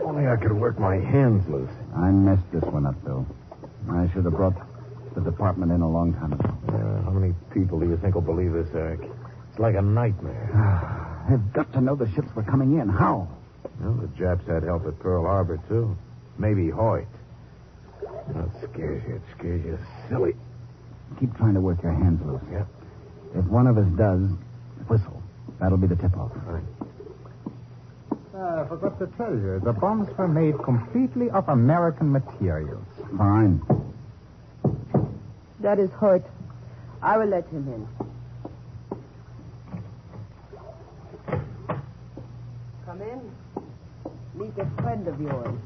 Only I could work my hands loose. I messed this one up, Bill. I should have brought the department in a long time ago. How many people do you think will believe this, Eric? It's like a nightmare. They've got to know the ships were coming in. How? Well, the Japs had help at Pearl Harbor, too. Maybe Hoyt. That scares you. It scares you silly. Keep trying to work your hands loose. Yeah. If one of us does, whistle. That'll be the tip-off. Fine. I forgot to tell you, the bombs were made completely of American materials. Fine. That is Hoyt. I will let him in. Come in. Meet a friend of yours.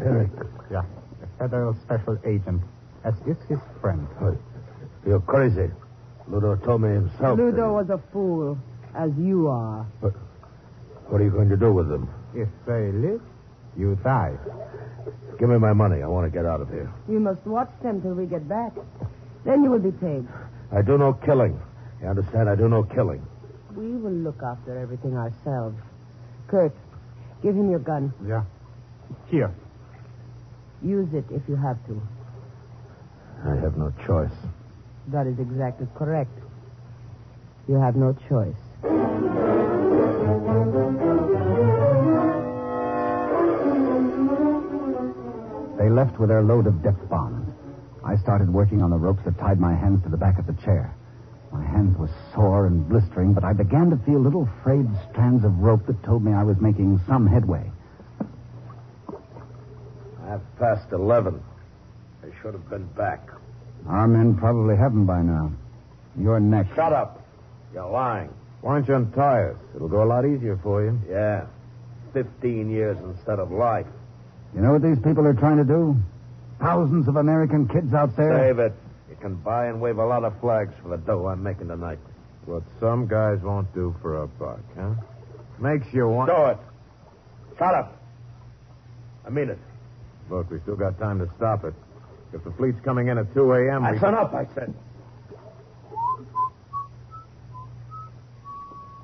Eric. Yeah, a federal special agent, as is his friend. You're crazy. Ludo told me himself. Ludo was a fool, as you are. But what are you going to do with them? If they live, you die. Give me my money. I want to get out of here. You must watch them till we get back. Then you will be paid. I do no killing. You understand? I do no killing. We will look after everything ourselves. Kurt, give him your gun. Yeah. Here. Use it if you have to. I have no choice. That is exactly correct. You have no choice. They left with their load of depth bombs. I started working on the ropes that tied my hands to the back of the chair. My hands were sore and blistering, but I began to feel little frayed strands of rope that told me I was making some headway. 11:30. I should have been back. Our men probably haven't by now. You're next. Shut up. You're lying. Why don't you untie us? It'll go a lot easier for you. Yeah. 15 years instead of life. You know what these people are trying to do? Thousands of American kids out there. Save it. You can buy and wave a lot of flags for the dough I'm making tonight. What some guys won't do for a buck, huh? Makes you want... Do it. Shut up. I mean it. Look, we still got time to stop it. If the fleet's coming in at 2 a.m., That's enough, I said.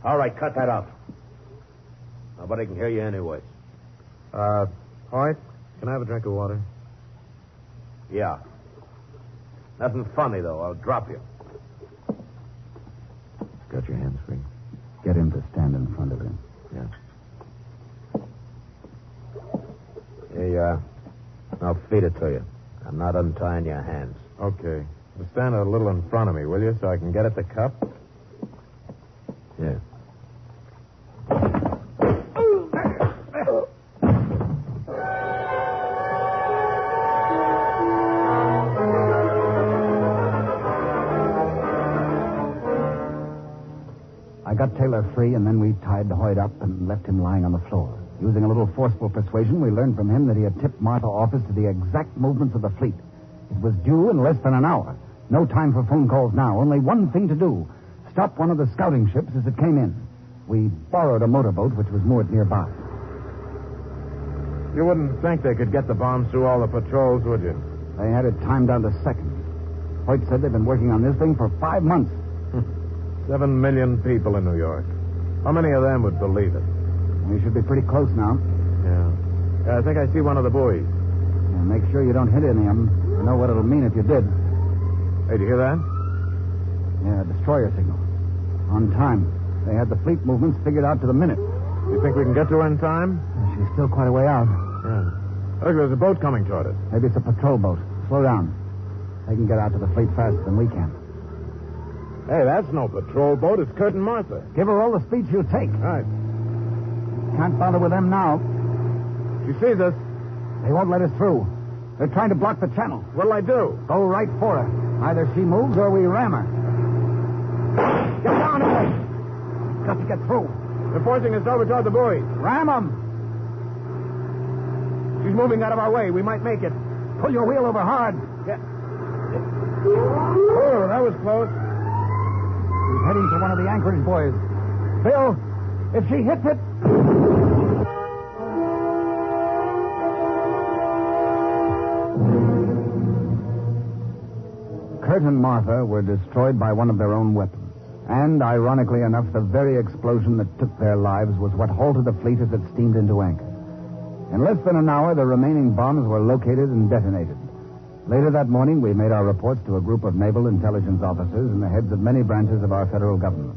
All right, cut that out. Nobody can hear you anyways. Hoyt, can I have a drink of water? Yeah. Nothing funny, though. I'll drop you. Got your hands free? Get him to stand in front of him. Yeah. Here you are. I'll feed it to you. I'm not untying your hands. Okay. Just stand a little in front of me, will you, so I can get at the cup? Yeah. I got Taylor free, and then we tied Hoyt up and left him lying on the floor. Using a little forceful persuasion, we learned from him that he had tipped Martha off as to the exact movements of the fleet. It was due in less than an hour. No time for phone calls now. Only one thing to do. Stop one of the scouting ships as it came in. We borrowed a motorboat which was moored nearby. You wouldn't think they could get the bombs through all the patrols, would you? They had it timed down to seconds. Hoyt said they've been working on this thing for 5 months. 7 million people in New York. How many of them would believe it? We should be pretty close now. Yeah, I think I see one of the buoys. Yeah, make sure you don't hit any of them. You know what it'll mean if you did. Hey, do you hear that? Yeah, destroyer signal. On time. They had the fleet movements figured out to the minute. You think we can get to her in time? She's still quite a way out. Yeah. Look, there's a boat coming toward us. Maybe it's a patrol boat. Slow down. They can get out to the fleet faster than we can. Hey, that's no patrol boat. It's Kurt and Martha. Give her all the speed she'll take. Right. Can't bother with them now. She sees us. They won't let us through. They're trying to block the channel. What'll I do? Go right for her. Either she moves or we ram her. Get down here. Got to get through. They're forcing us over toward the buoy. Ram them. She's moving out of our way. We might make it. Pull your wheel over hard. Yeah. Oh, that was close. She's heading to one of the anchorage buoys. Bill, if she hits it... Kurt and Martha were destroyed by one of their own weapons. And, ironically enough, the very explosion that took their lives was what halted the fleet as it steamed into anchor. In less than an hour, the remaining bombs were located and detonated. Later that morning, we made our reports to a group of naval intelligence officers and the heads of many branches of our federal government.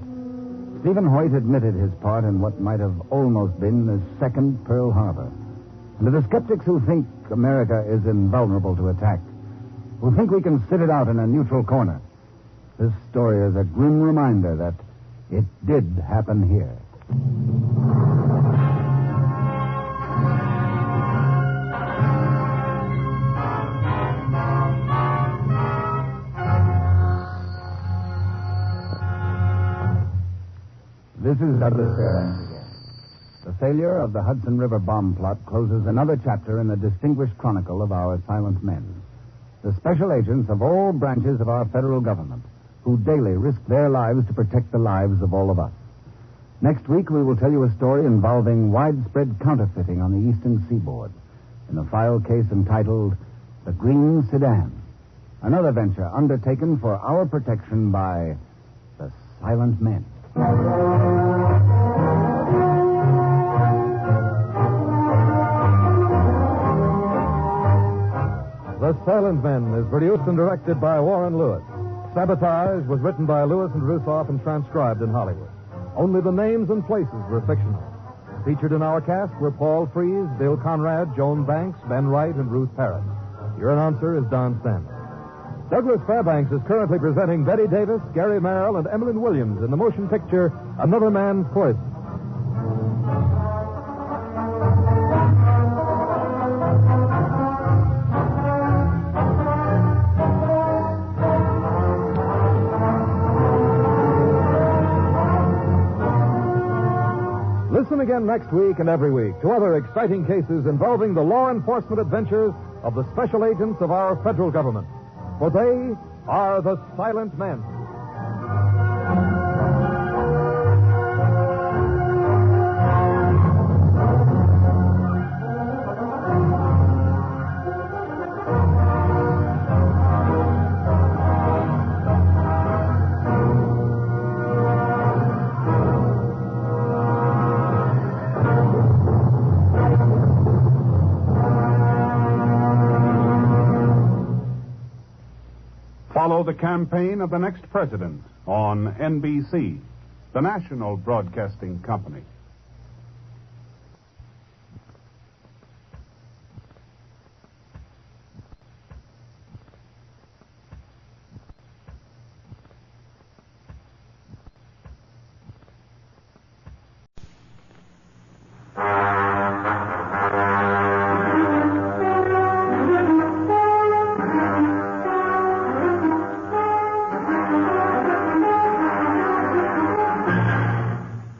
Stephen Hoyt admitted his part in what might have almost been the second Pearl Harbor. And to the skeptics who think America is invulnerable to attack, who think we can sit it out in a neutral corner, this story is a grim reminder that it did happen here. This is Douglas Fairbanks again. The failure of the Hudson River bomb plot closes another chapter in the distinguished chronicle of our silent men. The special agents of all branches of our federal government who daily risk their lives to protect the lives of all of us. Next week, we will tell you a story involving widespread counterfeiting on the eastern seaboard in a file case entitled The Green Sedan, another venture undertaken for our protection by the silent men. The Silent Men is produced and directed by Warren Lewis. Sabotage was written by Lewis and Russoff and transcribed in Hollywood. Only the names and places were fictional. Featured in our cast were Paul Frees, Bill Conrad, Joan Banks, Ben Wright, and Ruth Parrott. Your announcer is Don Stanley. Douglas Fairbanks is currently presenting Betty Davis, Gary Merrill, and Emmeline Williams in the motion picture Another Man's Poison. Listen again next week and every week to other exciting cases involving the law enforcement adventures of the special agents of our federal government. For they are the Silent Men. Follow the campaign of the next president on NBC, the National Broadcasting Company.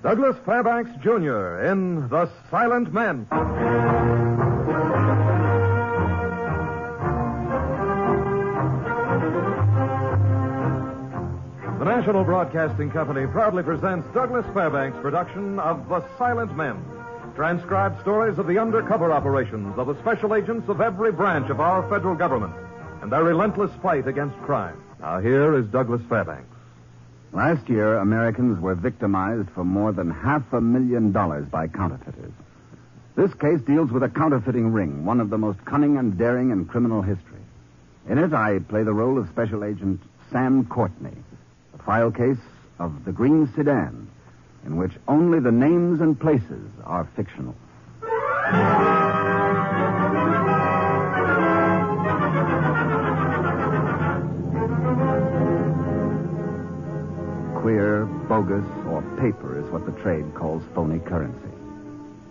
Douglas Fairbanks, Jr. in The Silent Men. The National Broadcasting Company proudly presents Douglas Fairbanks' production of The Silent Men, transcribed stories of the undercover operations of the special agents of every branch of our federal government and their relentless fight against crime. Now here is Douglas Fairbanks. Last year, Americans were victimized for more than $500,000 by counterfeiters. This case deals with a counterfeiting ring, one of the most cunning and daring in criminal history. In it, I play the role of Special Agent Sam Courtney, the file case of the Green Sedan, in which only the names and places are fictional. Queer, bogus, or paper is what the trade calls phony currency.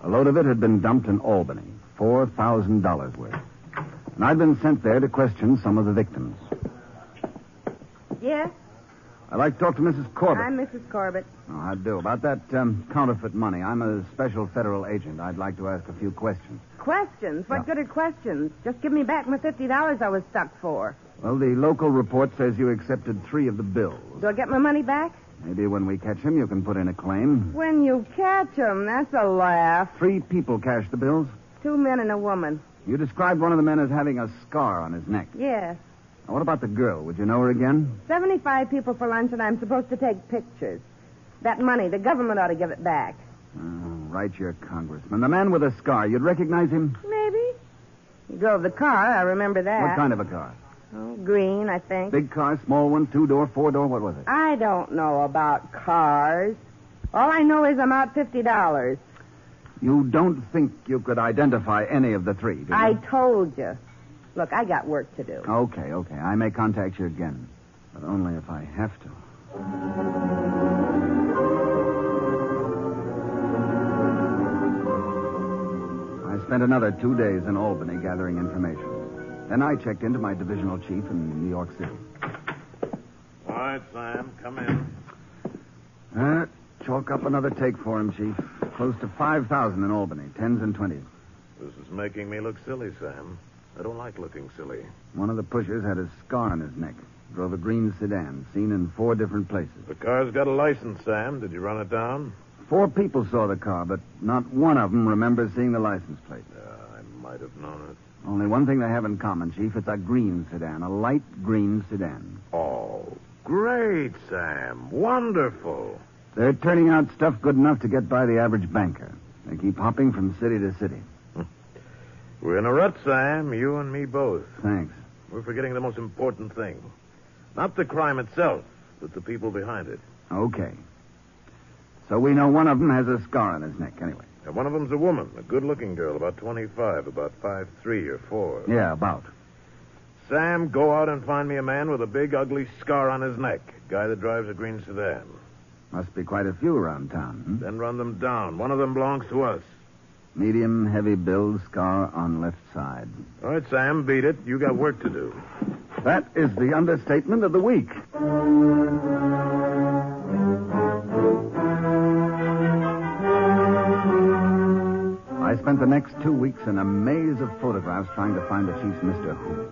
A load of it had been dumped in Albany, $4,000 worth. And I'd been sent there to question some of the victims. Yes? I'd like to talk to Mrs. Corbett. I'm Mrs. Corbett. Oh, I do. About that counterfeit money, I'm a special federal agent. I'd like to ask a few questions. Questions? What good are questions? Just give me back my $50 I was stuck for. Well, the local report says you accepted 3 of the bills. Do I get my money back? Maybe when we catch him, you can put in a claim. When you catch 'em, that's a laugh. 3 people cashed the bills. 2 men and a woman. You described one of the men as having a scar on his neck. Yes. Now, what about the girl? Would you know her again? 75 people for lunch, and I'm supposed to take pictures. That money, the government ought to give it back. Oh, right, your congressman. The man with a scar, you'd recognize him? Maybe. He drove the car, I remember that. What kind of a car? Oh, green, I think. Big car, small one, 2-door, 4-door, what was it? I don't know about cars. All I know is I'm out $50. You don't think you could identify any of the 3, do you? I told you. Look, I got work to do. Okay. I may contact you again. But only if I have to. I spent another 2 days in Albany gathering information. Then I checked into my divisional chief in New York City. All right, Sam, come in. Chalk up another take for him, Chief. Close to 5,000 in Albany, 10s and 20s. This is making me look silly, Sam. I don't like looking silly. One of the pushers had a scar on his neck. Drove a green sedan, seen in 4 different places. The car's got a license, Sam. Did you run it down? 4 people saw the car, but not one of them remembers seeing the license plate. I might have known it. Only one thing they have in common, Chief. It's a green sedan, a light green sedan. Oh, great, Sam. Wonderful. They're turning out stuff good enough to get by the average banker. They keep hopping from city to city. We're in a rut, Sam. You and me both. Thanks. We're forgetting the most important thing. Not the crime itself, but the people behind it. Okay. So we know one of them has a scar on his neck, anyway. And one of them's a woman, a good-looking girl, about 25, about 5'3" or 4. Yeah, about. Sam, go out and find me a man with a big, ugly scar on his neck. Guy that drives a green sedan. Must be quite a few around town. Then run them down. One of them belongs to us. Medium, heavy build, scar on left side. All right, Sam, beat it. You got work to do. That is the understatement of the week. I spent the next 2 weeks in a maze of photographs trying to find the chief's Mr. Who.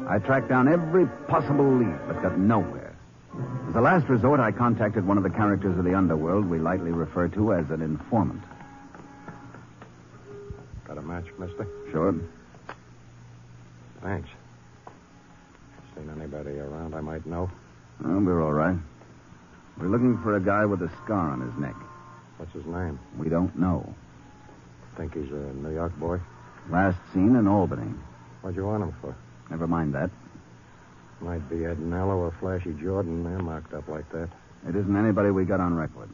I tracked down every possible lead, but got nowhere. As a last resort, I contacted one of the characters of the underworld we lightly refer to as an informant. Got a match, mister? Sure. Thanks. Seen anybody around I might know? Oh, we're all right. We're looking for a guy with a scar on his neck. What's his name? We don't know. Think he's a New York boy? Last seen in Albany. What'd you want him for? Never mind that. Might be Ed Nello or Flashy Jordan. They're marked up like that. It isn't anybody we got on record.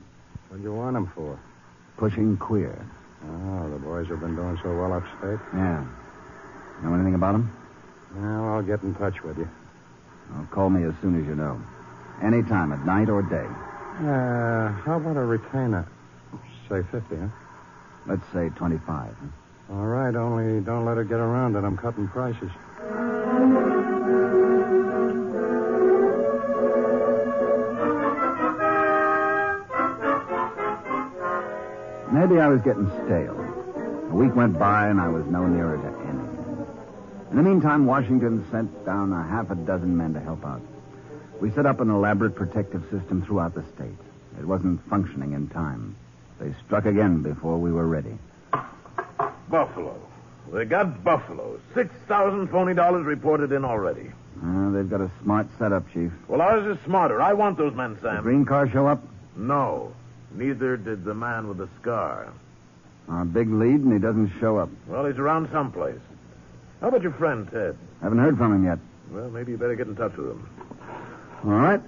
What'd you want him for? Pushing queer. Oh, the boys have been doing so well upstate. Yeah. Know anything about him? Well, I'll get in touch with you. Well, call me as soon as you know. Any time, at night or day. How about a retainer? Say 50, huh? Let's say 25. All right, only don't let it get around that I'm cutting prices. Maybe I was getting stale. A week went by and I was no nearer to anything. In the meantime, Washington sent down a half a dozen men to help out. We set up an elaborate protective system throughout the state. It wasn't functioning in time. They struck again before we were ready. Buffalo. They got buffaloes. 6,000 phony dollars reported in already. They've got a smart setup, Chief. Well, ours is smarter. I want those men, Sam. The green car show up? No. Neither did the man with the scar. Our big lead, and he doesn't show up. Well, he's around someplace. How about your friend, Ted? Haven't heard from him yet. Well, maybe you better get in touch with him. All right.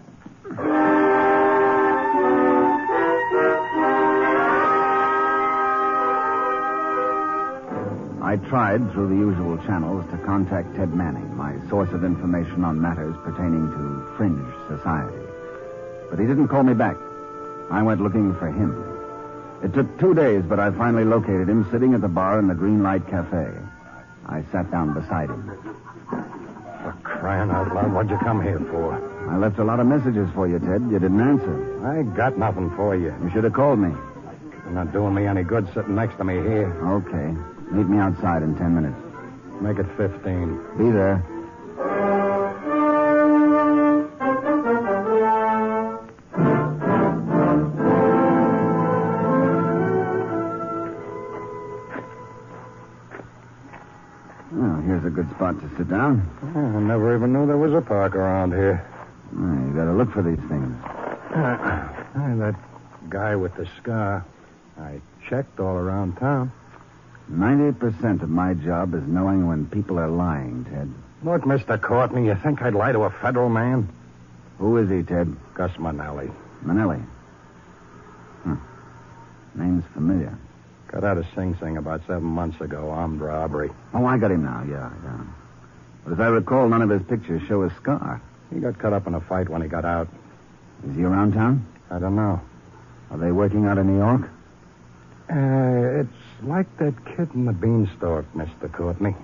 I tried through the usual channels to contact Ted Manning, my source of information on matters pertaining to fringe society. But he didn't call me back. I went looking for him. It took 2 days, but I finally located him sitting at the bar in the Green Light Cafe. I sat down beside him. For crying out loud, what'd you come here for? I left a lot of messages for you, Ted. You didn't answer. I ain't got nothing for you. You should have called me. You're not doing me any good sitting next to me here. Okay. Meet me outside in 10 minutes. Make it 15. Be there. Well, here's a good spot to sit down. I never even knew there was a park around here. You gotta look for these things. That guy with the scar. I checked all around town. 90% of my job is knowing when people are lying, Ted. Look, Mr. Courtney, you think I'd lie to a federal man? Who is he, Ted? Gus Manelli. Manelli. Name's familiar. Got out of Sing Sing about 7 months ago, armed robbery. Oh, I got him now, yeah. But as I recall, none of his pictures show a scar. He got cut up in a fight when he got out. Is he around town? I don't know. Are they working out in New York? It's like that kid in the beanstalk, Mr. Courtney.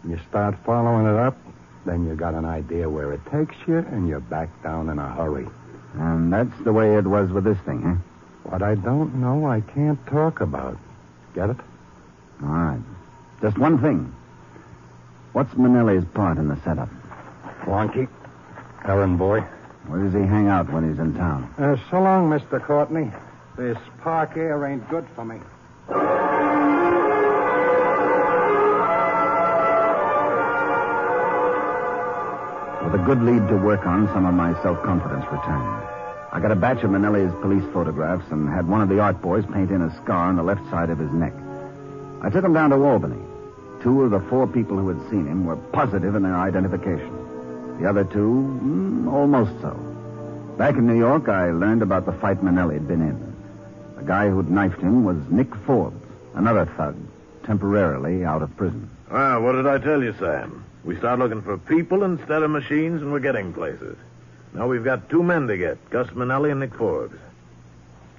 You start following it up, then you got an idea where it takes you, and you're back down in a hurry. And that's the way it was with this thing, huh? What I don't know, I can't talk about. Get it? All right. Just one thing. What's Manelli's part in the setup? Flunky. Errand boy. Where does he hang out when he's in town? So long, Mr. Courtney. This park air ain't good for me. With a good lead to work on, some of my self-confidence returned. I got a batch of Manelli's police photographs and had one of the art boys paint in a scar on the left side of his neck. I took him down to Albany. 2 of the 4 people who had seen him were positive in their identification. The other 2, almost so. Back in New York, I learned about the fight Manelli had been in. The guy who'd knifed him was Nick Forbes, another thug, temporarily out of prison. Well, what did I tell you, Sam? We start looking for people instead of machines, and we're getting places. Now we've got 2 men to get, Gus Manelli and Nick Forbes.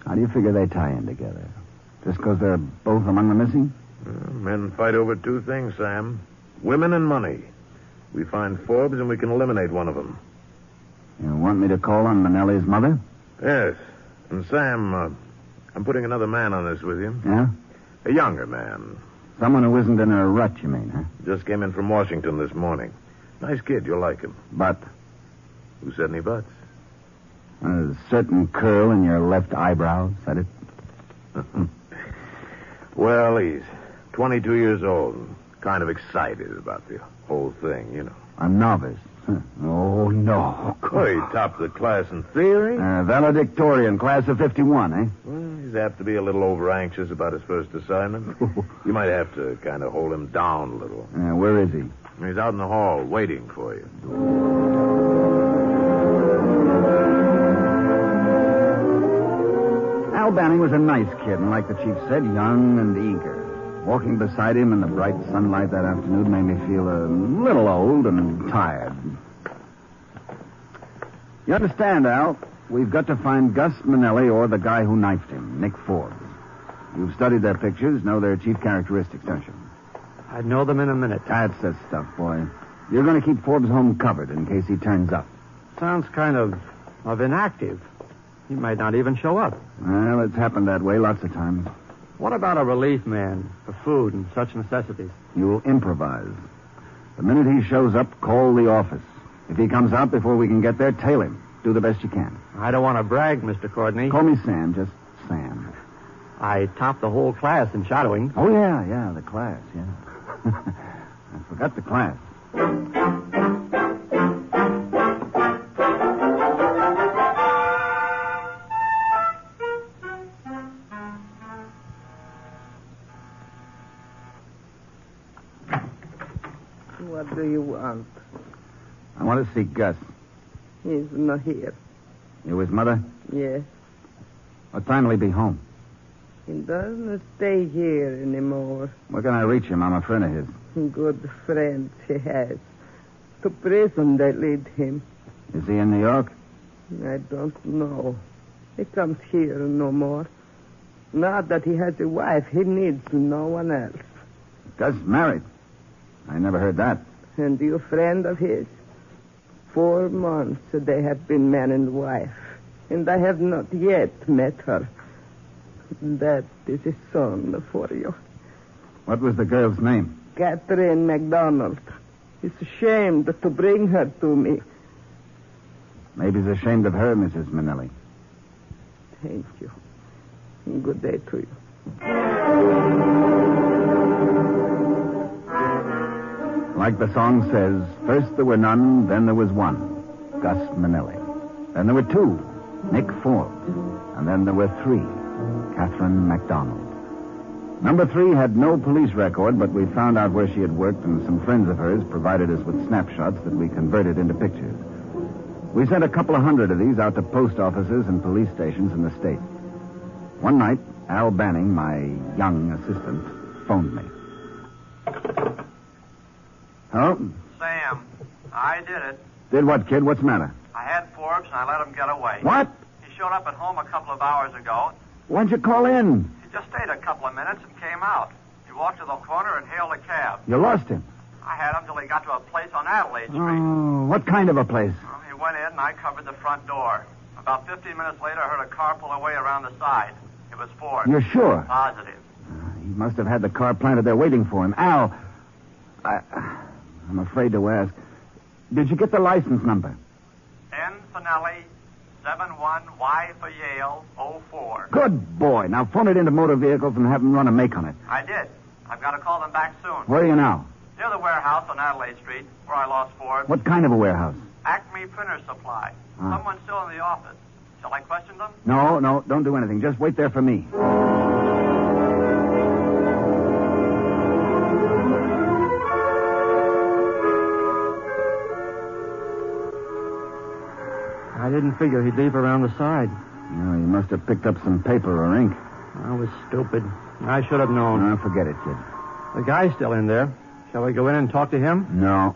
How do you figure they tie in together? Just because they're both among the missing? Men fight over 2 things, Sam. Women and money. We find Forbes, and we can eliminate one of them. You want me to call on Manelli's mother? Yes. And Sam, I'm putting another man on this with you. Yeah? A younger man. Someone who isn't in a rut, you mean, huh? Just came in from Washington this morning. Nice kid, you'll like him. But? Who said any buts? A certain curl in your left eyebrow said it. Well, he's 22 years old and kind of excited about the whole thing, you know. A novice. Oh, no. Oh, he topped the class in theory. Valedictorian, class of 51, eh? Well, he's apt to be a little over-anxious about his first assignment. You might have to kind of hold him down a little. Where is he? He's out in the hall waiting for you. Al Banning was a nice kid, and like the chief said, young and eager. Walking beside him in the bright sunlight that afternoon made me feel a little old and tired. You understand, Al? We've got to find Gus Manelli or the guy who knifed him, Nick Forbes. You've studied their pictures, know their chief characteristics, don't you? I'd know them in a minute. That's the stuff, boy. You're going to keep Forbes' home covered in case he turns up. Sounds kind of inactive. He might not even show up. Well, it's happened that way lots of times. What about a relief man for food and such necessities? You'll improvise. The minute he shows up, call the office. If he comes out before we can get there, tail him. Do the best you can. I don't want to brag, Mr. Courtney. Call me Sam, just Sam. I topped the whole class in shadowing. Oh, yeah, the class, yeah. I forgot the class. What do you want? I want to see Gus. He's not here. You his mother? Yes. What time will he be home? He doesn't stay here anymore. Where can I reach him? I'm a friend of his. Good friends he has. To prison they lead him. Is he in New York? I don't know. He comes here no more. Now that he has a wife, he needs no one else. Gus married. I never heard that. And you a friend of his? 4 months they have been man and wife. And I have not yet met her. That is a son for you. What was the girl's name? Catherine MacDonald. He's ashamed to bring her to me. Maybe he's ashamed of her, Mrs. Manelli. Thank you. Good day to you. Like the song says, first there were none, then there was one, Gus Manelli. Then there were two, Nick Ford. And then there were three, Catherine MacDonald. Number 3 had no police record, but we found out where she had worked, and some friends of hers provided us with snapshots that we converted into pictures. We sent a couple of hundred of these out to post offices and police stations in the state. One night, Al Banning, my young assistant, phoned me. Hello? Sam, I did it. Did what, kid? What's the matter? I had Forbes, and I let him get away. What? He showed up at home a couple of hours ago. Why'd you call in? He just stayed a couple of minutes and came out. He walked to the corner and hailed a cab. You lost him. I had him till he got to a place on Adelaide Street. Oh, what kind of a place? Well, he went in, and I covered the front door. About 15 minutes later, I heard a car pull away around the side. It was Ford. You're sure? Positive. He must have had the car planted there waiting for him. Al, I'm afraid to ask. Did you get the license number? N. Finelli, 71Y for Yale, 04. Good boy. Now phone it into motor vehicles and have them run a make on it. I did. I've got to call them back soon. Where are you now? Near the warehouse on Adelaide Street, where I lost Ford. What kind of a warehouse? Acme Printer Supply. Someone's still in the office. Shall I question them? No, don't do anything. Just wait there for me. I didn't figure he'd leave around the side. No, he must have picked up some paper or ink. I was stupid. I should have known. Forget it, kid. The guy's still in there. Shall we go in and talk to him? No.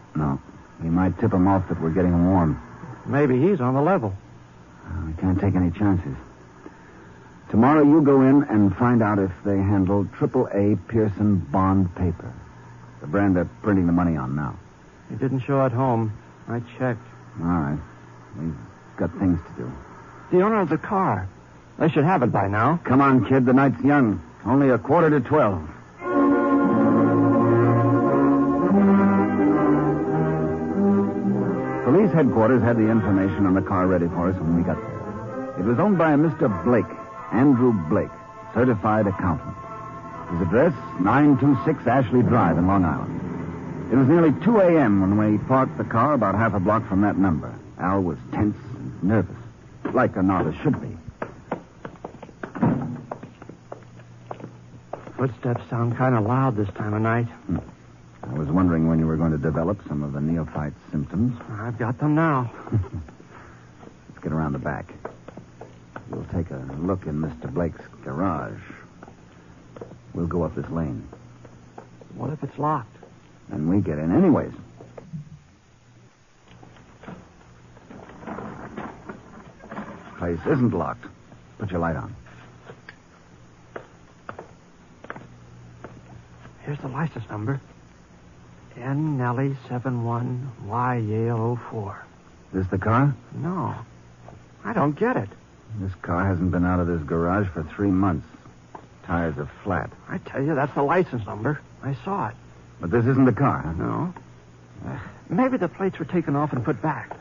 We might tip him off that we're getting warm. Maybe he's on the level. We can't take any chances. Tomorrow you go in and find out if they handle AAA Pearson bond paper. The brand they're printing the money on now. He didn't show at home. I checked. All right. We've got things to do. The owner of the car. They should have it by now. Come on, kid. The night's young. Only 11:45. Police headquarters had the information on the car ready for us when we got there. It was owned by a Mr. Blake, Andrew Blake, certified accountant. His address, 926 Ashley Drive in Long Island. It was nearly 2 a.m. when we parked the car about half a block from that number. Al was tense and nervous, like an artist should be. Footsteps sound kind of loud this time of night. I was wondering when you were going to develop some of the neophyte's symptoms. I've got them now. Let's get around the back. We'll take a look in Mr. Blake's garage. We'll go up this lane. What if it's locked? Then we get in anyways. Place isn't locked. Put your light on. Here's the license number. N. Nellie 71 Y Yale 04. This the car? No. I don't get it. This car hasn't been out of this garage for 3 months. Tires are flat. I tell you, that's the license number. I saw it. But this isn't the car, huh? No. Maybe the plates were taken off and put back.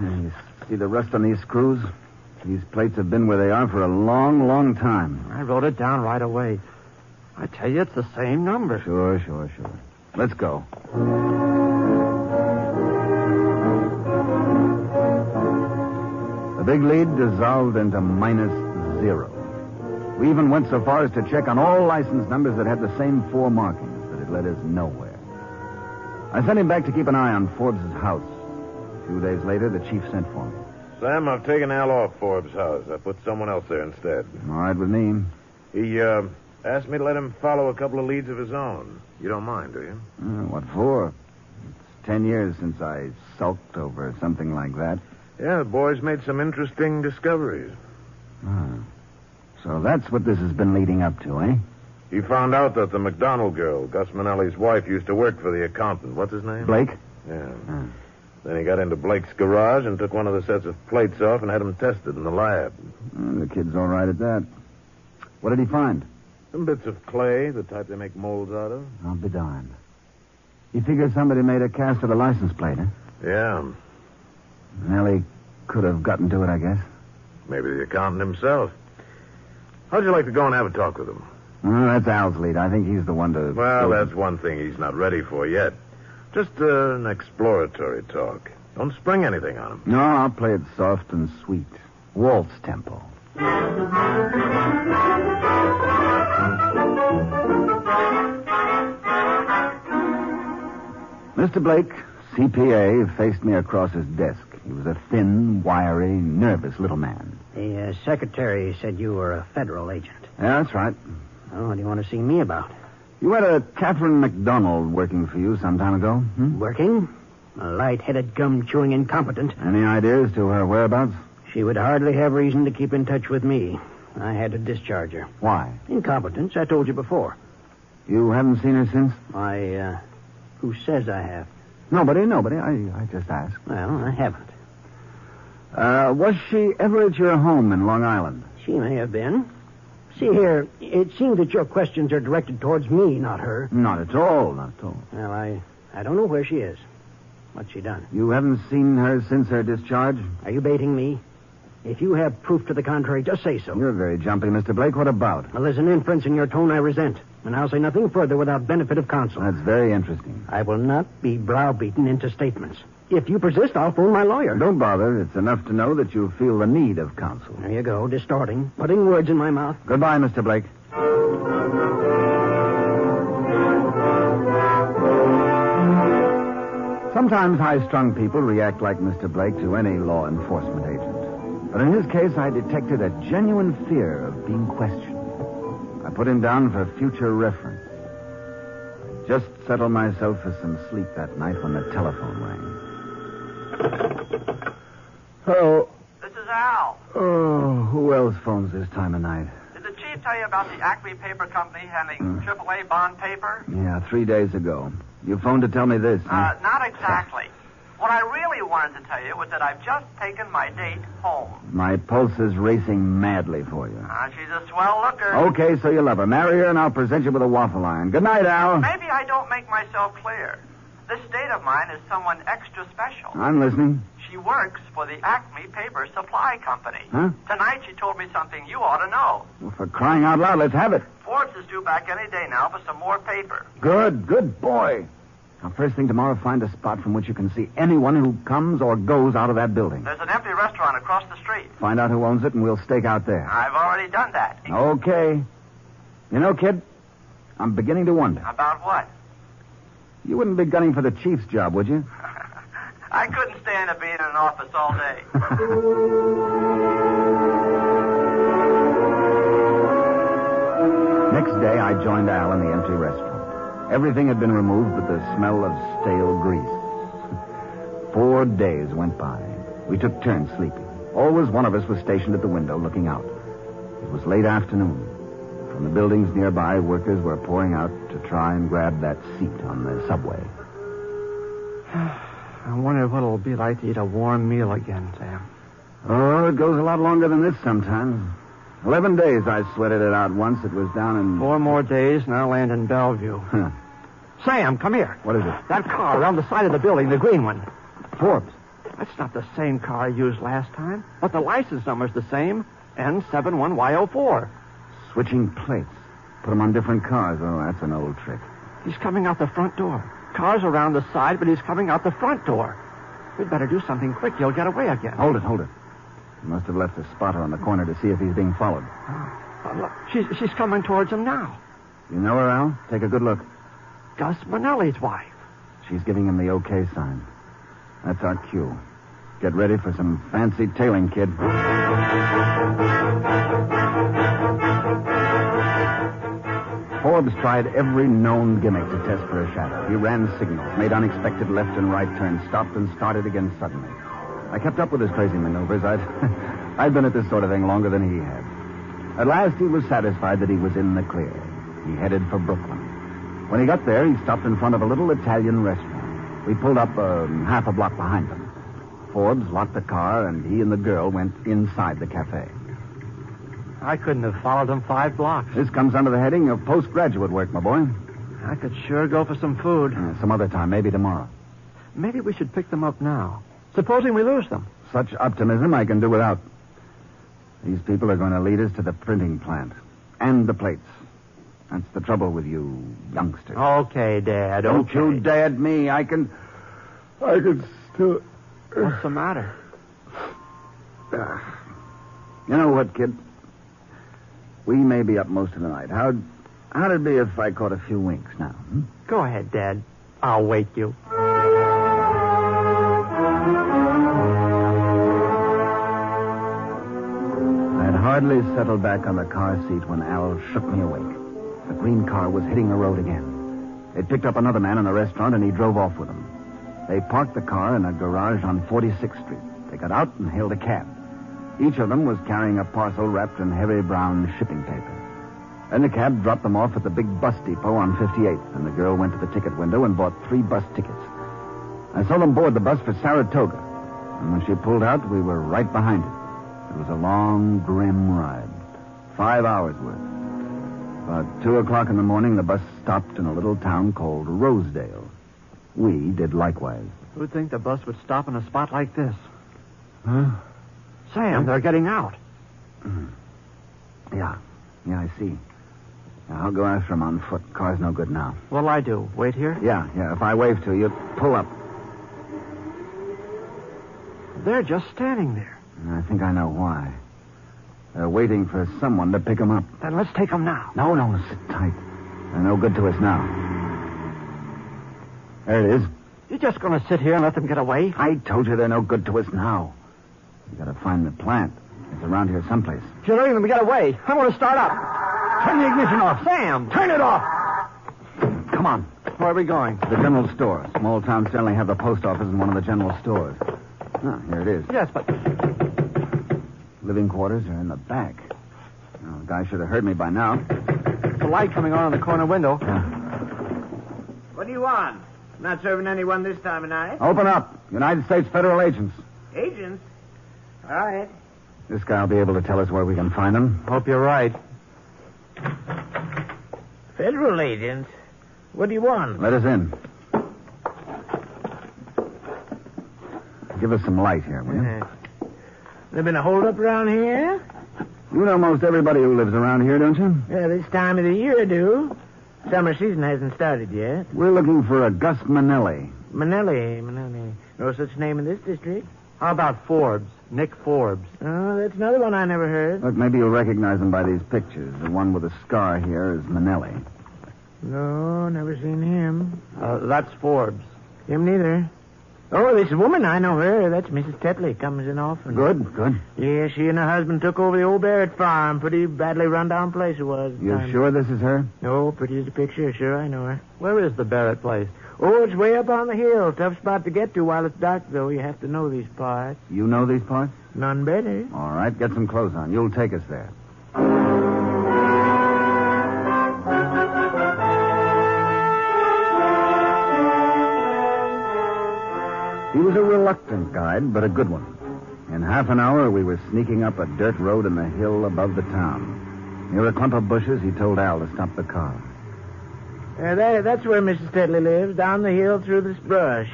You see the rust on these screws? These plates have been where they are for a long, long time. I wrote it down right away. I tell you, it's the same number. Sure. Let's go. The big lead dissolved into -0. We even went so far as to check on all license numbers that had the same 4 markings, but it led us nowhere. I sent him back to keep an eye on Forbes' house. A few days later, the chief sent for me. Sam, I've taken Al off Forbes' house. I put someone else there instead. All right with me. He asked me to let him follow a couple of leads of his own. You don't mind, do you? What for? It's 10 years since I sulked over something like that. Yeah, the boy's made some interesting discoveries. So that's what this has been leading up to, eh? He found out that the McDonald girl, Gus Manelli's wife, used to work for the accountant. What's his name? Blake? Yeah. Then he got into Blake's garage and took one of the sets of plates off and had them tested in the lab. The kid's all right at that. What did he find? Some bits of clay, the type they make molds out of. I'll be darned. He figures somebody made a cast of the license plate, huh? Yeah. Nellie could have gotten to it, I guess. Maybe the accountant himself. How'd you like to go and have a talk with him? That's Al's lead. I think he's the one to... Well, that's one thing he's not ready for yet. Just an exploratory talk. Don't spring anything on him. No, I'll play it soft and sweet. Waltz tempo. Mr. Blake, CPA, faced me across his desk. He was a thin, wiry, nervous little man. The secretary said you were a federal agent. Yeah, that's right. Oh, what do you want to see me about? You had a Catherine McDonald working for you some time ago. Working? A light-headed, gum-chewing incompetent. Any ideas to her whereabouts? She would hardly have reason to keep in touch with me. I had to discharge her. Why? Incompetence, I told you before. You haven't seen her since? Who says I have? Nobody. I just asked. Well, I haven't. Was she ever at your home in Long Island? She may have been. See here, it seems that your questions are directed towards me, not her. Not at all. Well, I don't know where she is. What's she done? You haven't seen her since her discharge? Are you baiting me? If you have proof to the contrary, just say so. You're very jumpy, Mr. Blake. What about? Well, there's an inference in your tone I resent, and I'll say nothing further without benefit of counsel. That's very interesting. I will not be browbeaten into statements. If you persist, I'll phone my lawyer. Don't bother. It's enough to know that you feel the need of counsel. There you go, distorting, putting words in my mouth. Goodbye, Mr. Blake. Sometimes high-strung people react like Mr. Blake to any law enforcement agent. But in his case, I detected a genuine fear of being questioned. I put him down for future reference. I just settled myself for some sleep that night when the telephone rang. Hello. This is Al. Oh, who else phones this time of night? Did the chief tell you about the Acme Paper Company handling AAA bond paper? Yeah, 3 days ago. You phoned to tell me this, huh? Not exactly. What I really wanted to tell you was that I've just taken my date home. My pulse is racing madly for you. She's a swell looker. Okay, so you love her. Marry her, and I'll present you with a waffle iron. Good night, Al. Maybe I don't make myself clear. This date of mine is someone extra special. I'm listening. She works for the Acme Paper Supply Company. Huh? Tonight she told me something you ought to know. Well, for crying out loud, let's have it. Forbes is due back any day now for some more paper. Good boy. Now, first thing tomorrow, find a spot from which you can see anyone who comes or goes out of that building. There's an empty restaurant across the street. Find out who owns it, and we'll stake out there. I've already done that. Okay. You know, kid, I'm beginning to wonder. About what? You wouldn't be gunning for the chief's job, would you? I couldn't stand to be in an office all day. Next day, I joined Al in the empty restaurant. Everything had been removed but the smell of stale grease. 4 days went by. We took turns sleeping. Always one of us was stationed at the window looking out. It was late afternoon. From the buildings nearby, workers were pouring out to try and grab that seat on the subway. I wonder what it'll be like to eat a warm meal again, Sam. Oh, it goes a lot longer than this sometimes. 11 days I sweated it out once. It was down in... 4 more days, and I'll land in Bellevue. Huh. Sam, come here. What is it? That car around the side of the building, the green one. Forbes. That's not the same car I used last time. But the license number's the same. N71Y04. Switching plates. Put them on different cars. Oh, that's an old trick. He's coming out the front door. Cars around the side, but he's coming out the front door. We'd better do something quick. He'll get away again. Hold it. He must have left a spotter on the corner to see if he's being followed. Look, she's coming towards him now. You know her, Al? Take a good look. Gus Manelli's wife. She's giving him the okay sign. That's our cue. Get ready for some fancy tailing, kid. Forbes tried every known gimmick to test for a shadow. He ran signals, made unexpected left and right turns, stopped and started again suddenly. I kept up with his crazy maneuvers. I'd been at this sort of thing longer than he had. At last, he was satisfied that he was in the clear. He headed for Brooklyn. When he got there, he stopped in front of a little Italian restaurant. We pulled up half a block behind them. Forbes locked the car, and he and the girl went inside the cafe. I couldn't have followed him 5 blocks. This comes under the heading of postgraduate work, my boy. I could sure go for some food. Some other time, maybe tomorrow. Maybe we should pick them up now. Supposing we lose them. Such optimism I can do without. These people are going to lead us to the printing plant. And the plates. That's the trouble with you youngsters. Okay, Dad. Don't you dad me. I can still... What's the matter? You know what, kid? We may be up most of the night. How'd it be if I caught a few winks now? Hmm? Go ahead, Dad. I'll wake you. I had hardly settled back on the car seat when Al shook me awake. The green car was hitting the road again. It picked up another man in the restaurant, and he drove off with him. They parked the car in a garage on 46th Street. They got out and hailed a cab. Each of them was carrying a parcel wrapped in heavy brown shipping paper. Then the cab dropped them off at the big bus depot on 58th, and the girl went to the ticket window and bought 3 bus tickets. I saw them board the bus for Saratoga, and when she pulled out, we were right behind it. It was a long, grim ride. 5 hours worth. About 2 o'clock in the morning, the bus stopped in a little town called Rosedale. We did likewise. Who'd think the bus would stop in a spot like this? Huh? Sam, they're getting out. Yeah, I see. Now, I'll go after them on foot. Car's no good now. What'll I do? Wait here? Yeah. If I wave to you, pull up. They're just standing there. I think I know why. They're waiting for someone to pick them up. Then let's take them now. No, sit tight. They're no good to us now. There it is. You're just going to sit here and let them get away? I told you they're no good to us now. We got to find the plant. It's around here someplace. If you're letting them get away, I'm going to start up. Turn the ignition off. Sam, turn it off. Come on. Where are we going? The general store. Small towns generally have the post office in one of the general stores. Here it is. Yes, but... Living quarters are in the back. Oh, the guy should have heard me by now. The light coming on in the corner window. Yeah. What do you want? Not serving anyone this time of night? Open up. United States federal agents. Agents? All right. This guy will be able to tell us where we can find them. Hope you're right. Federal agents? What do you want? Let us in. Give us some light here, will you? There been a holdup around here? You know most everybody who lives around here, don't you? Yeah, this time of the year I do. Summer season hasn't started yet. We're looking for a Gus Manelli. Manelli. No such name in this district. How about Forbes? Nick Forbes. Oh, that's another one I never heard. Look, maybe you'll recognize him by these pictures. The one with the scar here is Manelli. No, never seen him. That's Forbes. Him neither. Oh, this woman, I know her. That's Mrs. Tetley. Comes in often. Good. Yeah, she and her husband took over the old Barrett farm. Pretty badly run-down place it was. You sure this is her? No, pretty as a picture. Sure, I know her. Where is the Barrett place? Oh, it's way up on the hill. Tough spot to get to while it's dark, though. You have to know these parts. You know these parts? None better. All right, get some clothes on. You'll take us there. He was a reluctant guide, but a good one. In half an hour, we were sneaking up a dirt road in the hill above the town. Near a clump of bushes, he told Al to stop the car. That's where Mrs. Tetley lives, down the hill through this brush.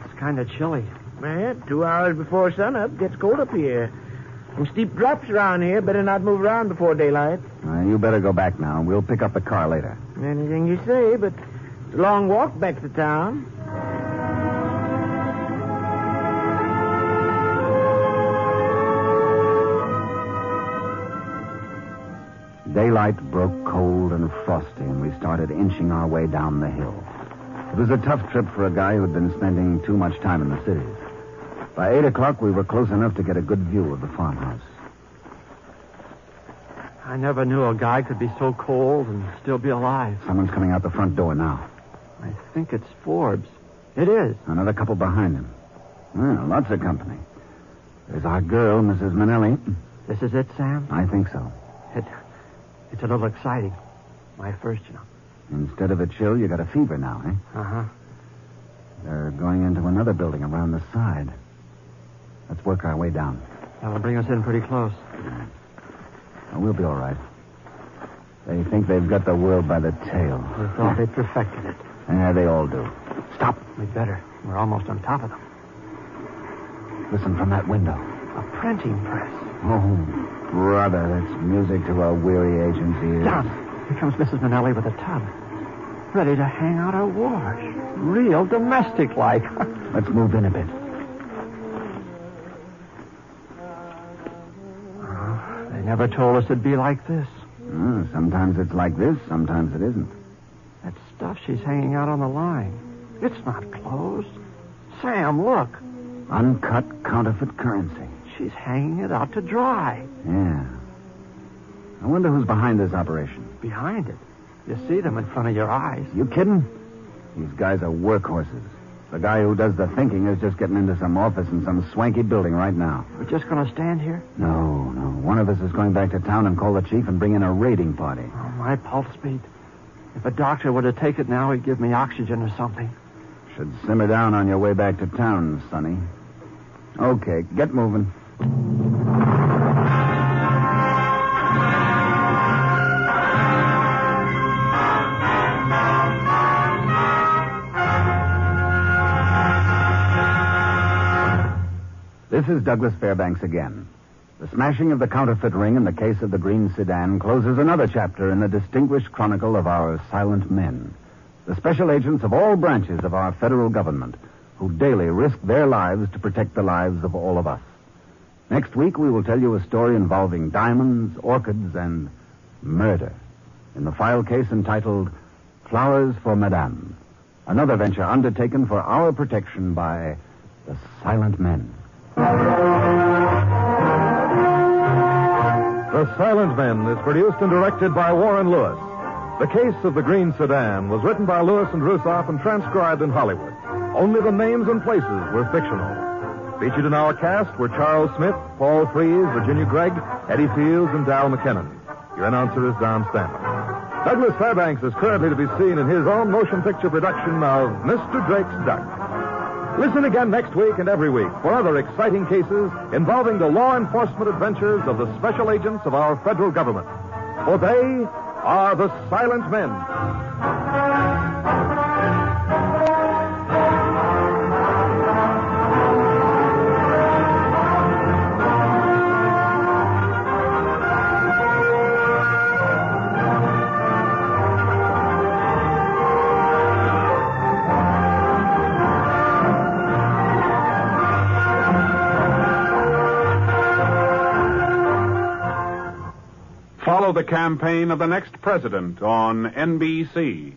It's kind of chilly. Yeah, 2 hours before sunup. Gets cold up here. Some steep drops around here. Better not move around before daylight. You better go back now. We'll pick up the car later. Anything you say, but it's a long walk back to town. Daylight broke cold and frosty, and we started inching our way down the hill. It was a tough trip for a guy who'd been spending too much time in the cities. By 8 o'clock, we were close enough to get a good view of the farmhouse. I never knew a guy could be so cold and still be alive. Someone's coming out the front door now. I think it's Forbes. It is. Another couple behind him. Well, lots of company. There's our girl, Mrs. Manelli. This is it, Sam? I think so. It's a little exciting. My first, you know. Instead of a chill, you got a fever now, eh? Uh-huh. They're going into another building around the side. Let's work our way down. That'll bring us in pretty close. We'll be all right. They think they've got the world by the tail. We thought they perfected it. Yeah, they all do. Stop. We'd better. We're almost on top of them. Listen from that window. A printing press. Oh, brother, that's music to a weary agent's ears. Down. Here comes Mrs. Manelli with a tub. Ready to hang out her wash. Real domestic-like. Let's move in a bit. They never told us it'd be like this. Sometimes it's like this, sometimes it isn't. That stuff she's hanging out on the line. It's not clothes. Sam, look. Uncut counterfeit currency. She's hanging it out to dry. Yeah. I wonder who's behind this operation. Behind it? You see them in front of your eyes. You kidding? These guys are workhorses. The guy who does the thinking is just getting into some office in some swanky building right now. We're just going to stand here? No. One of us is going back to town and call the chief and bring in a raiding party. Oh, my pulse beat. If a doctor were to take it now, he'd give me oxygen or something. Should simmer down on your way back to town, Sonny. Okay, get moving. This is Douglas Fairbanks again. The smashing of the counterfeit ring in the case of the Green Sedan closes another chapter in the distinguished chronicle of our silent men, the special agents of all branches of our federal government who daily risk their lives to protect the lives of all of us. Next week, we will tell you a story involving diamonds, orchids, and murder in the file case entitled Flowers for Madame, another venture undertaken for our protection by the silent men. The Silent Men is produced and directed by Warren Lewis. The Case of the Green Sedan was written by Lewis and Rusoff and transcribed in Hollywood. Only the names and places were fictional. Featured in our cast were Charles Smith, Paul Frees, Virginia Gregg, Eddie Fields, and Dal McKinnon. Your announcer is Don Stanley. Douglas Fairbanks is currently to be seen in his own motion picture production of Mr. Drake's Duck. Listen again next week and every week for other exciting cases involving the law enforcement adventures of the special agents of our federal government. For they are the Silent Men. Follow the campaign of the next president on NBC.